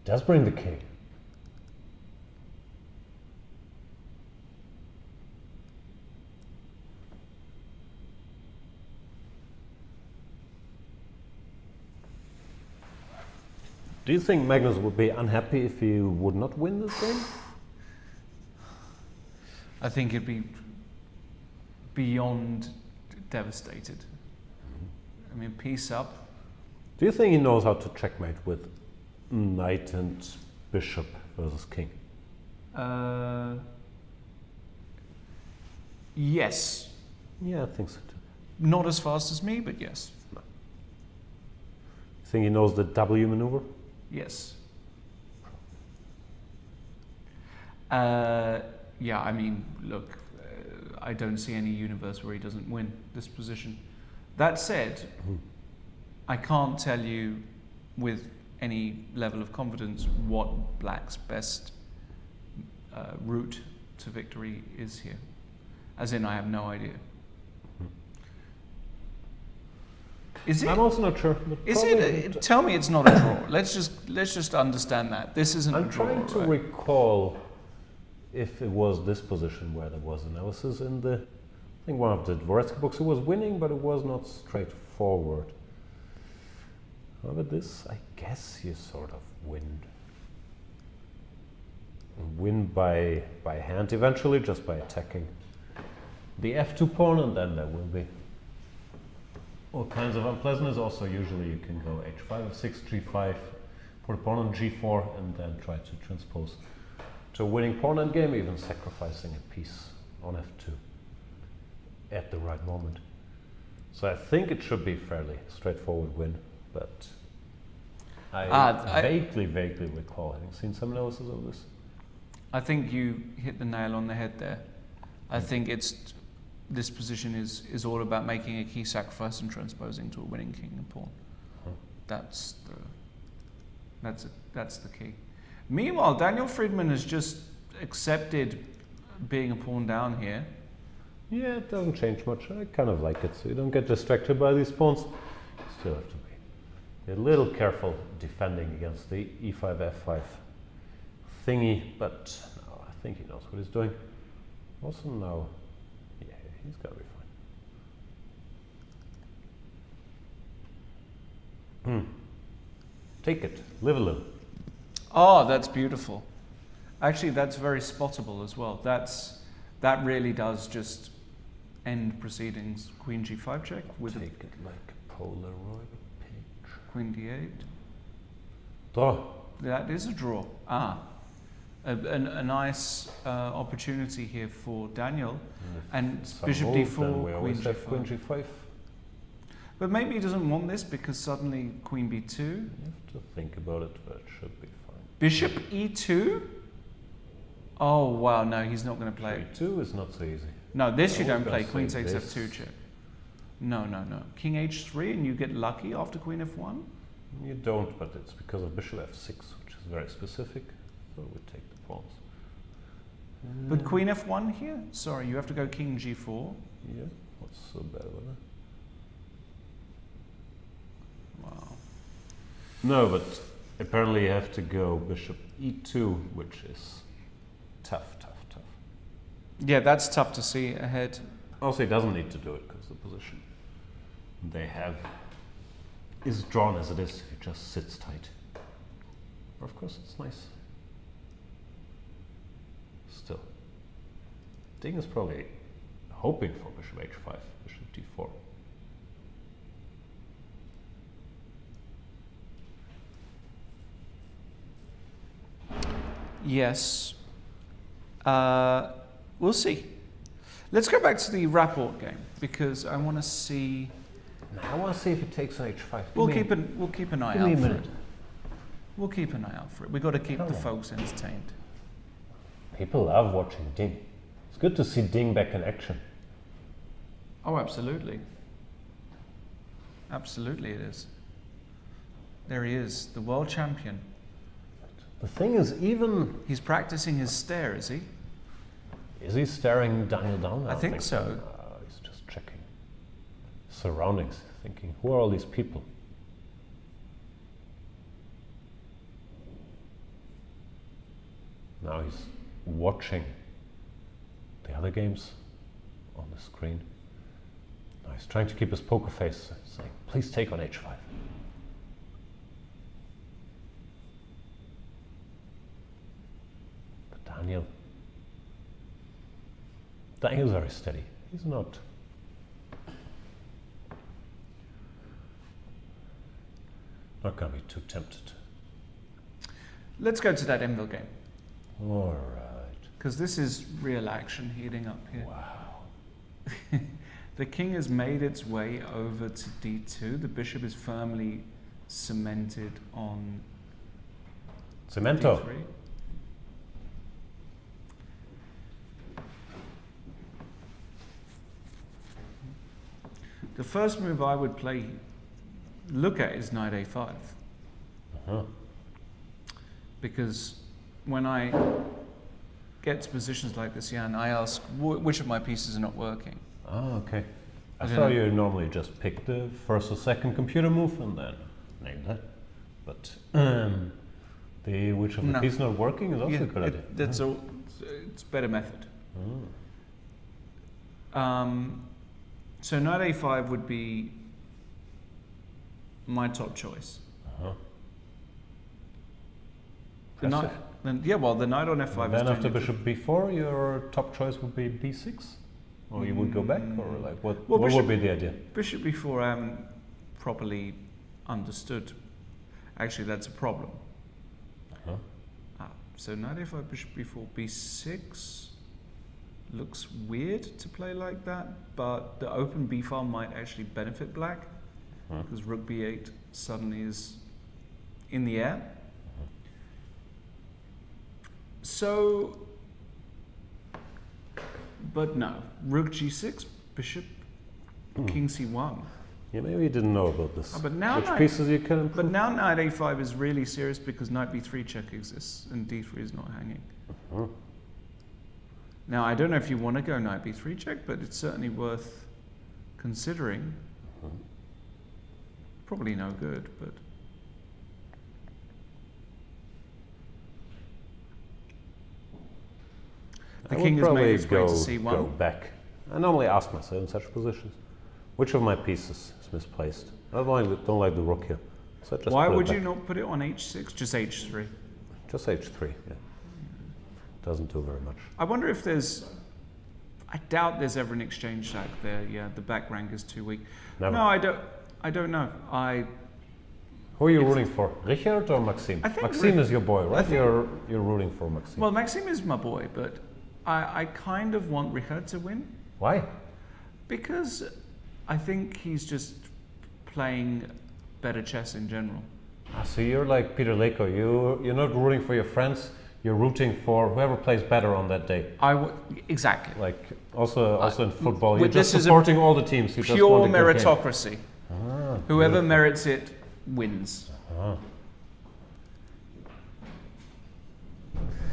[SPEAKER 6] It does bring the king. Do you think Magnus would be unhappy if he would not win this game?
[SPEAKER 4] I think he'd be beyond devastated. I mean, piece up.
[SPEAKER 6] Do you think he knows how to checkmate with knight and bishop versus king?
[SPEAKER 4] Yes.
[SPEAKER 6] Yeah, I think so too.
[SPEAKER 4] Not as fast as me, but yes.
[SPEAKER 6] No. You think he knows the W maneuver?
[SPEAKER 4] Yes. Yeah, I mean, look, I don't see any universe where he doesn't win this position. That said, I can't tell you with any level of confidence what black's best route to victory is here. As in, I have no idea. Is it?
[SPEAKER 6] I'm also not sure.
[SPEAKER 4] Is it? Tell me it's not a draw. Let's just understand that this isn't a draw.
[SPEAKER 6] I'm trying to recall if it was this position where there was analysis in the. I think one of the Dvoretsky books. It was winning, but it was not straightforward. However, this, I guess, you sort of win by hand eventually, just by attacking the f2 pawn, and then there will be all kinds of unpleasantness. Also, usually you can go h5, f6, g5, put a pawn on g4, and then try to transpose to a winning pawn endgame, even sacrificing a piece on f2 at the right moment. So I think it should be fairly straightforward win, but I vaguely recall having seen some analysis of this.
[SPEAKER 4] I think you hit the nail on the head there. I think this position is all about making a key sacrifice and transposing to a winning king and pawn. That's the key. Meanwhile, Daniel Friedman has just accepted being a pawn down here.
[SPEAKER 6] Yeah, it doesn't change much. I kind of like it, so you don't get distracted by these pawns. You still have to be a little careful defending against the e5, f5 thingy, but no, I think he knows what he's doing. Also now, yeah, he's got to be fine. Take it, live a little.
[SPEAKER 4] Oh, that's beautiful. Actually, that's very spottable as well. That really does just end proceedings. Queen g5 check with
[SPEAKER 6] take it like a Polaroid picture.
[SPEAKER 4] Queen d8.
[SPEAKER 6] Draw.
[SPEAKER 4] That is a draw. A nice opportunity here for Daniel. And bishop d4, queen g5.
[SPEAKER 6] Queen g5.
[SPEAKER 4] But maybe he doesn't want this because suddenly queen b2.
[SPEAKER 6] You have to think about it, but it should be fine.
[SPEAKER 4] Bishop e2? Oh wow, no, he's not going to play it.
[SPEAKER 6] e2 is not so easy.
[SPEAKER 4] No, this you don't play. Queen takes f2 check. No. King h3 and you get lucky after queen f1?
[SPEAKER 6] You don't, but it's because of bishop f6, which is very specific. So we take the pawns.
[SPEAKER 4] But queen f1 here? Sorry, you have to go king g4.
[SPEAKER 6] Yeah, what's so bad about that?
[SPEAKER 4] Wow.
[SPEAKER 6] No, but apparently you have to go bishop e2, which is tough.
[SPEAKER 4] Yeah, that's tough to see ahead.
[SPEAKER 6] Also, he doesn't need to do it because the position they have is drawn as it is. It just sits tight. Or of course, it's nice. Still, Ding is probably hoping for bishop h5, bishop d4.
[SPEAKER 4] Yes. We'll see. Let's go back to the Rapport game because I want to see.
[SPEAKER 6] I want to see if he takes on h5.
[SPEAKER 4] We'll keep an eye
[SPEAKER 6] give me
[SPEAKER 4] out
[SPEAKER 6] a
[SPEAKER 4] for
[SPEAKER 6] minute.
[SPEAKER 4] it. We'll keep an eye out for it. We've got to keep
[SPEAKER 6] Come
[SPEAKER 4] the
[SPEAKER 6] on.
[SPEAKER 4] folks entertained.
[SPEAKER 6] People love watching Ding. It's good to see Ding back in action.
[SPEAKER 4] Oh, absolutely. Absolutely, it is. There he is, the world champion.
[SPEAKER 6] The thing is, even
[SPEAKER 4] He's practicing his stare, is he?
[SPEAKER 6] is he staring Daniel down?
[SPEAKER 4] I think so.
[SPEAKER 6] He's just checking surroundings, thinking, who are all these people? Now he's watching the other games on the screen. Now he's trying to keep his poker face, saying, please take on h5. But Daniel's very steady. He's not going to be too tempted.
[SPEAKER 4] Let's go to that Enville game
[SPEAKER 6] All right.
[SPEAKER 4] because this is real action heating up here.
[SPEAKER 6] Wow.
[SPEAKER 4] The king has made its way over to d2. The bishop is firmly cemented on
[SPEAKER 6] Cemento.
[SPEAKER 4] d3. The first move I would look at is knight a5.
[SPEAKER 6] Uh-huh.
[SPEAKER 4] Because when I get to positions like this, Jan, I ask which of my pieces are not working.
[SPEAKER 6] Oh, okay. I
[SPEAKER 4] don't
[SPEAKER 6] thought
[SPEAKER 4] know.
[SPEAKER 6] you normally just pick the first or second computer move and then name that. But the which of the
[SPEAKER 4] No.
[SPEAKER 6] pieces not working is also a good idea.
[SPEAKER 4] It's a better method. So knight a5 would be my top choice.
[SPEAKER 6] Uh-huh.
[SPEAKER 4] The knight,
[SPEAKER 6] Impressive.
[SPEAKER 4] the knight on f5 is
[SPEAKER 6] Then
[SPEAKER 4] doing
[SPEAKER 6] after
[SPEAKER 4] it.
[SPEAKER 6] bishop b4, your top choice would be b6? Or you would go back? Or like what
[SPEAKER 4] Well,
[SPEAKER 6] would
[SPEAKER 4] bishop-
[SPEAKER 6] be the idea?
[SPEAKER 4] Bishop b4 I haven't properly understood. Actually, that's a problem.
[SPEAKER 6] Uh-huh.
[SPEAKER 4] So knight a5, bishop b4, b6 looks weird to play like that, but the open b file might actually benefit black because rook b8 suddenly is in the air. So, but no, rook g6, bishop, king c1.
[SPEAKER 6] Yeah, maybe you didn't know about this.
[SPEAKER 4] But now
[SPEAKER 6] Which
[SPEAKER 4] knight-
[SPEAKER 6] pieces you can
[SPEAKER 4] But
[SPEAKER 6] improve?
[SPEAKER 4] now knight a5 is really serious because knight b3 check exists and d3 is not hanging.
[SPEAKER 6] Uh-huh.
[SPEAKER 4] Now I don't know if you want to go knight b3 check, but it's certainly worth considering. Probably no good, but the
[SPEAKER 6] I
[SPEAKER 4] king
[SPEAKER 6] would
[SPEAKER 4] has
[SPEAKER 6] probably
[SPEAKER 4] made its way
[SPEAKER 6] go,
[SPEAKER 4] to c1.
[SPEAKER 6] go back. I normally ask myself in such positions, which of my pieces is misplaced? I don't like the rook here. So I just
[SPEAKER 4] Why
[SPEAKER 6] put it
[SPEAKER 4] would you
[SPEAKER 6] back.
[SPEAKER 4] not put it on h6? Just h3.
[SPEAKER 6] Just h3, yeah. Doesn't do very much.
[SPEAKER 4] I wonder if there's. I doubt there's ever an exchange sack there. Yeah, the back rank is too weak.
[SPEAKER 6] Never.
[SPEAKER 4] No, I don't. I don't know.
[SPEAKER 6] Who are you rooting for, Richard or Maxime?
[SPEAKER 4] I think
[SPEAKER 6] Maxime
[SPEAKER 4] Ri-
[SPEAKER 6] is your boy, right?
[SPEAKER 4] think-
[SPEAKER 6] You're rooting for Maxime.
[SPEAKER 4] Well, Maxime is my boy, but I kind of want Richard to win
[SPEAKER 6] Why?
[SPEAKER 4] because I think he's just playing better chess in general.
[SPEAKER 6] So you're like Peter Leko. You're not rooting for your friends. You're rooting for whoever plays better on that day.
[SPEAKER 4] Exactly.
[SPEAKER 6] Like also in football, you're
[SPEAKER 4] Well,
[SPEAKER 6] just
[SPEAKER 4] this is a
[SPEAKER 6] supporting all the teams. You just
[SPEAKER 4] Pure
[SPEAKER 6] want a good game.
[SPEAKER 4] meritocracy. Whoever merits it wins.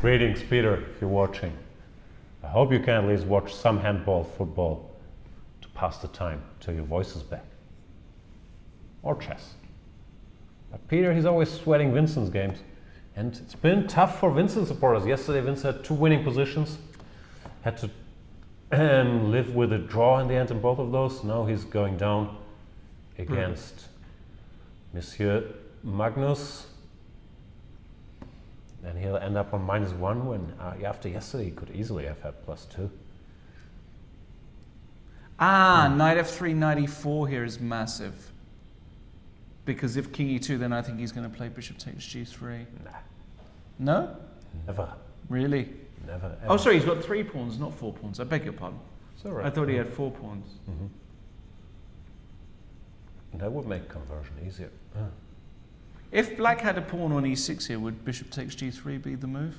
[SPEAKER 6] Greetings, Peter, if you're watching. I hope you can at least watch some handball, football to pass the time till your voice is back. Or chess. But Peter, he's always sweating Vincent's games. And it's been tough for Vincent supporters. Yesterday, Vincent had 2 winning positions. Had to and live with a draw in the end in both of those. Now he's going down against Monsieur Magnus. And he'll end up on -1 when after yesterday he could easily have had +2.
[SPEAKER 4] Knight f3, knight e4 here is massive. Because if king e2, then I think he's going to play bishop takes g3.
[SPEAKER 6] Nah.
[SPEAKER 4] No?
[SPEAKER 6] Never.
[SPEAKER 4] Really?
[SPEAKER 6] Never, ever.
[SPEAKER 4] Oh, sorry, he's got 3 pawns, not 4 pawns. I beg your pardon.
[SPEAKER 6] It's all right.
[SPEAKER 4] I thought he had 4 pawns.
[SPEAKER 6] That would make conversion easier.
[SPEAKER 4] If black had a pawn on e6 here, would bishop takes g3 be the move?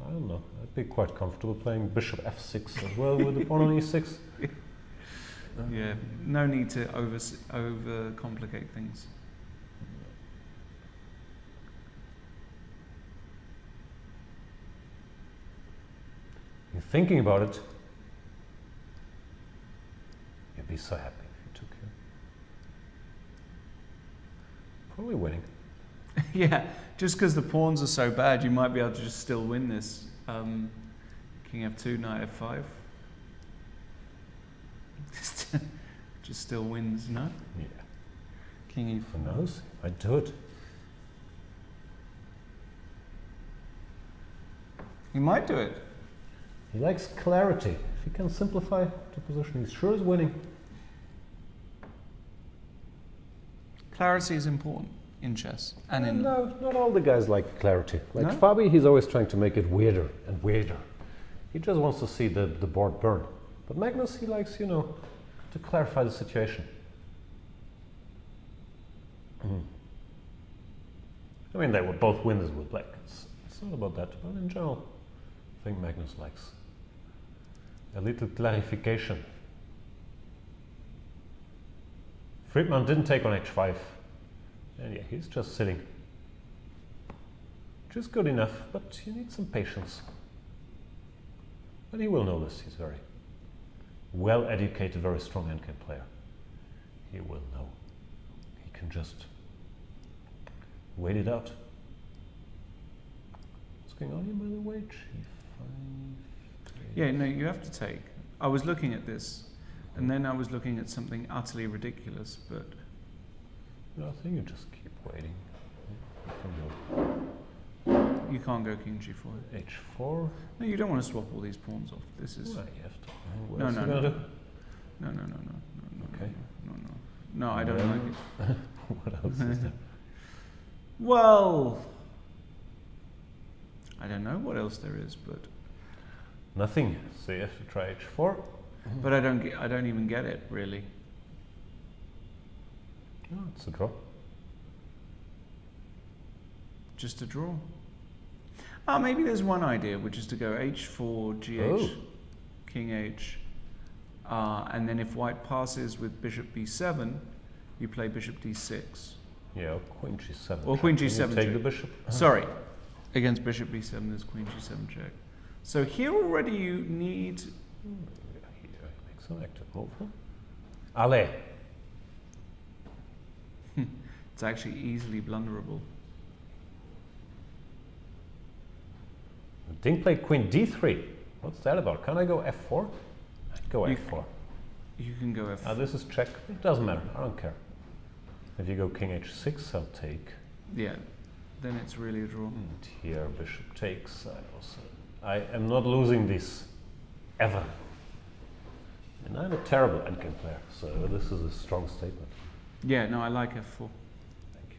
[SPEAKER 6] I don't know. I'd be quite comfortable playing bishop f6 as well with the pawn on e6.
[SPEAKER 4] Yeah, no need to overcomplicate things.
[SPEAKER 6] You're thinking about it, you'd be so happy if you took here. Probably winning.
[SPEAKER 4] Yeah, just because the pawns are so bad, you might be able to just still win this. King f2, knight f5. Just still wins, no?
[SPEAKER 6] Yeah.
[SPEAKER 4] King e4.
[SPEAKER 6] Who knows? I'd do it.
[SPEAKER 4] He might do it.
[SPEAKER 6] He likes clarity. If he can simplify the position, he's sure is winning.
[SPEAKER 4] Clarity is important in chess and in...
[SPEAKER 6] No, not all the guys like clarity. Like
[SPEAKER 4] No?
[SPEAKER 6] Fabi, he's always trying to make it weirder and weirder. He just wants to see the board burn. But Magnus, he likes, you know, to clarify the situation. I mean, they would both win this with black. It's not about that, but in general, I think Magnus likes a little clarification. Friedman didn't take on h5. And yeah, he's just sitting. Which is good enough, but you need some patience. But he will know this. He's very well-educated, very strong endgame player. He will know. He can just wait it out. What's going on here, by the way? G5.
[SPEAKER 4] Yeah, no, you have to take. I was looking at this, and then I was looking at something utterly ridiculous, but...
[SPEAKER 6] No, I think you just keep waiting.
[SPEAKER 4] You can't go king g4.
[SPEAKER 6] H4.
[SPEAKER 4] No, you don't want to swap all these pawns off. This is...
[SPEAKER 6] Well, you have to. What
[SPEAKER 4] No,
[SPEAKER 6] else
[SPEAKER 4] no,
[SPEAKER 6] you
[SPEAKER 4] no.
[SPEAKER 6] gonna do?
[SPEAKER 4] No,
[SPEAKER 6] Okay.
[SPEAKER 4] No, I don't like it.
[SPEAKER 6] What else is there?
[SPEAKER 4] Well... I don't know what else there is, but...
[SPEAKER 6] Nothing. So you have to try H4.
[SPEAKER 4] But I don't even get it, really.
[SPEAKER 6] Oh, it's a draw.
[SPEAKER 4] Just a draw. Maybe there's one idea, which is to go h4, gh,
[SPEAKER 6] Oh.
[SPEAKER 4] king h, and then if white passes with bishop b7, you play bishop d6.
[SPEAKER 6] Yeah, or queen g7.
[SPEAKER 4] Or
[SPEAKER 6] check.
[SPEAKER 4] queen
[SPEAKER 6] Then you
[SPEAKER 4] g7
[SPEAKER 6] take
[SPEAKER 4] check.
[SPEAKER 6] the bishop.
[SPEAKER 4] Sorry, against bishop b7, there's queen g7 check. So here already you need...
[SPEAKER 6] Here he makes an active move. Huh? Ale.
[SPEAKER 4] It's actually easily blunderable.
[SPEAKER 6] Ding played queen d3. What's that about? Can I go f4? I'd go
[SPEAKER 4] You
[SPEAKER 6] f4.
[SPEAKER 4] You can go f4.
[SPEAKER 6] This is check. It doesn't matter. I don't care. If you go king h6, I'll take.
[SPEAKER 4] Yeah, then it's really a draw.
[SPEAKER 6] And here bishop takes. I am not losing this ever. And I'm a terrible endgame player, so this is a strong statement.
[SPEAKER 4] Yeah, no, I like f4.
[SPEAKER 6] Thank you.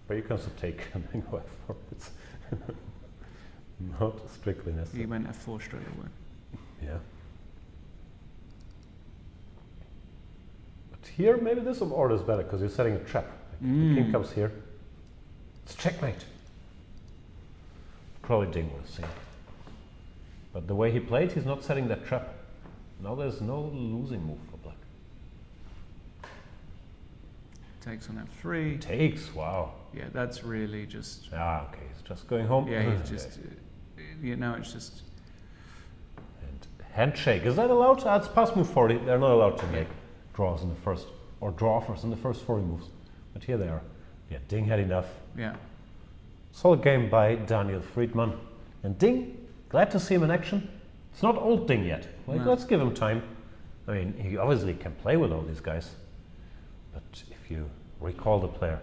[SPEAKER 6] But you can also take and then go f4. It's not strictly necessary.
[SPEAKER 4] He went f4 straight away.
[SPEAKER 6] Yeah. But here, maybe this order is better because you're setting a trap. Like the king comes here. It's checkmate. Probably Ding would have seen. But the way he played, he's not setting that trap. Now there's no losing move for black.
[SPEAKER 4] Takes on f3.
[SPEAKER 6] Takes, wow.
[SPEAKER 4] Yeah, that's really just...
[SPEAKER 6] Ah, okay, he's just going home.
[SPEAKER 4] Yeah, he's just... Yeah, now it's just...
[SPEAKER 6] And handshake, is that allowed? It's past move 40. They're not allowed to make draws in the first, or draw offers in the first 40 moves. But here they are. Yeah, Ding had enough.
[SPEAKER 4] Yeah.
[SPEAKER 6] Solid game by Daniel Friedman. And Ding, glad to see him in action. It's not old Ding yet. Like,
[SPEAKER 4] No.
[SPEAKER 6] let's give him time. I mean, he obviously can play with all these guys. But if you recall the player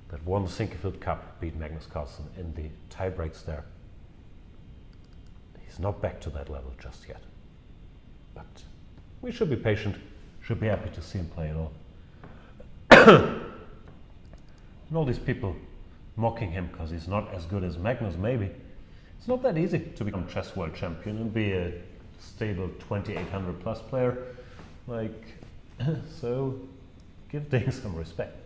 [SPEAKER 6] that won the Sinquefield Cup, beat Magnus Carlsen in the tie breaks there, he's not back to that level just yet. But we should be patient, should be happy to see him play at all. And all these people mocking him because he's not as good as Magnus, maybe. It's not that easy to become chess world champion and be a stable 2800 plus player. Like, so give Ding some respect.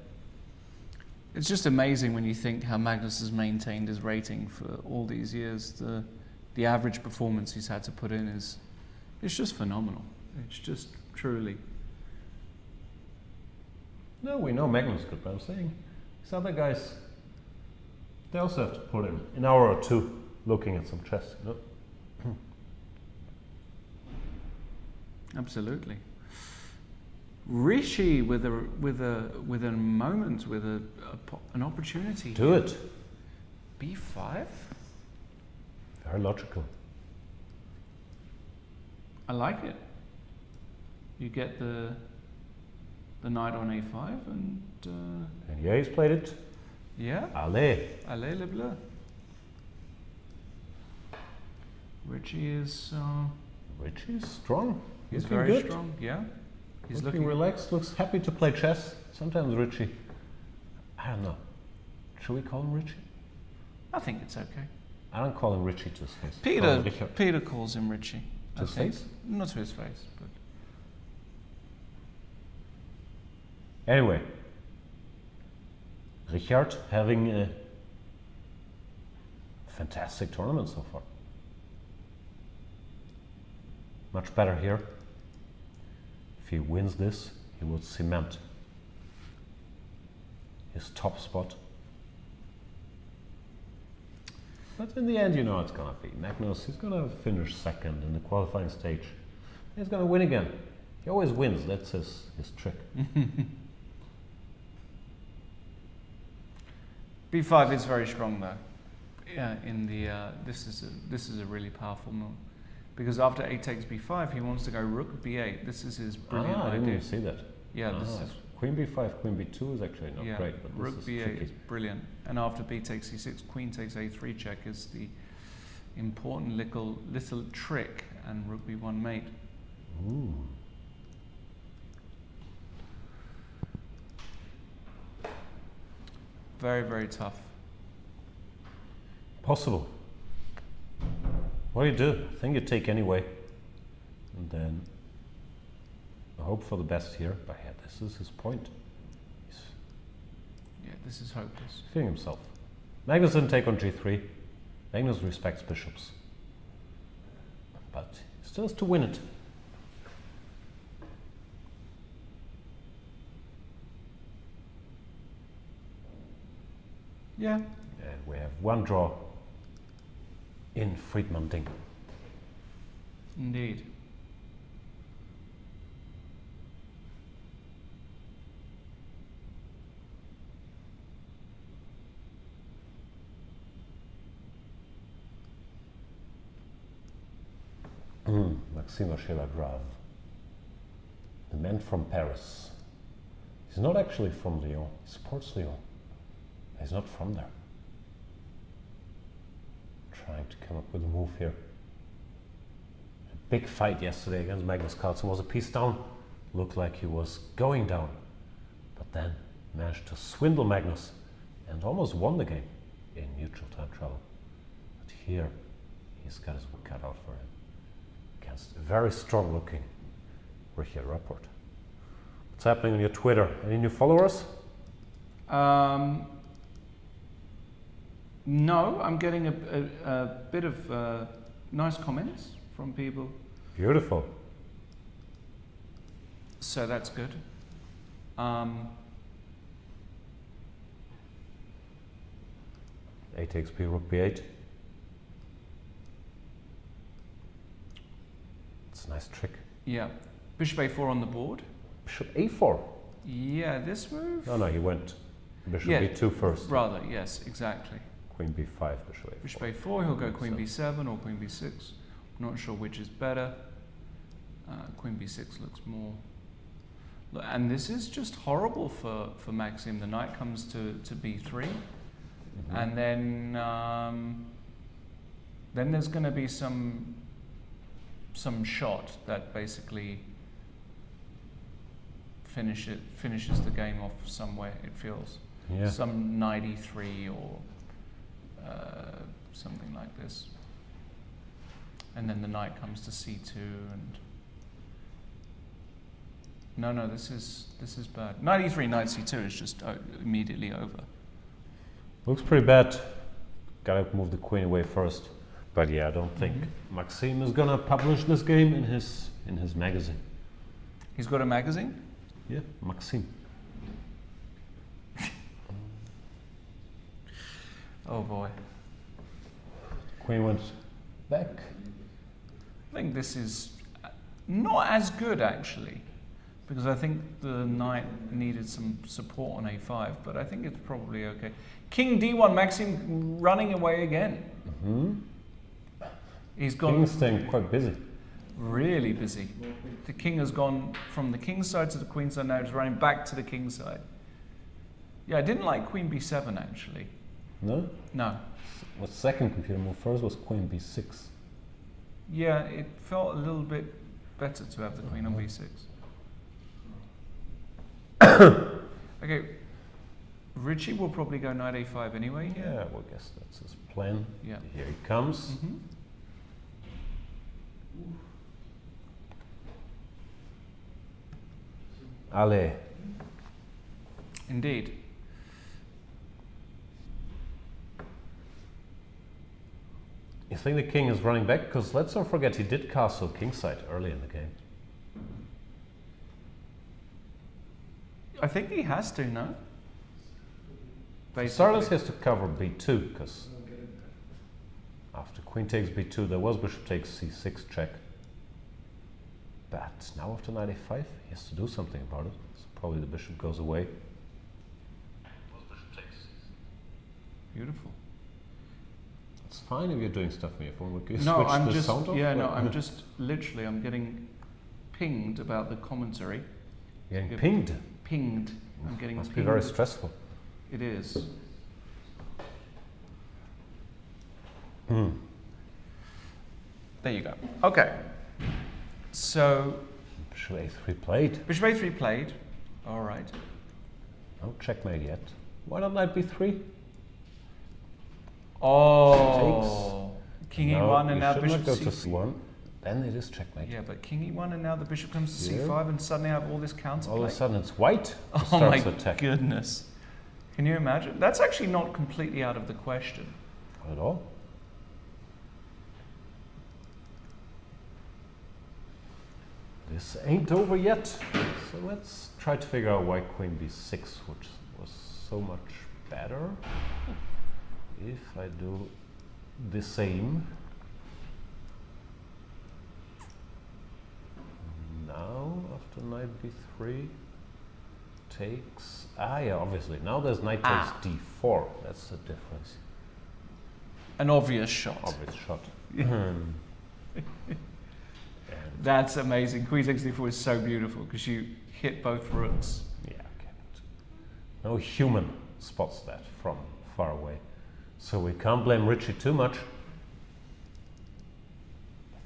[SPEAKER 4] It's just amazing when you think how Magnus has maintained his rating for all these years. The average performance he's had to put in it's just phenomenal. It's just truly.
[SPEAKER 6] No, we know Magnus good, but I'm saying these other guys, they also have to put in an hour or two looking at some chess, you know?
[SPEAKER 4] Absolutely. Rishi with a moment, with an opportunity.
[SPEAKER 6] Do it.
[SPEAKER 4] B5.
[SPEAKER 6] Very logical.
[SPEAKER 4] I like it. You get the knight on A5 and
[SPEAKER 6] yeah, he's played it.
[SPEAKER 4] yeah.
[SPEAKER 6] Allez.
[SPEAKER 4] Allez le bleu. Richie is
[SPEAKER 6] Richie's strong.
[SPEAKER 4] he's
[SPEAKER 6] Looking
[SPEAKER 4] very
[SPEAKER 6] good.
[SPEAKER 4] strong. Yeah. He's
[SPEAKER 6] Looking relaxed, looks happy to play chess. Sometimes Richie, I don't know. Should we call him Richie?
[SPEAKER 4] I think it's okay.
[SPEAKER 6] I don't call him Richie to his face. Call him Richard.
[SPEAKER 4] Peter calls him Richie.
[SPEAKER 6] To
[SPEAKER 4] I
[SPEAKER 6] his
[SPEAKER 4] think.
[SPEAKER 6] face?
[SPEAKER 4] Not to his face, but
[SPEAKER 6] Anyway, Richard having a fantastic tournament so far. Much better here. If he wins this, he will cement his top spot. But in the end, you know it's gonna be Magnus. He's gonna finish second in the qualifying stage. He's gonna win again. He always wins. That's his trick.
[SPEAKER 4] B5 is very strong though. Yeah, in the this is a really powerful move, because after A takes B5, he wants to go Rook B8. This is his brilliant
[SPEAKER 6] I didn't
[SPEAKER 4] idea.
[SPEAKER 6] even see that.
[SPEAKER 4] Yeah, this is
[SPEAKER 6] Queen B5, Queen B2 is actually not
[SPEAKER 4] yeah.
[SPEAKER 6] great, but
[SPEAKER 4] Rook
[SPEAKER 6] this is
[SPEAKER 4] B8
[SPEAKER 6] tricky.
[SPEAKER 4] is brilliant, and after B takes C6, Queen takes A3 check is the important little trick, and Rook B1 mate.
[SPEAKER 6] Ooh.
[SPEAKER 4] Very, very tough.
[SPEAKER 6] Possible. What do? I think you take anyway. And then I hope for the best here. But yeah, this is his point. He's
[SPEAKER 4] Yeah, this is hopeless.
[SPEAKER 6] feeling himself. Magnus didn't take on G3. Magnus respects bishops. But he still has to win it.
[SPEAKER 4] Yeah.
[SPEAKER 6] And we have one draw in Friedman Ding.
[SPEAKER 4] Indeed.
[SPEAKER 6] Vachier-Lagrave, the man from Paris. He's not actually from Lyon, he supports Lyon. He's not from there. Trying to come up with a move here. A big fight yesterday against Magnus Carlsen was a piece down. Looked like he was going down, but then managed to swindle Magnus and almost won the game in neutral time travel. But here, he's got his work cut out for him against a very strong looking Rapport. What's happening on your Twitter? Any new followers?
[SPEAKER 4] No, I'm getting a bit of nice comments from people,
[SPEAKER 6] Beautiful.
[SPEAKER 4] so that's good.
[SPEAKER 6] A takes B, Rook B8. It's a nice trick.
[SPEAKER 4] Yeah, Bishop A4 on the board.
[SPEAKER 6] Bishop A4.
[SPEAKER 4] Yeah, this move.
[SPEAKER 6] No, he went Bishop
[SPEAKER 4] Yeah,
[SPEAKER 6] B2 first.
[SPEAKER 4] Rather, yes, exactly.
[SPEAKER 6] Queen B5, Bishop A4.
[SPEAKER 4] Bishop A4, he'll go Queen B7 or Queen B6, Not sure which is better. Queen b6 looks more... And this is just horrible for Maxim. The knight comes to b3. And then there's going to be some shot that basically finishes the game off somewhere, it feels.
[SPEAKER 6] Yeah.
[SPEAKER 4] Some knight e3 or something like this. And then the knight comes to c2 and... No, this is bad. Knight e3, knight c2 is just immediately over.
[SPEAKER 6] Looks pretty bad. Gotta move the queen away first. But yeah, I don't think Maxim is gonna publish this game in his magazine.
[SPEAKER 4] He's got a magazine?
[SPEAKER 6] Yeah, Maxim.
[SPEAKER 4] Oh boy.
[SPEAKER 6] Queen went back.
[SPEAKER 4] I think this is not as good actually, because I think the knight needed some support on a5, but I think it's probably okay. King d1, Maxim running away again. He's gone...
[SPEAKER 6] King's staying quite busy.
[SPEAKER 4] Really busy. The king has gone from the king's side to the queen's side, now he's running back to the king's side. Yeah, I didn't like queen b7 actually.
[SPEAKER 6] No?
[SPEAKER 4] No.
[SPEAKER 6] What second computer move first was queen b6.
[SPEAKER 4] Yeah, it felt a little bit better to have the queen on b6. Okay, Richie will probably go knight a5 anyway here.
[SPEAKER 6] Yeah, well, I guess that's his plan.
[SPEAKER 4] Yeah.
[SPEAKER 6] Here he comes. Ale.
[SPEAKER 4] Indeed.
[SPEAKER 6] You think the king is running back? Because let's not forget he did castle kingside early in the game.
[SPEAKER 4] I think he has to, no?
[SPEAKER 6] Sardas has to cover b2, because after queen takes b2 there was bishop takes c6 check. But now after knight a5 he has to do something about it. So probably the bishop goes away.
[SPEAKER 4] Beautiful.
[SPEAKER 6] It's fine if you're doing stuff on your phone.
[SPEAKER 4] No, I'm just, I'm just literally, I'm getting pinged about the commentary.
[SPEAKER 6] You're getting pinged?
[SPEAKER 4] Pinged. I'm getting
[SPEAKER 6] Must
[SPEAKER 4] pinged.
[SPEAKER 6] be very stressful.
[SPEAKER 4] It is. There you go. Okay. So...
[SPEAKER 6] Bishop a3 played.
[SPEAKER 4] Bishop a3 played. All right.
[SPEAKER 6] No checkmate yet. Why not knight b3?
[SPEAKER 4] Oh. King e1 and now bishop
[SPEAKER 6] go to
[SPEAKER 4] c3.
[SPEAKER 6] c1. Then it is checkmate.
[SPEAKER 4] Yeah, but king e1 and now the bishop comes to c5 and suddenly I have all this counterplay.
[SPEAKER 6] All of a sudden it's white who
[SPEAKER 4] Oh
[SPEAKER 6] starts
[SPEAKER 4] my
[SPEAKER 6] attack.
[SPEAKER 4] goodness. Can you imagine? That's actually not completely out of the question.
[SPEAKER 6] Not at all. This ain't over yet. So let's try to figure out why queen b6, which was so much better. If I do the same. Now, after knight b3 takes... yeah, obviously. Now there's knight takes d4. That's the difference.
[SPEAKER 4] An obvious shot.
[SPEAKER 6] Obvious shot.
[SPEAKER 4] That's amazing. Queen takes d4 is so beautiful because you hit both rooks.
[SPEAKER 6] Yeah, okay. But no human spots that from far away. So we can't blame Richie too much.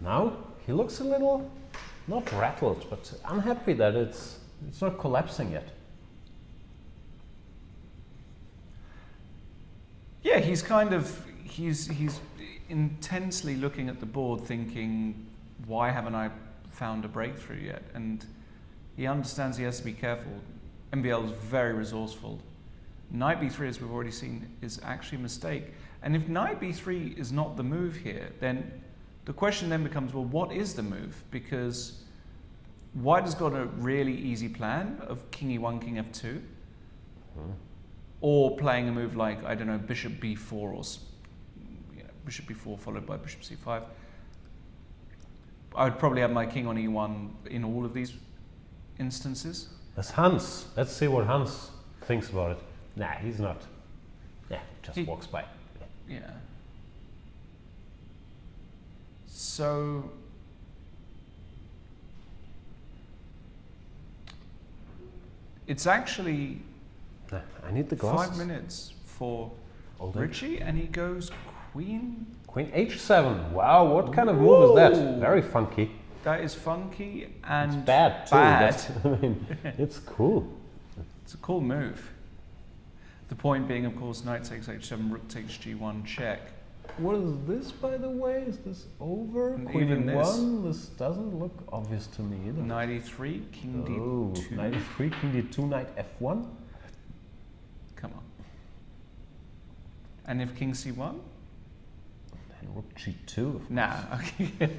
[SPEAKER 6] Now he looks a little, not rattled, but unhappy that it's not collapsing yet.
[SPEAKER 4] Yeah, he's kind of, he's intensely looking at the board thinking, why haven't I found a breakthrough yet? And he understands he has to be careful. MBL is very resourceful. Knight b3, as we've already seen, is actually a mistake. And if knight b3 is not the move here, then the question then becomes, well, what is the move? Because white has got a really easy plan of king e1, king f2. Or playing a move like, I don't know, bishop b4 or bishop b4 followed by bishop c5. I would probably have my king on e1 in all of these instances.
[SPEAKER 6] That's Hans. Let's see what Hans thinks about it. Nah, he's not. Yeah, just walks by.
[SPEAKER 4] Yeah. So it's actually
[SPEAKER 6] I need the glasses.
[SPEAKER 4] 5 minutes for
[SPEAKER 6] All day.
[SPEAKER 4] Richie, and he goes Queen.
[SPEAKER 6] Queen H7. Wow, what kind of move is that? Very funky.
[SPEAKER 4] That is funky and
[SPEAKER 6] It's bad too.
[SPEAKER 4] bad.
[SPEAKER 6] I mean, it's cool.
[SPEAKER 4] It's a cool move. The point being, of course, knight takes h7, rook takes g1, check.
[SPEAKER 6] What is this, by the way? Is this over?
[SPEAKER 4] And
[SPEAKER 6] Queen
[SPEAKER 4] even this.
[SPEAKER 6] E1? This doesn't look obvious to me either.
[SPEAKER 4] Knight e3, king
[SPEAKER 6] Oh,
[SPEAKER 4] d2.
[SPEAKER 6] knight e3, king d2, knight f1.
[SPEAKER 4] Come on. And if king c1?
[SPEAKER 6] And rook g2.
[SPEAKER 4] Nah, okay.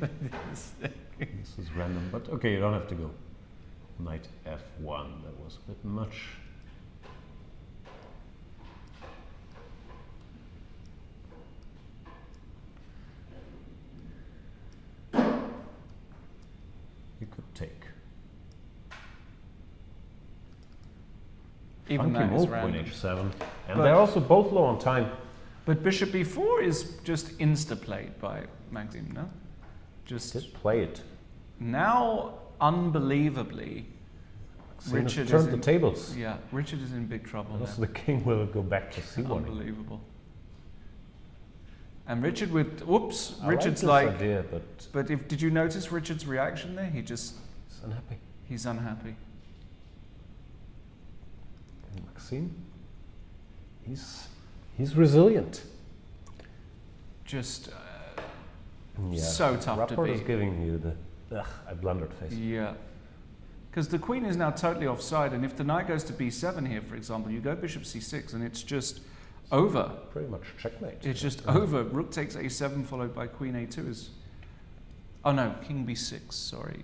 [SPEAKER 6] This is random, but okay, you don't have to go. Knight f1, that was a bit much. You could take.
[SPEAKER 4] Even
[SPEAKER 6] Funky
[SPEAKER 4] that is
[SPEAKER 6] move,
[SPEAKER 4] random.
[SPEAKER 6] Queen h7. And
[SPEAKER 4] But-
[SPEAKER 6] they're also both low on time.
[SPEAKER 4] But bishop b4 is just insta-played by Maxim, no? Just
[SPEAKER 6] Did play it.
[SPEAKER 4] now, unbelievably, Richard is
[SPEAKER 6] turned the
[SPEAKER 4] in,
[SPEAKER 6] tables.
[SPEAKER 4] Yeah, Richard is in big trouble
[SPEAKER 6] And
[SPEAKER 4] now.
[SPEAKER 6] also the king will go back to c1.
[SPEAKER 4] Unbelievable. And Richard with, whoops,
[SPEAKER 6] I
[SPEAKER 4] Richard's
[SPEAKER 6] like
[SPEAKER 4] like,
[SPEAKER 6] this idea, but
[SPEAKER 4] did you notice Richard's reaction there? He just,
[SPEAKER 6] he's unhappy.
[SPEAKER 4] he's unhappy.
[SPEAKER 6] And Maxime, he's resilient.
[SPEAKER 4] Just,
[SPEAKER 6] Yeah.
[SPEAKER 4] so tough to
[SPEAKER 6] Rapport is
[SPEAKER 4] beat.
[SPEAKER 6] giving you the I blundered face.
[SPEAKER 4] Yeah. Because the queen is now totally offside, and if the knight goes to b7 here, for example, you go bishop c6, and it's just over.
[SPEAKER 6] Pretty much checkmate.
[SPEAKER 4] It's just over. Rook takes a7 followed by queen a2 is... Oh no, king b6, sorry.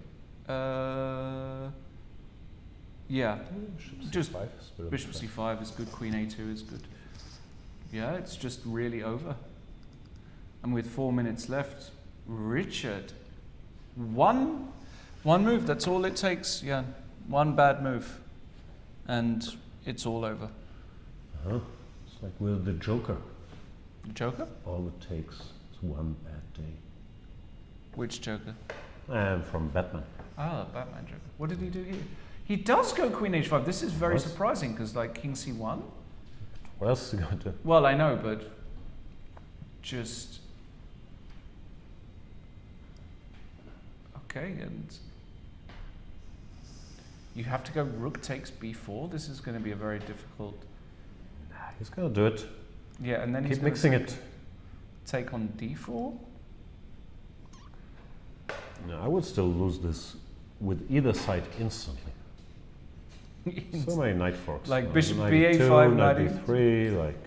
[SPEAKER 4] Yeah,
[SPEAKER 6] Bishop
[SPEAKER 4] just
[SPEAKER 6] c5 is a bit of a
[SPEAKER 4] bishop
[SPEAKER 6] threat.
[SPEAKER 4] c5 is good, queen a2 is good. Yeah, it's just really over. And with 4 minutes left, Richard, one move, that's all it takes, yeah. One bad move, and it's all over.
[SPEAKER 6] Uh-huh. It's like with the Joker.
[SPEAKER 4] Joker?
[SPEAKER 6] All it takes is one bad day.
[SPEAKER 4] Which Joker?
[SPEAKER 6] From Batman.
[SPEAKER 4] Ah, Batman Joker. What did he do here? He does go queen h5. This is very
[SPEAKER 6] What?
[SPEAKER 4] surprising, because like king c1.
[SPEAKER 6] What else is he going to do?
[SPEAKER 4] Well, I know, but just... Okay, and you have to go rook takes b4. This is going to be a very difficult...
[SPEAKER 6] He's going to do it.
[SPEAKER 4] Yeah, and then he's
[SPEAKER 6] Keep
[SPEAKER 4] gonna
[SPEAKER 6] mixing it.
[SPEAKER 4] take on d4.
[SPEAKER 6] No, I would still lose this with either side instantly. So many knight forks.
[SPEAKER 4] Like bishop
[SPEAKER 6] knight
[SPEAKER 4] ba5,
[SPEAKER 6] e2,
[SPEAKER 4] knight
[SPEAKER 6] knight e3, like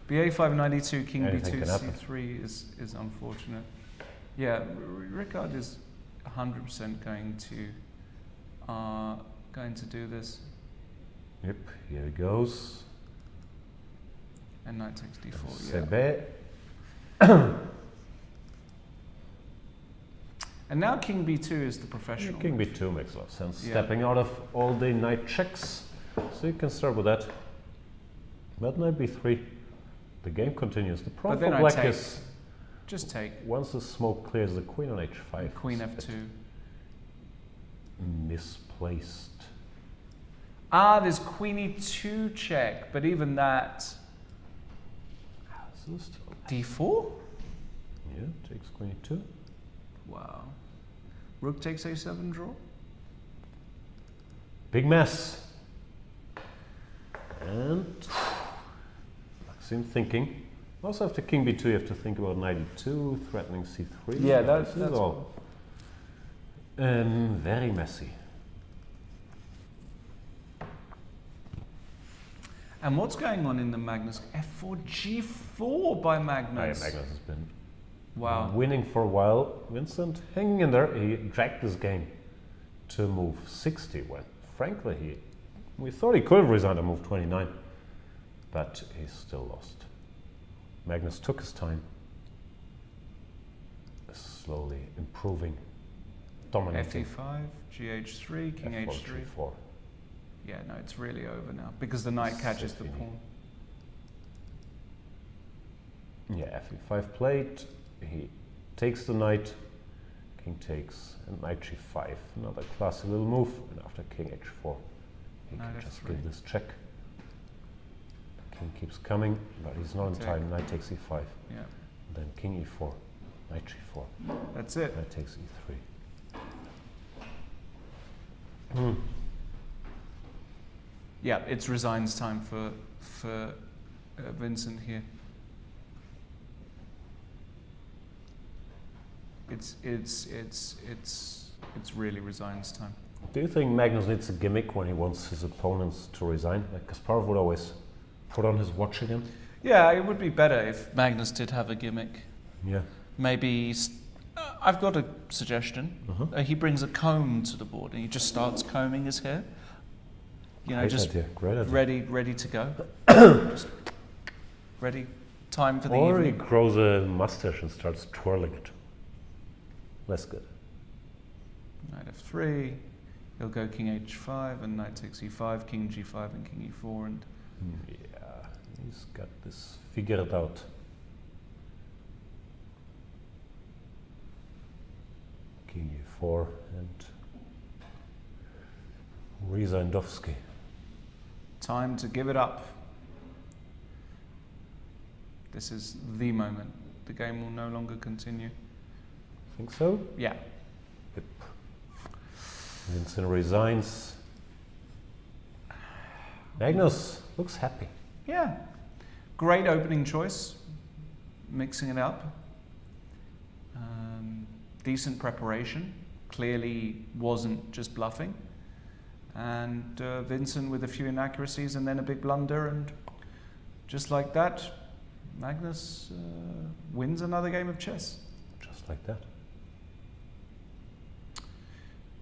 [SPEAKER 4] ba5, knight e2, king
[SPEAKER 6] Anything
[SPEAKER 4] b2,
[SPEAKER 6] can happen.
[SPEAKER 4] c3 is unfortunate. Yeah, Rickard is 100% going to do this.
[SPEAKER 6] yep, here he goes.
[SPEAKER 4] And knight takes d4, yeah.
[SPEAKER 6] Sebe.
[SPEAKER 4] And now king b2 is the professional.
[SPEAKER 6] King
[SPEAKER 4] move.
[SPEAKER 6] b2 makes a lot of sense.
[SPEAKER 4] Yeah.
[SPEAKER 6] Stepping out of all the knight checks. So you can start with that. But knight b3. The game continues. The problem
[SPEAKER 4] then
[SPEAKER 6] for
[SPEAKER 4] I
[SPEAKER 6] black
[SPEAKER 4] take.
[SPEAKER 6] is
[SPEAKER 4] Just take.
[SPEAKER 6] once the smoke clears, the queen on h5.
[SPEAKER 4] Queen
[SPEAKER 6] is
[SPEAKER 4] f2.
[SPEAKER 6] misplaced.
[SPEAKER 4] Ah, there's queen e2 check, but even that.
[SPEAKER 6] So still,
[SPEAKER 4] d4?
[SPEAKER 6] yeah, takes queen e2.
[SPEAKER 4] Wow. Rook takes a7 draw?
[SPEAKER 6] Big mess. And Maxime thinking. Also after king b2 you have to think about knight e2, threatening c3.
[SPEAKER 4] Yeah,
[SPEAKER 6] this
[SPEAKER 4] that's
[SPEAKER 6] is all very messy.
[SPEAKER 4] And what's going on in the Magnus? f4, g4 by Magnus.
[SPEAKER 6] Magnus has been
[SPEAKER 4] Wow.
[SPEAKER 6] winning for a while. Vincent hanging in there. He dragged this game to move 60 when frankly we thought he could have resigned at move 29, but he still lost. Magnus took his time, slowly improving, dominating.
[SPEAKER 4] f5, gh3, king
[SPEAKER 6] F1,
[SPEAKER 4] h3.
[SPEAKER 6] G4.
[SPEAKER 4] Yeah, no, it's really over now because the knight catches the
[SPEAKER 6] Safety.
[SPEAKER 4] pawn.
[SPEAKER 6] Yeah, f5 played. He takes the knight. king takes, and knight g5. Another classy little move. And after king h4, he can just give this check. King keeps coming, but he's not in time. Knight takes e5.
[SPEAKER 4] Yeah.
[SPEAKER 6] Then king e4, knight g4.
[SPEAKER 4] That's it.
[SPEAKER 6] Knight takes e3.
[SPEAKER 4] Yeah, it's resigns time for Vincent here. It's really resigns time.
[SPEAKER 6] Do you think Magnus needs a gimmick when he wants his opponents to resign? Like Kasparov would always put on his watch again.
[SPEAKER 4] Yeah, it would be better if Magnus did have a gimmick.
[SPEAKER 6] Yeah.
[SPEAKER 4] Maybe I've got a suggestion. He brings a comb to the board and he just starts combing his hair. You know,
[SPEAKER 6] Great
[SPEAKER 4] just
[SPEAKER 6] idea. Great idea.
[SPEAKER 4] ready to go. Just ready. Time for the
[SPEAKER 6] Or he
[SPEAKER 4] evening.
[SPEAKER 6] grows a mustache and starts twirling it. Less good.
[SPEAKER 4] Knight f3. He'll go king h5 and knight takes e5, king g5 and king e4 and
[SPEAKER 6] Yeah, he's got this figured out. King e4 and Rzyndowski.
[SPEAKER 4] time to give it up. This is the moment. The game will no longer continue.
[SPEAKER 6] Think so?
[SPEAKER 4] Yeah.
[SPEAKER 6] Yep. Vincent resigns. Magnus looks happy.
[SPEAKER 4] Yeah. Great opening choice. Mixing it up. Decent preparation. Clearly wasn't just bluffing. And Vincent with a few inaccuracies and then a big blunder, and just like that, Magnus wins another game of chess.
[SPEAKER 6] Just like that.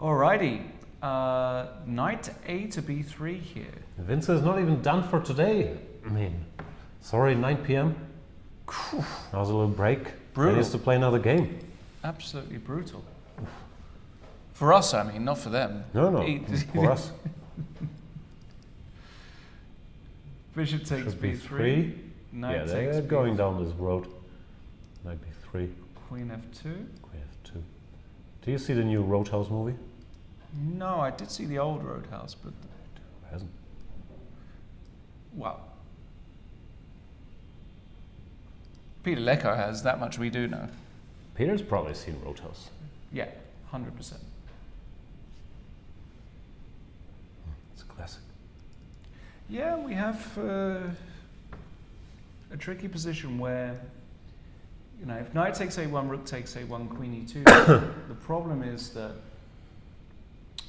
[SPEAKER 4] Alrighty. Knight A to B3 here.
[SPEAKER 6] Vincent is not even done for today. I mean, sorry, 9 p.m. That was a little break.
[SPEAKER 4] Brutal.
[SPEAKER 6] He has to play another game.
[SPEAKER 4] Absolutely brutal. For us, I mean, not for them.
[SPEAKER 6] No, for us.
[SPEAKER 4] Bishop takes
[SPEAKER 6] Should
[SPEAKER 4] B3. Knight
[SPEAKER 6] Yeah,
[SPEAKER 4] takes
[SPEAKER 6] they're going down this road. Knight B3.
[SPEAKER 4] Queen F2.
[SPEAKER 6] Queen F2. Do you see the new Roadhouse movie?
[SPEAKER 4] No, I did see the old Roadhouse, but
[SPEAKER 6] Who hasn't?
[SPEAKER 4] well, Peter Lecco has, that much we do know.
[SPEAKER 6] Peter's probably seen Roadhouse.
[SPEAKER 4] Yeah, 100%.
[SPEAKER 6] It's a classic.
[SPEAKER 4] Yeah, we have a tricky position where, you know, if knight takes a1, rook takes a1, queen e2, the problem is that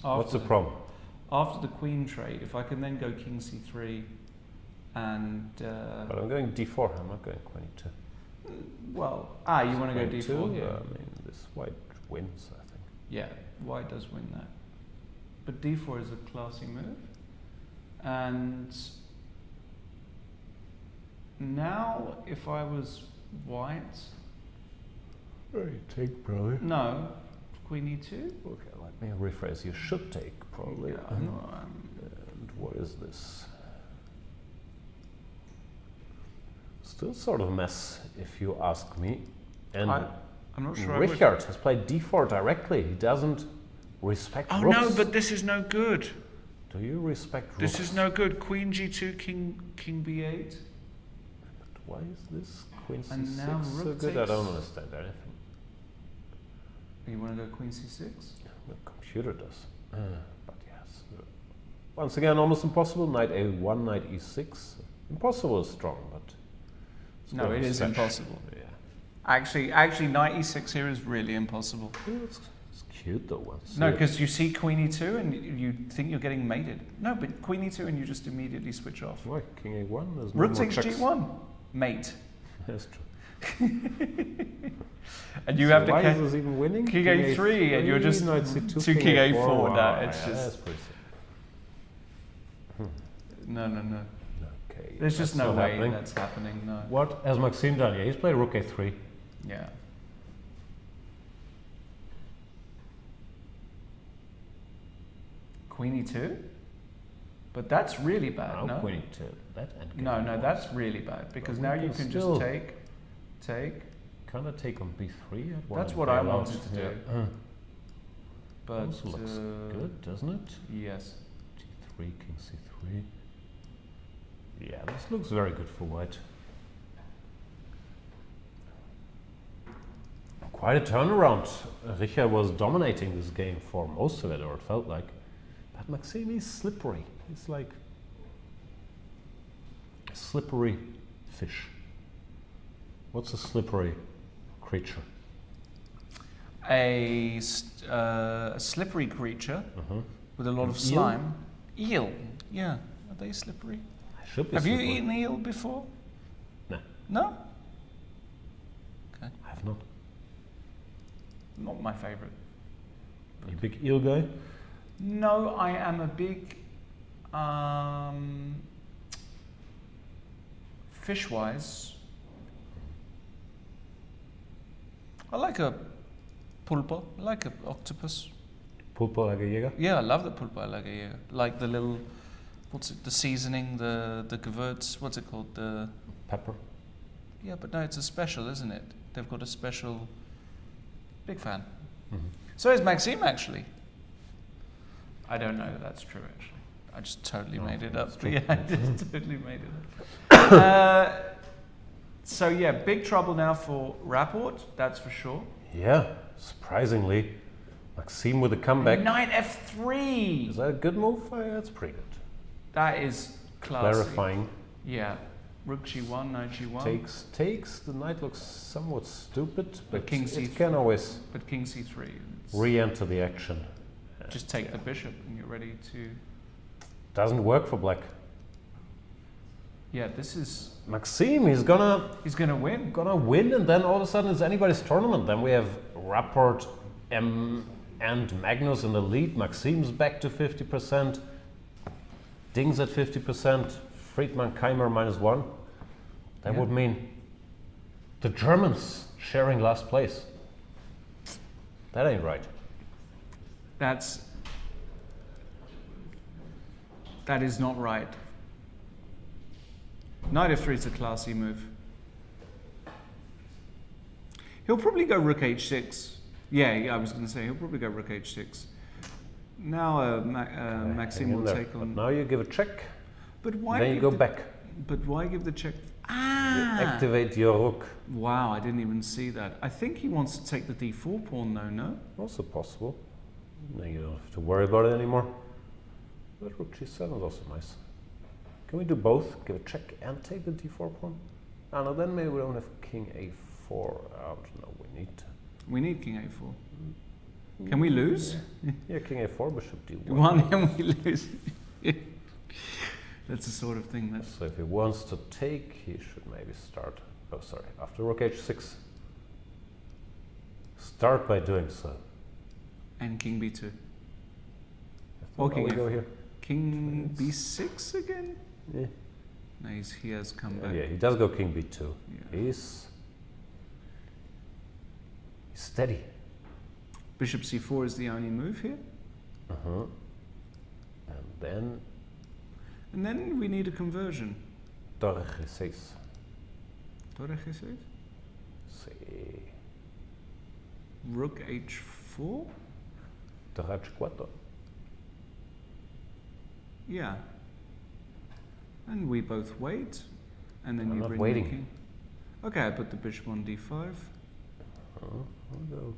[SPEAKER 6] What's the problem?
[SPEAKER 4] after the queen trade, if I can then go king c3 and
[SPEAKER 6] But I'm going d4, I'm not going queen e2.
[SPEAKER 4] well, you want to go
[SPEAKER 6] Queen
[SPEAKER 4] d4
[SPEAKER 6] e2,
[SPEAKER 4] here?
[SPEAKER 6] I mean, this white wins, I think.
[SPEAKER 4] Yeah, white does win that. But d4 is a classy move. And now, if I was white,
[SPEAKER 6] You take probably.
[SPEAKER 4] no, queen e2.
[SPEAKER 6] Okay, let me rephrase. You should take probably.
[SPEAKER 4] Yeah, I know,
[SPEAKER 6] And what is this? Still sort of a mess, if you ask me. And
[SPEAKER 4] I'm not sure.
[SPEAKER 6] Richard has played d4 directly. He doesn't respect
[SPEAKER 4] Oh
[SPEAKER 6] rooks.
[SPEAKER 4] no, but this is no good.
[SPEAKER 6] Do you respect rooks?
[SPEAKER 4] This is no good. Queen g2, king b8.
[SPEAKER 6] Why is this queen c6
[SPEAKER 4] And now
[SPEAKER 6] so
[SPEAKER 4] rook
[SPEAKER 6] good? I
[SPEAKER 4] takes-
[SPEAKER 6] don't understand anything.
[SPEAKER 4] You want to go queen c6?
[SPEAKER 6] The computer does. But yes. Once again, almost impossible. Knight a1, knight e6. Impossible is strong, but... it's
[SPEAKER 4] No,
[SPEAKER 6] going
[SPEAKER 4] it
[SPEAKER 6] to
[SPEAKER 4] is
[SPEAKER 6] stretch.
[SPEAKER 4] impossible.
[SPEAKER 6] Yeah.
[SPEAKER 4] Actually, knight e6 here is really impossible.
[SPEAKER 6] It's cute though. Once.
[SPEAKER 4] No, because you see queen e2 and you think you're getting mated. No, but queen e2 and you just immediately switch off.
[SPEAKER 6] Why? King a1? There's no
[SPEAKER 4] Rook
[SPEAKER 6] more
[SPEAKER 4] takes
[SPEAKER 6] checks.
[SPEAKER 4] g1, mate.
[SPEAKER 6] That's true.
[SPEAKER 4] And you
[SPEAKER 6] So
[SPEAKER 4] have to
[SPEAKER 6] why is this even winning?
[SPEAKER 4] king a3 and you're just
[SPEAKER 6] knight c2,
[SPEAKER 4] to king a4.
[SPEAKER 6] Wow,
[SPEAKER 4] Now it's
[SPEAKER 6] yeah,
[SPEAKER 4] just
[SPEAKER 6] that's pretty simple.
[SPEAKER 4] no.
[SPEAKER 6] Okay.
[SPEAKER 4] There's just
[SPEAKER 6] that's
[SPEAKER 4] no
[SPEAKER 6] not
[SPEAKER 4] way
[SPEAKER 6] happening.
[SPEAKER 4] that's happening. No.
[SPEAKER 6] What has Maxime done? Yeah, he's played rook a3.
[SPEAKER 4] Yeah. Queen e2, but that's really bad. No.
[SPEAKER 6] Queen e2. That endgame
[SPEAKER 4] No,
[SPEAKER 6] was-
[SPEAKER 4] that's really bad because
[SPEAKER 6] But
[SPEAKER 4] now
[SPEAKER 6] we
[SPEAKER 4] you
[SPEAKER 6] can
[SPEAKER 4] can
[SPEAKER 6] still-
[SPEAKER 4] just take.
[SPEAKER 6] Can I take on b3?
[SPEAKER 4] That's what I wanted to do. But
[SPEAKER 6] also looks good, doesn't it?
[SPEAKER 4] yes.
[SPEAKER 6] G3, king c3. Yeah, this looks very good for white. Quite a turnaround. Richard was dominating this game for most of it, or it felt like. But Maxime is slippery. He's like a slippery fish. What's a slippery creature?
[SPEAKER 4] A slippery creature with a lot of slime. Eel. Yeah. Are they slippery?
[SPEAKER 6] Should be
[SPEAKER 4] Have you
[SPEAKER 6] slippery.
[SPEAKER 4] eaten eel before?
[SPEAKER 6] No,
[SPEAKER 4] No? Okay.
[SPEAKER 6] I have not.
[SPEAKER 4] Not my favorite.
[SPEAKER 6] Are you a big eel guy?
[SPEAKER 4] No, I am a big fish-wise. I like a pulpo. I like an octopus.
[SPEAKER 6] Pulpo like a Jäger?
[SPEAKER 4] Yeah, I love the pulpo. I like the little, what's it? The seasoning, the Gewürz. What's it called? The
[SPEAKER 6] Pepper?
[SPEAKER 4] yeah, but no, it's a special, isn't it? They've got a special. Big fan. So is Maxime actually. I don't know if that's true actually. I just totally made it up. Yeah, I just totally made it up. So yeah, big trouble now for Rapport, that's for sure.
[SPEAKER 6] Yeah, surprisingly. Maxime with a comeback.
[SPEAKER 4] Knight f3.
[SPEAKER 6] Is that a good move? That's pretty good.
[SPEAKER 4] That is classy.
[SPEAKER 6] Clarifying.
[SPEAKER 4] Yeah. Rook g1, knight g1.
[SPEAKER 6] Takes. The knight looks somewhat stupid, but
[SPEAKER 4] king
[SPEAKER 6] it
[SPEAKER 4] c3.
[SPEAKER 6] can always
[SPEAKER 4] But king c3.
[SPEAKER 6] re-enter the action.
[SPEAKER 4] Just take the bishop and you're ready to.
[SPEAKER 6] Doesn't work for black.
[SPEAKER 4] Yeah, this is.
[SPEAKER 6] Maxime, he's gonna
[SPEAKER 4] win.
[SPEAKER 6] and then all of a sudden it's anybody's tournament. Then we have Rapport and Magnus in the lead. Maxime's back to 50%. Ding's at 50%. Friedman Keymer -1. That
[SPEAKER 4] Yeah.
[SPEAKER 6] would mean the Germans sharing last place. That ain't right.
[SPEAKER 4] That is not right. Knight f3 is a classy move. He'll probably go rook h6. Yeah, I was going to say he'll probably go rook h6. Now Maxime will take
[SPEAKER 6] But
[SPEAKER 4] on.
[SPEAKER 6] now you give a check.
[SPEAKER 4] But why?
[SPEAKER 6] Then you
[SPEAKER 4] give
[SPEAKER 6] go
[SPEAKER 4] the-
[SPEAKER 6] back.
[SPEAKER 4] But why give the check?
[SPEAKER 6] You activate your rook.
[SPEAKER 4] Wow, I didn't even see that. I think he wants to take the d4 pawn though, no?
[SPEAKER 6] Also possible. Then you don't have to worry about it anymore. But rook g7 is also nice. Can we do both? Give a check and take the d4 pawn? Ah, no, then maybe we don't have king a4 out. No,
[SPEAKER 4] We need king a4. Can we lose?
[SPEAKER 6] Yeah, king a4, bishop d1.
[SPEAKER 4] One and we lose. That's the sort of thing that's.
[SPEAKER 6] So if he wants to take, he should maybe start. Oh, sorry. After rook h6. Start by doing so.
[SPEAKER 4] And king b2.
[SPEAKER 6] Or
[SPEAKER 4] king
[SPEAKER 6] we
[SPEAKER 4] f-
[SPEAKER 6] go here.
[SPEAKER 4] King b6 again?
[SPEAKER 6] Yeah.
[SPEAKER 4] No, he has come back.
[SPEAKER 6] Yeah, he does go king b2.
[SPEAKER 4] Yeah.
[SPEAKER 6] He's steady.
[SPEAKER 4] Bishop c4 is the only move here.
[SPEAKER 6] And then
[SPEAKER 4] we need a conversion.
[SPEAKER 6] torre g6.
[SPEAKER 4] Torre g6?
[SPEAKER 6] Sí.
[SPEAKER 4] Rook h4?
[SPEAKER 6] Torre h4.
[SPEAKER 4] Yeah. And we both wait. And then
[SPEAKER 6] I'm
[SPEAKER 4] you
[SPEAKER 6] not
[SPEAKER 4] bring
[SPEAKER 6] waiting.
[SPEAKER 4] the king. Okay, I put the bishop on d5.
[SPEAKER 6] I'll go.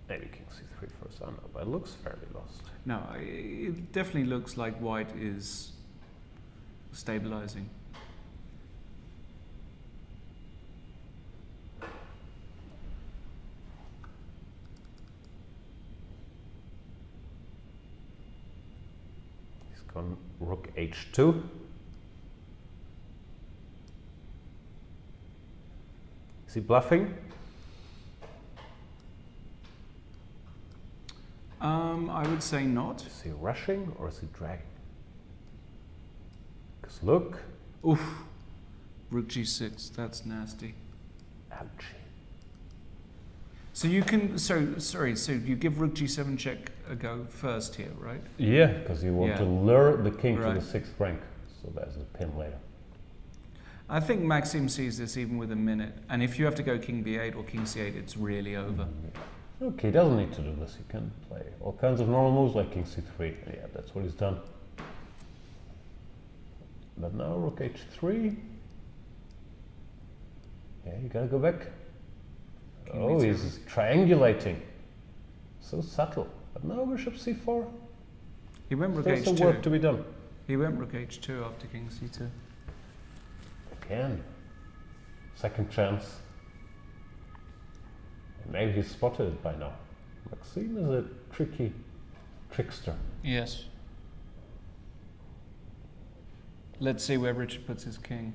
[SPEAKER 6] Maybe king c3 first. I don't know, but it looks fairly lost.
[SPEAKER 4] No, it definitely looks like white is stabilizing.
[SPEAKER 6] He's gone rook h2. Is he bluffing?
[SPEAKER 4] I would say not.
[SPEAKER 6] Is he rushing or is he dragging? Because look.
[SPEAKER 4] Oof. Rook g6, that's nasty.
[SPEAKER 6] Ouchie.
[SPEAKER 4] So you can, so you give rook g7 check a go first here, right?
[SPEAKER 6] Yeah, because you want
[SPEAKER 4] Yeah.
[SPEAKER 6] to lure the king
[SPEAKER 4] Right.
[SPEAKER 6] to the 6th rank. So there's the pin later.
[SPEAKER 4] I think Maxime sees this even with a minute. And if you have to go king b8 or king c8, it's really over.
[SPEAKER 6] Okay, he doesn't need to do this. He can play all kinds of normal moves like king c3. Yeah, that's what he's done. But now rook h3. Yeah, you gotta go back. Oh, he's triangulating. So subtle. But now bishop c4.
[SPEAKER 4] He went rook
[SPEAKER 6] There's
[SPEAKER 4] h2.
[SPEAKER 6] some work to be done.
[SPEAKER 4] He went rook h2 after king c2.
[SPEAKER 6] Again. Second chance. Maybe he's spotted it by now. Maxime is a tricky trickster.
[SPEAKER 4] Yes. Let's see where Richard puts his king.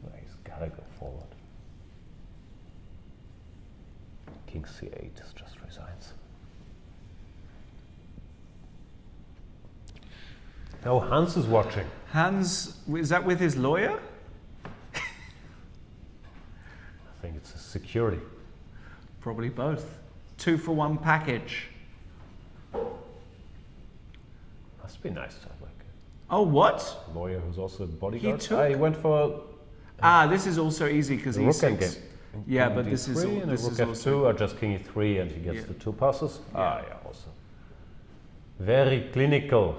[SPEAKER 6] No, he's gotta go forward. King c8 just resigns. Oh, Hans is watching.
[SPEAKER 4] Hans, is that with his lawyer?
[SPEAKER 6] I think it's a security.
[SPEAKER 4] Probably both. 2-for-1 package.
[SPEAKER 6] Must be nice to have like
[SPEAKER 4] Oh, what?
[SPEAKER 6] a lawyer who's also a bodyguard.
[SPEAKER 4] He took-
[SPEAKER 6] He went for
[SPEAKER 4] This is also easy because
[SPEAKER 6] the
[SPEAKER 4] he's
[SPEAKER 6] rook
[SPEAKER 4] six.
[SPEAKER 6] endgame.
[SPEAKER 4] Yeah,
[SPEAKER 6] King
[SPEAKER 4] but this is
[SPEAKER 6] d3 and
[SPEAKER 4] this
[SPEAKER 6] rook
[SPEAKER 4] is
[SPEAKER 6] f2
[SPEAKER 4] also
[SPEAKER 6] or just king e3 and he gets
[SPEAKER 4] Yeah.
[SPEAKER 6] the two passes. Yeah, also. Very clinical.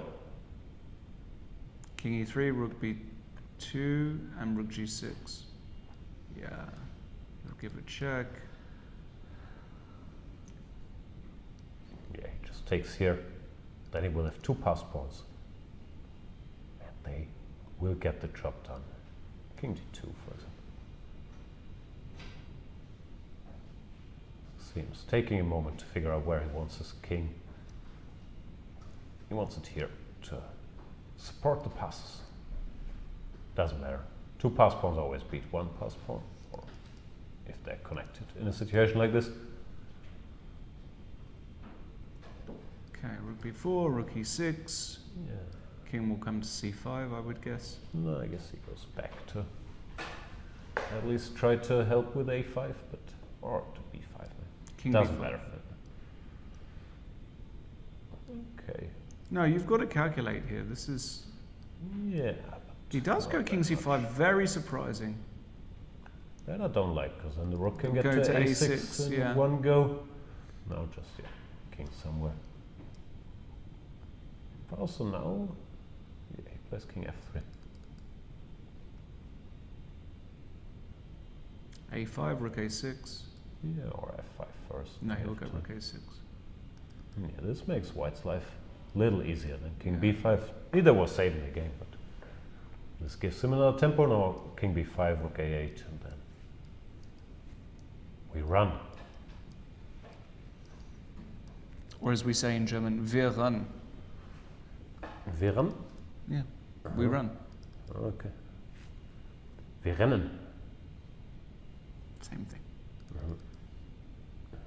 [SPEAKER 4] king e3, rook b2, and rook g6. Yeah, we'll give a check.
[SPEAKER 6] Yeah, he just takes here. Then he will have two pass pawns. And they will get the job done. King d2, for example. Seems taking a moment to figure out where he wants his king. He wants it here to support the passes. Doesn't matter. Two pass pawns always beat one pass pawn, or if they're connected in a situation like this.
[SPEAKER 4] Okay, rook b4, rook e6.
[SPEAKER 6] Yeah.
[SPEAKER 4] King will come to c5, I would guess.
[SPEAKER 6] No, I guess he goes back to at least try to help with a5, but or to b5.
[SPEAKER 4] King
[SPEAKER 6] Doesn't
[SPEAKER 4] b5.
[SPEAKER 6] matter. Okay.
[SPEAKER 4] No, you've got to calculate here. This is...
[SPEAKER 6] Yeah.
[SPEAKER 4] He does go king c5, very surprising.
[SPEAKER 6] That I don't like, because then the rook can get
[SPEAKER 4] Go
[SPEAKER 6] to
[SPEAKER 4] to
[SPEAKER 6] a6
[SPEAKER 4] a6,
[SPEAKER 6] in
[SPEAKER 4] yeah.
[SPEAKER 6] one go. No, just king somewhere. But also now, yeah, he plays king f3.
[SPEAKER 4] a5, rook a6.
[SPEAKER 6] Yeah, or f5 first.
[SPEAKER 4] No, he'll go
[SPEAKER 6] F2.
[SPEAKER 4] rook a6.
[SPEAKER 6] Yeah, this makes white's life a little easier than king b5. Neither was saving the game, but this gives him another tempo. Now king b5, rook a8, and then we run.
[SPEAKER 4] Or as we say in German, wir run.
[SPEAKER 6] Wir run?
[SPEAKER 4] Yeah, we run.
[SPEAKER 6] Okay. Wir rennen.
[SPEAKER 4] Same thing.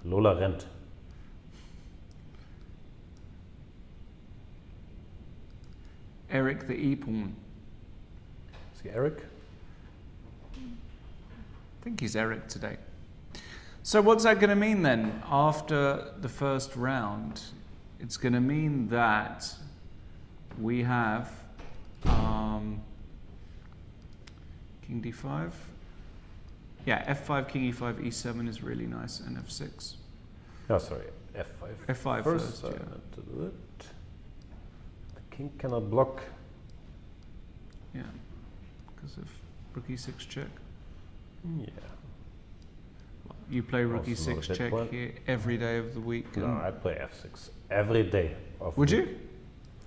[SPEAKER 6] Lola rennt.
[SPEAKER 4] Eric the e-pawn.
[SPEAKER 6] Is he Eric?
[SPEAKER 4] I think he's Eric today. So what's that going to mean then? After the first round, it's going to mean that we have king d5. Yeah, f5, king e5, e7 is really nice, and f6.
[SPEAKER 6] Oh, sorry, f5.
[SPEAKER 4] F5 first,
[SPEAKER 6] I
[SPEAKER 4] yeah.
[SPEAKER 6] had to do it. The king cannot block.
[SPEAKER 4] Yeah, because of rook e6 check.
[SPEAKER 6] Yeah.
[SPEAKER 4] You play rook
[SPEAKER 6] Also not a
[SPEAKER 4] e6
[SPEAKER 6] bad
[SPEAKER 4] check
[SPEAKER 6] plan.
[SPEAKER 4] here every day of the week.
[SPEAKER 6] No, I play f6 every day. Of
[SPEAKER 4] Would
[SPEAKER 6] the week.
[SPEAKER 4] you?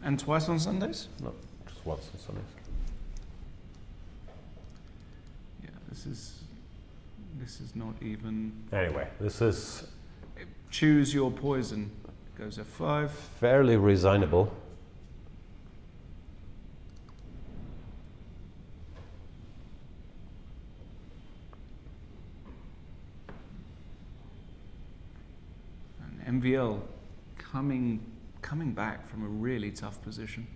[SPEAKER 4] And twice on Sundays?
[SPEAKER 6] No, just once on Sundays.
[SPEAKER 4] Yeah, this is not even.
[SPEAKER 6] Anyway, this is
[SPEAKER 4] Choose your poison. Goes f5.
[SPEAKER 6] fairly resignable.
[SPEAKER 4] And MVL coming back from a really tough position.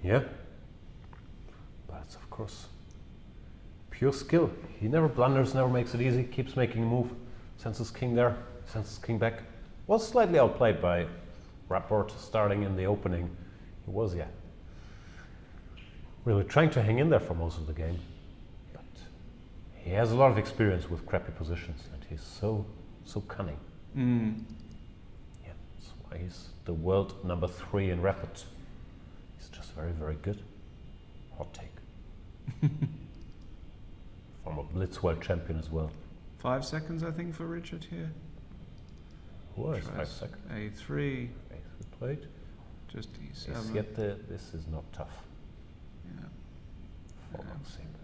[SPEAKER 6] Yeah. But it's of course pure skill. He never blunders, never makes it easy, keeps making a move, sends his king there, sends his king back. Was slightly outplayed by Rapport starting in the opening. He was, yeah. really trying to hang in there for most of the game. But he has a lot of experience with crappy positions, and he's so cunning. Yeah, that's why he's the world number 3 in Rapport. He's just very, very good. Hot take. Former Blitz world champion as well.
[SPEAKER 4] 5 seconds, I think, for Richard here.
[SPEAKER 6] What is 5 seconds?
[SPEAKER 4] A3.
[SPEAKER 6] A3 played.
[SPEAKER 4] Just E7.
[SPEAKER 6] Yes, yet this is not tough.
[SPEAKER 4] Yeah.
[SPEAKER 6] For Maxime.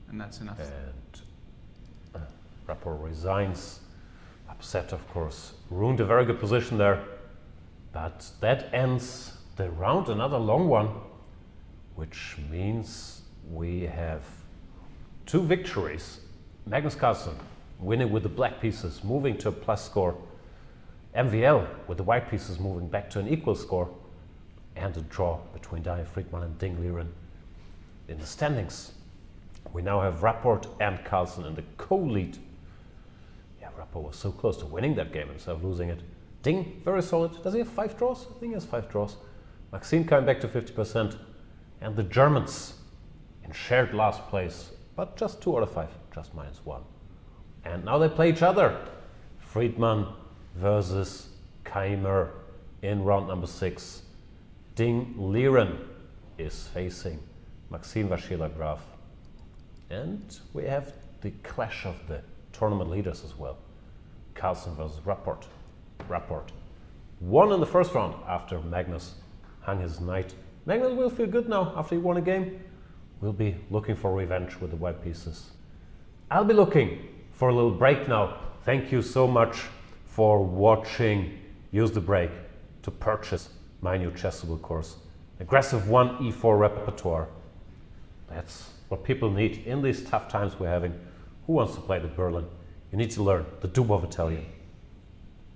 [SPEAKER 4] And that's enough.
[SPEAKER 6] And Rapport resigns. Upset, of course. Ruined a very good position there. But that ends the round, another long one. Which means we have 2 victories. Magnus Carlsen winning with the black pieces, moving to a plus score. MVL with the white pieces moving back to an equal score. And a draw between Daniel Friedman and Ding Liren in the standings. We now have Rapport and Carlsen in the co-lead. Yeah, Rapport was so close to winning that game instead of losing it. Ding, very solid. Does he have 5 draws? I think he has 5 draws. Maxime coming back to 50%. And the Germans in shared last place, but just 2 out of 5, just -1. And now they play each other. Friedman versus Keymer in round number 6. Ding Liren is facing Maxime Vachier-Lagrave. And we have the clash of the tournament leaders as well. Carlsen versus Rapport. Rapport won in the first round after Magnus hung his knight. Magnus will feel good now after he won a game. We'll be looking for revenge with the white pieces. I'll be looking for a little break now. Thank you so much for watching. Use the break to purchase my new chessable course. Aggressive 1e4 repertoire. That's what people need in these tough times we're having. Who wants to play the Berlin? You need to learn the Dubov Italian.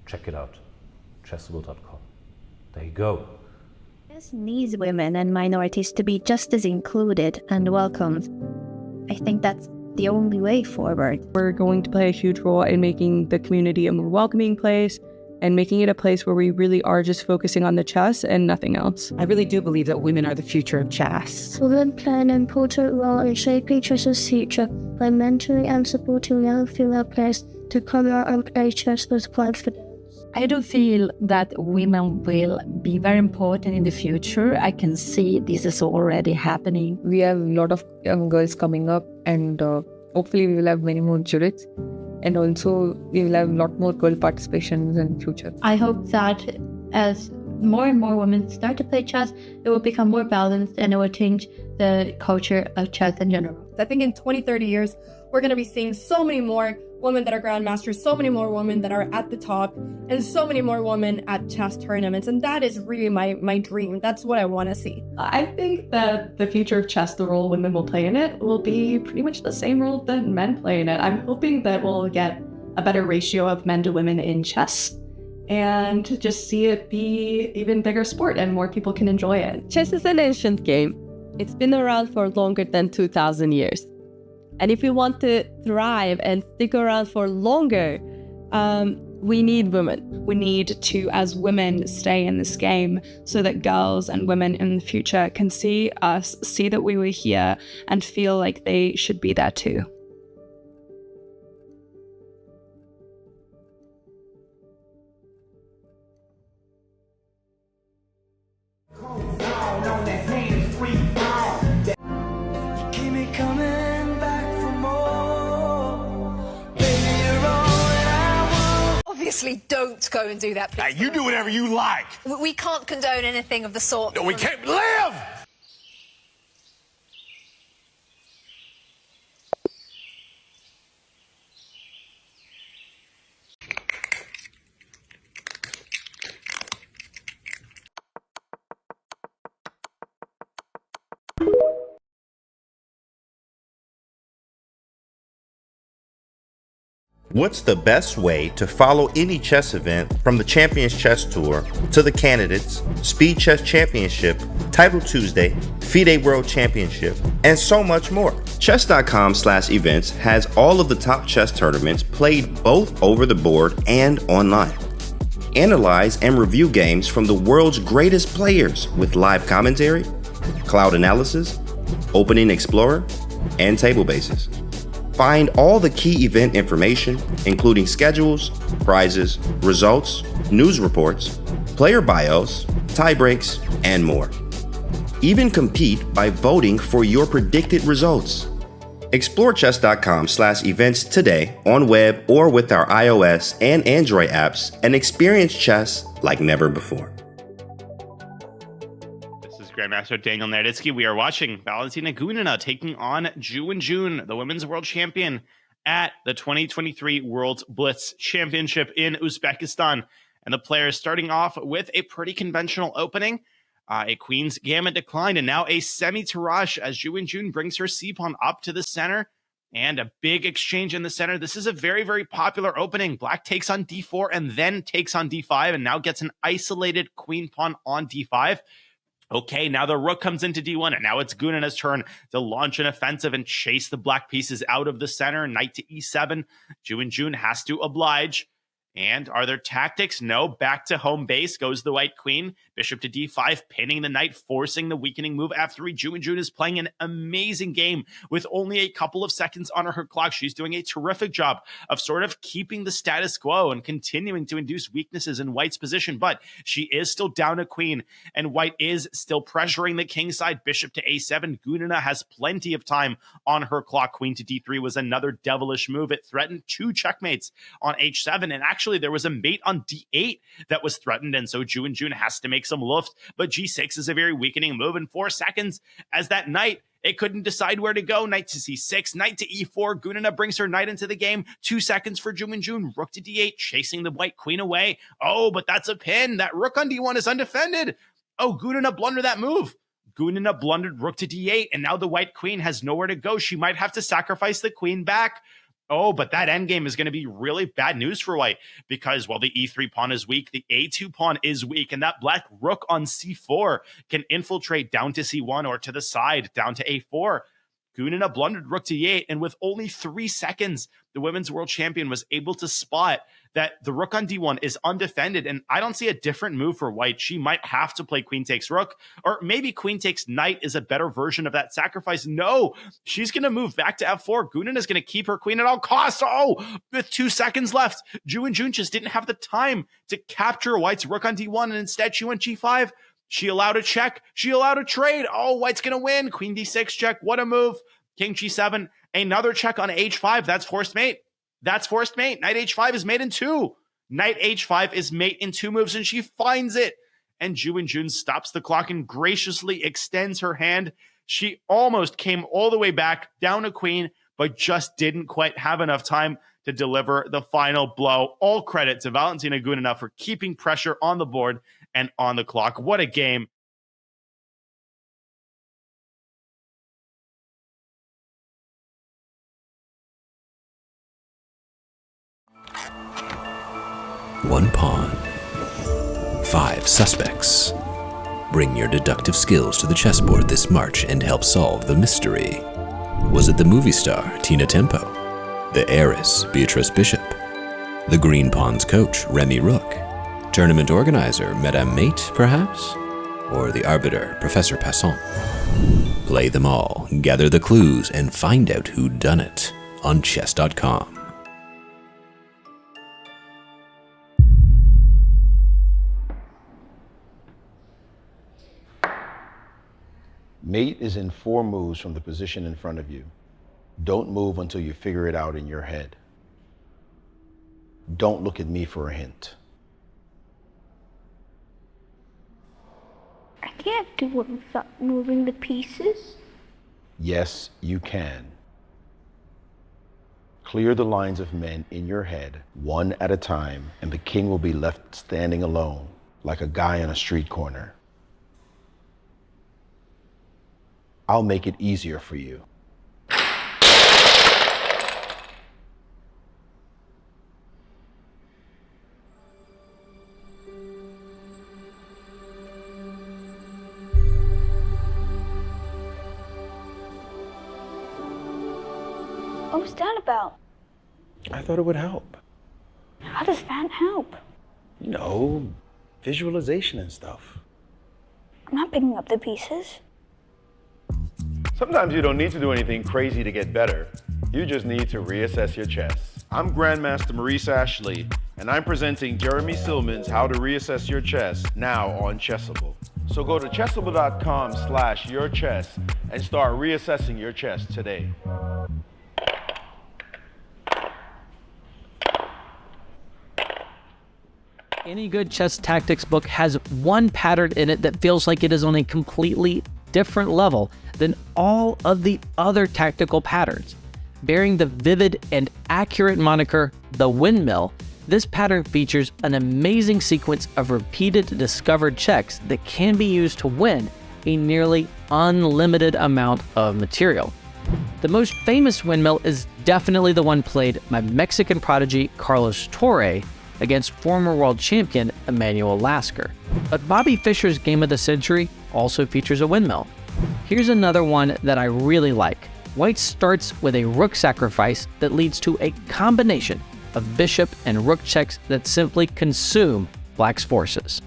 [SPEAKER 6] Check it out. Chessable.com. There you go.
[SPEAKER 7] Needs women and minorities to be just as included and welcomed. I think that's the only way forward.
[SPEAKER 8] We're going to play a huge role in making the community a more welcoming place and making it a place where we really are just focusing on the chess and nothing else.
[SPEAKER 9] I really do believe that women are the future of chess.
[SPEAKER 7] Women play an important role in shaping chess's future by mentoring and supporting young female players to come out and play chess with confidence.
[SPEAKER 10] I do feel that women will be very important in the future. I can see this is already happening.
[SPEAKER 8] We have a lot of young girls coming up, and hopefully we will have many more jurors. And also we will have a lot more girl participations in the future.
[SPEAKER 11] I hope that as more and more women start to play chess, it will become more balanced and it will change the culture of chess in general.
[SPEAKER 12] I think in 20, 30 years, we're going to be seeing so many more women that are grandmasters, so many more women that are at the top, and so many more women at chess tournaments. And that is really my dream. That's what I want to see.
[SPEAKER 8] I think that the future of chess, the role women will play in it, will be pretty much the same role that men play in it. I'm hoping that we'll get a better ratio of men to women in chess and just see it be even bigger sport and more people can enjoy it.
[SPEAKER 13] Chess is an ancient game. It's been around for longer than 2,000 years. And if we want to thrive and stick around for longer, we need women.
[SPEAKER 8] We need to, as women, stay in this game so that girls and women in the future can see us, see that we were here, and feel like they should be there too.
[SPEAKER 14] Obviously, don't go and do that, please.
[SPEAKER 15] You do whatever you like.
[SPEAKER 14] We can't condone anything of the sort.
[SPEAKER 15] No, we can't live!
[SPEAKER 16] What's the best way to follow any chess event from the Champions Chess Tour to the Candidates, Speed Chess Championship, Title Tuesday, FIDE World Championship, and so much more? Chess.com/events has all of the top chess tournaments played both over the board and online. Analyze and review games from the world's greatest players with live commentary, Cloud Analysis, Opening Explorer, and Table Bases. Find all the key event information, including schedules, prizes, results, news reports, player bios, tie breaks, and more. Even compete by voting for your predicted results. Explore chess.com/events today on web or with our iOS and Android apps and experience chess like never before.
[SPEAKER 17] This is Grandmaster Daniel Naroditsky. We are watching Valentina Gunina taking on Ju Wenjun, the women's world champion, at the 2023 World Blitz Championship in Uzbekistan. And the players starting off with a pretty conventional opening. A Queen's Gambit declined, and now a semi-Tarrasch as Ju Wenjun brings her c-pawn up to the center, and a big exchange in the center. This is a very, very popular opening. Black takes on d4 and then takes on d5, and now gets an isolated queen pawn on d5. Okay, now the rook comes into d1, and now it's Gunina's turn to launch an offensive and chase the black pieces out of the center. Knight to e7. Ju Wenjun has to oblige. And are there tactics? No. Back to home base goes the white queen. Bishop to d5, pinning the knight, forcing the weakening move. F3, Ju Wenjun is playing an amazing game with only a couple of seconds on her clock. She's doing a terrific job of sort of keeping the status quo and continuing to induce weaknesses in white's position. But she is still down a queen, and white is still pressuring the king side. Bishop to a7. Gunina has plenty of time on her clock. Queen to d3 was another devilish move. It threatened 2 checkmates on h7, and actually there was a mate on d8 that was threatened, and so Ju Wenjun has to make some luft, but g6 is a very weakening move in 4 seconds as that knight, it couldn't decide where to go. Knight to c6, knight to e4. Gunina brings her knight into the game. 2 seconds for Ju Wenjun. Rook to d8, chasing the white queen away. Oh, but that's a pin. That rook on d1 is undefended. Oh, Gunina blundered that move. Gunina blundered rook to d8, and now the white queen has nowhere to go. She might have to sacrifice the queen back. Oh, but that endgame is going to be really bad news for white because while the e3 pawn is weak, the a2 pawn is weak, and that black rook on c4 can infiltrate down to c1 or to the side down to a4. Gunina blundered rook to e8, and with only 3 seconds, the women's world champion was able to spot that the rook on d1 is undefended, and I don't see a different move for white. She might have to play queen takes rook, or maybe queen takes knight is a better version of that sacrifice. No, she's going to move back to f4. Gunina is going to keep her queen at all costs. Oh, with 2 seconds left, Ju Wenjun just didn't have the time to capture white's rook on d1, and instead she went g5. She allowed a check. She allowed a trade. Oh, white's going to win. Queen d6 check. What a move. King g7. Another check on h5. That's forced mate. That's forced mate. Knight h5 is mate in 2. Knight h5 is mate in 2 moves, and she finds it. And Ju Wenjun stops the clock and graciously extends her hand. She almost came all the way back, down a queen, but just didn't quite have enough time to deliver the final blow. All credit to Valentina Gunina for keeping pressure on the board and on the clock. What a game.
[SPEAKER 18] One pawn. 5 suspects. Bring your deductive skills to the chessboard this March and help solve the mystery. Was it the movie star, Tina Tempo? The heiress, Beatrice Bishop? The Green Pawn's coach, Remy Rook? Tournament organizer, Madame Mate, perhaps? Or the arbiter, Professor Passon? Play them all, gather the clues, and find out who done it on chess.com.
[SPEAKER 19] Mate is in 4 moves from the position in front of you. Don't move until you figure it out in your head. Don't look at me for a hint.
[SPEAKER 7] I can't do it without moving the pieces.
[SPEAKER 19] Yes, you can. Clear the lines of men in your head, one at a time, and the king will be left standing alone, like a guy on a street corner. I'll make it easier for you.
[SPEAKER 7] What was that about?
[SPEAKER 19] I thought it would help.
[SPEAKER 7] How does that help?
[SPEAKER 19] You know, visualization and stuff.
[SPEAKER 7] I'm not picking up the pieces.
[SPEAKER 19] Sometimes you don't need to do anything crazy to get better. You just need to reassess your chess. I'm Grandmaster Maurice Ashley, and I'm presenting Jeremy Silman's How to Reassess Your Chess now on Chessable. So go to chessable.com/yourchess and start reassessing your chess today.
[SPEAKER 20] Any good chess tactics book has one pattern in it that feels like it is on a completely different level than all of the other tactical patterns. Bearing the vivid and accurate moniker, the windmill, this pattern features an amazing sequence of repeated discovered checks that can be used to win a nearly unlimited amount of material. The most famous windmill is definitely the one played by Mexican prodigy Carlos Torre against former world champion Emanuel Lasker. But Bobby Fischer's game of the century also features a windmill. Here's another one that I really like. White starts with a rook sacrifice that leads to a combination of bishop and rook checks that simply consume Black's forces.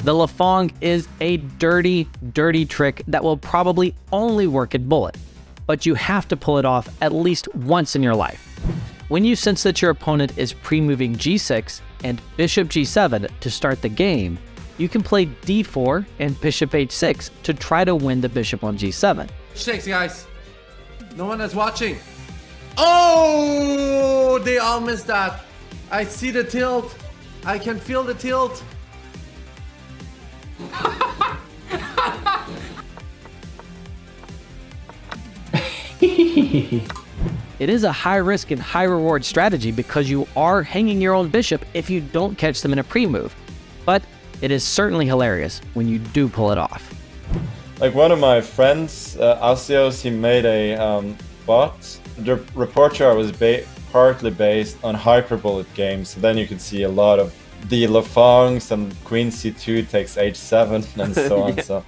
[SPEAKER 20] The Lafong is a dirty, dirty trick that will probably only work at bullet, but you have to pull it off at least once in your life. When you sense that your opponent is pre-moving g6 and bishop g7 to start the game, you can play d4 and bishop h6 to try to win the bishop on g7.
[SPEAKER 21] Shakes, guys. No one is watching. Oh, they all missed that. I see the tilt. I can feel the tilt.
[SPEAKER 20] It is a high risk and high reward strategy because you are hanging your own bishop if you don't catch them in a pre-move. But it is certainly hilarious when you do pull it off.
[SPEAKER 22] Like one of my friends, Asios, he made a bot. The Rapport chart was partly based on hyperbullet games, so then you could see a lot of the Lafongs and Queen C2 takes H7 and so on.
[SPEAKER 20] Yeah.
[SPEAKER 22] So.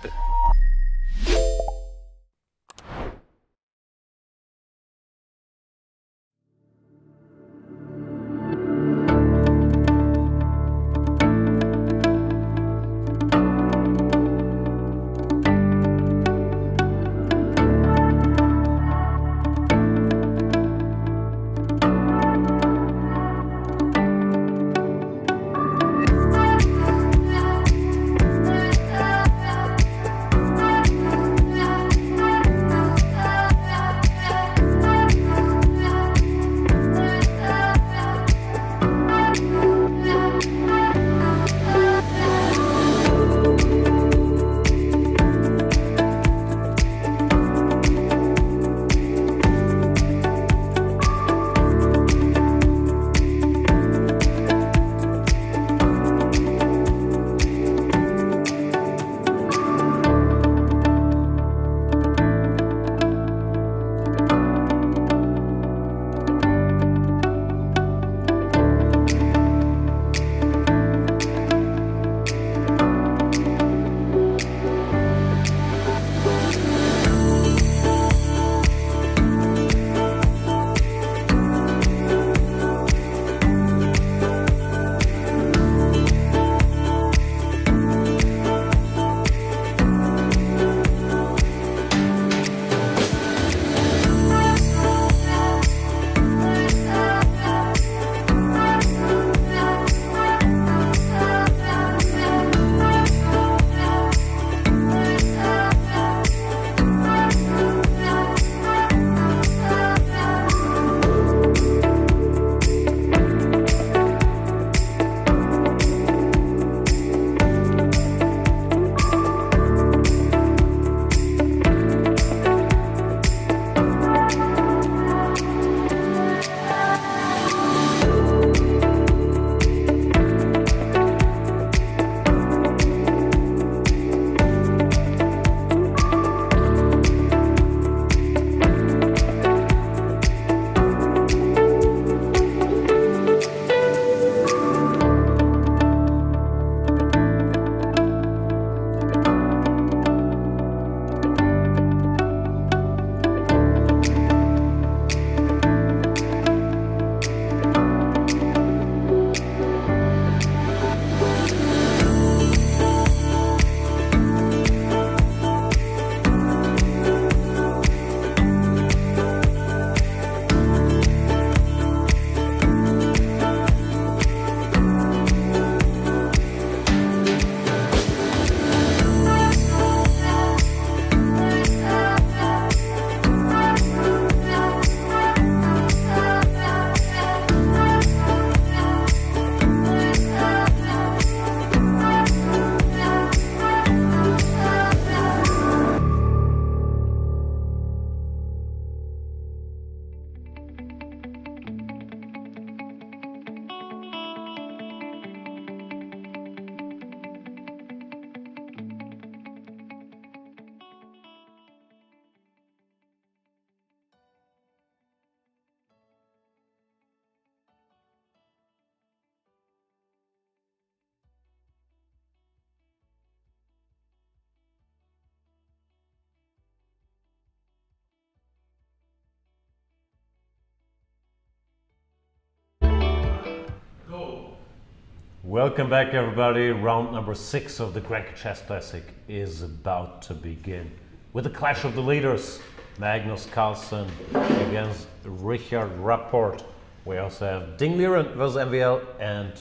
[SPEAKER 6] Welcome back, everybody. Round number 6 of the Grenke Chess Classic is about to begin with the clash of the leaders. Magnus Carlsen against Rapport. We also have Ding Liren versus MVL and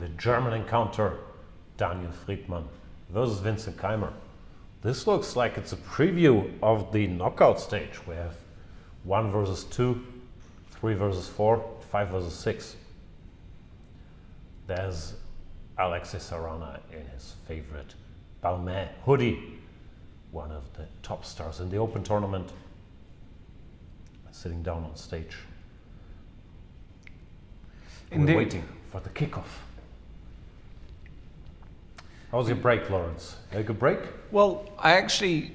[SPEAKER 6] the German encounter, Daniel Friedman versus Vincent Keymer. This looks like it's a preview of the knockout stage. We have 1 versus 2, 3 versus 4, 5 versus 6. There's Alexis Arana in his favorite Balmain hoodie, one of the top stars in the Open tournament, sitting down on stage.
[SPEAKER 4] Indeed.
[SPEAKER 6] We're waiting for the kickoff. How was your break, Lawrence? Had a good break?
[SPEAKER 4] Well, I actually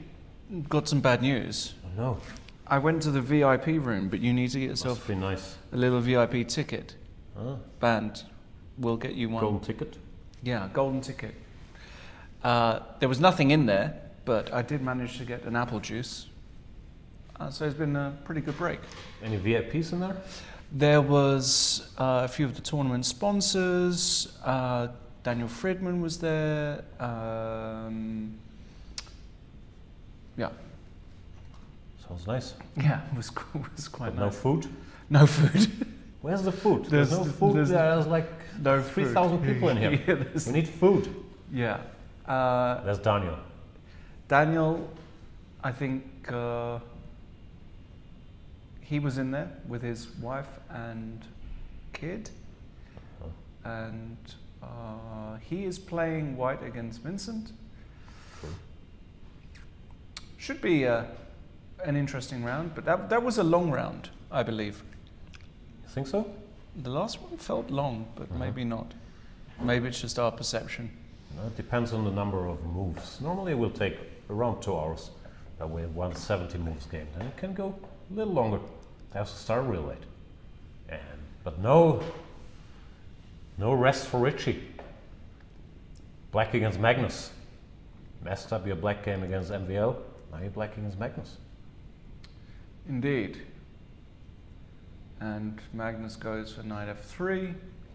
[SPEAKER 4] got some bad news.
[SPEAKER 6] Oh, no.
[SPEAKER 4] I went to the VIP room, but you need to get yourself
[SPEAKER 6] be nice.
[SPEAKER 4] a little VIP ticket.
[SPEAKER 6] Ah.
[SPEAKER 4] Band will get you one.
[SPEAKER 6] Golden ticket?
[SPEAKER 4] Yeah, golden ticket. There was nothing in there, but I did manage to get an apple juice. So it's been a pretty good break.
[SPEAKER 6] Any VIPs in there?
[SPEAKER 4] There was a few of the tournament sponsors. Daniel Friedman was there. Yeah.
[SPEAKER 6] Sounds nice.
[SPEAKER 4] Yeah, it was quite
[SPEAKER 6] But
[SPEAKER 4] nice.
[SPEAKER 6] no food?
[SPEAKER 4] No food.
[SPEAKER 6] Where's the food? There's no food. There's like
[SPEAKER 4] no
[SPEAKER 6] 3,000
[SPEAKER 4] food.
[SPEAKER 6] people in here.
[SPEAKER 4] Yeah,
[SPEAKER 6] we need food.
[SPEAKER 4] Yeah.
[SPEAKER 6] There's Daniel.
[SPEAKER 4] Daniel, I think he was in there with his wife and kid. And he is playing white against Vincent.
[SPEAKER 6] Cool.
[SPEAKER 4] Should be an interesting round, but that was a long round, I believe.
[SPEAKER 6] You think so?
[SPEAKER 4] The last one felt long, but maybe not. Maybe it's just our perception.
[SPEAKER 6] No, it depends on the number of moves. Normally it will take around 2 hours. But we have 170 moves game. Then it can go a little longer. It has to start real late. But no rest for Richie. Black against Magnus. Messed up your black game against MVL. Now you're black against Magnus.
[SPEAKER 4] Indeed. And Magnus goes for knight f3.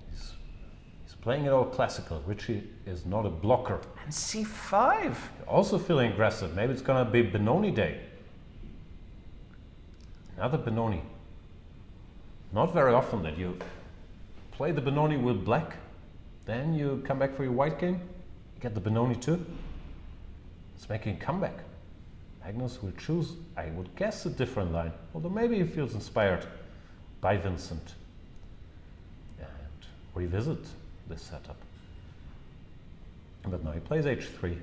[SPEAKER 6] He's playing it all classical. Richie is not a blocker.
[SPEAKER 4] And c5.
[SPEAKER 6] Also feeling aggressive. Maybe it's gonna be Benoni day. Another Benoni. Not very often that you play the Benoni with black, then you come back for your white game, you get the Benoni too. It's making a comeback. Magnus will choose, I would guess, a different line, although maybe he feels inspired by Vincent and revisit this setup. But now he plays h3.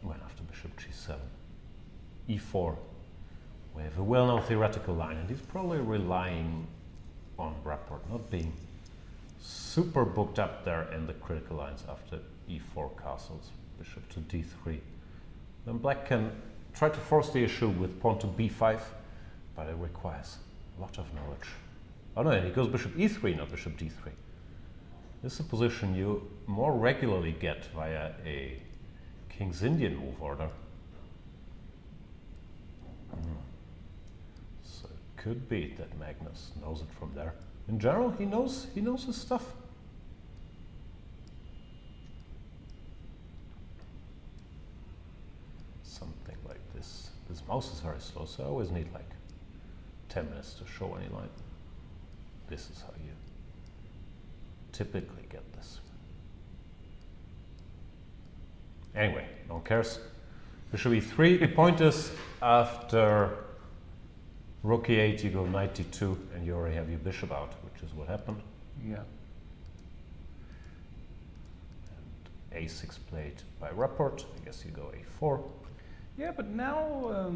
[SPEAKER 6] Went after bishop g7, e4. We have a well-known theoretical line, and he's probably relying on Rapport not being super booked up there in the critical lines after e4 castles, bishop to d3. Then black can try to force the issue with pawn to b5, but it requires a lot of knowledge. Oh no, he goes bishop e3, not bishop d3. This is a position you more regularly get via a King's Indian move order. So it could be that Magnus knows it from there. In general, he knows his stuff. Something like this. This mouse is very slow, so I always need like 10 minutes to show any line. This is how you typically get this. Anyway, no one cares. Bishop e3. The point is, after rook e8, you go knight d2, and you already have your bishop out, which is what happened.
[SPEAKER 4] Yeah.
[SPEAKER 6] And a6 played by Rapport. I guess you go a4.
[SPEAKER 4] Yeah, but now,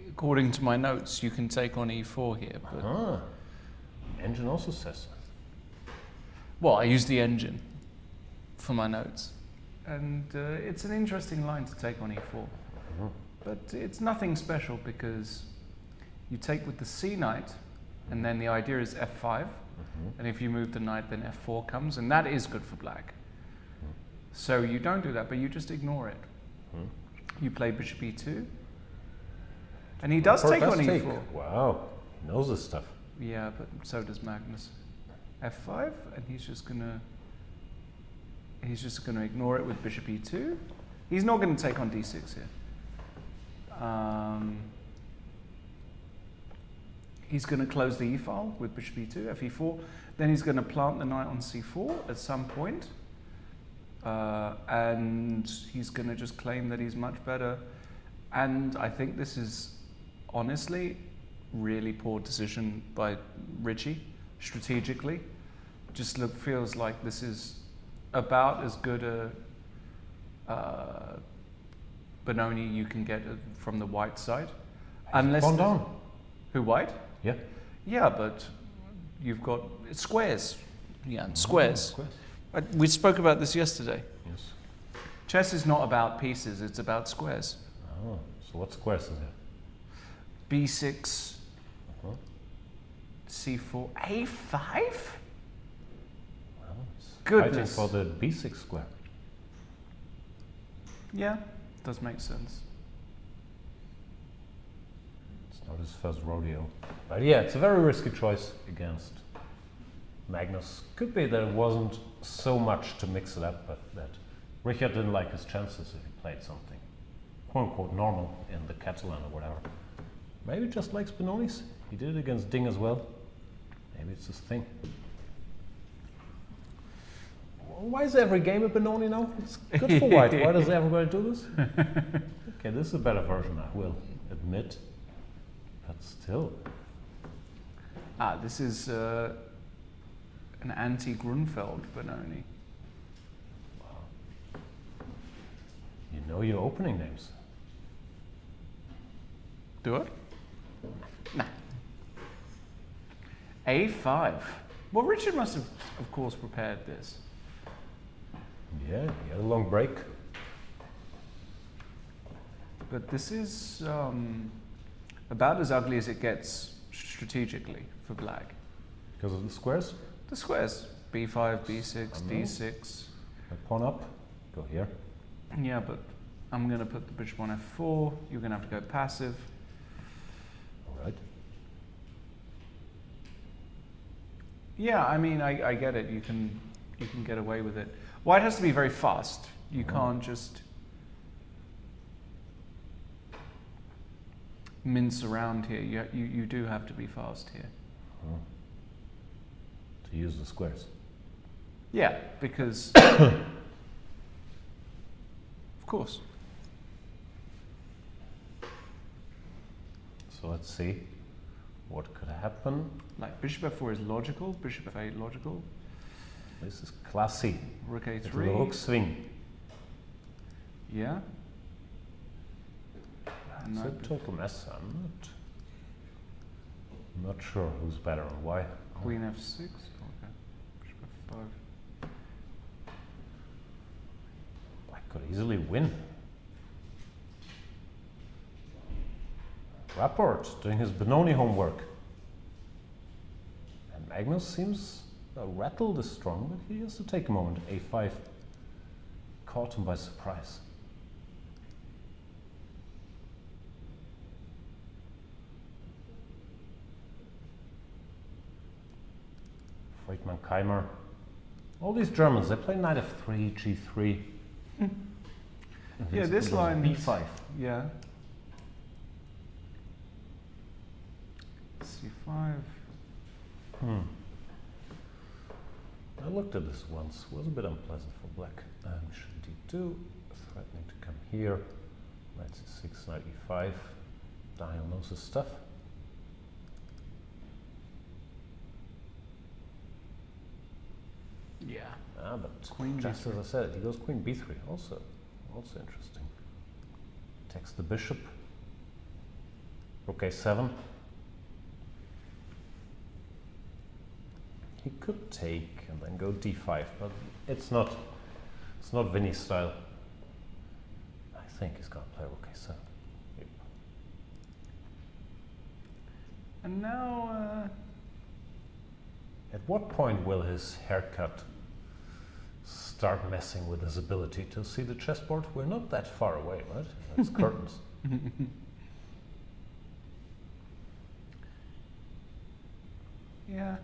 [SPEAKER 4] according to my notes, you can take on e4 here. But
[SPEAKER 6] Engine also says.
[SPEAKER 4] Well, I use the engine for my notes. And it's an interesting line to take on e4. But it's nothing special because you take with the c knight, and then the idea is f5. And if you move the knight, then f4 comes, and that is good for black. So you don't do that, but you just ignore it. You play bishop e2. And he does take on e4.
[SPEAKER 6] Wow, he knows this stuff.
[SPEAKER 4] Yeah, but so does Magnus. f5, and he's just gonna ignore it with bishop e2. He's not going to take on d6 here. He's going to close the e-file with bishop e2, fe4. Then he's going to plant the knight on c4 at some point. And he's going to just claim that he's much better. And I think this is, honestly, really poor decision by Richie, strategically. Just feels like this is about as good a Benoni you can get from the white side. Unless
[SPEAKER 6] gone down.
[SPEAKER 4] Who, white?
[SPEAKER 6] Yeah.
[SPEAKER 4] Yeah, but you've got squares. Yeah, squares. We spoke about this yesterday.
[SPEAKER 6] Yes.
[SPEAKER 4] Chess is not about pieces, it's about squares.
[SPEAKER 6] Oh, so what squares is there?
[SPEAKER 4] B6, C4, A5? Goodness.
[SPEAKER 6] Fighting for the b6 square.
[SPEAKER 4] Yeah, does make sense.
[SPEAKER 6] It's not his first rodeo. But yeah, it's a very risky choice against Magnus. Could be that it wasn't so much to mix it up, but that Richard didn't like his chances if he played something quote-unquote normal in the Catalan or whatever. Maybe just likes Benonis. He did it against Ding as well. Maybe it's his thing. Why is every game a Benoni now? It's good for white. Why does everybody do this? Okay, this is a better version, I will admit. But still.
[SPEAKER 4] This is an anti-Grunfeld Benoni.
[SPEAKER 6] Wow. You know your opening names.
[SPEAKER 4] Do it? Nah. A5. Well, Richard must have, of course, prepared this.
[SPEAKER 6] Yeah, he had a long break.
[SPEAKER 4] But this is about as ugly as it gets strategically for black.
[SPEAKER 6] Because of the squares?
[SPEAKER 4] The squares. B5, B6, D6.
[SPEAKER 6] Pawn up, go here.
[SPEAKER 4] Yeah, but I'm going to put the bishop on F4. You're going to have to go passive.
[SPEAKER 6] All right.
[SPEAKER 4] Yeah, I mean, I get it. You can get away with it. White has to be very fast. You can't just mince around here. You do have to be fast here.
[SPEAKER 6] To use the squares.
[SPEAKER 4] Yeah, because of course.
[SPEAKER 6] So let's see what could happen.
[SPEAKER 4] Like bishop F4 is logical, bishop F8 logical.
[SPEAKER 6] This is classy.
[SPEAKER 4] Rook A3.
[SPEAKER 6] It's a rook swing.
[SPEAKER 4] Yeah.
[SPEAKER 6] It's a total mess. I'm not sure who's better and why.
[SPEAKER 4] Queen F6. Okay. Bishop F5.
[SPEAKER 6] Black could easily win. Rapport doing his Benoni homework. And Magnus seems rattled is strong, but he has to take a moment. A5 caught him by surprise. Friedman, Keymer. All these Germans, they play knight f3, g3.
[SPEAKER 4] Yeah, this line
[SPEAKER 6] b5.
[SPEAKER 4] Yeah. C5.
[SPEAKER 6] I looked at this once. It was a bit unpleasant for black. Bishop d2, threatening to come here. Knight c6, knight e5. Daniel knows his stuff.
[SPEAKER 4] Yeah.
[SPEAKER 6] But
[SPEAKER 4] queen
[SPEAKER 6] just
[SPEAKER 4] b3.
[SPEAKER 6] as I said, he goes queen b3. Also interesting. Takes the bishop. Rook a7. He could take and then go d5, but it's not Vinny's style. I think he's gonna play rook a7. Yep.
[SPEAKER 4] And now
[SPEAKER 6] at what point will his haircut start messing with his ability to see the chessboard? We're not that far away, right? It's curtains.
[SPEAKER 4] Yeah.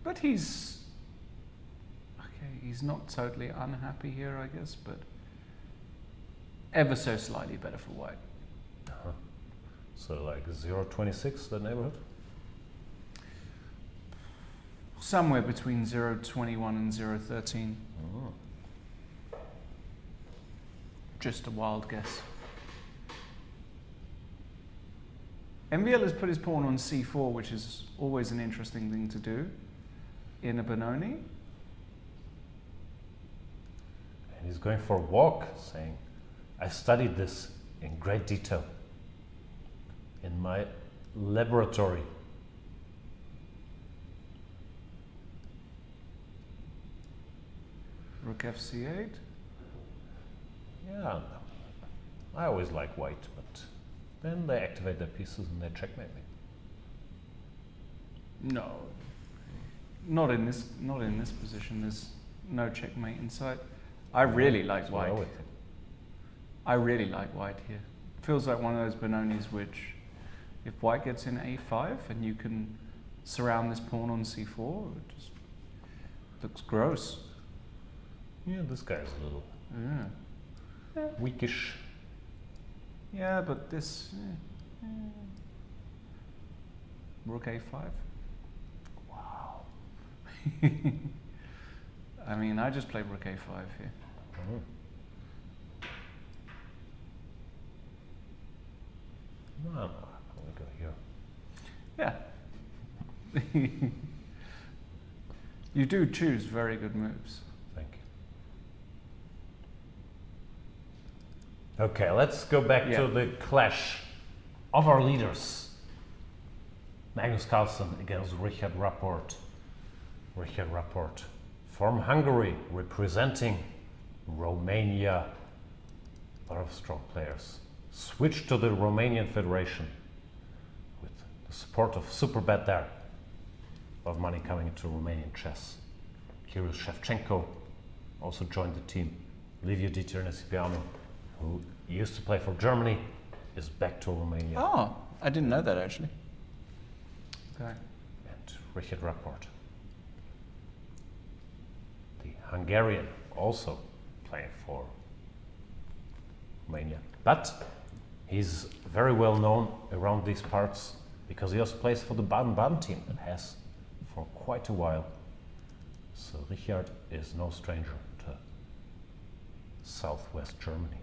[SPEAKER 4] But he's not totally unhappy here, I guess, but ever so slightly better for white.
[SPEAKER 6] So like 0.26, that neighborhood?
[SPEAKER 4] Somewhere between 0.21 and 0.13.
[SPEAKER 6] Oh.
[SPEAKER 4] Just a wild guess. MVL has put his pawn on c4, which is always an interesting thing to do in a Benoni.
[SPEAKER 6] And he's going for a walk, saying, I studied this in great detail in my laboratory.
[SPEAKER 4] Rook fc8.
[SPEAKER 6] Yeah, I always like white, but then they activate their pieces and they checkmate me.
[SPEAKER 4] No, not in this position. There's no checkmate in sight. I really like white. I really like white here. Feels like one of those Benonis which, if white gets in a5 and you can surround this pawn on c4, it just looks gross.
[SPEAKER 6] Yeah, this guy's a little weakish.
[SPEAKER 4] Yeah, but this Rook a5. Wow. I mean, I just played Rook a5 here.
[SPEAKER 6] Oh. No, I'm gonna go here.
[SPEAKER 4] Yeah. You do choose very good moves.
[SPEAKER 6] Thank you. Okay, let's go back to the clash of our leaders. Magnus Carlsen against Richard Rapport. Richard Rapport from Hungary, representing Romania. A lot of strong players. Switched to the Romanian Federation with the support of Superbet there. A lot of money coming into Romanian chess. Kirill Shevchenko also joined the team. Livio Di Ternesipiano, who used to play for Germany, is back to Romania.
[SPEAKER 4] Oh, I didn't know that actually. Okay.
[SPEAKER 6] And Richard Rapport, the Hungarian, also playing for Romania. But he's very well known around these parts because he also plays for the Baden-Baden team that has for quite a while. So Richard is no stranger to southwest Germany.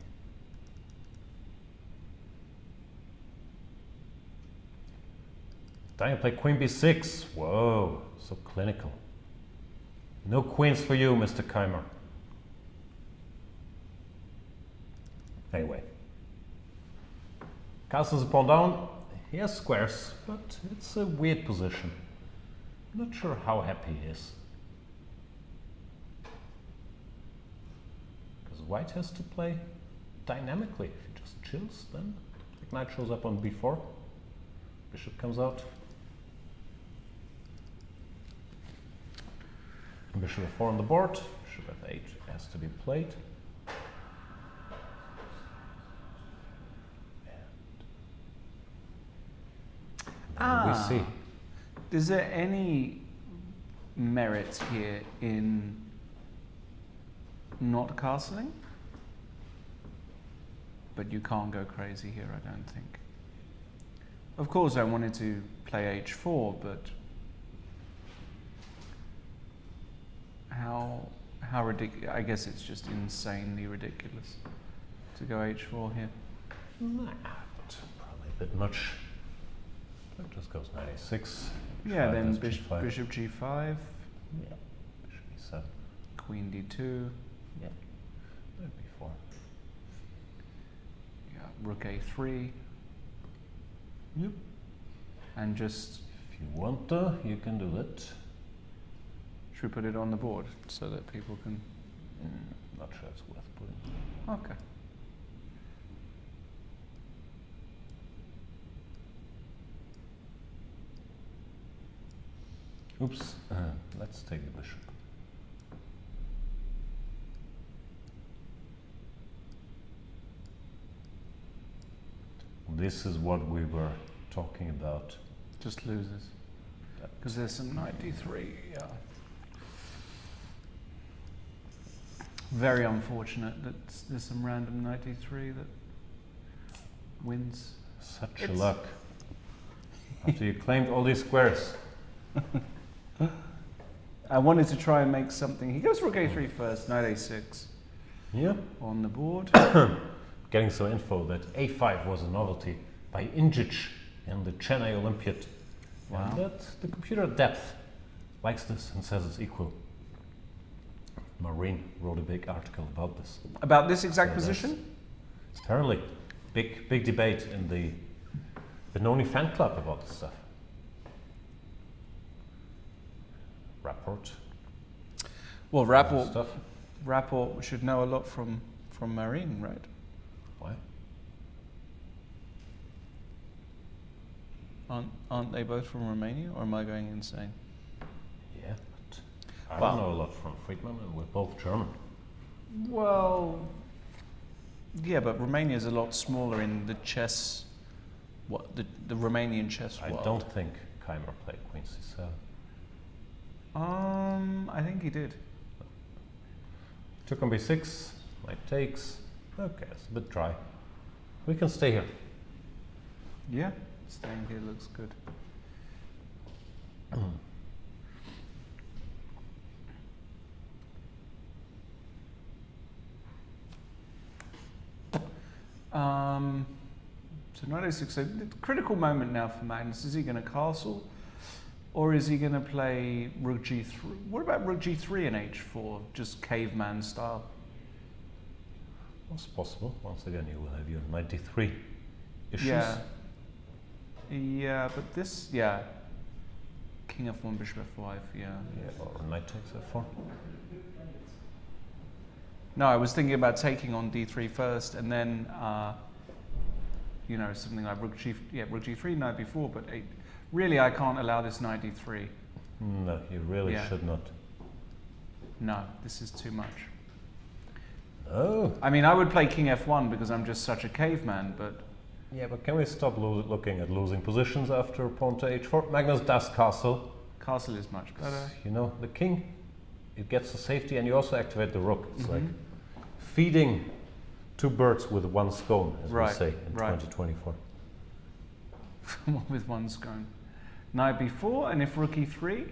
[SPEAKER 6] Then you play Queen b6. Whoa, so clinical. No queens for you, Mr. Keymer. Anyway. Castles a pawn down. He has squares, but it's a weird position. Not sure how happy he is. Because white has to play dynamically. If he just chills, then knight shows up on b4. Bishop comes out. Bishop f4 on the board. Bishop f8 has to be played. We see.
[SPEAKER 4] Is there any merit here in not castling? But you can't go crazy here, I don't think. Of course, I wanted to play h4, but how ridiculous? I guess it's just insanely ridiculous to go h4 here.
[SPEAKER 6] Nah, but probably a bit much. It just goes knight a6.
[SPEAKER 4] Yeah, then bishop g5.
[SPEAKER 6] Yeah, bishop e7.
[SPEAKER 4] Queen d2.
[SPEAKER 6] Yeah, knight b4.
[SPEAKER 4] Yeah, rook a3.
[SPEAKER 6] Yep.
[SPEAKER 4] And just...
[SPEAKER 6] If you want to, you can do that.
[SPEAKER 4] Should we put it on the board so that people can...
[SPEAKER 6] Not sure it's worth putting.
[SPEAKER 4] Okay.
[SPEAKER 6] Oops, let's take the bishop. This is what we were talking about.
[SPEAKER 4] Just loses. Because there's some knight d3, yeah. Very unfortunate that there's some random knight d3 that wins.
[SPEAKER 6] Such a luck. After you claimed all these squares.
[SPEAKER 4] I wanted to try and make something. He goes rook a3 first, knight a6.
[SPEAKER 6] Yeah.
[SPEAKER 4] On the board.
[SPEAKER 6] Getting some info that a5 was a novelty by Injic in the Chennai Olympiad.
[SPEAKER 4] Wow.
[SPEAKER 6] And that the computer at depth likes this and says it's equal. Marine wrote a big article about this.
[SPEAKER 4] About this exact position?
[SPEAKER 6] It's currently big debate in the Benoni fan club about this stuff. Rapport.
[SPEAKER 4] Well, Rapport should know a lot from Marine, right?
[SPEAKER 6] Why?
[SPEAKER 4] Aren't they both from Romania, or am I going insane?
[SPEAKER 6] Yeah, but I don't know a lot from Friedman, and we're both German.
[SPEAKER 4] Well, yeah, but Romania is a lot smaller in the chess, the Romanian chess world.
[SPEAKER 6] I don't think Keymer played Queen C7.
[SPEAKER 4] I think he did.
[SPEAKER 6] Took on b6, knight takes. Okay, it's a bit dry. We can stay here.
[SPEAKER 4] Yeah, staying here looks good. So knight a6. So the critical moment now for Magnus. Is he going to castle, or is he going to play rook g3? What about rook g3 and h4, just caveman style?
[SPEAKER 6] It's possible. Once again, you will have your knight d3 issues.
[SPEAKER 4] Yeah, but this, yeah. King f1, bishop f5, yeah.
[SPEAKER 6] Or knight takes f4.
[SPEAKER 4] No, I was thinking about taking on d3 first, and then, you know, something like rook g3, knight b4, but really I can't allow this knight d3.
[SPEAKER 6] No, you really should not.
[SPEAKER 4] No, this is too much.
[SPEAKER 6] Oh.
[SPEAKER 4] I mean, I would play king f1 because I'm just such a caveman, but...
[SPEAKER 6] Yeah, but can we stop looking at losing positions after pawn to h4? Magnus does castle.
[SPEAKER 4] Castle is much better.
[SPEAKER 6] You know, the king, it gets the safety, and you also activate the rook. It's like feeding two birds with one scone, as we say in 2024.
[SPEAKER 4] With one scone. Knight b4, and if rook e3?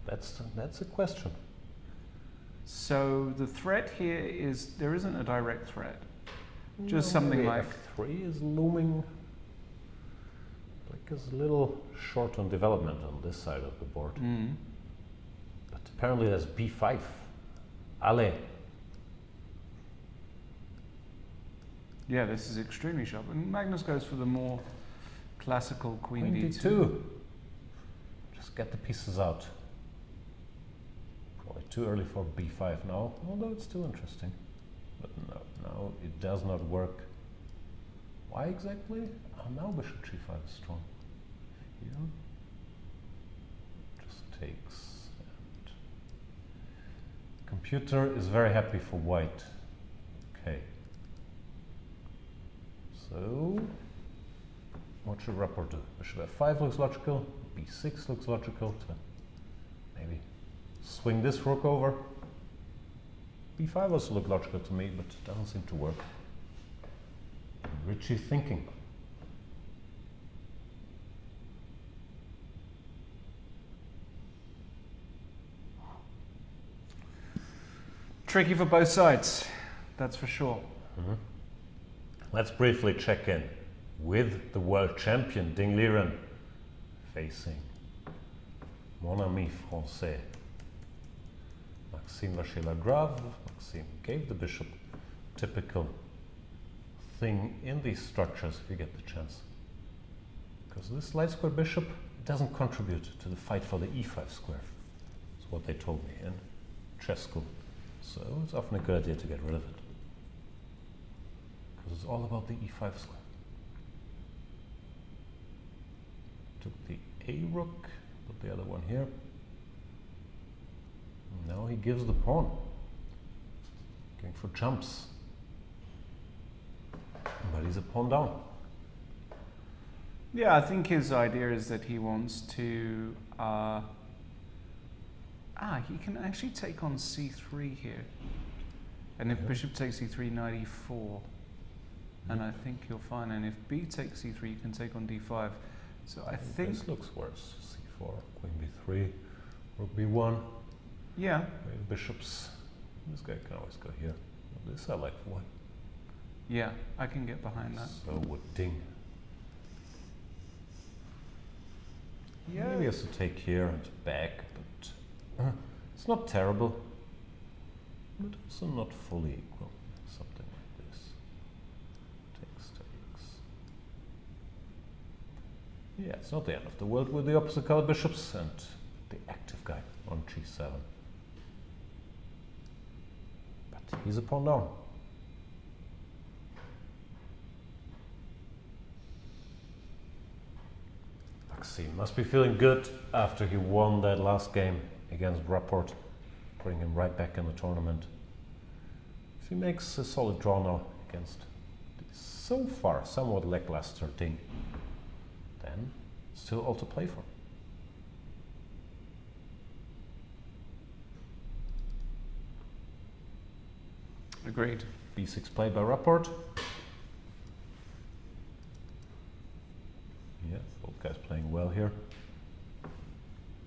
[SPEAKER 6] That's a question.
[SPEAKER 4] So the threat here is, there isn't a direct threat. Just something like...
[SPEAKER 6] f3 is looming like a little short on development on this side of the board. But apparently there's b5. Ale.
[SPEAKER 4] Yeah, this is extremely sharp. And Magnus goes for the more classical queen
[SPEAKER 6] d2. Just get the pieces out. Probably too early for b5 now, although it's still interesting. But no, it does not work. Why exactly? Now bishop g5 is strong. Here. Just takes. And computer is very happy for white. Okay. So, what should Rapport do? Bishop f5 looks logical. b6 looks logical to maybe swing this rook over. b5 also looked logical to me, but it doesn't seem to work. Richie thinking.
[SPEAKER 4] Tricky for both sides, that's for sure.
[SPEAKER 6] Let's briefly check in with the world champion Ding Liren facing mon ami français Maxime Vachier-Lagrave. Maxime gave the bishop. Typical thing in these structures if you get the chance. Because this light square bishop doesn't contribute to the fight for the e5 square. That's what they told me in chess school. So it's often a good idea to get rid of it. Because it's all about the e5 square. Took the a rook, put the other one here. Now he gives the pawn. Going for jumps. But he's a pawn down.
[SPEAKER 4] Yeah, I think his idea is that he wants to... he can actually take on c3 here. And if bishop takes c3, knight e4. And I think you're fine. And if b takes c3, you can take on d5. So I think...
[SPEAKER 6] This looks worse. c4, queen b3, rook b1.
[SPEAKER 4] Yeah.
[SPEAKER 6] Bishops. This guy can always go here. This I like for one.
[SPEAKER 4] Yeah, I can get behind that.
[SPEAKER 6] So would ding.
[SPEAKER 4] Yeah.
[SPEAKER 6] Maybe he has to take here and back, but it's not terrible. But also not fully equal. Something like this. Takes. Yeah, it's not the end of the world with the opposite colored bishops and the active guy on g7. But he's a pawn down. Maxime must be feeling good after he won that last game against Rapport, putting him right back in the tournament. If he makes a solid draw now against the so far somewhat lackluster Ding, then still all to play for.
[SPEAKER 4] Agreed.
[SPEAKER 6] b6 played by Rapport. Yeah, both guys playing well here.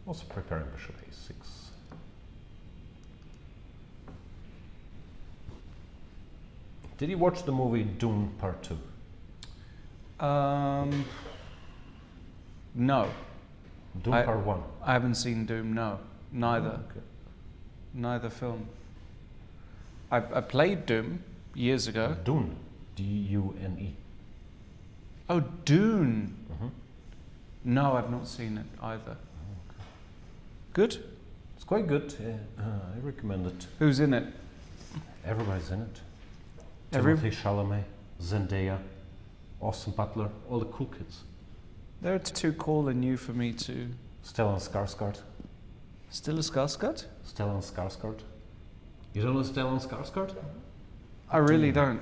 [SPEAKER 6] Also preparing bishop a6. Did you watch the movie Doom Part 2?
[SPEAKER 4] No.
[SPEAKER 6] Doom Part 1?
[SPEAKER 4] I haven't seen Doom, no. Neither.
[SPEAKER 6] Oh, okay.
[SPEAKER 4] Neither film. I played Doom years ago.
[SPEAKER 6] Dune. D-U-N-E.
[SPEAKER 4] Oh, Dune.
[SPEAKER 6] Mm-hmm.
[SPEAKER 4] No, I've not seen it either.
[SPEAKER 6] Oh, okay.
[SPEAKER 4] Good?
[SPEAKER 6] It's quite good. Yeah. I recommend it.
[SPEAKER 4] Who's in it?
[SPEAKER 6] Everybody's in it.
[SPEAKER 4] Every-
[SPEAKER 6] Timothy Chalamet, Zendaya, Austin Butler, all the cool kids.
[SPEAKER 4] They're too cool and new for me to...
[SPEAKER 6] Stellan Skarsgård.
[SPEAKER 4] Still a Skarsgård?
[SPEAKER 6] Stellan Skarsgård. You don't know Stellan Skarsgård?
[SPEAKER 4] I really don't.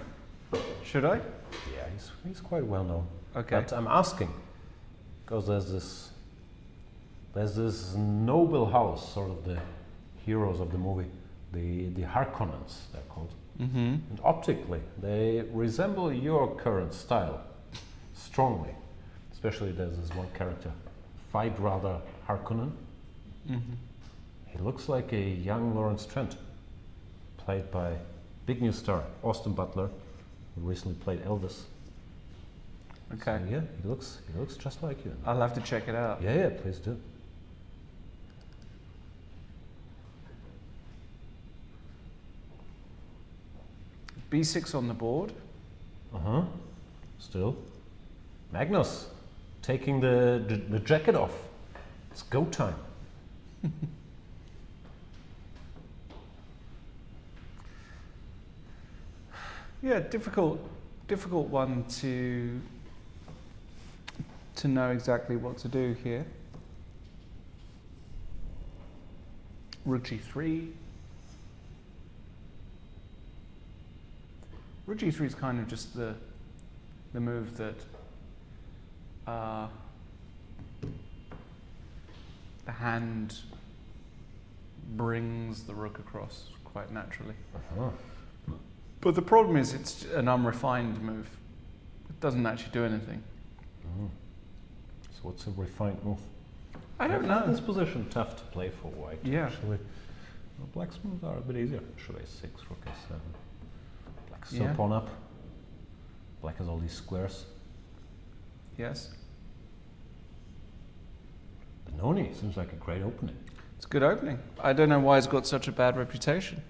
[SPEAKER 4] Should I?
[SPEAKER 6] Yeah, he's quite well known.
[SPEAKER 4] Okay.
[SPEAKER 6] But I'm asking, because there's this noble house, sort of the heroes of the movie, the Harkonnens, they're called.
[SPEAKER 4] Mm-hmm.
[SPEAKER 6] And optically, they resemble your current style strongly. Especially there's this one character, Fightrother Harkonnen.
[SPEAKER 4] Mm-hmm.
[SPEAKER 6] He looks like a young Lawrence Trent, played by big new star Austin Butler, who recently played Elvis.
[SPEAKER 4] Okay.
[SPEAKER 6] So yeah, he looks just like you.
[SPEAKER 4] I'll have to check it out.
[SPEAKER 6] Yeah, please do.
[SPEAKER 4] B6 on the board.
[SPEAKER 6] Uh-huh. Still. Magnus, taking the jacket off. It's go time.
[SPEAKER 4] Yeah, difficult one to know exactly what to do here. Rook g3. Rook g3 is kind of just the move that the hand brings the rook across quite naturally.
[SPEAKER 6] Uh-huh.
[SPEAKER 4] But the problem is it's an unrefined move. It doesn't actually do anything.
[SPEAKER 6] Mm. So what's a refined move?
[SPEAKER 4] I don't
[SPEAKER 6] find
[SPEAKER 4] know.
[SPEAKER 6] this position tough to play for white,
[SPEAKER 4] Yeah.
[SPEAKER 6] actually. Well, black's moves are a bit easier. Bishop a6, rook a7. Black's still
[SPEAKER 4] Yeah.
[SPEAKER 6] pawn up. Black has all these squares.
[SPEAKER 4] Yes.
[SPEAKER 6] Benoni seems like a great opening.
[SPEAKER 4] It's a good opening. I don't know why it's got such a bad reputation.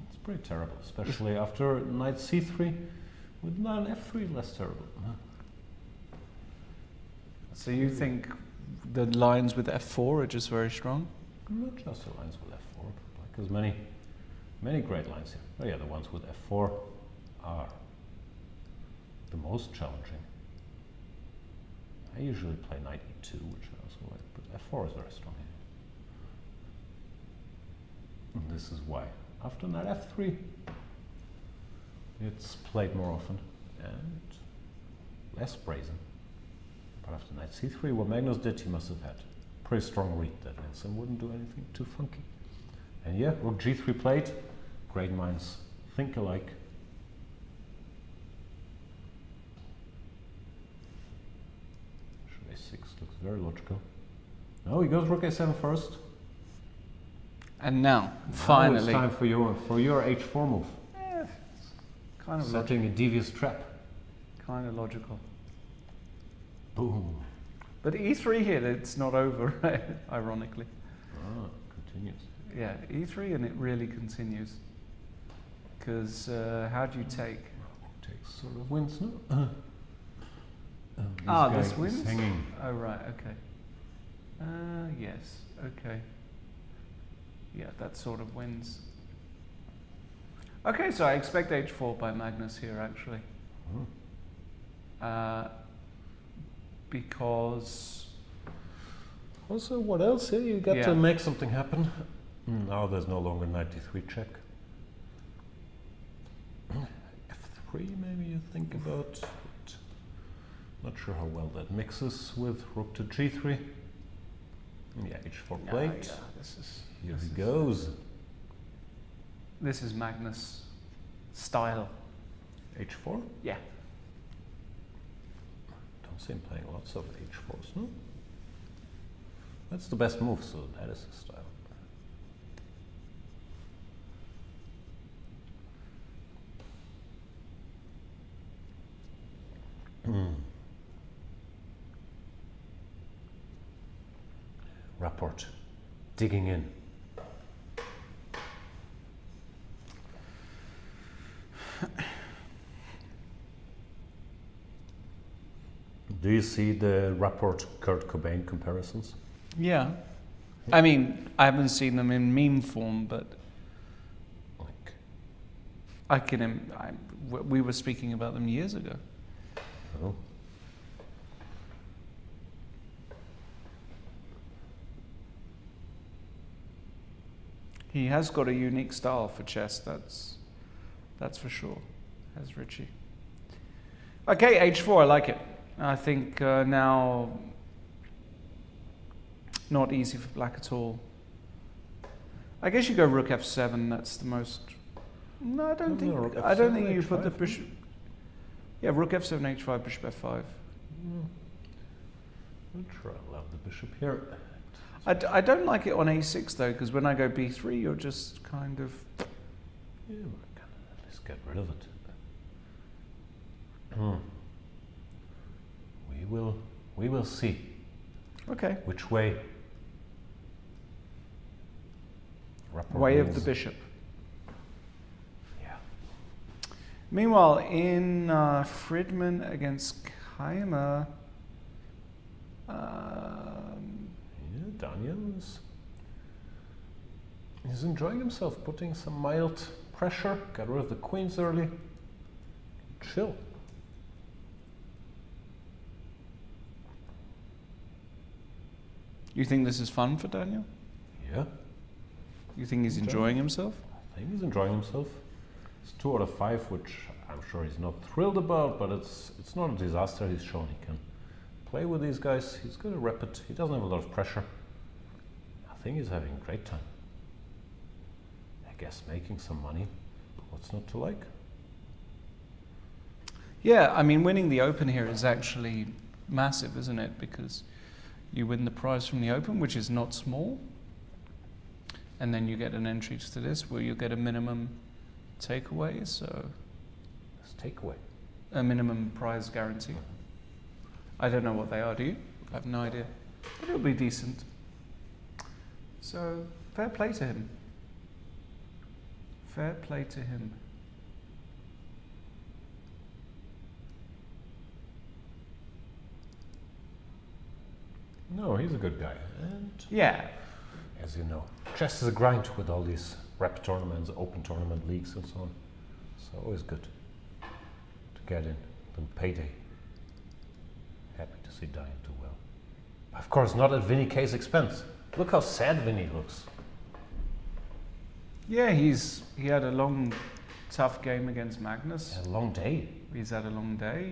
[SPEAKER 6] It's pretty terrible, especially after knight c3 with knight f3 less terrible.
[SPEAKER 4] So you think the lines with f4 are just very strong?
[SPEAKER 6] Not just the lines with f4. Black has many great lines here. Oh yeah, the ones with f4 are the most challenging. I usually play knight e2, which I also like, but f4 is very strong here. And this is why. After knight f3, it's played more often and less brazen by But after knight c3, what Magnus did, he must have had a pretty strong read that Vincent wouldn't do anything too funky. And yeah, rook g3 played. Great minds think alike. Rook a6 looks very logical. No, he goes rook a7 first.
[SPEAKER 4] And now, finally,
[SPEAKER 6] it's time for your h4 move.
[SPEAKER 4] Yeah, kind of
[SPEAKER 6] setting a devious trap.
[SPEAKER 4] Kind of logical.
[SPEAKER 6] Boom.
[SPEAKER 4] But e3 here, it's not over, right? Ironically.
[SPEAKER 6] Ah, continues.
[SPEAKER 4] Yeah, e3 and it really continues. Because how do you take?
[SPEAKER 6] Takes sort of wins, no?
[SPEAKER 4] This wins?
[SPEAKER 6] Hanging.
[SPEAKER 4] Oh, right, okay. Yes, okay. Yeah, that sort of wins. Okay, so I expect h4 by Magnus here, actually. Because...
[SPEAKER 6] Also, what else here? You got to make something happen. Now there's no longer knight d3 check. f3 maybe you think about. But not sure how well that mixes with rook to g3. Yeah, h4 plate. Here he goes.
[SPEAKER 4] This is Magnus style.
[SPEAKER 6] h4?
[SPEAKER 4] Yeah.
[SPEAKER 6] Don't see him playing lots of h4s, no? That's the best move, so that is his style. Rapport, digging in. Do you see the Rapport Kurt Cobain comparisons?
[SPEAKER 4] Yeah. I mean, I haven't seen them in meme form, but I can. We were speaking about them years ago.
[SPEAKER 6] Oh.
[SPEAKER 4] He has got a unique style for chess. That's for sure. Has Richie. Okay, h4. I like it. I think now not easy for black at all. I guess you go rook f7. That's the most. No, I don't think. I don't think you put the bishop. Yeah, rook f7, h5, bishop f5.
[SPEAKER 6] I'm sure I love the bishop here.
[SPEAKER 4] I don't like it on a6 though, because when I go b3, you're just kind of.
[SPEAKER 6] Yeah, we can at least get rid of it. We will see.
[SPEAKER 4] Okay.
[SPEAKER 6] Which way?
[SPEAKER 4] Way of the bishop. Yeah. Meanwhile, in Friedman against Keymer,
[SPEAKER 6] Daniel is enjoying himself, putting some mild pressure. Got rid of the queens early. Chill.
[SPEAKER 4] You think this is fun for Daniel?
[SPEAKER 6] Yeah.
[SPEAKER 4] You think he's enjoying himself?
[SPEAKER 6] I think he's enjoying himself. It's 2 out of 5, which I'm sure he's not thrilled about, but it's not a disaster. He's shown he can play with these guys. He's good at rapid. He doesn't have a lot of pressure. I think he's having a great time. I guess making some money. What's not to like?
[SPEAKER 4] Yeah, I mean, winning the Open here is actually massive, isn't it? Because you win the prize from the Open, which is not small. And then you get an entry to this where you get a minimum takeaway. So,
[SPEAKER 6] it's takeaway.
[SPEAKER 4] A minimum prize guarantee. I don't know what they are, do you? I have no idea. But it'll be decent. So, fair play to him. Fair play to him.
[SPEAKER 6] No, he's a good guy. And
[SPEAKER 4] yeah.
[SPEAKER 6] As you know, chess is a grind with all these rep tournaments, open tournament leagues and so on. So always good to get in. Little payday. Happy to see Diane do well. Of course, not at Vinny K's expense. Look how sad Vinny looks.
[SPEAKER 4] Yeah, he had a long, tough game against Magnus.
[SPEAKER 6] A long day.
[SPEAKER 4] He's had a long day.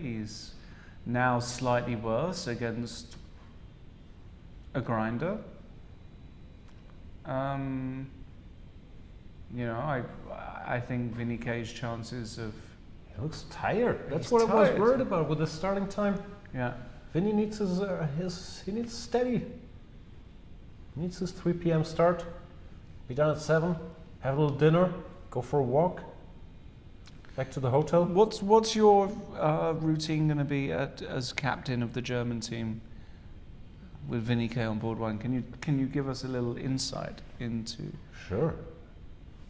[SPEAKER 4] now slightly worse against a grinder. You know, I think Vinny K's chances of...
[SPEAKER 6] He looks tired. That's
[SPEAKER 4] He's
[SPEAKER 6] what I was
[SPEAKER 4] tired.
[SPEAKER 6] worried about with the starting time.
[SPEAKER 4] Yeah.
[SPEAKER 6] Vinny needs he needs steady. He needs his 3 p.m. start. Be done at 7. Have a little dinner. Go for a walk. Back to the hotel.
[SPEAKER 4] What's your routine going to be as captain of the German team with Vinny K on board one? Can you give us a little insight into?
[SPEAKER 6] Sure.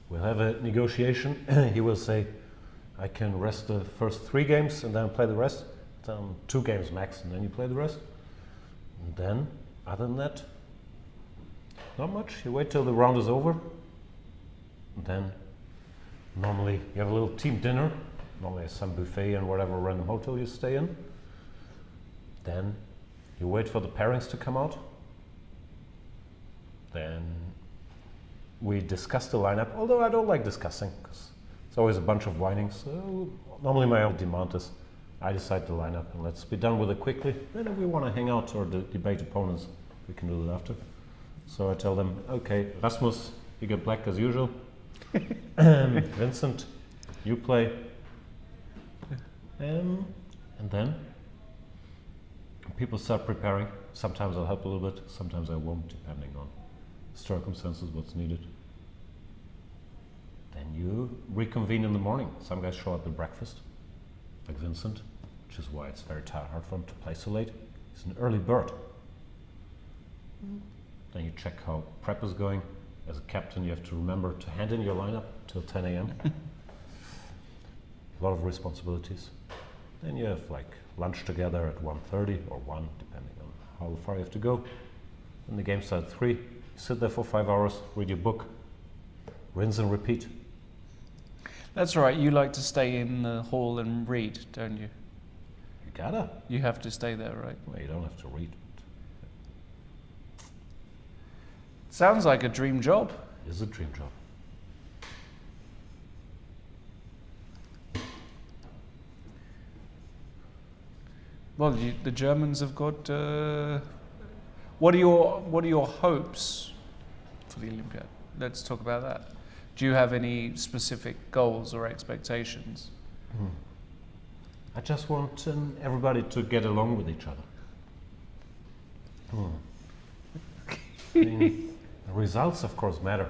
[SPEAKER 6] We'll have a negotiation. He will say, I can rest the first 3 games and then play the rest. 2 games max and then you play the rest. And then, other than that, not much. You wait till the round is over. And then, normally you have a little team dinner. Normally some buffet and whatever random hotel you stay in. Then you wait for the pairings to come out. Then we discuss the lineup, although I don't like discussing because it's always a bunch of whining. So normally my own demand is I decide the lineup and let's be done with it quickly. Then if we want to hang out or debate opponents, we can do that after. So I tell them, okay, Rasmus, you get black as usual. Vincent, you play. And then people start preparing. Sometimes I'll help a little bit, sometimes I won't, depending on circumstances, what's needed. Then you reconvene in the morning. Some guys show up at breakfast, like Vincent, which is why it's very hard for him to play so late. He's an early bird. Then you check how prep is going. As a captain, you have to remember to hand in your lineup till 10 a.m. A lot of responsibilities. Then you have like lunch together at 1:30 or 1, depending on how far you have to go. Then the game starts at 3. You sit there for 5 hours, read your book, rinse and repeat.
[SPEAKER 4] That's right. You like to stay in the hall and read, don't you?
[SPEAKER 6] You gotta.
[SPEAKER 4] You have to stay there, right?
[SPEAKER 6] Well, you don't have to read.
[SPEAKER 4] Sounds like a dream job.
[SPEAKER 6] It is a dream job.
[SPEAKER 4] Well, the Germans have got. What are your hopes for the Olympiad? Let's talk about that. Do you have any specific goals or expectations?
[SPEAKER 6] I just want everybody to get along with each other. I mean, the results, of course, matter,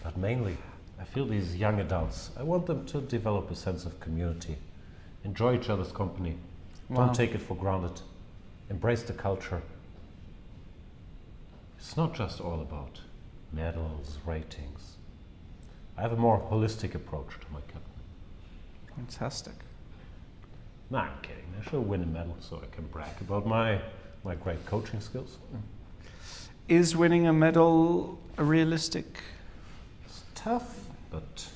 [SPEAKER 6] but mainly, I feel these young adults, I want them to develop a sense of community, enjoy each other's company, don't take it for granted, embrace the culture. It's not just all about medals, ratings. I have a more holistic approach to my captain.
[SPEAKER 4] Fantastic.
[SPEAKER 6] No, I'm kidding. I should win a medal so I can brag about my great coaching skills.
[SPEAKER 4] Is winning a medal a realistic?
[SPEAKER 6] It's tough, but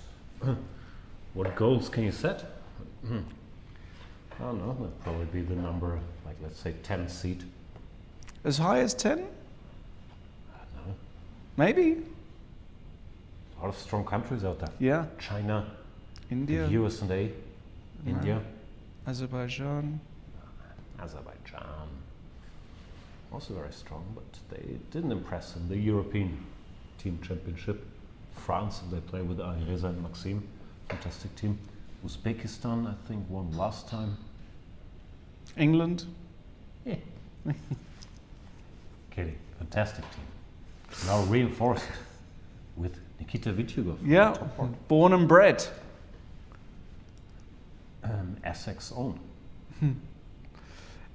[SPEAKER 6] what goals can you set? I don't know, that'd probably be the number, like let's say 10 seed.
[SPEAKER 4] As high as 10?
[SPEAKER 6] I don't know.
[SPEAKER 4] Maybe.
[SPEAKER 6] A lot of strong countries out there.
[SPEAKER 4] Yeah.
[SPEAKER 6] China,
[SPEAKER 4] India,
[SPEAKER 6] the USA, India,
[SPEAKER 4] Azerbaijan.
[SPEAKER 6] Azerbaijan. Also very strong, but they didn't impress in the European Team Championship. France, they play with Reza and Maxime, fantastic team. Uzbekistan, I think, won last time.
[SPEAKER 4] England?
[SPEAKER 6] Yeah. Kidding, fantastic team. Now reinforced with Nikita Vityugov.
[SPEAKER 4] Yeah, born and bred.
[SPEAKER 6] Essex own.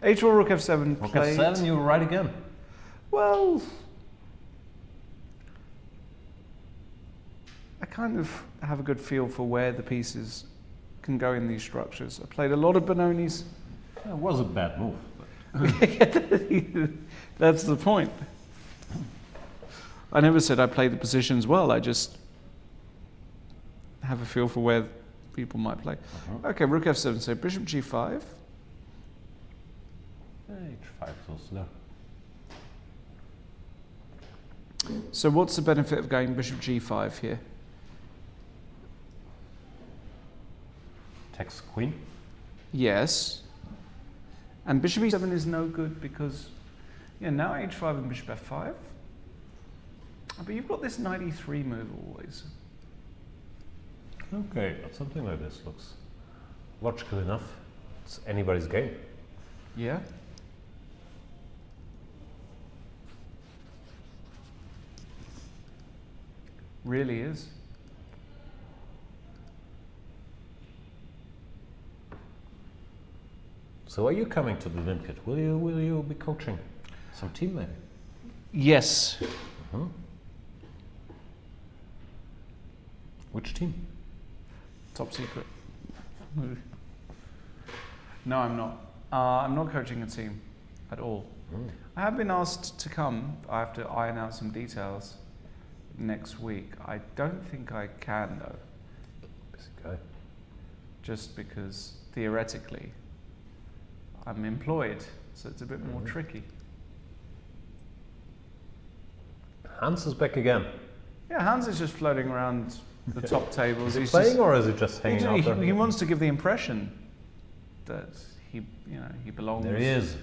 [SPEAKER 4] H4 Rook F7
[SPEAKER 6] Rook
[SPEAKER 4] played.
[SPEAKER 6] F7, you were right again.
[SPEAKER 4] Well, I kind of have a good feel for where the pieces can go in these structures. I played a lot of Bononis.
[SPEAKER 6] It was a bad move.
[SPEAKER 4] That's the point. I never said I played the positions well. I just have a feel for where people might play. Okay, Rook F7, so Bishop G5.
[SPEAKER 6] H5 is also there.
[SPEAKER 4] So what's the benefit of going Bishop G5 here?
[SPEAKER 6] Takes Queen.
[SPEAKER 4] Yes. And bishop e7 is no good because, yeah, now h5 and bishop f5. But you've got this knight e3 move always.
[SPEAKER 6] Okay, but something like this looks logical enough. It's anybody's game.
[SPEAKER 4] Yeah. Really is.
[SPEAKER 6] So are you coming to the Olympiad? Will you be coaching some team maybe?
[SPEAKER 4] Yes.
[SPEAKER 6] Which team?
[SPEAKER 4] Top secret. No, I'm not. I'm not coaching a team at all. I have been asked to come. I have to iron out some details next week. I don't think I can though.
[SPEAKER 6] Busy guy.
[SPEAKER 4] Just because theoretically I'm employed, so it's a bit more tricky.
[SPEAKER 6] Hans is back again.
[SPEAKER 4] Yeah, Hans is just floating around the top tables.
[SPEAKER 6] Is he playing or is he just hanging out there?
[SPEAKER 4] He wants to give the impression that he belongs.
[SPEAKER 6] There he is.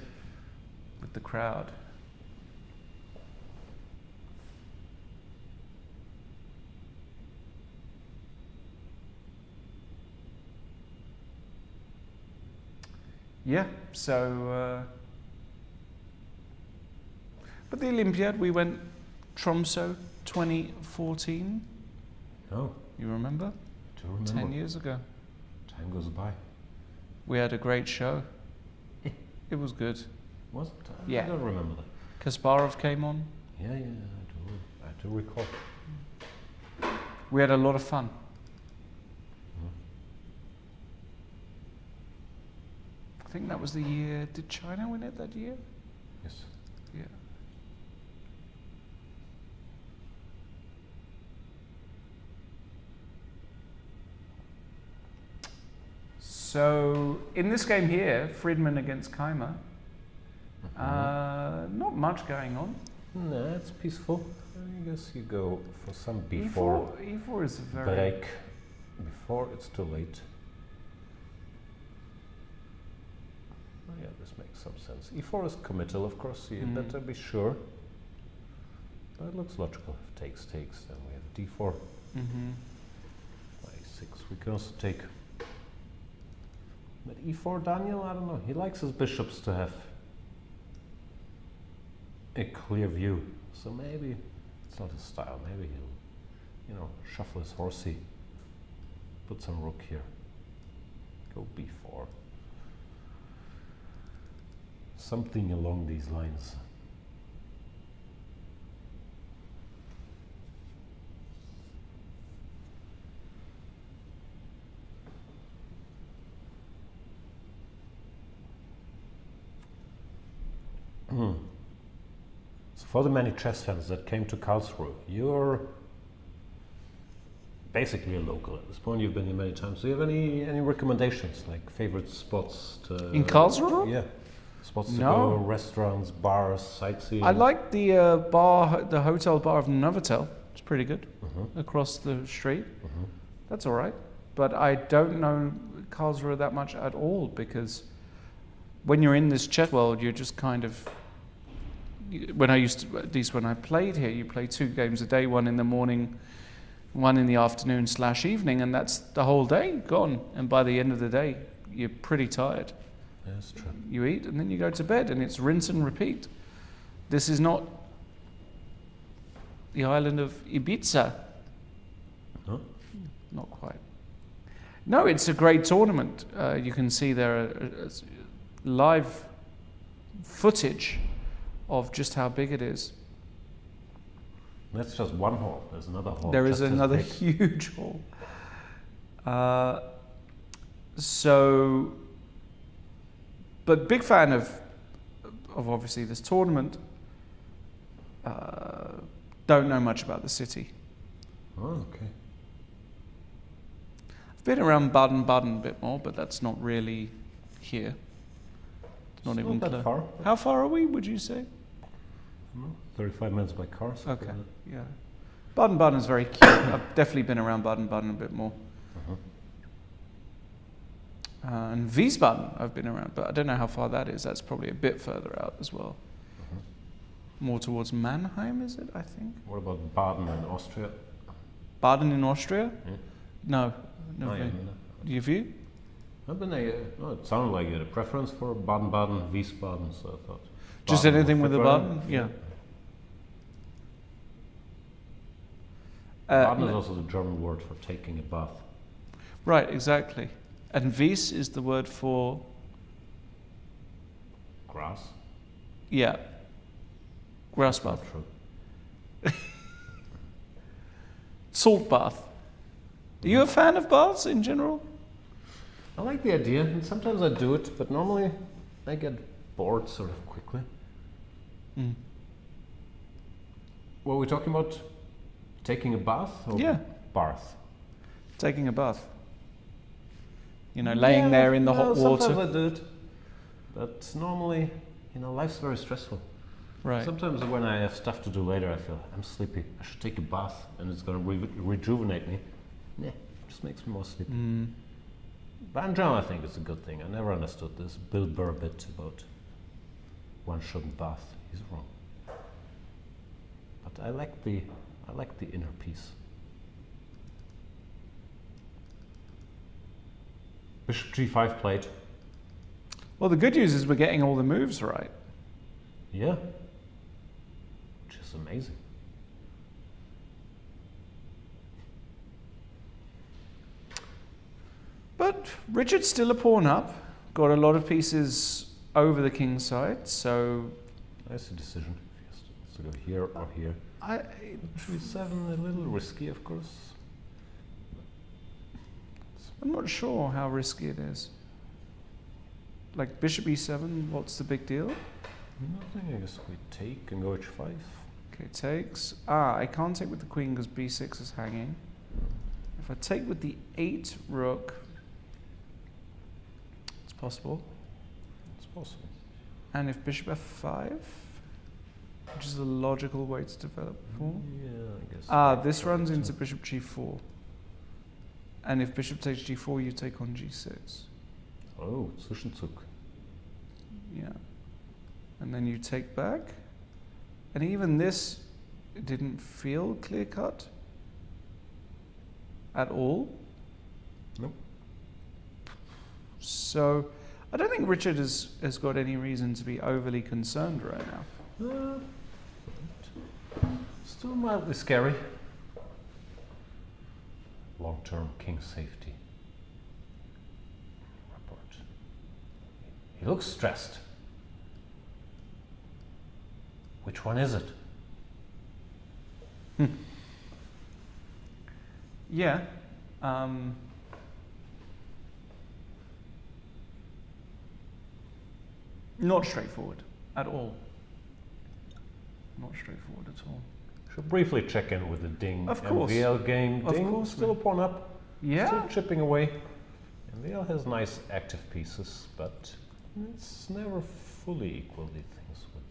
[SPEAKER 4] With the crowd. Yeah, so but the Olympiad, we went Tromsø 2014.
[SPEAKER 6] Oh.
[SPEAKER 4] You remember?
[SPEAKER 6] I do remember.
[SPEAKER 4] 10 years ago.
[SPEAKER 6] Time goes by.
[SPEAKER 4] We had a great show. It was good.
[SPEAKER 6] Was it?
[SPEAKER 4] Yeah.
[SPEAKER 6] I don't remember that.
[SPEAKER 4] Kasparov came on.
[SPEAKER 6] Yeah, I do recall.
[SPEAKER 4] We had a lot of fun. I think that was the year. Did China win it that year?
[SPEAKER 6] Yes.
[SPEAKER 4] Yeah. So in this game here, Friedman against Keymer, not much going on.
[SPEAKER 6] No, it's peaceful. I guess you go for some b4.
[SPEAKER 4] E4 is a very
[SPEAKER 6] break. Before it's too late. Oh yeah, this makes some sense. E4 is committal, of course, so you better be sure. But it looks logical. If takes, takes, then we have d4. A6 we can also take. But e4, Daniel, I don't know. He likes his bishops to have a clear view. So maybe it's not his style. Maybe he'll, shuffle his horsey. Put some rook here. Go b4. Something along these lines. So for the many chess fans that came to Karlsruhe, you're basically a local at this point. You've been here many times. Do you have any recommendations, like favorite spots to
[SPEAKER 4] in Karlsruhe?
[SPEAKER 6] Yeah, spots to go, restaurants, bars, sightseeing.
[SPEAKER 4] I like the the hotel bar of Novotel. It's pretty good across the street. That's all right. But I don't know Karlsruhe that much at all because when you're in this chess world, you're just kind of. When I used to, at least when I played here, you play 2 games a day, one in the morning, one in the afternoon / evening, and that's the whole day gone. And by the end of the day, you're pretty tired.
[SPEAKER 6] That's true.
[SPEAKER 4] You eat and then you go to bed, and it's rinse and repeat. This is not the island of Ibiza.
[SPEAKER 6] No?
[SPEAKER 4] Not quite. No, it's a great tournament. You can see there are live footage of just how big it is.
[SPEAKER 6] That's just one hall. There's another hall.
[SPEAKER 4] There is another huge hall. But big fan of obviously this tournament. Don't know much about the city.
[SPEAKER 6] Oh, okay.
[SPEAKER 4] I've been around Baden-Baden a bit more, but that's not really here. It's not even
[SPEAKER 6] that
[SPEAKER 4] close.
[SPEAKER 6] far.
[SPEAKER 4] How far are we, would you say?
[SPEAKER 6] 35 minutes by car.
[SPEAKER 4] Okay, yeah. Baden-Baden is very cute. I've definitely been around Baden-Baden a bit more. And Wiesbaden I've been around, but I don't know how far that is. That's probably a bit further out as well. More towards Mannheim, is it, I think?
[SPEAKER 6] What about Baden in Austria?
[SPEAKER 4] Baden in Austria?
[SPEAKER 6] Yeah.
[SPEAKER 4] No.
[SPEAKER 6] Oh, yeah,
[SPEAKER 4] Have you?
[SPEAKER 6] I've been there. No, it sounded like you had a preference for Baden-Baden, Wiesbaden, so I thought.
[SPEAKER 4] Just
[SPEAKER 6] Baden
[SPEAKER 4] anything
[SPEAKER 6] would
[SPEAKER 4] with
[SPEAKER 6] fit
[SPEAKER 4] the
[SPEAKER 6] well.
[SPEAKER 4] Baden? Yeah.
[SPEAKER 6] Baden is
[SPEAKER 4] no.
[SPEAKER 6] also the German word for taking a bath.
[SPEAKER 4] Right, exactly. And Wies is the word for...
[SPEAKER 6] Grass?
[SPEAKER 4] Yeah. Grass bath.
[SPEAKER 6] True.
[SPEAKER 4] Salt bath. Are you a fan of baths in general?
[SPEAKER 6] I like the idea, and sometimes I do it, but normally I get bored sort of quickly.
[SPEAKER 4] Mm.
[SPEAKER 6] Were we talking about taking a bath or
[SPEAKER 4] Yeah.
[SPEAKER 6] bath?
[SPEAKER 4] Taking a bath. You know, laying there in the hot water.
[SPEAKER 6] Sometimes I do it, but normally, life's very stressful.
[SPEAKER 4] Right.
[SPEAKER 6] Sometimes when I have stuff to do later, I feel I'm sleepy. I should take a bath, and it's going to rejuvenate me. Yeah, just makes me more sleepy.
[SPEAKER 4] Mm.
[SPEAKER 6] But in general, I think it's a good thing. I never understood this Bill Burr bit about one shouldn't bath. He's wrong. But I like the inner peace. Bishop G5 played.
[SPEAKER 4] Well, the good news is we're getting all the moves right.
[SPEAKER 6] Yeah. Which is amazing.
[SPEAKER 4] But Richard's still a pawn up. Got a lot of pieces over the king's side, so...
[SPEAKER 6] That's a decision. To go here or here. Bishop E7, a little risky, of course.
[SPEAKER 4] I'm not sure how risky it is. Like Bishop E7, what's the big deal?
[SPEAKER 6] Nothing, I guess we take and go H5.
[SPEAKER 4] Okay, takes. I can't take with the queen because B6 is hanging. If I take with the 8 rook, it's possible.
[SPEAKER 6] It's possible.
[SPEAKER 4] And if Bishop F5, which is a logical way to develop the pawn.
[SPEAKER 6] Yeah, I guess.
[SPEAKER 4] This runs into Bishop G4. And if Bishop takes G4, you take on G6.
[SPEAKER 6] Oh, Zwischenzug.
[SPEAKER 4] Yeah. And then you take back. And even this didn't feel clear-cut at all.
[SPEAKER 6] Nope.
[SPEAKER 4] So I don't think Richard has got any reason to be overly concerned right now.
[SPEAKER 6] Still mildly scary. Long-term king safety. Rapport. He looks stressed. Which one is it?
[SPEAKER 4] Yeah. Not straightforward at all. Not straightforward at all.
[SPEAKER 6] Should briefly check in with the Ding
[SPEAKER 4] Of course.
[SPEAKER 6] MVL game.
[SPEAKER 4] Of
[SPEAKER 6] Ding
[SPEAKER 4] course,
[SPEAKER 6] still a pawn up.
[SPEAKER 4] Yeah.
[SPEAKER 6] Still chipping away. MVL has nice active pieces, but it's never fully equal, these things, with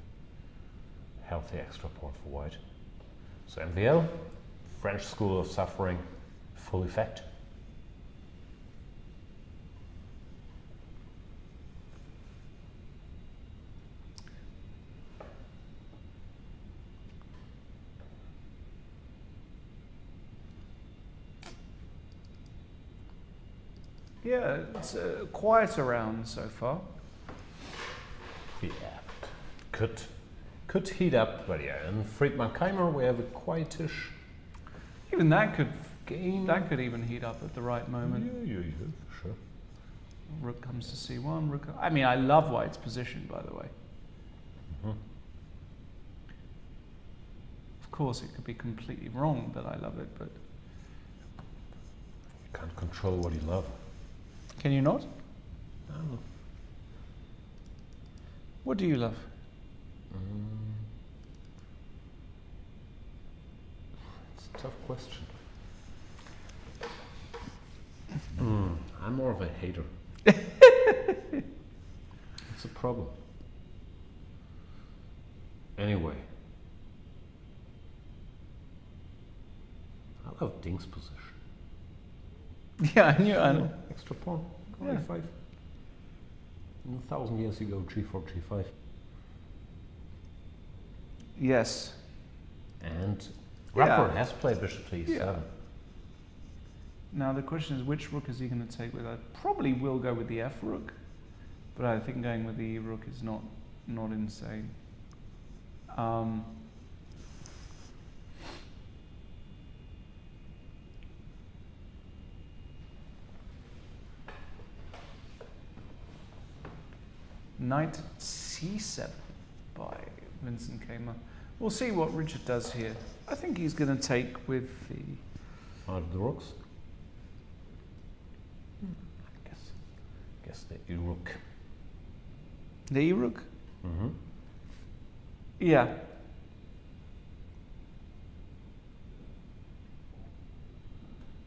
[SPEAKER 6] healthy extra pawn for white. So MVL, French school of suffering, full effect.
[SPEAKER 4] Yeah, it's a quieter round so far.
[SPEAKER 6] Yeah, could heat up, but yeah, in Friedman Keymer we have a quietish
[SPEAKER 4] Even that could
[SPEAKER 6] game.
[SPEAKER 4] That could even heat up at the right moment.
[SPEAKER 6] Yeah, sure.
[SPEAKER 4] Rook comes to C1. Rook. I mean, I love White's position, by the way. Of course, it could be completely wrong, but I love it. But
[SPEAKER 6] you can't control what you love.
[SPEAKER 4] Can you not?
[SPEAKER 6] No.
[SPEAKER 4] What do you love?
[SPEAKER 6] It's a tough question. I'm more of a hater. It's a problem. Anyway. I love Ding's position.
[SPEAKER 4] Yeah, I knew. I know.
[SPEAKER 6] Extra pawn.
[SPEAKER 4] Yeah.
[SPEAKER 6] E5. In 1,000 years you go G4, G5.
[SPEAKER 4] Yes.
[SPEAKER 6] And Rapport has played bishop to E7.
[SPEAKER 4] Yeah. Now the question is, which rook is he going to take with? I probably will go with the F rook, but I think going with the E rook is not insane. Knight C7 by Vincent Keymer. We'll see what Richard does here. I think he's going to take with the...
[SPEAKER 6] Out of the rooks? Guess the E rook.
[SPEAKER 4] The E rook?
[SPEAKER 6] Mm-hmm.
[SPEAKER 4] Yeah.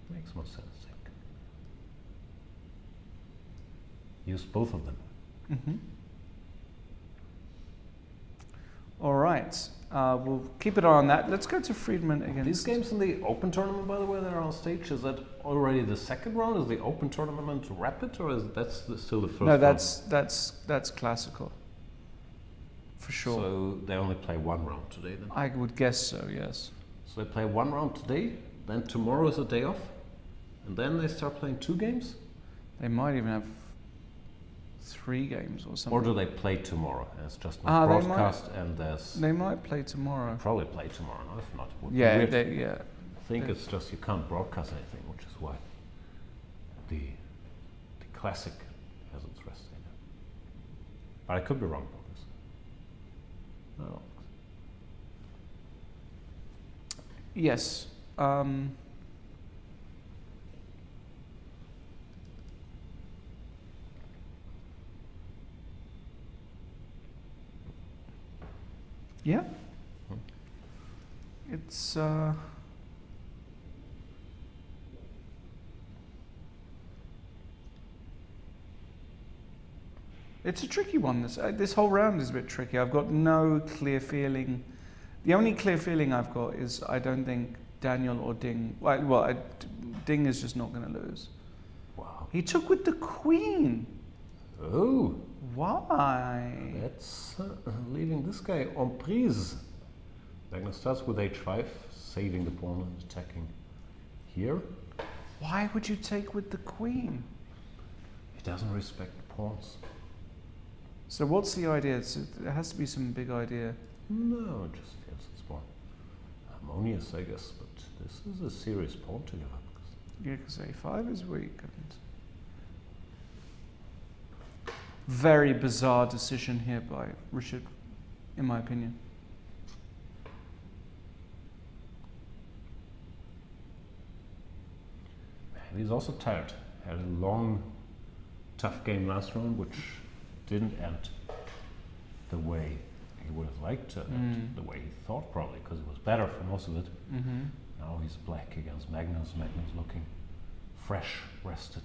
[SPEAKER 6] Makes more sense, I think. Use both of them.
[SPEAKER 4] Mm-hmm. All right. We'll keep an eye on that. Let's go to Friedman against...
[SPEAKER 6] These games in the Open tournament, by the way, that are on stage, is that already the second round? Is the Open tournament rapid, or is still the first round?
[SPEAKER 4] No, that's classical. For sure.
[SPEAKER 6] So they only play one round today then?
[SPEAKER 4] I would guess so, yes.
[SPEAKER 6] So they play one round today, then tomorrow is a day off, and then they start playing 2 games?
[SPEAKER 4] They might even have 3 games or something.
[SPEAKER 6] Or do they play tomorrow? It's just not broadcast and there's...
[SPEAKER 4] They might play tomorrow.
[SPEAKER 6] Probably play tomorrow, no? If not, would
[SPEAKER 4] yeah,
[SPEAKER 6] be I think it's just you can't broadcast anything, which is why the classic has its rest in it. But I could be wrong about this. No.
[SPEAKER 4] Yes. Yeah. It's it's a tricky one. This whole round is a bit tricky. I've got no clear feeling. The only clear feeling I've got is I don't think Daniel or Ding. Ding is just not going to lose.
[SPEAKER 6] Wow.
[SPEAKER 4] He took with the queen.
[SPEAKER 6] Oh.
[SPEAKER 4] Why?
[SPEAKER 6] That's leaving this guy en prise. Magnus starts with h5, saving the pawn and attacking here.
[SPEAKER 4] Why would you take with the queen?
[SPEAKER 6] He doesn't respect the pawns.
[SPEAKER 4] So what's the idea? There has to be some big idea.
[SPEAKER 6] No, it just feels it's more harmonious, I guess. But this is a serious pawn to give up.
[SPEAKER 4] Yeah, because a5 is weak. Very bizarre decision here by Richard, in my opinion.
[SPEAKER 6] He's also tired. Had a long, tough game last round, which didn't end the way he would have liked to end, the way he thought probably, because it was better for most of it.
[SPEAKER 4] Mm-hmm.
[SPEAKER 6] Now he's black against Magnus. Magnus looking fresh, rested,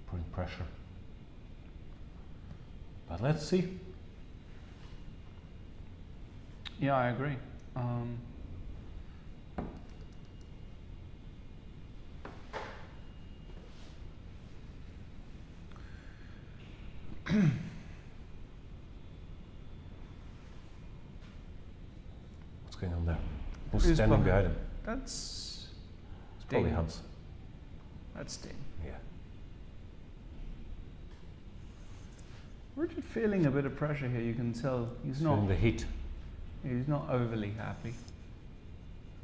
[SPEAKER 6] putting pressure. But let's see.
[SPEAKER 4] Yeah, I agree.
[SPEAKER 6] What's going on there? Who's standing behind him?
[SPEAKER 4] That's...
[SPEAKER 6] It's probably Hans.
[SPEAKER 4] That's Ding.
[SPEAKER 6] Yeah.
[SPEAKER 4] Richard feeling a bit of pressure here, you can tell. He's not...
[SPEAKER 6] Feeling the heat.
[SPEAKER 4] He's not overly happy.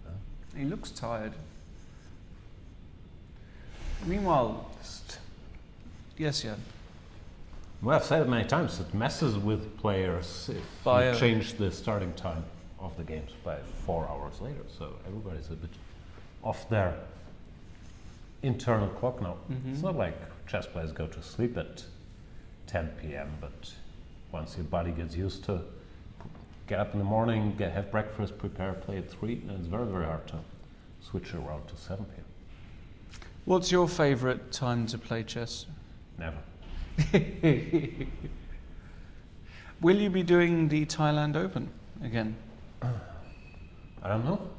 [SPEAKER 6] No.
[SPEAKER 4] He looks tired. Meanwhile... Yes, Jan?
[SPEAKER 6] Well, I've said it many times, it messes with players if you change the starting time of the games by 4 hours later. So everybody's a bit off their internal clock now.
[SPEAKER 4] Mm-hmm.
[SPEAKER 6] It's not like chess players go to sleep at 10 p.m., but once your body gets used to get up in the morning, have breakfast, prepare, play at 3, and it's very, very hard to switch around to 7 p.m.
[SPEAKER 4] What's your favorite time to play chess?
[SPEAKER 6] Never.
[SPEAKER 4] Will you be doing the Thailand Open again?
[SPEAKER 6] I don't know.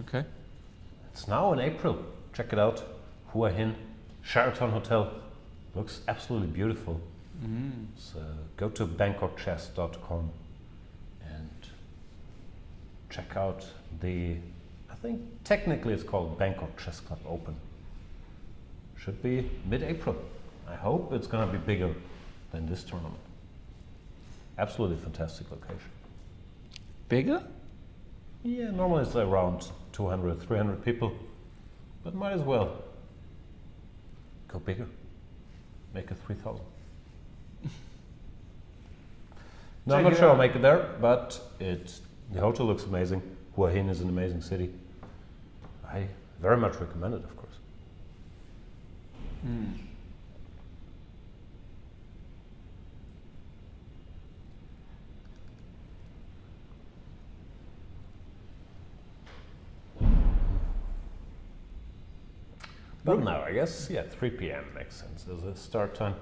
[SPEAKER 4] Okay.
[SPEAKER 6] It's now in April. Check it out. Hua Hin, Sheraton Hotel. Looks absolutely beautiful. So go to bangkokchess.com and check out I think technically it's called Bangkok Chess Club Open. Should be mid-April. I hope it's going to be bigger than this tournament. Absolutely fantastic location.
[SPEAKER 4] Bigger?
[SPEAKER 6] Yeah, normally it's around 200, 300 people, but might as well go bigger. Make it 3,000. No, I'm not sure I'll make it there, but the hotel looks amazing. Hua Hin is an amazing city. I very much recommend it, of course. But now, I guess, 3 p.m. makes sense as a start time.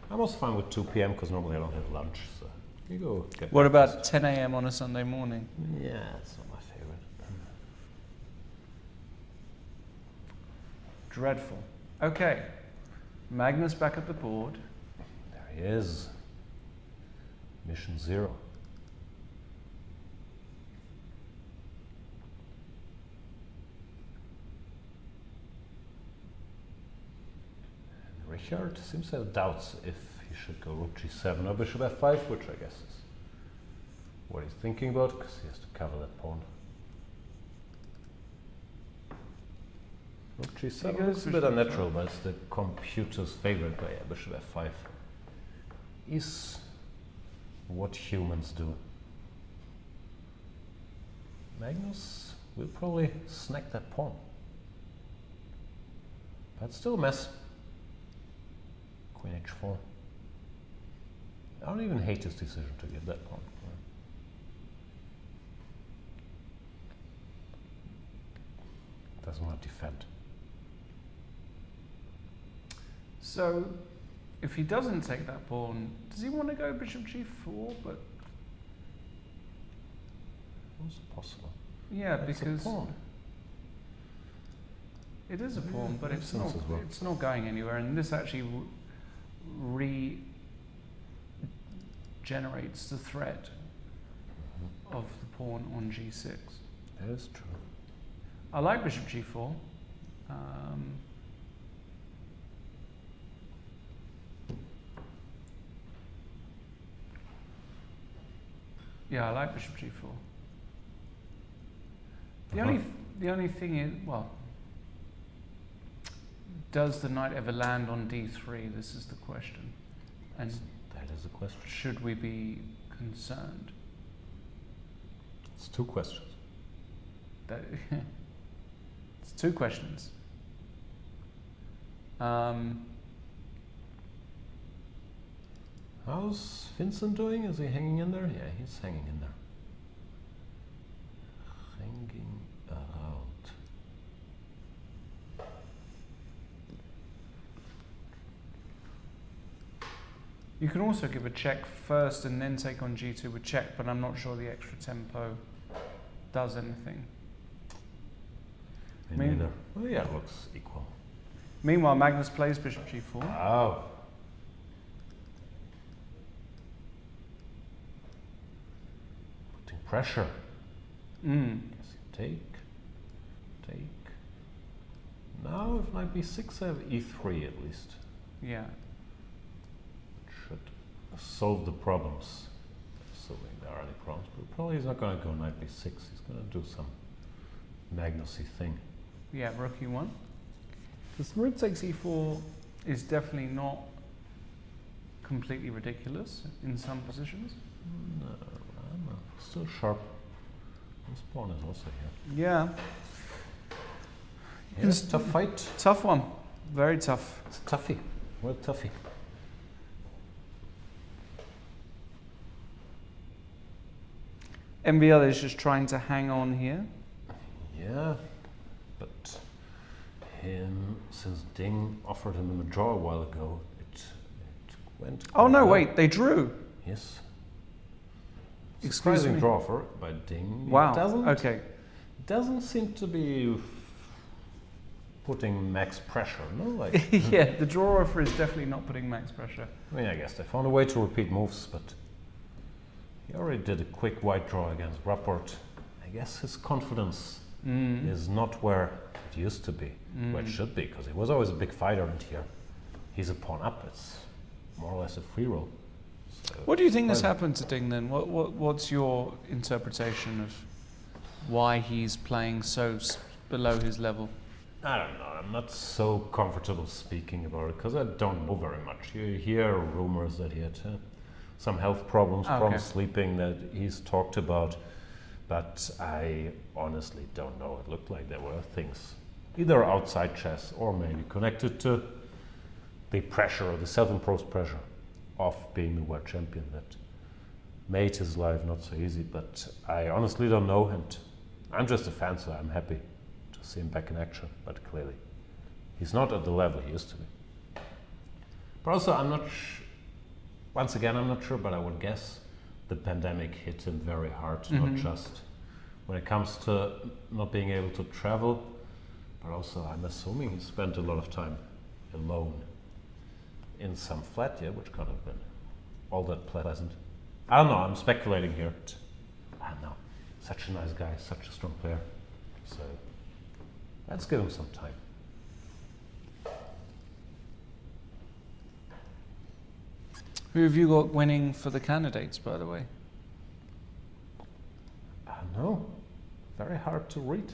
[SPEAKER 6] I'm also fine with 2 p.m. because normally I don't have lunch, so you go get
[SPEAKER 4] What
[SPEAKER 6] breakfast.
[SPEAKER 4] about 10 a.m. on a Sunday morning?
[SPEAKER 6] Yeah, it's not my favorite.
[SPEAKER 4] Dreadful. Okay. Magnus back at the board.
[SPEAKER 6] There he is. Mission 0. Richard seems to have doubts if he should go rook g7 or bishop f5, which I guess is what he's thinking about, because he has to cover that pawn. Rook g7 is a bit unnatural, but it's the computer's favorite, but yeah, bishop f5 is what humans do. Magnus will probably snack that pawn, but still a mess. Queen h4. I don't even hate his decision to give that pawn. Doesn't want to defend.
[SPEAKER 4] So, if he doesn't take that pawn, does he want to go bishop g4? But
[SPEAKER 6] it's possible.
[SPEAKER 4] Yeah,
[SPEAKER 6] it's
[SPEAKER 4] because
[SPEAKER 6] a pawn.
[SPEAKER 4] It is a pawn, but it's
[SPEAKER 6] sense
[SPEAKER 4] not.
[SPEAKER 6] as well.
[SPEAKER 4] It's not going anywhere, and this actually regenerates the threat of the pawn on g6.
[SPEAKER 6] That is true.
[SPEAKER 4] I like bishop g4. Yeah, I like bishop g4. The only thing is, well, does the knight ever land on d3? This is the question. And
[SPEAKER 6] that is a question.
[SPEAKER 4] Should we be concerned?
[SPEAKER 6] It's 2 questions.
[SPEAKER 4] It's 2 questions.
[SPEAKER 6] How's Vincent doing? Is he hanging in there? Yeah, he's hanging in there. Hanging around.
[SPEAKER 4] You can also give a check first and then take on g2 with check, but I'm not sure the extra tempo does anything.
[SPEAKER 6] Me neither. Well, yeah, it looks equal.
[SPEAKER 4] Meanwhile, Magnus plays bishop g4.
[SPEAKER 6] Wow. Putting pressure. Guess you take. Now, if knight b6, I have e3 at least.
[SPEAKER 4] Yeah.
[SPEAKER 6] Should solve the problems, assuming there are any problems. But probably he's not going to go knight b6. He's going to do some Magnus-y thing.
[SPEAKER 4] Yeah, rook e1. Because rook takes e4 is definitely not completely ridiculous in some positions.
[SPEAKER 6] No, still sharp. This pawn is also here.
[SPEAKER 4] Yeah.
[SPEAKER 6] It's a tough fight.
[SPEAKER 4] Tough one. Very tough.
[SPEAKER 6] It's toughy. What a toughie.
[SPEAKER 4] MVL is just trying to hang on here.
[SPEAKER 6] Yeah, but since Ding offered him a draw a while ago, it went.
[SPEAKER 4] Oh no! Wait, they drew.
[SPEAKER 6] Yes.
[SPEAKER 4] Excuse
[SPEAKER 6] Surprising
[SPEAKER 4] me.
[SPEAKER 6] draw by Ding.
[SPEAKER 4] Wow.
[SPEAKER 6] It
[SPEAKER 4] Okay.
[SPEAKER 6] doesn't seem to be putting max pressure, no? Like,
[SPEAKER 4] yeah, the draw offer is definitely not putting max pressure.
[SPEAKER 6] I mean, I guess they found a way to repeat moves, but he already did a quick white draw against Rapport. I guess his confidence is not where it used to be, where it should be, because he was always a big fighter, and here he's a pawn up. It's more or less a free roll. So
[SPEAKER 4] what do you think has happened to Ding then? What's your interpretation of why he's playing so below his level?
[SPEAKER 6] I don't know. I'm not so comfortable speaking about it because I don't know very much. You hear rumors that he had some health problems from sleeping that he's talked about, but I honestly don't know. It looked like there were things either outside chess or maybe connected to the pressure or the self-imposed pressure of being the world champion that made his life not so easy. But I honestly don't know, and I'm just a fan, so I'm happy to see him back in action. But clearly, he's not at the level he used to be. But also, I'm not. Once again, I'm not sure, but I would guess the pandemic hit him very hard. Not just when it comes to not being able to travel, but also I'm assuming he spent a lot of time alone in some flat, yeah, which can't have been all that pleasant. I don't know. I'm speculating here. I don't know. Such a nice guy, such a strong player. So let's give him some time.
[SPEAKER 4] Who have you got winning for the candidates, by the way?
[SPEAKER 6] I don't know. Very hard to read.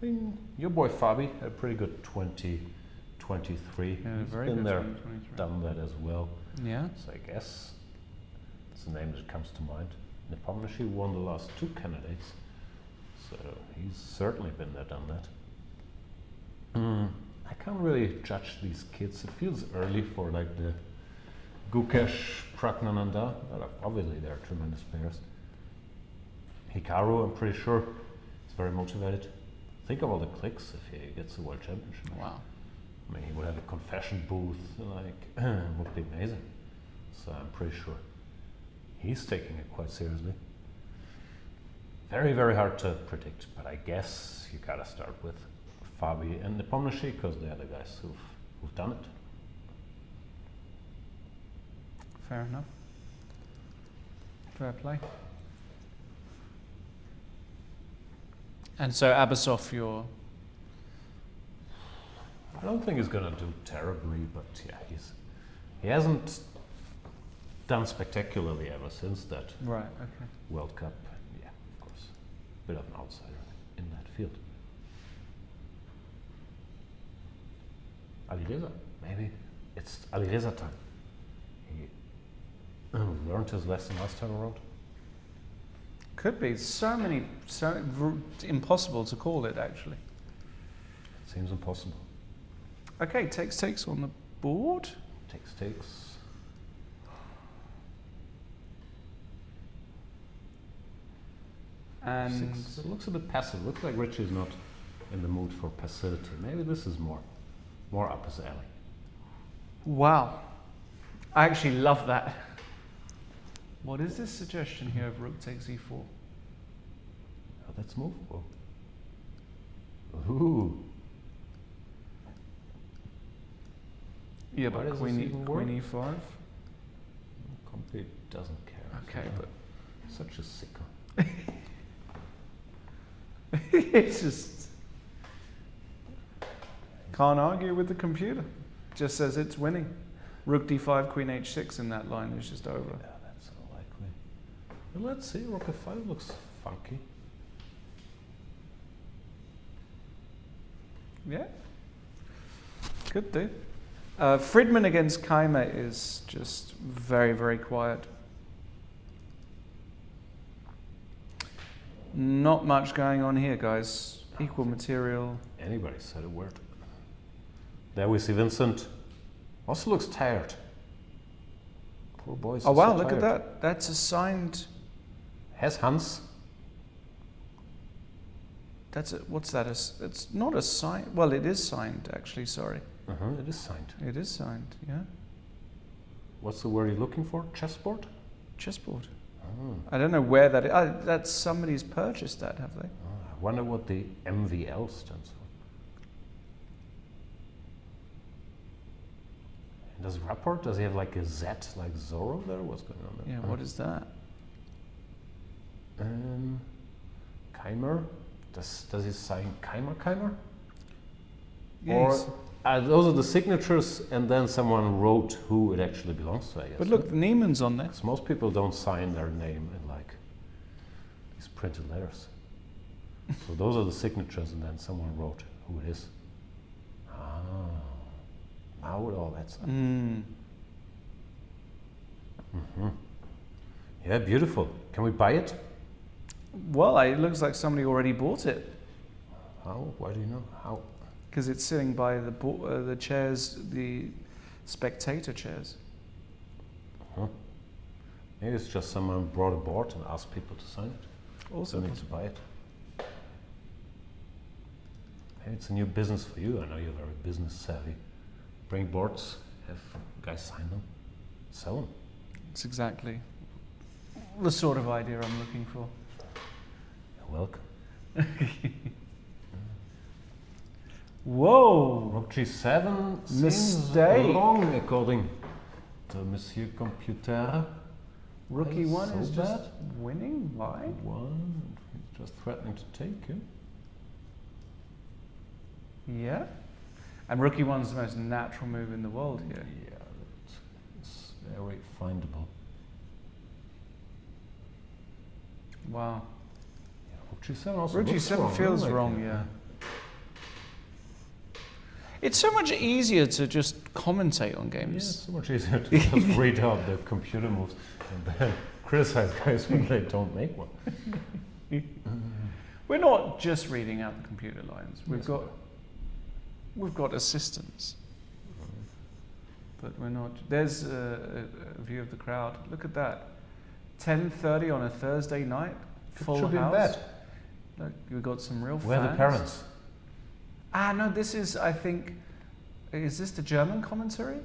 [SPEAKER 6] I mean, your boy Fabi had a pretty good 2023.
[SPEAKER 4] Yeah,
[SPEAKER 6] He's
[SPEAKER 4] very
[SPEAKER 6] been
[SPEAKER 4] good
[SPEAKER 6] there,
[SPEAKER 4] 2023.
[SPEAKER 6] done that as well.
[SPEAKER 4] Yeah.
[SPEAKER 6] So I guess it's the name that comes to mind. Nepomniachtchi won the last two candidates, so he's certainly been there, done that. I can't really judge these kids. It feels early for like the Gukesh, Pragnananda, but obviously they're tremendous players. Hikaru, I'm pretty sure, is very motivated. Think of all the clicks if he gets the world championship.
[SPEAKER 4] Wow.
[SPEAKER 6] I mean, he would have a confession booth, like, would be amazing. So I'm pretty sure he's taking it quite seriously. Very, very hard to predict, but I guess you gotta start with Fabi and Nepomniachtchi because they're the guys who've done it.
[SPEAKER 4] Fair enough. Fair play. And so Abasov, you're...
[SPEAKER 6] I don't think he's gonna do terribly, but yeah, he hasn't done spectacularly ever since that World Cup. Yeah, of course, a bit of an outsider in that field. Alireza, maybe it's Alireza time. He learned his lesson last time around.
[SPEAKER 4] Could be. So impossible to call it, actually.
[SPEAKER 6] It seems impossible.
[SPEAKER 4] Okay, takes on the board.
[SPEAKER 6] Takes.
[SPEAKER 4] And
[SPEAKER 6] Six. It looks a bit passive. Looks like Richie's not in the mood for passivity. Maybe this is more up his alley.
[SPEAKER 4] Wow. I actually love that. What is this suggestion here of rook takes e4?
[SPEAKER 6] Oh, that's movable. Ooh.
[SPEAKER 4] Yeah, but queen e5?
[SPEAKER 6] Complete doesn't care.
[SPEAKER 4] Okay, but
[SPEAKER 6] such a sicko.
[SPEAKER 4] It's just can't argue with the computer. Just says it's winning. Rook d5, queen h6 in that line is just over.
[SPEAKER 6] Yeah, that's unlikely. But let's see, rook f5 looks funky.
[SPEAKER 4] Yeah, could do. Friedman against Keymer is just very, very quiet. Not much going on here, guys. Equal material.
[SPEAKER 6] Anybody said a word. There we see Vincent. Also looks tired. Poor boy.
[SPEAKER 4] Oh wow, look at that. That's a signed.
[SPEAKER 6] Has Hans.
[SPEAKER 4] What's that? It's not a sign. Well, it is signed, actually, sorry.
[SPEAKER 6] It is signed.
[SPEAKER 4] It is signed, yeah.
[SPEAKER 6] What's the word you're looking for? Chessboard?
[SPEAKER 4] Chessboard.
[SPEAKER 6] Oh.
[SPEAKER 4] I don't know where that is. That's somebody's purchased that, have they?
[SPEAKER 6] I wonder what the MVL stands Does Rapport, does he have like a Z like Zorro there? What's going on there?
[SPEAKER 4] Yeah, what is that?
[SPEAKER 6] Keymer? Does he sign Keymer?
[SPEAKER 4] Yes.
[SPEAKER 6] Or those are the signatures, and then someone wrote who it actually belongs to, I guess.
[SPEAKER 4] But look, Neiman's on there.
[SPEAKER 6] 'Cause most people don't sign their name in like these printed letters. So those are the signatures, and then someone wrote who it is. Ah, now it all adds up. Yeah, beautiful. Can we buy it?
[SPEAKER 4] Well, it looks like somebody already bought it.
[SPEAKER 6] How? Why do you know? How?
[SPEAKER 4] Because it's sitting by the chairs, the spectator chairs.
[SPEAKER 6] Huh. Maybe it's just someone brought a board and asked people to sign it.
[SPEAKER 4] Also
[SPEAKER 6] need to buy it. Maybe it's a new business for you. I know you're very business savvy. Bring boards, have guys sign them, sell them.
[SPEAKER 4] It's exactly the sort of idea I'm looking for.
[SPEAKER 6] You're welcome.
[SPEAKER 4] Whoa!
[SPEAKER 6] Rook G7
[SPEAKER 4] Mistake.
[SPEAKER 6] seems wrong according to Monsieur Computer.
[SPEAKER 4] Rookie one
[SPEAKER 6] so
[SPEAKER 4] is
[SPEAKER 6] bad.
[SPEAKER 4] just winning. Why?
[SPEAKER 6] One, he's just threatening to take him.
[SPEAKER 4] Yeah. And rookie one's the most natural move in the world here.
[SPEAKER 6] Yeah, it's very findable.
[SPEAKER 4] Wow.
[SPEAKER 6] Yeah, Rook G7 also
[SPEAKER 4] Rook
[SPEAKER 6] looks
[SPEAKER 4] G7
[SPEAKER 6] wrong,
[SPEAKER 4] feels
[SPEAKER 6] like
[SPEAKER 4] wrong, yeah. It's so much easier to just commentate on games.
[SPEAKER 6] Yeah, it's so much easier to just read out the computer moves and then criticize guys when they don't make one.
[SPEAKER 4] We're not just reading out the computer lines. We've got assistants. But we're not. There's a view of the crowd. Look at that. 10:30 on a Thursday night. Full
[SPEAKER 6] should be in
[SPEAKER 4] house.
[SPEAKER 6] bed.
[SPEAKER 4] Look, we've got some real
[SPEAKER 6] Where are
[SPEAKER 4] fans.
[SPEAKER 6] the parents?
[SPEAKER 4] No, this is, I think, is this the German commentary?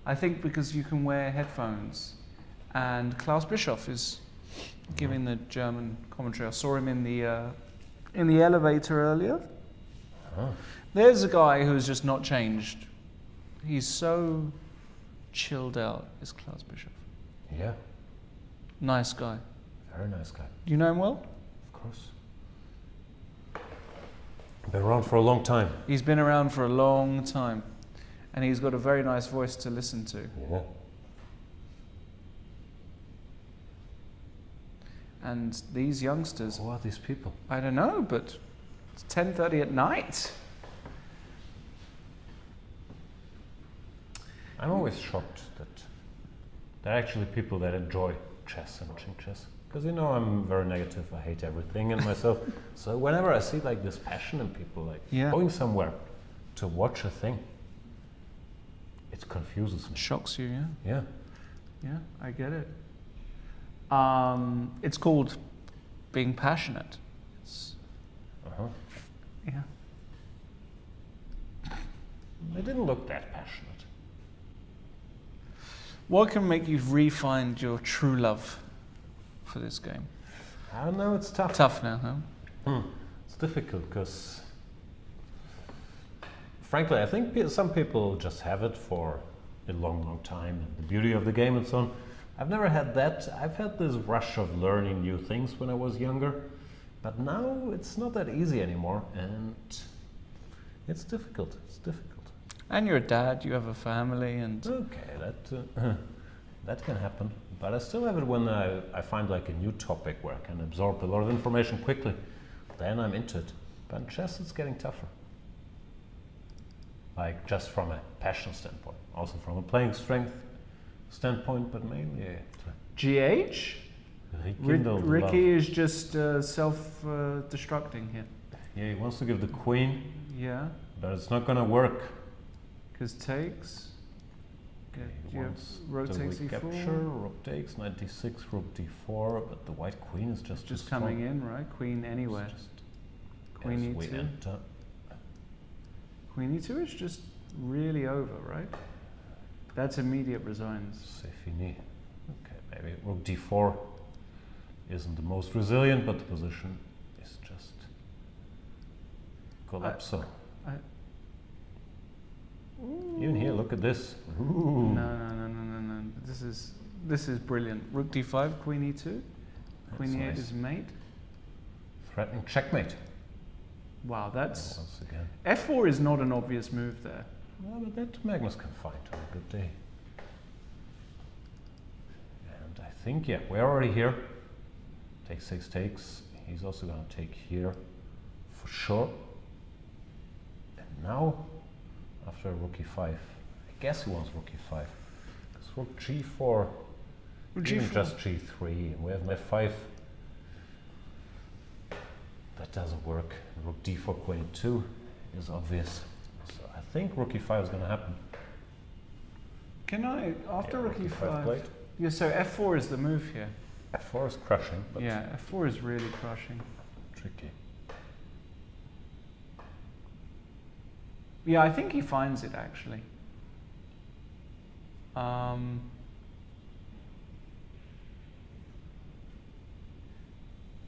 [SPEAKER 4] I think because you can wear headphones. And Klaus Bischoff is giving the German commentary. I saw him in the elevator earlier.
[SPEAKER 6] Oh.
[SPEAKER 4] There's a guy who's just not changed. He's so chilled out, is Klaus Bischoff.
[SPEAKER 6] Yeah.
[SPEAKER 4] Nice guy.
[SPEAKER 6] Very nice guy.
[SPEAKER 4] Do you know him well?
[SPEAKER 6] Of course. Been around for a long time.
[SPEAKER 4] He's been around for a long time. And he's got a very nice voice to listen to.
[SPEAKER 6] Yeah.
[SPEAKER 4] And these youngsters...
[SPEAKER 6] Who are these people?
[SPEAKER 4] I don't know, but it's 10:30 at night.
[SPEAKER 6] I'm always shocked that there are actually people that enjoy chess and watching chess. Because you know I'm very negative, I hate everything in myself. So whenever I see like this passion in people, like going somewhere to watch a thing, it confuses me.
[SPEAKER 4] Shocks you, yeah?
[SPEAKER 6] Yeah.
[SPEAKER 4] Yeah, I get it. It's called being passionate. It's, yeah.
[SPEAKER 6] They didn't look that passionate.
[SPEAKER 4] What can make you re-find your true love for this game?
[SPEAKER 6] I don't know, it's tough.
[SPEAKER 4] Tough now, huh?
[SPEAKER 6] It's difficult because, frankly, I think some people just have it for a long, long time, and the beauty of the game and so on. I've never had that. I've had this rush of learning new things when I was younger, but now it's not that easy anymore, and it's difficult. It's difficult.
[SPEAKER 4] And you're a dad, you have a family, and...
[SPEAKER 6] Okay, that can happen. But I still have it when I find like a new topic where I can absorb a lot of information quickly. Then I'm into it. But in chess, it's getting tougher. Like just from a passion standpoint. Also from a playing strength standpoint, but mainly...
[SPEAKER 4] GH?
[SPEAKER 6] Rekindle the love.
[SPEAKER 4] Ricky is just self-destructing here.
[SPEAKER 6] Yeah, he wants to give the queen.
[SPEAKER 4] Yeah.
[SPEAKER 6] But it's not going to work.
[SPEAKER 4] Because takes.
[SPEAKER 6] He wants
[SPEAKER 4] rook
[SPEAKER 6] the
[SPEAKER 4] takes
[SPEAKER 6] recapture,
[SPEAKER 4] e4.
[SPEAKER 6] rook takes, 96, rook d4, but the white queen is just
[SPEAKER 4] coming in, right? Queen anywhere. Queen
[SPEAKER 6] we
[SPEAKER 4] e2.
[SPEAKER 6] enter.
[SPEAKER 4] Queen e2 is just really over, right? That's immediate resigns.
[SPEAKER 6] C'est fini. Okay, maybe rook d4 isn't the most resilient, but the position is just collapso. Even here, look at this.
[SPEAKER 4] No. This is brilliant. Rook d5, queen e2. Queen e8
[SPEAKER 6] nice.
[SPEAKER 4] is mate.
[SPEAKER 6] Threatening checkmate.
[SPEAKER 4] Wow, that's...
[SPEAKER 6] Once again.
[SPEAKER 4] f4 is not an obvious move there.
[SPEAKER 6] Well, but that Magnus can find on a good day. And I think, yeah, we're already here. Take 6 takes. He's also going to take here for sure. And now, after rook e5, I guess he wants rook e5. Because rook g4, even just g3, and we have f5. That doesn't work. Rook d4, queen e2 is obvious. So I think rook e5 is going to happen.
[SPEAKER 4] Can I, after rook e5?
[SPEAKER 6] played.
[SPEAKER 4] Yeah, so f4 is the move here.
[SPEAKER 6] f4 is crushing. But
[SPEAKER 4] yeah, f4 is really crushing.
[SPEAKER 6] Tricky.
[SPEAKER 4] Yeah, I think he finds it actually.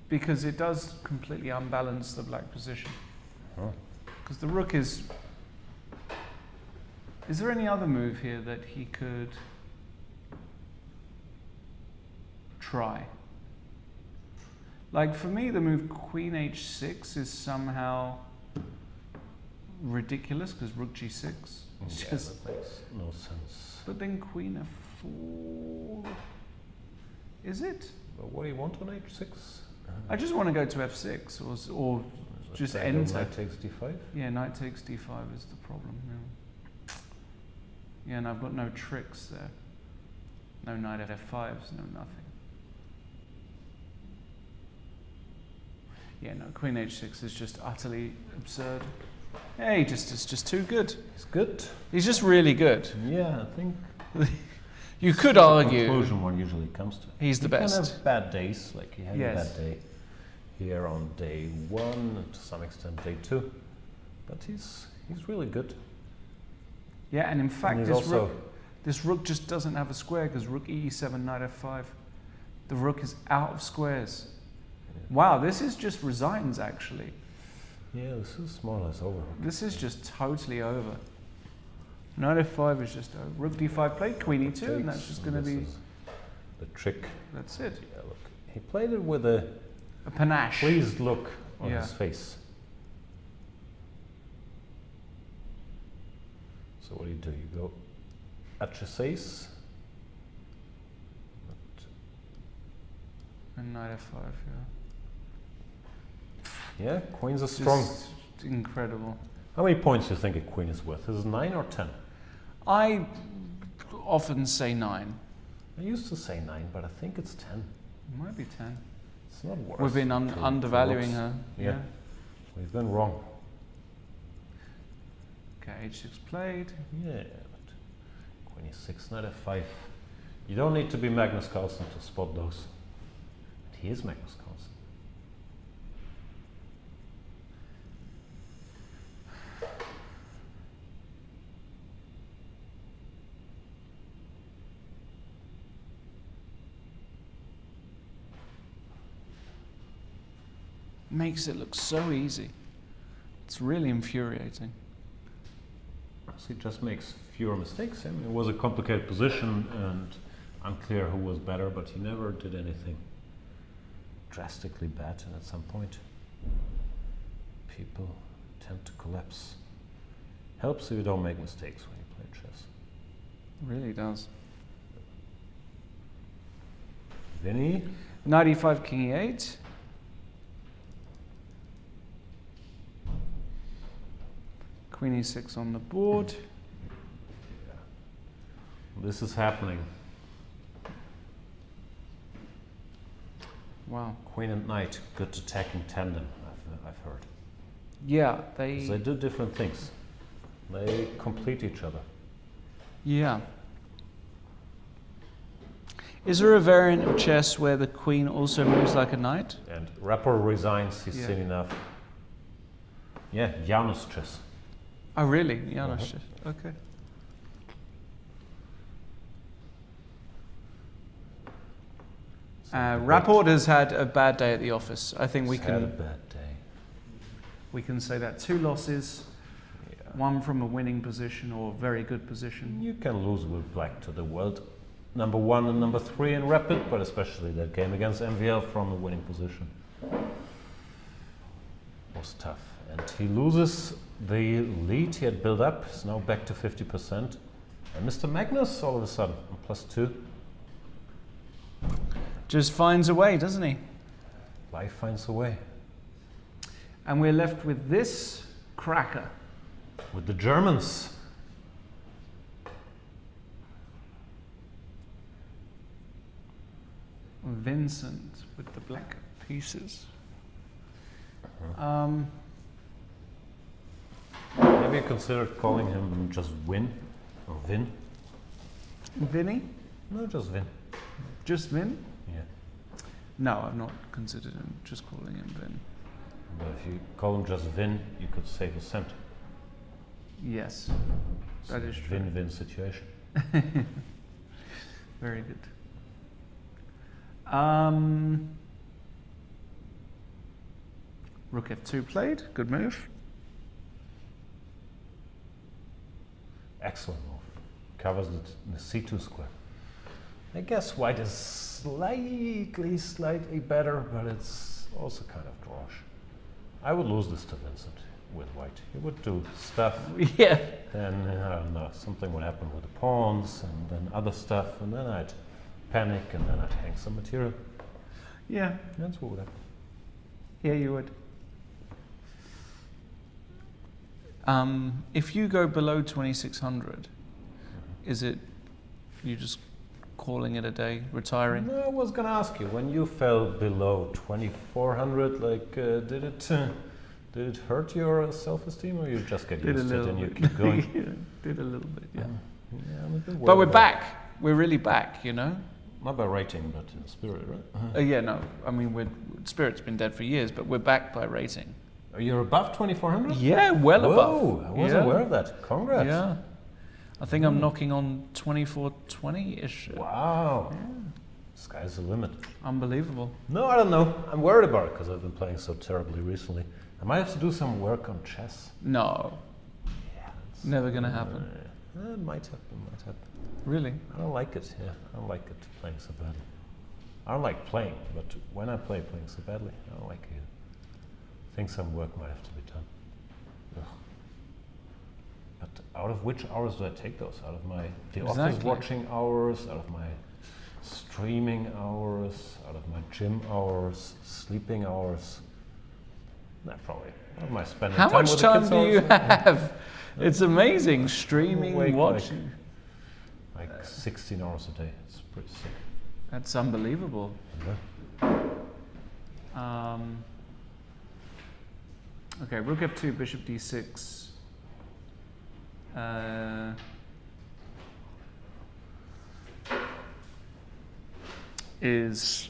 [SPEAKER 4] Because it does completely unbalance the black position. Because the rook is... Is there any other move here that he could try? Like for me, the move queen h6 is somehow ridiculous because rook g6. It's
[SPEAKER 6] Yeah,
[SPEAKER 4] just,
[SPEAKER 6] that makes no sense.
[SPEAKER 4] but then queen f4. Is it?
[SPEAKER 6] But what do you want on h6?
[SPEAKER 4] I just want to go to f6 or just
[SPEAKER 6] Take
[SPEAKER 4] enter.
[SPEAKER 6] Knight takes d5?
[SPEAKER 4] Yeah, knight takes d5 is the problem. Yeah, and I've got no tricks there. No knight at f5s, no nothing. Yeah, no, queen h6 is just utterly absurd. Yeah, it's just too good.
[SPEAKER 6] He's good.
[SPEAKER 4] He's just really good.
[SPEAKER 6] Yeah, I think.
[SPEAKER 4] You could
[SPEAKER 6] That's
[SPEAKER 4] argue.
[SPEAKER 6] the conclusion one usually comes to.
[SPEAKER 4] He's the best.
[SPEAKER 6] He can have bad days, like he had
[SPEAKER 4] Yes.
[SPEAKER 6] a bad day here on day 1, and to some extent day 2. But he's really good.
[SPEAKER 4] Yeah, and in fact,
[SPEAKER 6] he's
[SPEAKER 4] this rook just doesn't have a square because rook e7, knight f5. The rook is out of squares. Wow, this is just resigns actually.
[SPEAKER 6] Yeah, this is more or less over.
[SPEAKER 4] This is just totally over. Knight f5 is just over. Rook d5 played, queen e2, and that's just going to be
[SPEAKER 6] the trick.
[SPEAKER 4] That's it.
[SPEAKER 6] Yeah, look, he played it with a
[SPEAKER 4] panache,
[SPEAKER 6] pleased look on his face. So what do? You go h6,
[SPEAKER 4] and knight f5.
[SPEAKER 6] Yeah, queens are strong.
[SPEAKER 4] Just incredible.
[SPEAKER 6] How many points do you think a queen is worth? Is it 9 or 10?
[SPEAKER 4] I often say 9.
[SPEAKER 6] I used to say 9, but I think it's 10.
[SPEAKER 4] It might be 10.
[SPEAKER 6] It's not worth.
[SPEAKER 4] We've been undervaluing her.
[SPEAKER 6] Yeah. We've been wrong.
[SPEAKER 4] Okay, h6 played.
[SPEAKER 6] Yeah, but queen e6, knight f5. You don't need to be Magnus Carlsen to spot those. But he is Magnus Carlsen.
[SPEAKER 4] Makes it look so easy. It's really infuriating.
[SPEAKER 6] He just makes fewer mistakes. I mean, it was a complicated position and unclear who was better, but he never did anything drastically bad. And at some point, people tend to collapse. Helps if you don't make mistakes when you play chess.
[SPEAKER 4] It really does.
[SPEAKER 6] Vinny?
[SPEAKER 4] Knight e5, king e8. Queen e6 on the board.
[SPEAKER 6] This is happening.
[SPEAKER 4] Wow.
[SPEAKER 6] Queen and knight, good attacking tandem, I've heard.
[SPEAKER 4] Yeah,
[SPEAKER 6] 'Cause they do different things. They complete each other.
[SPEAKER 4] Yeah. Is there a variant of chess where the queen also moves like a knight?
[SPEAKER 6] And Rapport resigns, he's
[SPEAKER 4] Yeah.
[SPEAKER 6] seen enough. Yeah, Janus chess.
[SPEAKER 4] Oh, really? Janus chess. Okay. Rapport has had a bad day at the office. I think we
[SPEAKER 6] He's
[SPEAKER 4] can.
[SPEAKER 6] had a bad day.
[SPEAKER 4] We can say that 2 losses.
[SPEAKER 6] Yeah.
[SPEAKER 4] One from a winning position or very good position.
[SPEAKER 6] You can lose with black to the world number 1 and number 3 in Rapid, but especially that game against MVL from a winning position was tough. And he loses the lead he had built up. It's now back to 50%. And Mr. Magnus all of a sudden on +2.
[SPEAKER 4] Just finds a way, doesn't he?
[SPEAKER 6] Life finds a way.
[SPEAKER 4] And we're left with this cracker.
[SPEAKER 6] With the Germans.
[SPEAKER 4] Vincent with the black pieces.
[SPEAKER 6] Have you considered calling him just Win or Vin?
[SPEAKER 4] Vinny?
[SPEAKER 6] No, just Vin.
[SPEAKER 4] Just Vin?
[SPEAKER 6] Yeah.
[SPEAKER 4] No, I've not considered him just calling him Vin.
[SPEAKER 6] But if you call him just Vin, you could save a cent.
[SPEAKER 4] Yes, that is true.
[SPEAKER 6] Win-win situation.
[SPEAKER 4] Very good. Rook F2 played, good move.
[SPEAKER 6] Excellent move. Covers the C2 square. I guess white is slightly better, but it's also kind of drawish. I would lose this to Vincent with white. He would do stuff.
[SPEAKER 4] Yeah.
[SPEAKER 6] Then, I don't know, something would happen with the pawns, and then other stuff, and then I'd panic, and then I'd hang some material.
[SPEAKER 4] Yeah.
[SPEAKER 6] That's what would happen.
[SPEAKER 4] Yeah, you would. If you go below 2600, is it you just calling it a day, retiring?
[SPEAKER 6] No, I was going to ask you, when you fell below 2400, like, did it hurt your self-esteem, or you just get used to it and you keep going?
[SPEAKER 4] Yeah, did a little bit, yeah.
[SPEAKER 6] Yeah, I'm a bit
[SPEAKER 4] But we're
[SPEAKER 6] worried
[SPEAKER 4] back. We're really back, you know?
[SPEAKER 6] Not by rating, but in spirit, right?
[SPEAKER 4] Yeah, no. I mean, Spirit's been dead for years, but we're back by rating.
[SPEAKER 6] You're above 2400?
[SPEAKER 4] Yeah, well above.
[SPEAKER 6] Whoa, I wasn't aware of that. Congrats.
[SPEAKER 4] Yeah. I think I'm knocking on 2420-ish.
[SPEAKER 6] Wow. Yeah. Sky's the limit.
[SPEAKER 4] Unbelievable.
[SPEAKER 6] No, I don't know. I'm worried about it because I've been playing so terribly recently. I might have to do some work on chess.
[SPEAKER 4] No.
[SPEAKER 6] Yeah,
[SPEAKER 4] never going to happen.
[SPEAKER 6] It might happen.
[SPEAKER 4] Really?
[SPEAKER 6] I don't like it, yeah. I don't like it playing so badly. I don't like playing, but when I playing so badly, I don't like it. I think some work might have to be done. Ugh. But out of which hours do I take those? Out of my office watching hours, out of my streaming hours, out of my gym hours, sleeping hours? Nah, probably. Out of my spending
[SPEAKER 4] How
[SPEAKER 6] time
[SPEAKER 4] much
[SPEAKER 6] with
[SPEAKER 4] time
[SPEAKER 6] the
[SPEAKER 4] do
[SPEAKER 6] kids
[SPEAKER 4] you
[SPEAKER 6] hours.
[SPEAKER 4] have? It's amazing. Streaming, watching.
[SPEAKER 6] Like 16 hours a day. It's pretty sick.
[SPEAKER 4] That's unbelievable.
[SPEAKER 6] Yeah.
[SPEAKER 4] Okay, Rook F2, Bishop D6. It's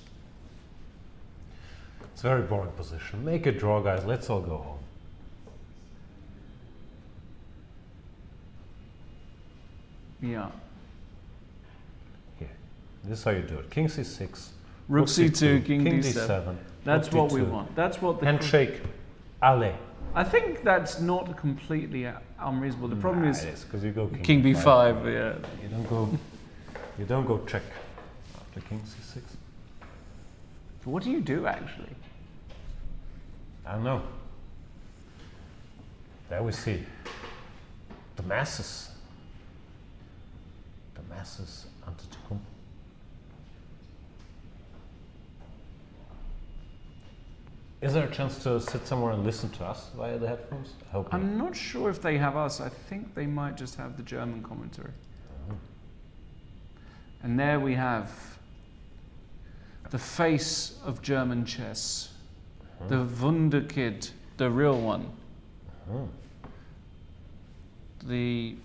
[SPEAKER 6] a very boring position. Make a draw, guys. Let's all go home.
[SPEAKER 4] Yeah.
[SPEAKER 6] Here. This is how you do it. King C6.
[SPEAKER 4] Rook C2, King D7.
[SPEAKER 6] D7.
[SPEAKER 4] That's
[SPEAKER 6] Rook
[SPEAKER 4] what we
[SPEAKER 6] D2.
[SPEAKER 4] want. That's what the
[SPEAKER 6] handshake. Ale.
[SPEAKER 4] I think that's not completely unreasonable. The problem is
[SPEAKER 6] it is because you go
[SPEAKER 4] King B5. Yeah.
[SPEAKER 6] You don't go check after King C6.
[SPEAKER 4] What do you do actually?
[SPEAKER 6] I don't know. There we see the masses. The masses Antetokounmpo. Is there a chance to sit somewhere and listen to us via the headphones? I hope
[SPEAKER 4] I'm not sure if they have us. I think they might just have the German commentary. And there we have the face of German chess, the Wunderkid, the real one, the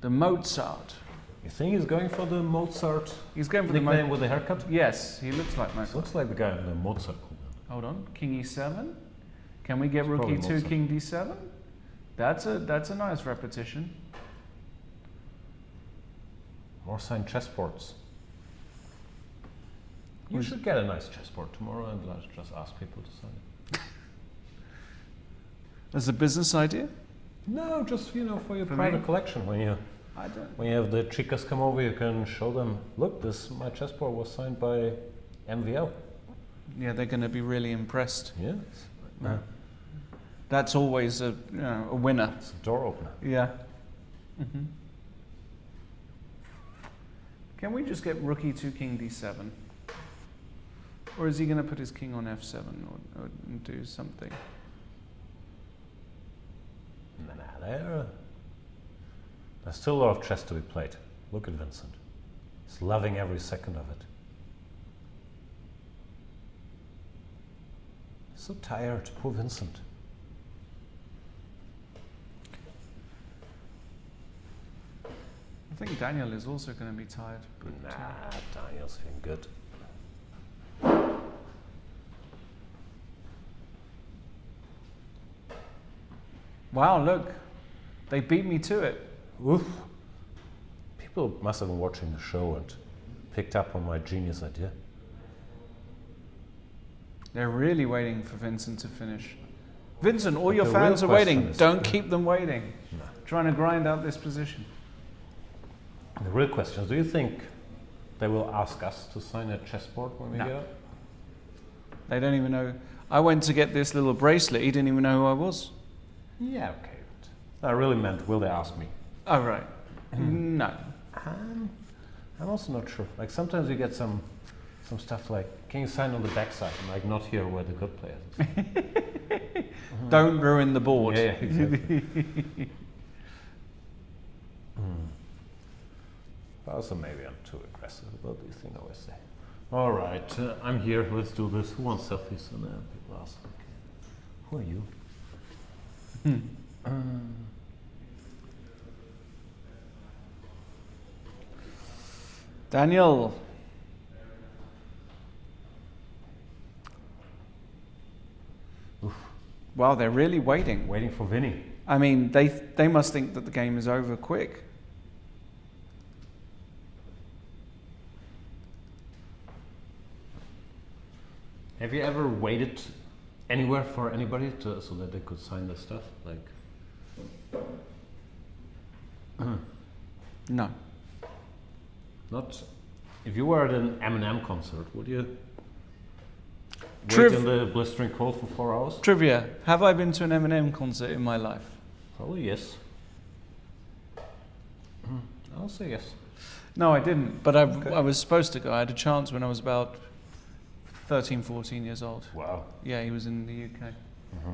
[SPEAKER 4] Mozart.
[SPEAKER 6] You think he's going for the Mozart?
[SPEAKER 4] He's going for
[SPEAKER 6] nickname
[SPEAKER 4] the
[SPEAKER 6] with the haircut?
[SPEAKER 4] Yes, he looks like Mozart.
[SPEAKER 6] Looks like the guy in the Mozart.
[SPEAKER 4] Hold on, King E7. Can we get
[SPEAKER 6] It's
[SPEAKER 4] Rook
[SPEAKER 6] probably
[SPEAKER 4] E2,
[SPEAKER 6] Mozart.
[SPEAKER 4] King D7? That's a nice repetition.
[SPEAKER 6] More signed chessboards. You should get a nice chessboard tomorrow and just ask people to sign it.
[SPEAKER 4] As a business idea?
[SPEAKER 6] No, just for your
[SPEAKER 4] For
[SPEAKER 6] private
[SPEAKER 4] me?
[SPEAKER 6] collection. When you have the chicas come over, you can show them. Look, my chessboard was signed by MVL.
[SPEAKER 4] Yeah, they're going to be really impressed.
[SPEAKER 6] Yes.
[SPEAKER 4] Yeah. That's always a winner.
[SPEAKER 6] It's a door opener.
[SPEAKER 4] Yeah. Mm-hmm. Can we just get rook e2, king d7? Or is he going to put his king on f7 or do something?
[SPEAKER 6] There's still a lot of chess to be played. Look at Vincent. He's loving every second of it. So tired, poor Vincent.
[SPEAKER 4] I think Daniel is also going to be tired. But
[SPEAKER 6] Daniel's feeling good.
[SPEAKER 4] Wow, look. They beat me to it.
[SPEAKER 6] Oof. People must have been watching the show and picked up on my genius idea.
[SPEAKER 4] They're really waiting for Vincent to finish. Vincent, all your
[SPEAKER 6] The
[SPEAKER 4] fans are
[SPEAKER 6] real
[SPEAKER 4] waiting.
[SPEAKER 6] question is-
[SPEAKER 4] Don't keep them waiting.
[SPEAKER 6] No.
[SPEAKER 4] Trying to grind out this position.
[SPEAKER 6] The real question is, do you think they will ask us to sign a chessboard when we
[SPEAKER 4] No.
[SPEAKER 6] get up?
[SPEAKER 4] They don't even know. I went to get this little bracelet. He didn't even know who I was.
[SPEAKER 6] Yeah, okay. But I really meant, will they ask me?
[SPEAKER 4] Oh, right. No.
[SPEAKER 6] I'm also not sure. Like sometimes you get some stuff like, can you sign on the backside? And like not here where the good players.
[SPEAKER 4] Don't ruin the board.
[SPEAKER 6] Yeah, exactly. But also maybe I'm too aggressive about these things I always say. All right, I'm here. Let's do this. Who wants selfies? And then people ask, okay, who are you?
[SPEAKER 4] Daniel.
[SPEAKER 6] Oof.
[SPEAKER 4] Wow, they're really waiting.
[SPEAKER 6] Waiting for Vinny.
[SPEAKER 4] I mean, they must think that the game is over quick.
[SPEAKER 6] Have you ever waited anywhere for anybody so that they could sign the stuff? Like,
[SPEAKER 4] no.
[SPEAKER 6] Not. If you were at an Eminem concert, would you
[SPEAKER 4] Triv-
[SPEAKER 6] wait in the blistering cold for 4 hours?
[SPEAKER 4] Trivia. Have I been to an Eminem concert in my life?
[SPEAKER 6] Probably yes. I'll say yes.
[SPEAKER 4] No, I didn't. But I was supposed to go. I had a chance when I was about 13, 14 years old.
[SPEAKER 6] Wow.
[SPEAKER 4] Yeah, he was in the UK.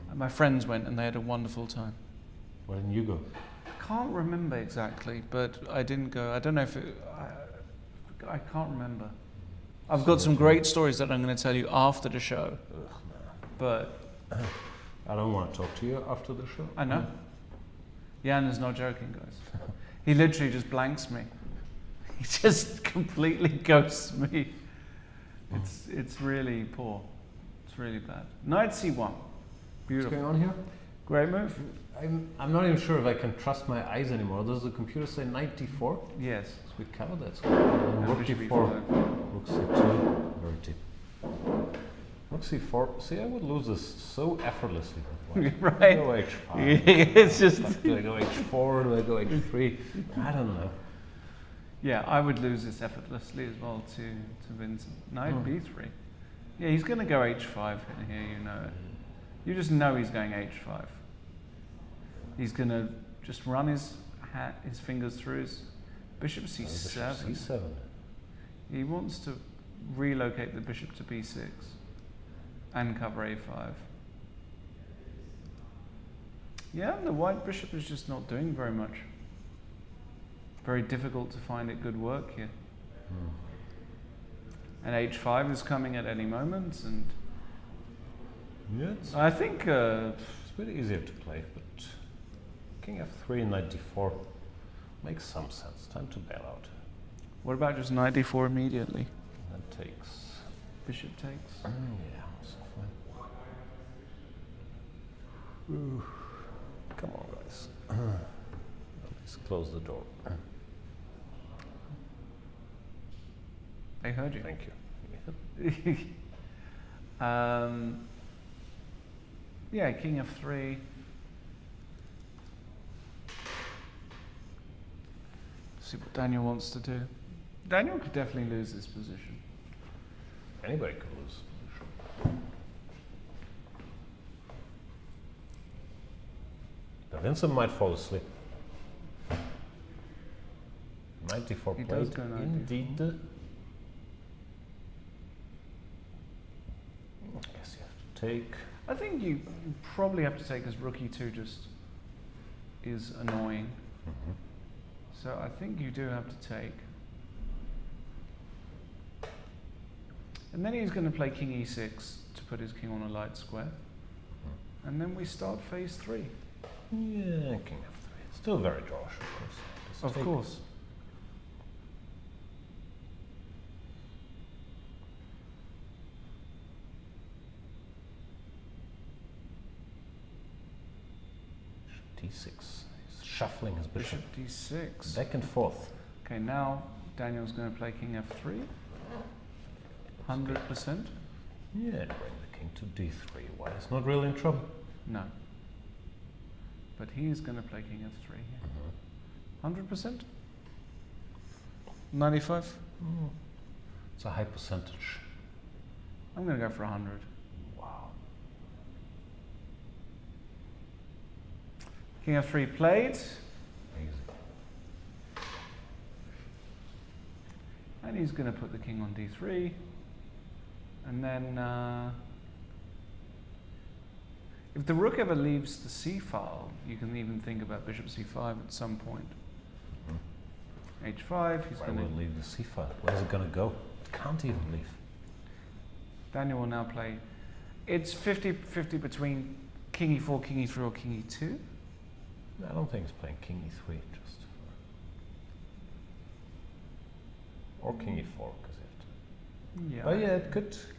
[SPEAKER 4] And my friends went and they had a wonderful time.
[SPEAKER 6] Why didn't you go?
[SPEAKER 4] I can't remember exactly, but I didn't go. I don't know if I can't remember. I've got some great stories that I'm going to tell you after the show. But
[SPEAKER 6] I don't want to talk to you after the show.
[SPEAKER 4] I know. Jan is not joking, guys. He literally just blanks me. He just completely ghosts me. It's really poor. It's really bad. Knight c1. Beautiful.
[SPEAKER 6] What's going on here?
[SPEAKER 4] Great move.
[SPEAKER 6] I'm not even sure if I can trust my eyes anymore. Does the computer say knight d4?
[SPEAKER 4] Yes.
[SPEAKER 6] So we covered that. Rook
[SPEAKER 4] bishop
[SPEAKER 6] d4. Rook c2. Very deep. Rook c4. See, I would lose this so effortlessly.
[SPEAKER 4] Right.
[SPEAKER 6] Do I go h5?
[SPEAKER 4] It's just.
[SPEAKER 6] Do I go h4? Do I go h3? I don't know.
[SPEAKER 4] Yeah, I would lose this effortlessly as well to Vincent. Knight b3. Yeah, he's going to go h5 in here, you know it. You just know he's going h5. He's going to just run his fingers through his bishop c7.
[SPEAKER 6] Bishop c7.
[SPEAKER 4] He wants to relocate the bishop to b6 and cover a5. Yeah, the white bishop is just not doing very much. Very difficult to find it good work here. And h5 is coming at any moment, and
[SPEAKER 6] yeah,
[SPEAKER 4] I think
[SPEAKER 6] it's a bit easier to play, but king f3 and knight d4 makes some sense. Time to bail out.
[SPEAKER 4] What about just knight d4 immediately?
[SPEAKER 6] That takes.
[SPEAKER 4] Bishop takes.
[SPEAKER 6] Yeah, also fine. Ooh. Come on, guys. Let's close the door.
[SPEAKER 4] I heard you.
[SPEAKER 6] Thank you.
[SPEAKER 4] Yeah, king f3. See what Daniel wants to do. Daniel could definitely lose this position.
[SPEAKER 6] Anybody could lose. But Vincent might fall asleep. 94
[SPEAKER 4] He
[SPEAKER 6] played,
[SPEAKER 4] does go 94.
[SPEAKER 6] indeed. I guess you have to take.
[SPEAKER 4] I think you probably have to take as rook e2 just is annoying. So I think you do have to take. And then he's going to play king e6 to put his king on a light square. And then we start phase 3.
[SPEAKER 6] Yeah, king f3. Still very drawish, of course. Just
[SPEAKER 4] Of
[SPEAKER 6] take.
[SPEAKER 4] course.
[SPEAKER 6] D6. He's shuffling his bishop.
[SPEAKER 4] Bishop d6.
[SPEAKER 6] Back and forth.
[SPEAKER 4] Okay, now Daniel's going to play king f3. 100%.
[SPEAKER 6] Yeah, bring the king to d3. Why? It's not really in trouble.
[SPEAKER 4] No. But he's going to play king f3 here. 100%? 95?
[SPEAKER 6] It's a high percentage.
[SPEAKER 4] I'm going to go for 100.
[SPEAKER 6] Wow.
[SPEAKER 4] King f3 played.
[SPEAKER 6] Easy.
[SPEAKER 4] And he's going to put the king on d3. And then, if the rook ever leaves the c file, you can even think about bishop c5 at some point. h5, he's
[SPEAKER 6] Why
[SPEAKER 4] going
[SPEAKER 6] will
[SPEAKER 4] to
[SPEAKER 6] it leave the c file? Where's it going to go? It can't even leave.
[SPEAKER 4] Daniel will now play. It's 50-50 between king e4, king e3, or king e2.
[SPEAKER 6] I don't think he's playing king e3, just. Or king e4, because you have to.
[SPEAKER 4] Yeah.
[SPEAKER 6] But yeah, it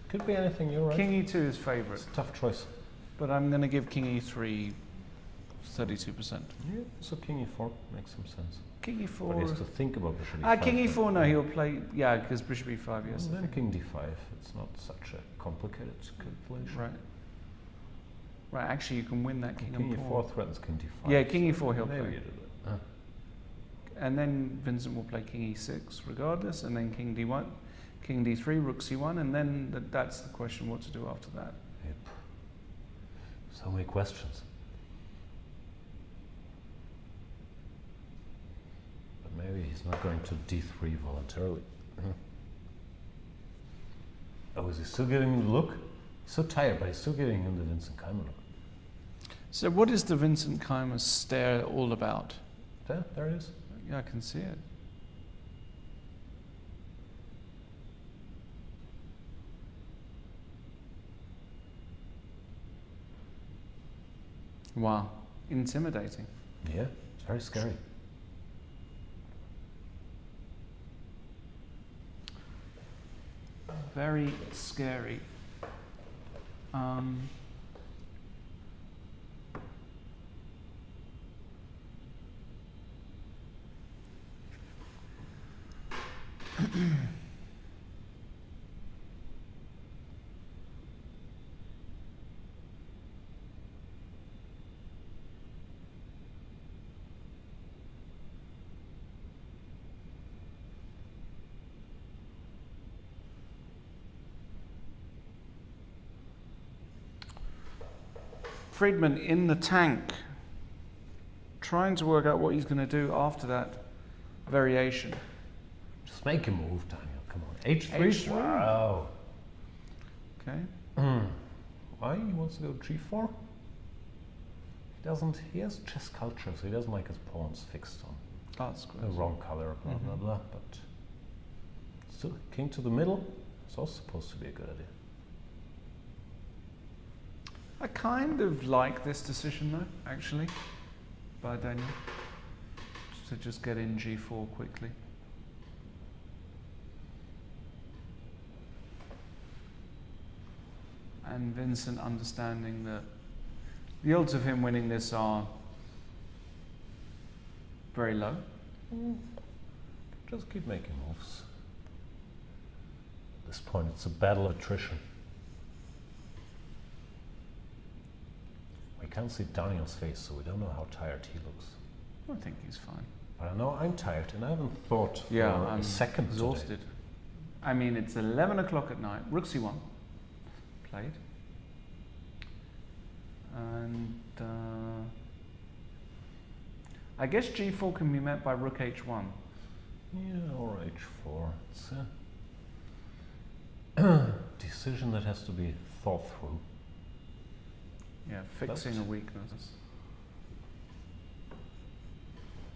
[SPEAKER 6] could be anything, you're right.
[SPEAKER 4] King e2 is favorite.
[SPEAKER 6] It's a tough choice.
[SPEAKER 4] But I'm going to give king e3 32%.
[SPEAKER 6] Yeah, so king e4 makes some sense.
[SPEAKER 4] King e4.
[SPEAKER 6] But he has to think about bishop e5.
[SPEAKER 4] King e4, no, he'll play, yeah, because bishop e5, yes.
[SPEAKER 6] And then king d5. It's not such a complicated calculation.
[SPEAKER 4] Right. Right, actually you can win that king
[SPEAKER 6] King
[SPEAKER 4] and pawn.
[SPEAKER 6] e4 threatens king d5.
[SPEAKER 4] Yeah, king e4 he'll
[SPEAKER 6] Maybe
[SPEAKER 4] play.
[SPEAKER 6] you did it.
[SPEAKER 4] And then Vincent will play king e6 regardless, and then king d1, king d3, rook c1, and then that's the question what to do after that.
[SPEAKER 6] Yep. So many questions. But maybe he's not going to d3 voluntarily. Oh, is he still giving him the look? He's so tired, but he's still giving him the Vincent Keymer look.
[SPEAKER 4] So what is the Vincent Keymer stare all about?
[SPEAKER 6] There it is.
[SPEAKER 4] Yeah, I can see it. Wow, intimidating.
[SPEAKER 6] Yeah, it's very scary.
[SPEAKER 4] Very scary. Friedman in the tank, trying to work out what he's going to do after that variation.
[SPEAKER 6] Just make him move, Daniel. Come on. H3?
[SPEAKER 4] H3?
[SPEAKER 6] Wow.
[SPEAKER 4] Okay.
[SPEAKER 6] Why? He wants to go G4? He has chess culture, so he doesn't like his pawns fixed on
[SPEAKER 4] That's good.
[SPEAKER 6] the wrong color, blah, blah, blah. But still, king to the middle is also supposed to be a good idea.
[SPEAKER 4] I kind of like this decision though, actually, by Daniel, to just get in G4 quickly. And Vincent understanding that the odds of him winning this are very low.
[SPEAKER 6] Just keep making moves. At this point, it's a battle of attrition. We can't see Daniel's face, so we don't know how tired he looks.
[SPEAKER 4] I think he's fine.
[SPEAKER 6] But I know I'm tired and I haven't thought for
[SPEAKER 4] I'm
[SPEAKER 6] a second
[SPEAKER 4] exhausted.
[SPEAKER 6] today.
[SPEAKER 4] I mean, it's 11 o'clock at night. Rook c1 played. And I guess g4 can be met by rook h1.
[SPEAKER 6] Yeah, or h4. It's a decision that has to be thought through.
[SPEAKER 4] Yeah, fixing a weakness.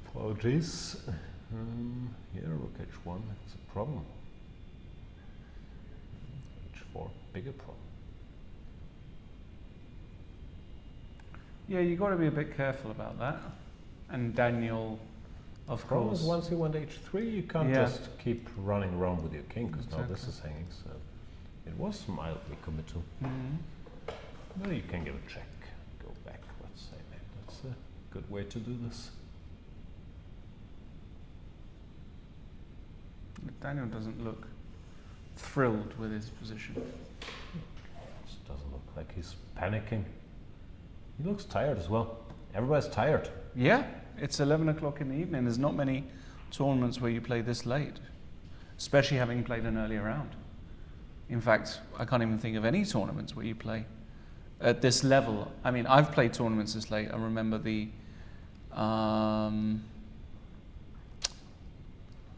[SPEAKER 6] Apologies. Yeah, rook h1, it's a problem. h4, bigger problem.
[SPEAKER 4] Yeah, you got to be a bit careful about that. And Daniel, of course.
[SPEAKER 6] Once you went h3, you can't just keep running around with your king, because now this is hanging, so it was mildly committal. Well, you can give a check, go back, let's say. Maybe that's a good way to do this.
[SPEAKER 4] Daniel doesn't look thrilled with his position.
[SPEAKER 6] Just doesn't look like he's panicking. He looks tired as well. Everybody's tired.
[SPEAKER 4] Yeah, it's 11 o'clock in the evening. There's not many tournaments where you play this late, especially having played an earlier round. In fact, I can't even think of any tournaments where you play at this level. I mean, I've played tournaments this late. I remember the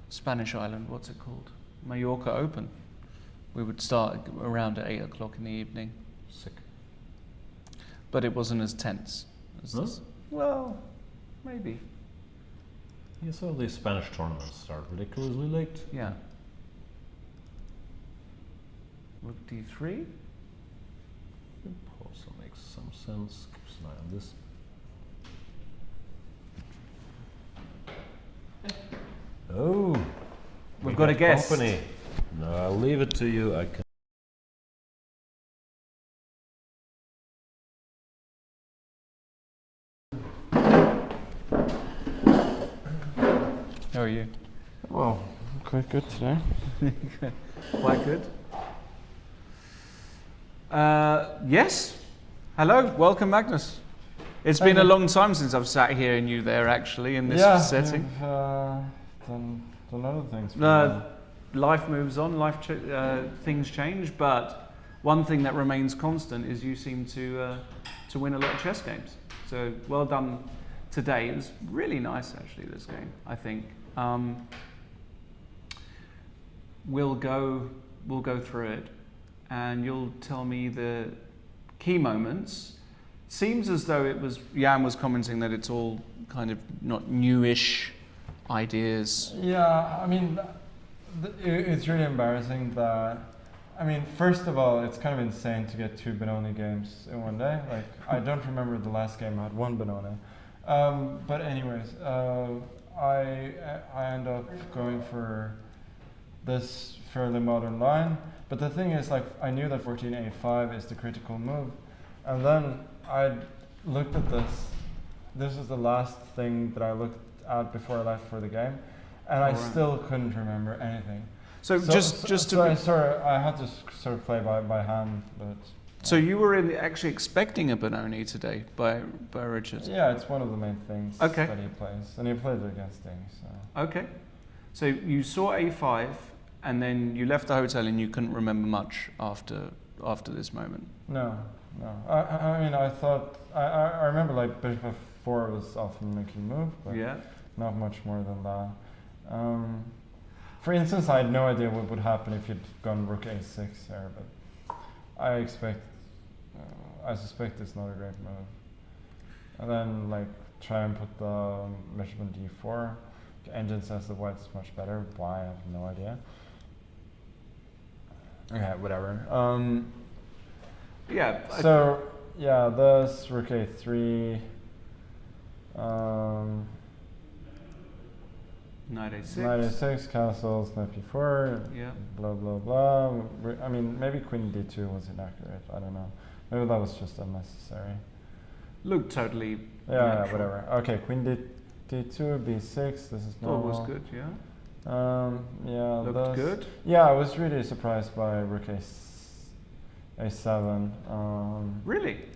[SPEAKER 4] Spanish island, what's it called? Mallorca Open. We would start around at 8 o'clock in the evening.
[SPEAKER 6] Sick.
[SPEAKER 4] But it wasn't as tense as this. Well, maybe.
[SPEAKER 6] Yeah, so these Spanish tournaments start ridiculously late.
[SPEAKER 4] Yeah. Rook d3.
[SPEAKER 6] Also makes some sense. Keeps an eye on this. Oh,
[SPEAKER 4] we've got a guest.
[SPEAKER 6] Company. No, I'll leave it to you. I can.
[SPEAKER 4] How are you?
[SPEAKER 22] Well, quite good today.
[SPEAKER 4] Quite good. Yes. Hello, welcome, Magnus. It's been a long time since I've sat here and you there, actually, in this setting.
[SPEAKER 22] Done other things.
[SPEAKER 4] Life moves on, things change, but one thing that remains constant is you seem to win a lot of chess games. So well done today. It was really nice, actually, this game, I think. We'll go through it, and you'll tell me the key moments. Seems as though Jan was commenting that it's all kind of not newish ideas.
[SPEAKER 22] Yeah, I mean, it's really embarrassing that, I mean, first of all, it's kind of insane to get 2 Benoni games in one day. Like, I don't remember the last game I had 1 Benoni. But anyways, I end up going for this fairly modern line. But the thing is, like, I knew that 14a5 is the critical move. And then I looked at this. This was the last thing that I looked at before I left for the game. And I still couldn't remember anything.
[SPEAKER 4] So
[SPEAKER 22] sorry, I had to sort of play by hand, but.
[SPEAKER 4] So you were actually expecting a Benoni today by Richard?
[SPEAKER 22] Yeah, it's one of the main things that he plays, and he plays it against Ding. So.
[SPEAKER 4] Okay, so you saw a5, and then you left the hotel, and you couldn't remember much after this moment.
[SPEAKER 22] No. I mean, I thought I remember like bishop f4 was often making a move, but not much more than that. For instance, I had no idea what would happen if you'd gone rook a6 there, but I suspect it's not a great move. And then like try and put the bishop on d4. The engine says the white's much better. Why? I have no idea. Okay, whatever. This rook a3.
[SPEAKER 4] Knight a6.
[SPEAKER 22] Knight a6, castles, knight b4.
[SPEAKER 4] Yeah.
[SPEAKER 22] Blah blah blah. I mean, maybe queen d2 was inaccurate. I don't know. Maybe that was just unnecessary.
[SPEAKER 4] Looked totally.
[SPEAKER 22] Yeah, whatever. Okay, queen d2, b6. This is normal.
[SPEAKER 4] Was good. Yeah.
[SPEAKER 22] Looked
[SPEAKER 4] good.
[SPEAKER 22] Yeah, I was really surprised by rook a7.
[SPEAKER 4] Really?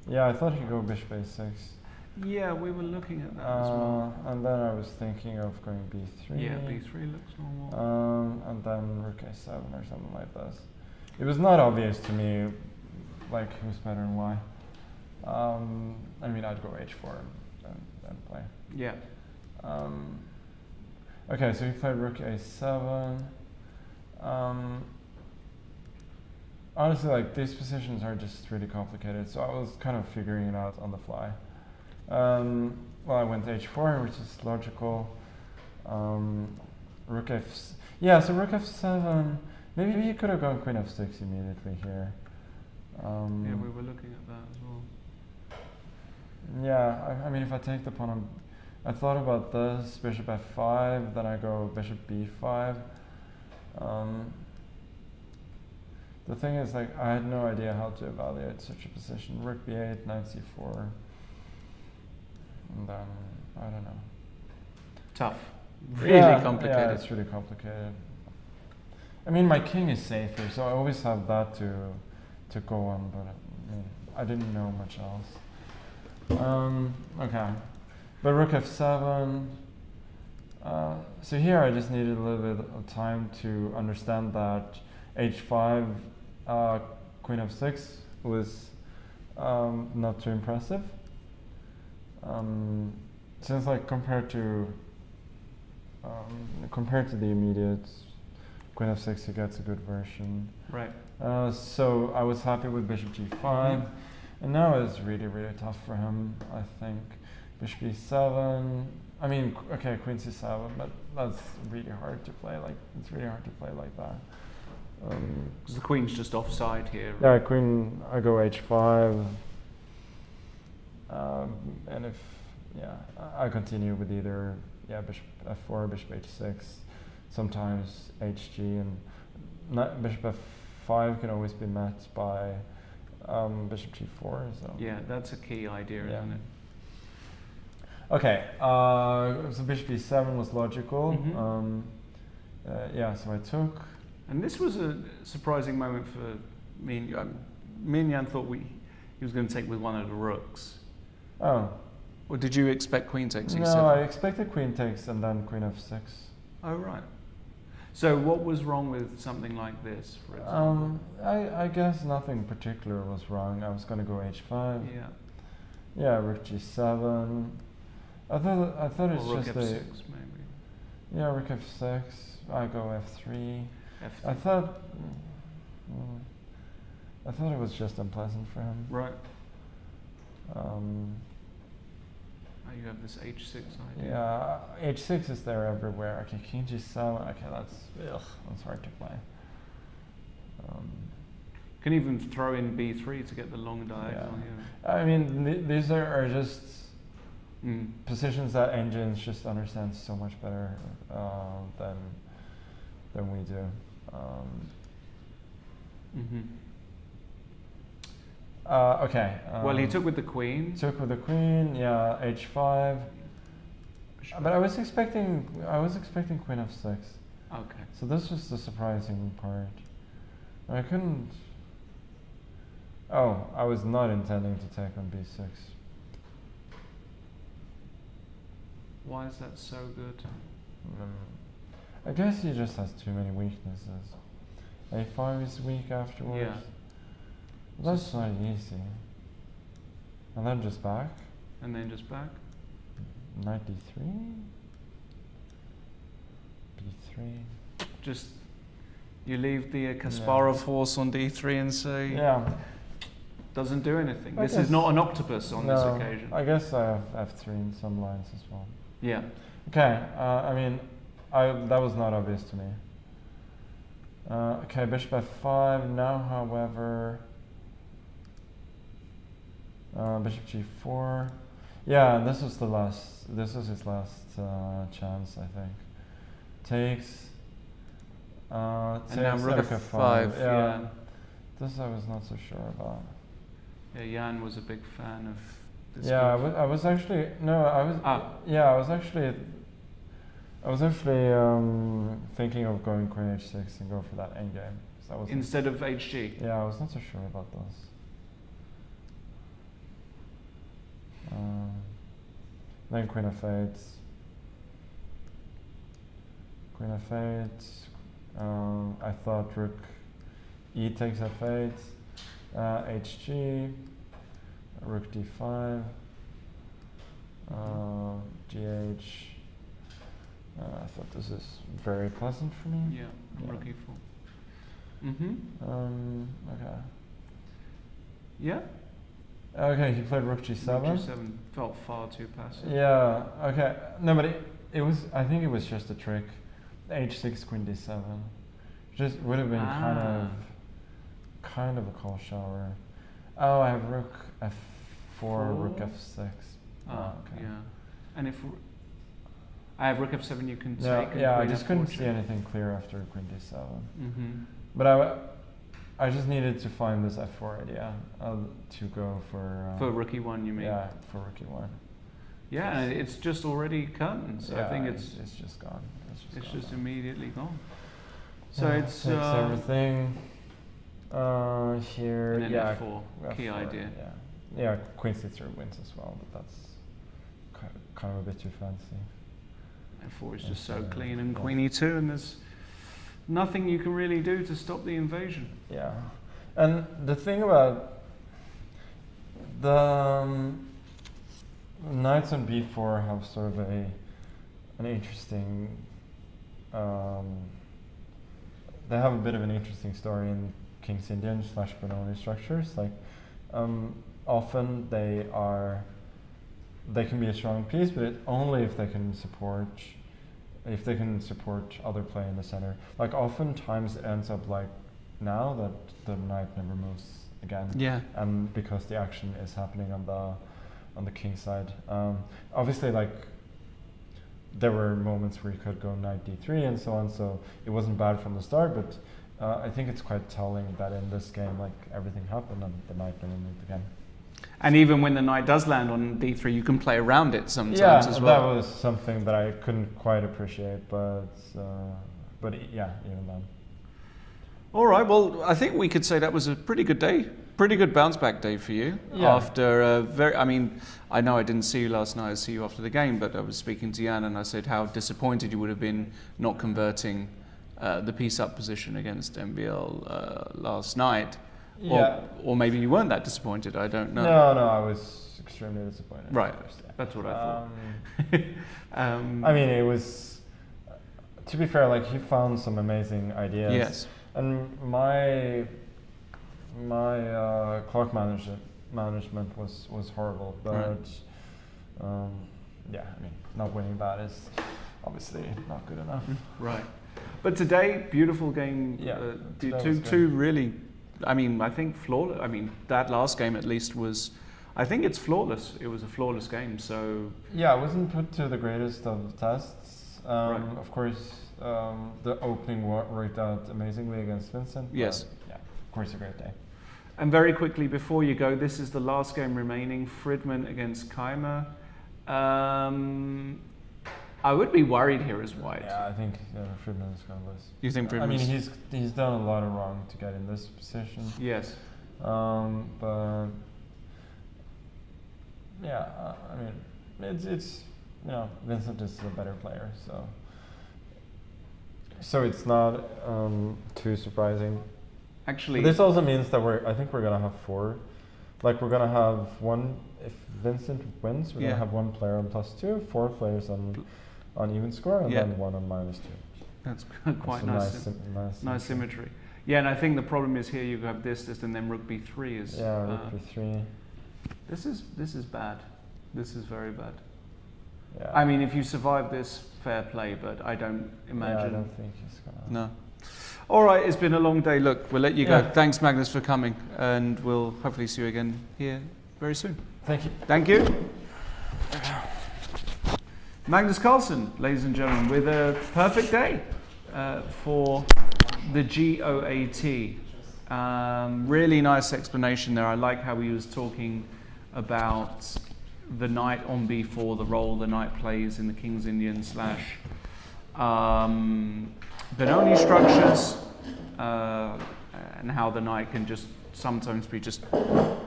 [SPEAKER 22] Yeah, I thought he'd go bishop a6.
[SPEAKER 4] Yeah, we were looking at that as well.
[SPEAKER 22] And then I was thinking of going b3.
[SPEAKER 4] Yeah, b3 looks normal.
[SPEAKER 22] And then rook a7 or something like this. It was not obvious to me, like who's better and why. I mean, I'd go h4 and play.
[SPEAKER 4] Yeah.
[SPEAKER 22] Okay, so he played rook a7. Honestly, like these positions are just really complicated, so I was kind of figuring it out on the fly. Well, I went h4, which is logical. Rook f. Yeah, so rook f7. Maybe he could have gone queen f6 immediately here.
[SPEAKER 4] Yeah, we were looking at that as well.
[SPEAKER 22] Yeah, I mean, if I take the pawn on, I thought about this, bishop f5, then I go bishop b5. The thing is, like, I had no idea how to evaluate such a position. Rook b8, knight c4, and then, I don't know.
[SPEAKER 4] Tough. Really complicated.
[SPEAKER 22] Yeah, it's really complicated. I mean, my king is safer, so I always have that to go on, but I mean, I didn't know much else. Okay, but rook f7. So here I just needed a little bit of time to understand that h5, queen f6 was not too impressive. Since like compared to the immediate queen f6, he gets a good version.
[SPEAKER 4] Right.
[SPEAKER 22] So I was happy with bishop g5, and now it's really, really tough for him, I think. Bishop e7. I mean, okay, queen c7, but that's really hard to play. Like, it's really hard to play like that.
[SPEAKER 4] Because the queen's just offside here.
[SPEAKER 22] Yeah, queen. I go h5, and if I continue with either bishop f4, bishop h6, sometimes hg, and bishop f5 can always be met by bishop g4. So
[SPEAKER 4] yeah, that's a key idea, isn't it?
[SPEAKER 22] Okay, so bishop e7 was logical. So I took.
[SPEAKER 4] And this was a surprising moment for me and Jan. Me and Jan thought he was going to take with one of the rooks.
[SPEAKER 22] Oh.
[SPEAKER 4] Or did you expect queen takes e7?
[SPEAKER 22] No, I expected queen takes and then queen f6.
[SPEAKER 4] Oh, right. So what was wrong with something like this, for example?
[SPEAKER 22] I guess nothing particular was wrong. I was going to go h5.
[SPEAKER 4] Yeah.
[SPEAKER 22] Yeah, rook g7. I thought it's
[SPEAKER 4] rook
[SPEAKER 22] just
[SPEAKER 4] f6 maybe.
[SPEAKER 22] Yeah, rook f6. I go f3. I thought it was just unpleasant for him.
[SPEAKER 4] Right. You have this h6 idea.
[SPEAKER 22] Yeah, h6 is there everywhere. Okay, king g7. Okay, that's hard to play.
[SPEAKER 4] Can even throw in b3 to get the long diagonal.
[SPEAKER 22] Yeah. I mean, these are just positions that engines just understand so much better than we do. Okay.
[SPEAKER 4] Well, he took with the queen.
[SPEAKER 22] Took with the queen. Yeah, h5. But I was expecting queen f6.
[SPEAKER 4] Okay.
[SPEAKER 22] So this was the surprising part. I couldn't. Oh, I was not intending to take on b6.
[SPEAKER 4] Why is that so good?
[SPEAKER 22] I guess he just has too many weaknesses. a5 is weak afterwards.
[SPEAKER 4] Yeah.
[SPEAKER 22] That's not easy. And then just back.
[SPEAKER 4] And then just back.
[SPEAKER 22] Knight d3. b3.
[SPEAKER 4] Just you leave the Kasparov horse on d3 and say doesn't do anything. This is not an octopus on this occasion.
[SPEAKER 22] I guess I have f3 in some lines as well.
[SPEAKER 4] Yeah.
[SPEAKER 22] Okay. I mean, that was not obvious to me. Okay, bishop f5. Now, however, bishop g4. Yeah, this was his last chance, I think. Takes.
[SPEAKER 4] And now rook f5. Yeah.
[SPEAKER 22] This I was not so sure about.
[SPEAKER 4] Yeah, Jan was a big fan of this.
[SPEAKER 22] Yeah, I was actually thinking of going queen h6 and go for that endgame.
[SPEAKER 4] Instead of hg?
[SPEAKER 22] Yeah, I was not so sure about this. Then Queen of Spades. Queen of Spades. I thought Rook E takes F8. HG. Rook D5. GH. I thought this is very pleasant for me.
[SPEAKER 4] Yeah, Rook E4.
[SPEAKER 22] Okay.
[SPEAKER 4] Yeah.
[SPEAKER 22] Okay, he played Rook G7.
[SPEAKER 4] Rook G7 felt far too passive.
[SPEAKER 22] Yeah. Okay. No, but it was. I think it was just a trick. H6 Queen D7. Just would have been kind of a call shower. Oh, I have Rook F4, Rook F6.
[SPEAKER 4] Okay. Yeah. And if I have Rook F7, you can
[SPEAKER 22] yeah,
[SPEAKER 4] take.
[SPEAKER 22] Yeah, I just couldn't see anything clear after Queen D7.
[SPEAKER 4] Mm-hmm.
[SPEAKER 22] But I just needed to find this F4 idea to go for
[SPEAKER 4] Rook E1, you mean?
[SPEAKER 22] Yeah, for Rook E1.
[SPEAKER 4] Yeah, and it's just already curtains. So
[SPEAKER 22] yeah,
[SPEAKER 4] I think
[SPEAKER 22] it's just gone.
[SPEAKER 4] It's just immediately gone. So
[SPEAKER 22] yeah,
[SPEAKER 4] it's
[SPEAKER 22] takes everything. Here,
[SPEAKER 4] and then
[SPEAKER 22] yeah,
[SPEAKER 4] F4, key idea.
[SPEAKER 22] Yeah, Queen C3 wins as well, but that's kind of a bit too fancy.
[SPEAKER 4] F4 is just so clean, and Queen E2, and there's nothing you can really do to stop the invasion.
[SPEAKER 22] Yeah, and the thing about the knights on B4 have sort of an interesting. They have a bit of an interesting story in King's Indian / Benoni structures. Like, often they can be a strong piece, but only if they can support other play in the center. Like, oftentimes it ends up like now that the knight never moves again.
[SPEAKER 4] Yeah.
[SPEAKER 22] And because the action is happening on the king side. Obviously, like, there were moments where you could go knight d3 and so on, so it wasn't bad from the start, but I think it's quite telling that in this game, like, everything happened and the knight never moved again.
[SPEAKER 4] And even when the knight does land on d3, you can play around it sometimes as well.
[SPEAKER 22] That was something that I couldn't quite appreciate, but yeah, even then.
[SPEAKER 4] All right, well, I think we could say that was a pretty good day. Pretty good bounce back day for you.
[SPEAKER 22] Yeah.
[SPEAKER 4] After a very, I mean, I know I didn't see you last night, I see you after the game, but I was speaking to Jan and I said how disappointed you would have been not converting the piece up position against MVL last night.
[SPEAKER 22] Yeah.
[SPEAKER 4] Or maybe you weren't that disappointed, I don't know.
[SPEAKER 22] No, I was extremely disappointed.
[SPEAKER 4] Right, that's what I thought.
[SPEAKER 22] I mean, it was, to be fair, like, he found some amazing ideas.
[SPEAKER 4] Yes.
[SPEAKER 22] And my clock management was horrible, but yeah, I mean, not winning that is obviously not good enough.
[SPEAKER 4] Right. But today, beautiful game.
[SPEAKER 22] Yeah,
[SPEAKER 4] two really, I mean, I think flawless. I mean, that last game at least was, I think it's flawless. It was a flawless game. So
[SPEAKER 22] yeah, it wasn't put to the greatest of tests.
[SPEAKER 4] Right.
[SPEAKER 22] Of course, the opening worked out amazingly against Vincent.
[SPEAKER 4] Yes.
[SPEAKER 22] Yeah, of course, a great day.
[SPEAKER 4] And very quickly before you go, this is the last game remaining. Friedman against Keymer. I would be worried here as white.
[SPEAKER 22] Yeah, I think Friedman is going to lose.
[SPEAKER 4] You think Friedman?
[SPEAKER 22] I mean, he's done a lot of wrong to get in this position.
[SPEAKER 4] Yes.
[SPEAKER 22] But yeah, I mean, it's you know, Vincent is a better player, so it's not too surprising.
[SPEAKER 4] Actually,
[SPEAKER 22] but this also means that I think we're gonna have four. Like, we're gonna have one, if Vincent wins, we're gonna have one player on +2, 4 players on even score, and then one on -2.
[SPEAKER 4] That's quite nice. Nice symmetry. Yeah, and I think the problem is here you have this, and then Rook B3 is.
[SPEAKER 22] Yeah, Rook B3.
[SPEAKER 4] This is bad. This is very bad.
[SPEAKER 22] Yeah.
[SPEAKER 4] I mean, if you survive this, fair play, but I don't imagine.
[SPEAKER 22] Yeah, I don't think he's gonna.
[SPEAKER 4] No. All right, it's been a long day. Look, we'll let you go. Thanks, Magnus, for coming, and we'll hopefully see you again here very soon.
[SPEAKER 22] Thank you.
[SPEAKER 4] Thank you. Magnus Carlsen, ladies and gentlemen, with a perfect day for the GOAT. Really nice explanation there. I like how he was talking about the knight on b4, the role the knight plays in the King's Indian / Benoni structures, and how the knight can just sometimes be just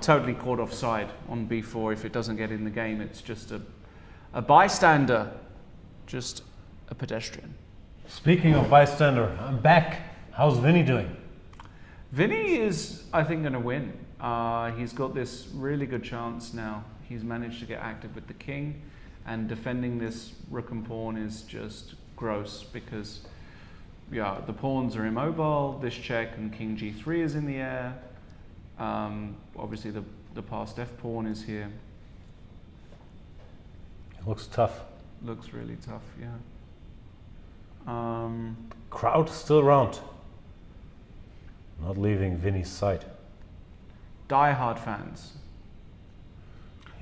[SPEAKER 4] totally caught offside on b4 if it doesn't get in the game. It's just a a bystander, just a pedestrian.
[SPEAKER 6] Speaking of bystander, I'm back. How's Vinny doing?
[SPEAKER 4] Vinny is, I think, going to win. He's got this really good chance now. He's managed to get active with the king, and defending this rook and pawn is just gross because, yeah, the pawns are immobile, this check, and king g3 is in the air. Obviously, the passed f pawn is here.
[SPEAKER 6] It looks tough.
[SPEAKER 4] Looks really tough, yeah.
[SPEAKER 6] Crowd still around. Not leaving Vinny's side.
[SPEAKER 4] Die-hard fans.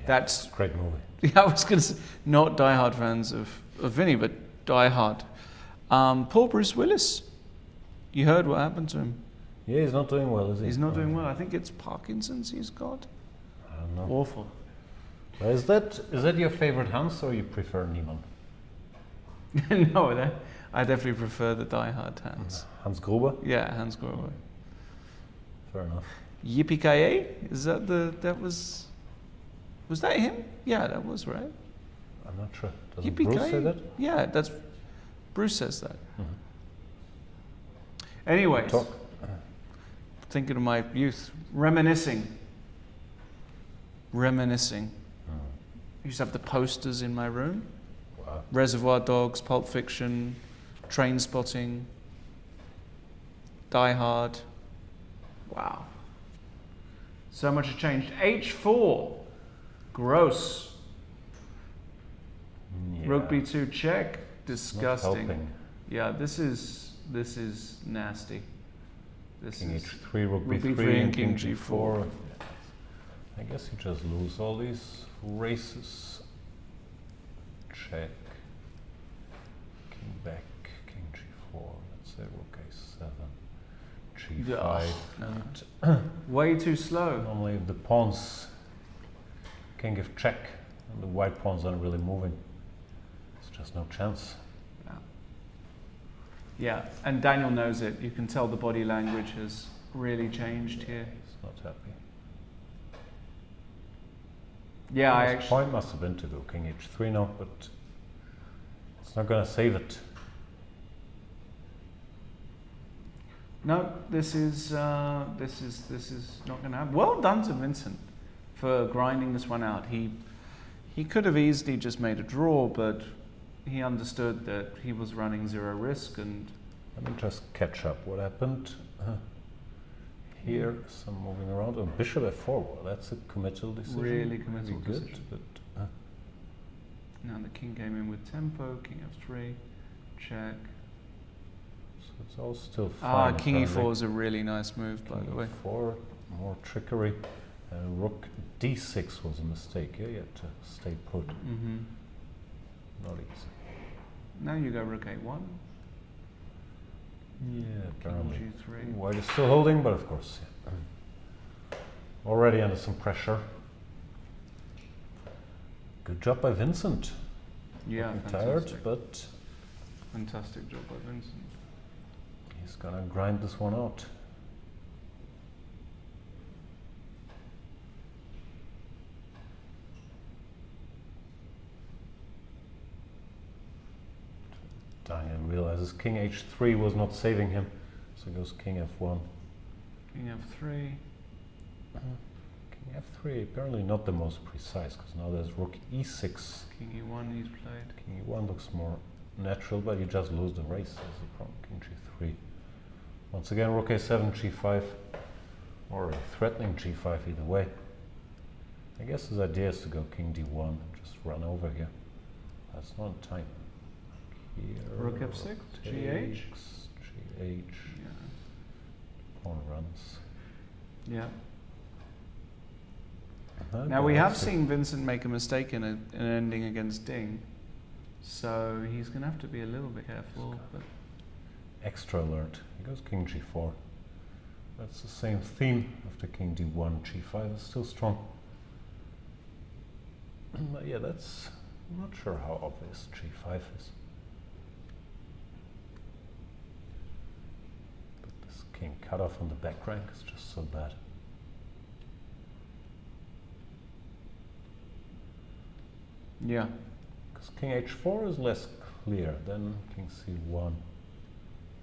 [SPEAKER 6] Yeah,
[SPEAKER 4] That's
[SPEAKER 6] great movie.
[SPEAKER 4] Yeah, I was going to say, not die-hard fans of Vinny, but die-hard. Poor Bruce Willis. You heard what happened to him.
[SPEAKER 6] Yeah, he's not doing well, is he?
[SPEAKER 4] He's not doing well. I think it's Parkinson's he's got.
[SPEAKER 6] I don't know.
[SPEAKER 4] Awful.
[SPEAKER 6] Well, is that your favorite Hans, or you prefer Niemann?
[SPEAKER 4] No, I definitely prefer the die-hard Hans.
[SPEAKER 6] Hans Gruber?
[SPEAKER 4] Yeah, Hans Gruber.
[SPEAKER 6] Fair enough.
[SPEAKER 4] Yippee-ki-yay? Is that was that him? Yeah, that was, right?
[SPEAKER 6] I'm not sure. Doesn't Bruce say that?
[SPEAKER 4] Yeah, Bruce says that. Anyways, thinking of my youth, reminiscing. I used to have the posters in my room.
[SPEAKER 6] Wow.
[SPEAKER 4] Reservoir Dogs, Pulp Fiction, Train Spotting, Die Hard. Wow. So much has changed. H4. Gross.
[SPEAKER 6] Yeah.
[SPEAKER 4] Rook b2 check. Disgusting.
[SPEAKER 6] Not helping.
[SPEAKER 4] Yeah, this is nasty. This
[SPEAKER 6] King
[SPEAKER 4] is
[SPEAKER 6] h3, rook b3, and king g4. I guess you just lose all these races. Check. King back, king g4. Let's say rook a7, g5.
[SPEAKER 4] No. Way too slow.
[SPEAKER 6] Normally the pawns can give check, and the white pawns aren't really moving. There's just no chance.
[SPEAKER 4] Yeah, and Daniel knows it. You can tell the body language has really changed here.
[SPEAKER 6] He's not happy.
[SPEAKER 4] Yeah,
[SPEAKER 6] His point must have been to go king h3 now, but it's not going to save it.
[SPEAKER 4] No, this is not going to happen. Well done to Vincent for grinding this one out. He could have easily just made a draw, but he understood that he was running zero risk. And
[SPEAKER 6] let me just catch up. What happened here? Some moving around. Oh, bishop f4. Well, that's a committal decision.
[SPEAKER 4] Really committal
[SPEAKER 6] good,
[SPEAKER 4] decision.
[SPEAKER 6] but
[SPEAKER 4] now the king came in with tempo. King f3, check.
[SPEAKER 6] So it's all still fine.
[SPEAKER 4] King e4 is a really nice move, by the way.
[SPEAKER 6] 4, more trickery. Rook d6 was a mistake. Yeah, you had to stay put. Not easy.
[SPEAKER 4] Now you go rook a1.
[SPEAKER 6] Yeah, apparently.
[SPEAKER 4] G3.
[SPEAKER 6] White is still holding, but of course, yeah. Already under some pressure. Good job by Vincent.
[SPEAKER 4] Yeah,
[SPEAKER 6] looking
[SPEAKER 4] fantastic.
[SPEAKER 6] tired, but
[SPEAKER 4] Fantastic job by Vincent.
[SPEAKER 6] he's gonna grind this one out. Daniel realizes king h3 was not saving him, so goes king f1.
[SPEAKER 4] King f3.
[SPEAKER 6] King f3, apparently not the most precise, because now there's rook e6.
[SPEAKER 4] King e1 he's played.
[SPEAKER 6] King e1 looks more natural, but you just lose the race. That's the problem. King g3. Once again, rook a7, g5, or a threatening g5 either way. I guess his idea is to go king d1 and just run over here. That's not in time. Here,
[SPEAKER 4] Rook f6, gh.
[SPEAKER 6] Gh. Pawn runs.
[SPEAKER 4] Yeah. Now we have seen Vincent make a mistake in an ending against Ding, so he's going to have to be a little bit careful. But
[SPEAKER 6] extra alert. He goes king g4. That's the same theme after king d1. g5 is still strong. But yeah, that's, I'm not sure how obvious g5 is. But this king cutoff on the back rank is just so bad.
[SPEAKER 4] yeah.
[SPEAKER 6] King h4 is less clear. Then King c1.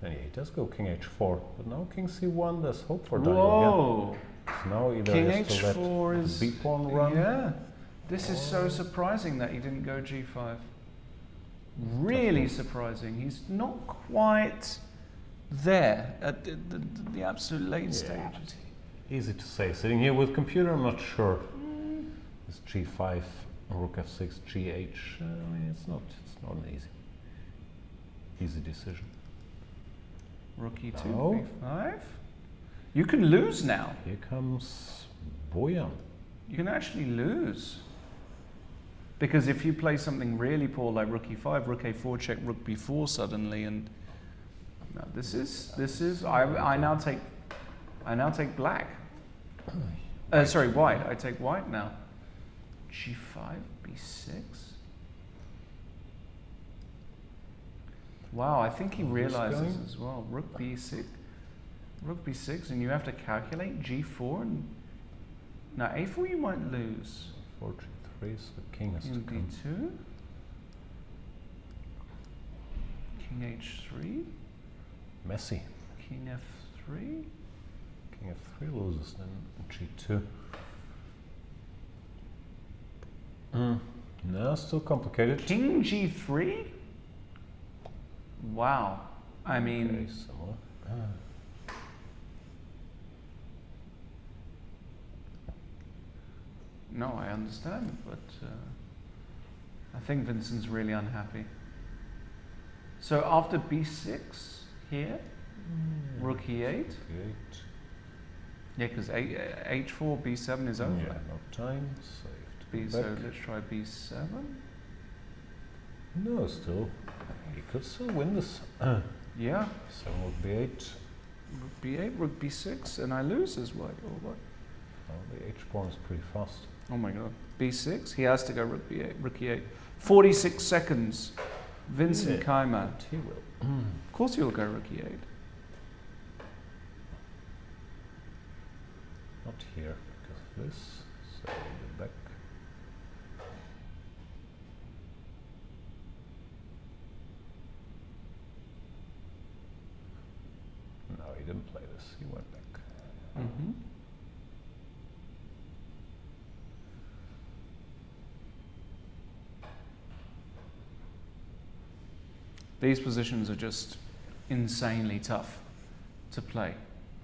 [SPEAKER 6] And yeah, he does go King h4, but now King c1. There's hope for Daniel.
[SPEAKER 4] Whoa!
[SPEAKER 6] So now either
[SPEAKER 4] King
[SPEAKER 6] he has to let
[SPEAKER 4] h4 is
[SPEAKER 6] the b pawn run.
[SPEAKER 4] Yeah, this is so surprising that he didn't go g5. Really surprising. He's not quite there at the absolute late stages.
[SPEAKER 6] Easy to say. Sitting here with computer, I'm not sure. Is g5, rook f6, gh. I mean, it's not an easy decision.
[SPEAKER 4] Rook e2,
[SPEAKER 6] No.
[SPEAKER 4] b5. You can lose now.
[SPEAKER 6] Here comes Bojan.
[SPEAKER 4] You can actually lose. Because if you play something really poor like rook e5, rook a4 check, rook b4 suddenly, and no, this is I now take black. Sorry, white. I take white now. g5, b6. Wow, I think he realizes as well. Rook b6, and you have to calculate g4 and now a4 you might lose.
[SPEAKER 6] 4 g3, so the king has to come.
[SPEAKER 4] d2. King h3.
[SPEAKER 6] Messy.
[SPEAKER 4] King f3.
[SPEAKER 6] King f3 loses, then g2. No, still complicated.
[SPEAKER 4] King g3? Wow. I mean...
[SPEAKER 6] Okay, similar.
[SPEAKER 4] No, I understand, but I think Vincent's really unhappy. So after b6 here, rook e8. Yeah, because h4, b7 is over.
[SPEAKER 6] Yeah, no time, so you have to go back.
[SPEAKER 4] So let's try b7.
[SPEAKER 6] No, still. He could still win this.
[SPEAKER 4] Yeah.
[SPEAKER 6] So rook b8.
[SPEAKER 4] Rook b8, rook b6, and I lose as white, or what?
[SPEAKER 6] Oh, the h pawn is pretty fast.
[SPEAKER 4] Oh my god. b6, he has to go rook b8, rook e8. 46 seconds. Vincent Keymer.
[SPEAKER 6] He will.
[SPEAKER 4] Of course he'll go rook e8.
[SPEAKER 6] Not here, because of this. So we'll go back. No, he didn't play this. He went back.
[SPEAKER 4] Mm-hmm. These positions are just insanely tough to play,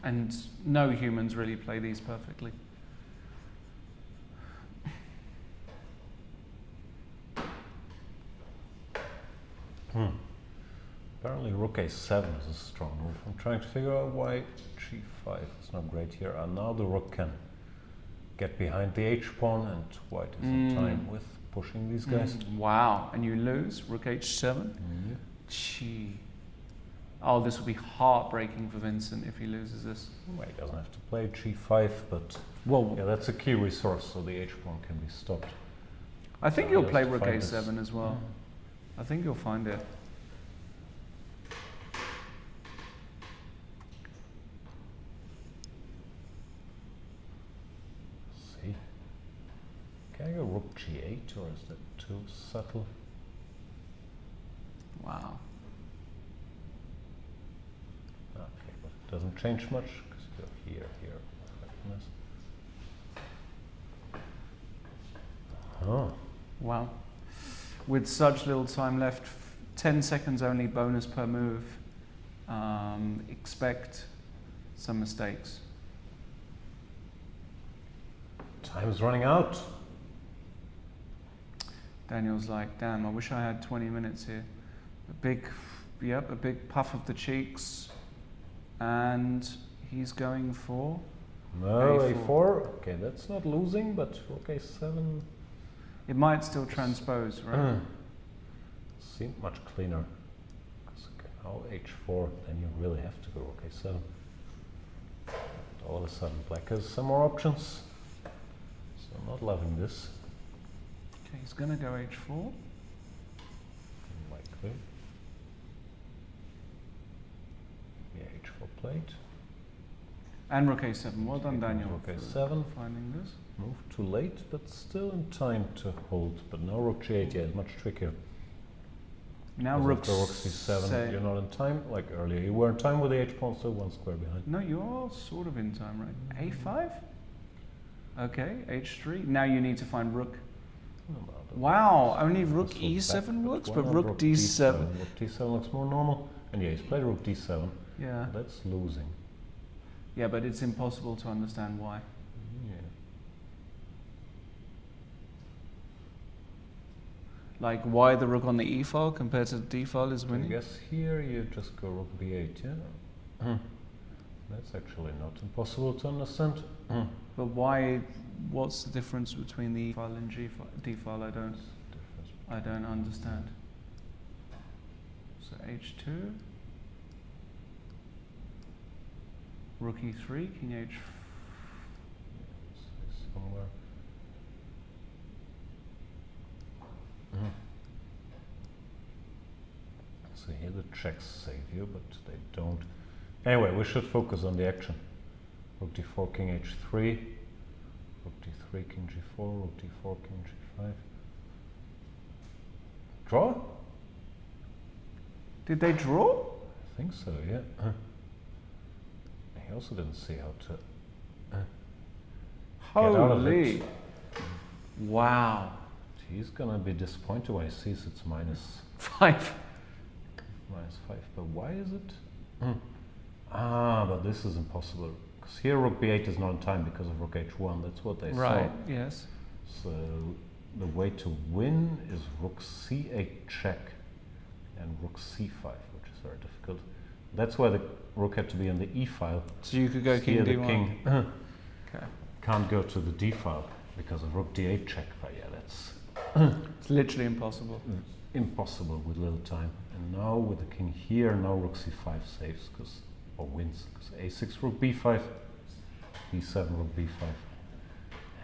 [SPEAKER 4] and no humans really play these perfectly.
[SPEAKER 6] Apparently rook a7 is a strong move. I'm trying to figure out why g5 is not great here. And now the rook can get behind the h-pawn, and white is in time with pushing these guys.
[SPEAKER 4] Wow, and you lose, rook h7?
[SPEAKER 6] Yeah.
[SPEAKER 4] Gee. Oh, this will be heartbreaking for Vincent if he loses this.
[SPEAKER 6] Well, he doesn't have to play g5, but yeah, that's a key resource, so the h-pawn can be stopped.
[SPEAKER 4] I think you'll play rook a7 as well. I think you'll find it.
[SPEAKER 6] See. Can I go rook g8, or is that too subtle?
[SPEAKER 4] Wow.
[SPEAKER 6] Okay, but it doesn't change much, because you go here, here. Oh.
[SPEAKER 4] Wow. With such little time left, 10 seconds only bonus per move. Expect some mistakes.
[SPEAKER 6] Time's running out.
[SPEAKER 4] Daniel's like, damn, I wish I had 20 minutes here. A big puff of the cheeks. And he's going for
[SPEAKER 6] no, a4. Okay, that's not losing, but rook a7.
[SPEAKER 4] It might still transpose, right?
[SPEAKER 6] Seemed much cleaner. Okay, now h4, then you really have to go rook a7. All of a sudden, black has some more options. So I'm not loving this.
[SPEAKER 4] Okay, he's gonna go h4.
[SPEAKER 6] Likely. Yeah, h4 played.
[SPEAKER 4] And rook a7. Well done, Daniel.
[SPEAKER 6] Rook a7.
[SPEAKER 4] Finding this.
[SPEAKER 6] Move too late, but still in time to hold. But now rook g8, yeah, it's much trickier.
[SPEAKER 4] Now
[SPEAKER 6] rook
[SPEAKER 4] rook
[SPEAKER 6] c7, you're not in time like earlier. You were in time with the h-pawn, so 1 square behind.
[SPEAKER 4] No, you are sort of in time, right? a5? Okay, h3. Now you need to find rook. Wow, only rook e7 works, but rook d7.
[SPEAKER 6] Rook d7 looks more normal. And yeah, he's played rook d7.
[SPEAKER 4] Yeah.
[SPEAKER 6] That's losing.
[SPEAKER 4] Yeah, but it's impossible to understand why.
[SPEAKER 6] Yeah.
[SPEAKER 4] Like why the rook on the e file compared to the d file is winning?
[SPEAKER 6] I guess here you just go rook b8, yeah? That's actually not impossible to understand.
[SPEAKER 4] But why? What's the difference between the e file and d file? I don't understand. So h2, rook e3, king h.
[SPEAKER 6] Somewhere. So here the checks save you, but they don't. Anyway, we should focus on the action. Rook d4, king h3, rook d3, king g4, rook d4, king g5. Draw?
[SPEAKER 4] Did they draw?
[SPEAKER 6] I think so, yeah. He also didn't see how to get out of it.
[SPEAKER 4] Wow.
[SPEAKER 6] He's gonna be disappointed when he sees it's minus
[SPEAKER 4] 5.
[SPEAKER 6] Minus 5, but why is it? But this is impossible. Because here rook b8 is not in time because of rook h1, that's what they saw.
[SPEAKER 4] Right, yes.
[SPEAKER 6] So the way to win is rook c8 check and rook c5, which is very difficult. That's why the rook had to be on the e file.
[SPEAKER 4] So you could go king d1.
[SPEAKER 6] The king
[SPEAKER 4] Okay.
[SPEAKER 6] can't go to the d file because of rook d8 check, but yeah, that's
[SPEAKER 4] it's literally impossible.
[SPEAKER 6] Impossible with little time. And now with the king here, now rook c5 saves or wins, because a6 rook b5, b7 rook b5,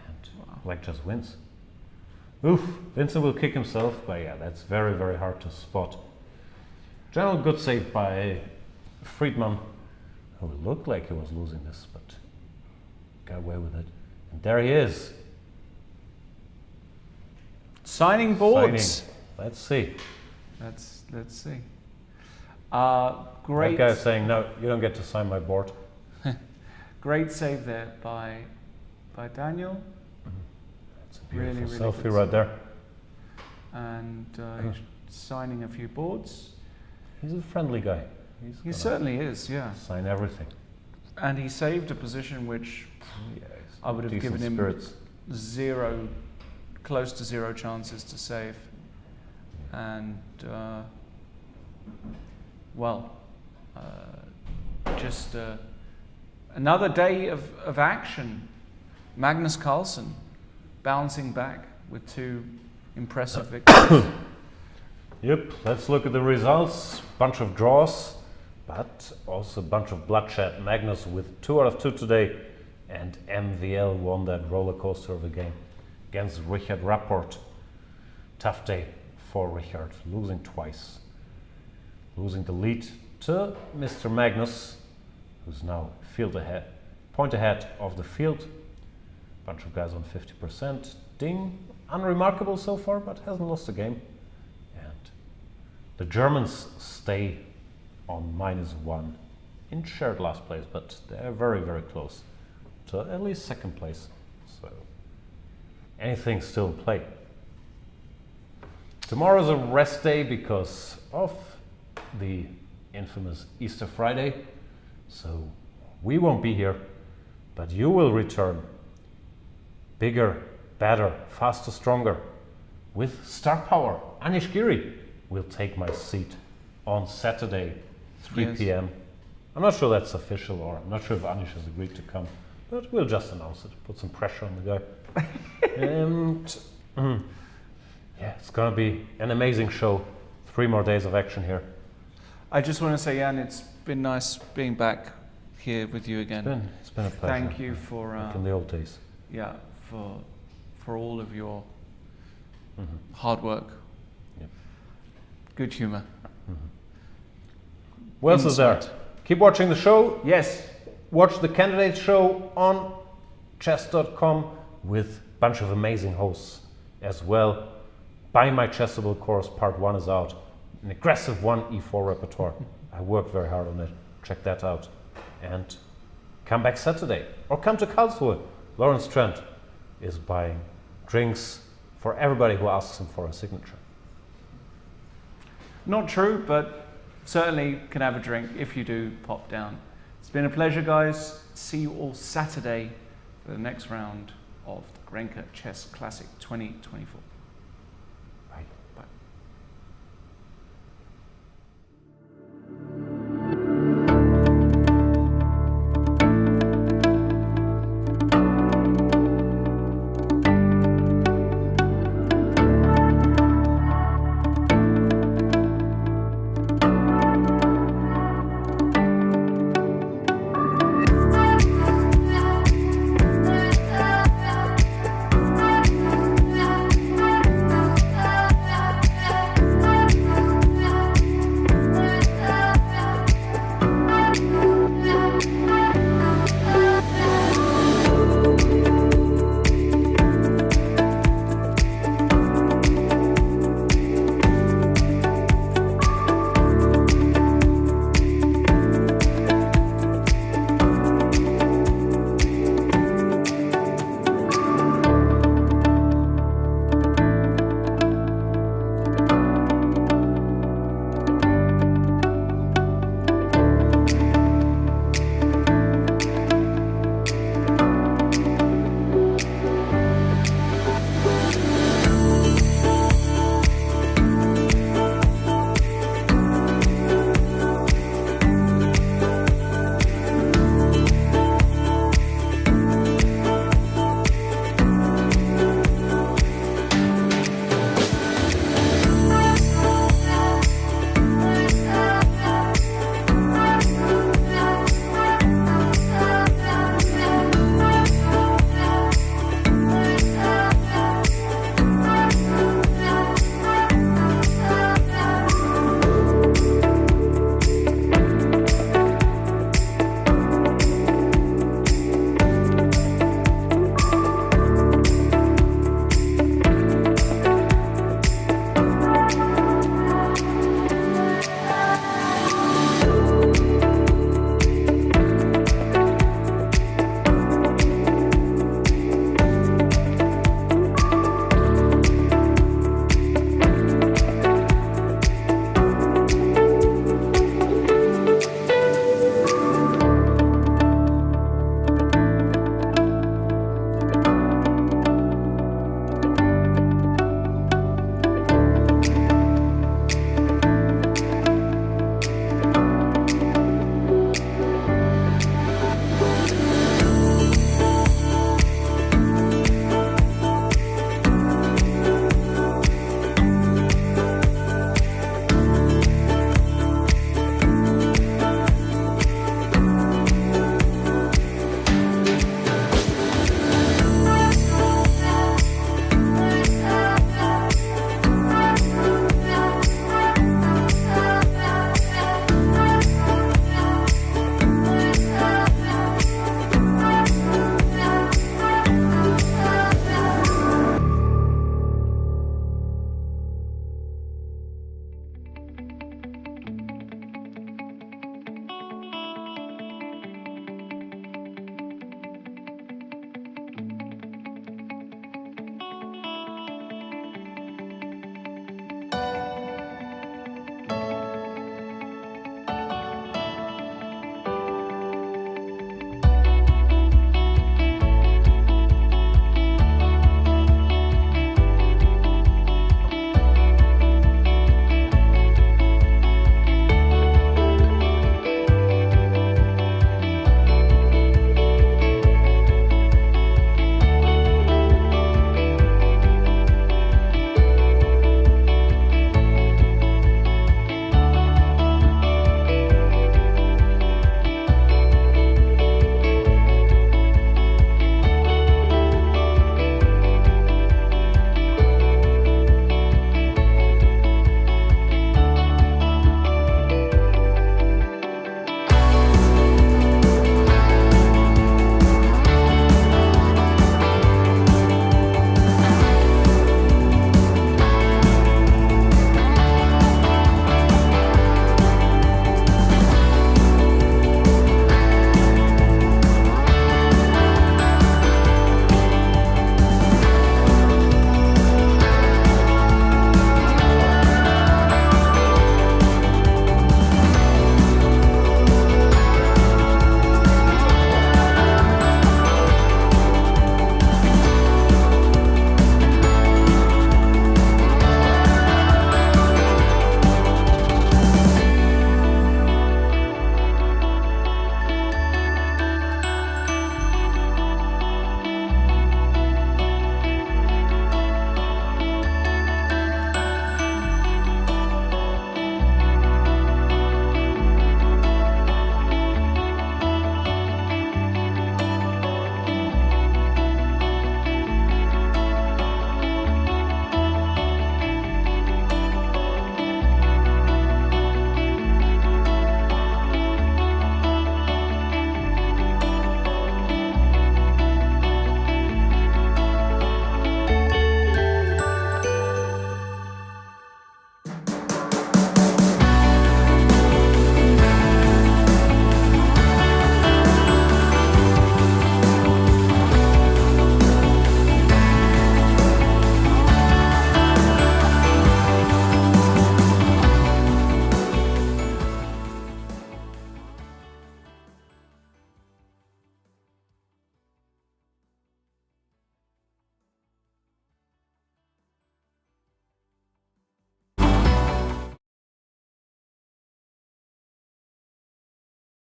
[SPEAKER 6] and black just wins. Oof, Vincent will kick himself, but yeah, that's very, very hard to spot. General good save by Friedman, who looked like he was losing this, but got away with it. And there he is.
[SPEAKER 4] Signing boards.
[SPEAKER 6] Signing. Let's see.
[SPEAKER 4] Let's see. Great.
[SPEAKER 6] That guy's saying, no, you don't get to sign my board.
[SPEAKER 4] Great save there by Daniel.
[SPEAKER 6] That's a beautiful
[SPEAKER 4] really
[SPEAKER 6] selfie right there.
[SPEAKER 4] And he's signing a few boards.
[SPEAKER 6] He's a friendly guy.
[SPEAKER 4] He certainly is, yeah.
[SPEAKER 6] Sign everything.
[SPEAKER 4] And he saved a position which I would have given him close to zero chances to save. And just another day of action. Magnus Carlsen bouncing back with 2 impressive victories.
[SPEAKER 6] Yep, let's look at the results. Bunch of draws, but also a bunch of bloodshed. Magnus with 2 out of 2 today, and MVL won that roller coaster of a game against Richard Rapport. Tough day for Richard, losing twice. Losing the lead to Mr. Magnus, who's now point ahead of the field. Bunch of guys on 50%. Ding, unremarkable so far, but hasn't lost a game. And the Germans stay on -1 in shared last place, but they're very, very close to at least second place. So anything still in play. Tomorrow's a rest day because of the infamous Easter Friday. So we won't be here, but you will return bigger, better, faster, stronger with star power. Anish Giri will take my seat on Saturday, 3 p.m. I'm not sure that's official, or I'm not sure if Anish has agreed to come, but we'll just announce it, put some pressure on the guy. And yeah, it's gonna be an amazing show. 3 more days of action here.
[SPEAKER 4] I just want to say, Jan, it's been nice being back here with you again.
[SPEAKER 6] It's been a pleasure.
[SPEAKER 4] Thank you for
[SPEAKER 6] like in the old days.
[SPEAKER 4] Yeah, for all of your hard work, good humor.
[SPEAKER 6] Who else is there? Keep watching the show.
[SPEAKER 4] Yes.
[SPEAKER 6] watch the Candidate Show on chess.com with a bunch of amazing hosts as well. Buy my Chessable course, part 1 is out. An aggressive 1e4 repertoire. I worked very hard on it. Check that out. And come back Saturday. Or come to Karlsruhe. Lawrence Trent is buying drinks for everybody who asks him for a signature.
[SPEAKER 4] Not true, but certainly can have a drink if you do pop down. It's been a pleasure, guys. See you all Saturday for the next round of the Grenke Chess Classic 2024.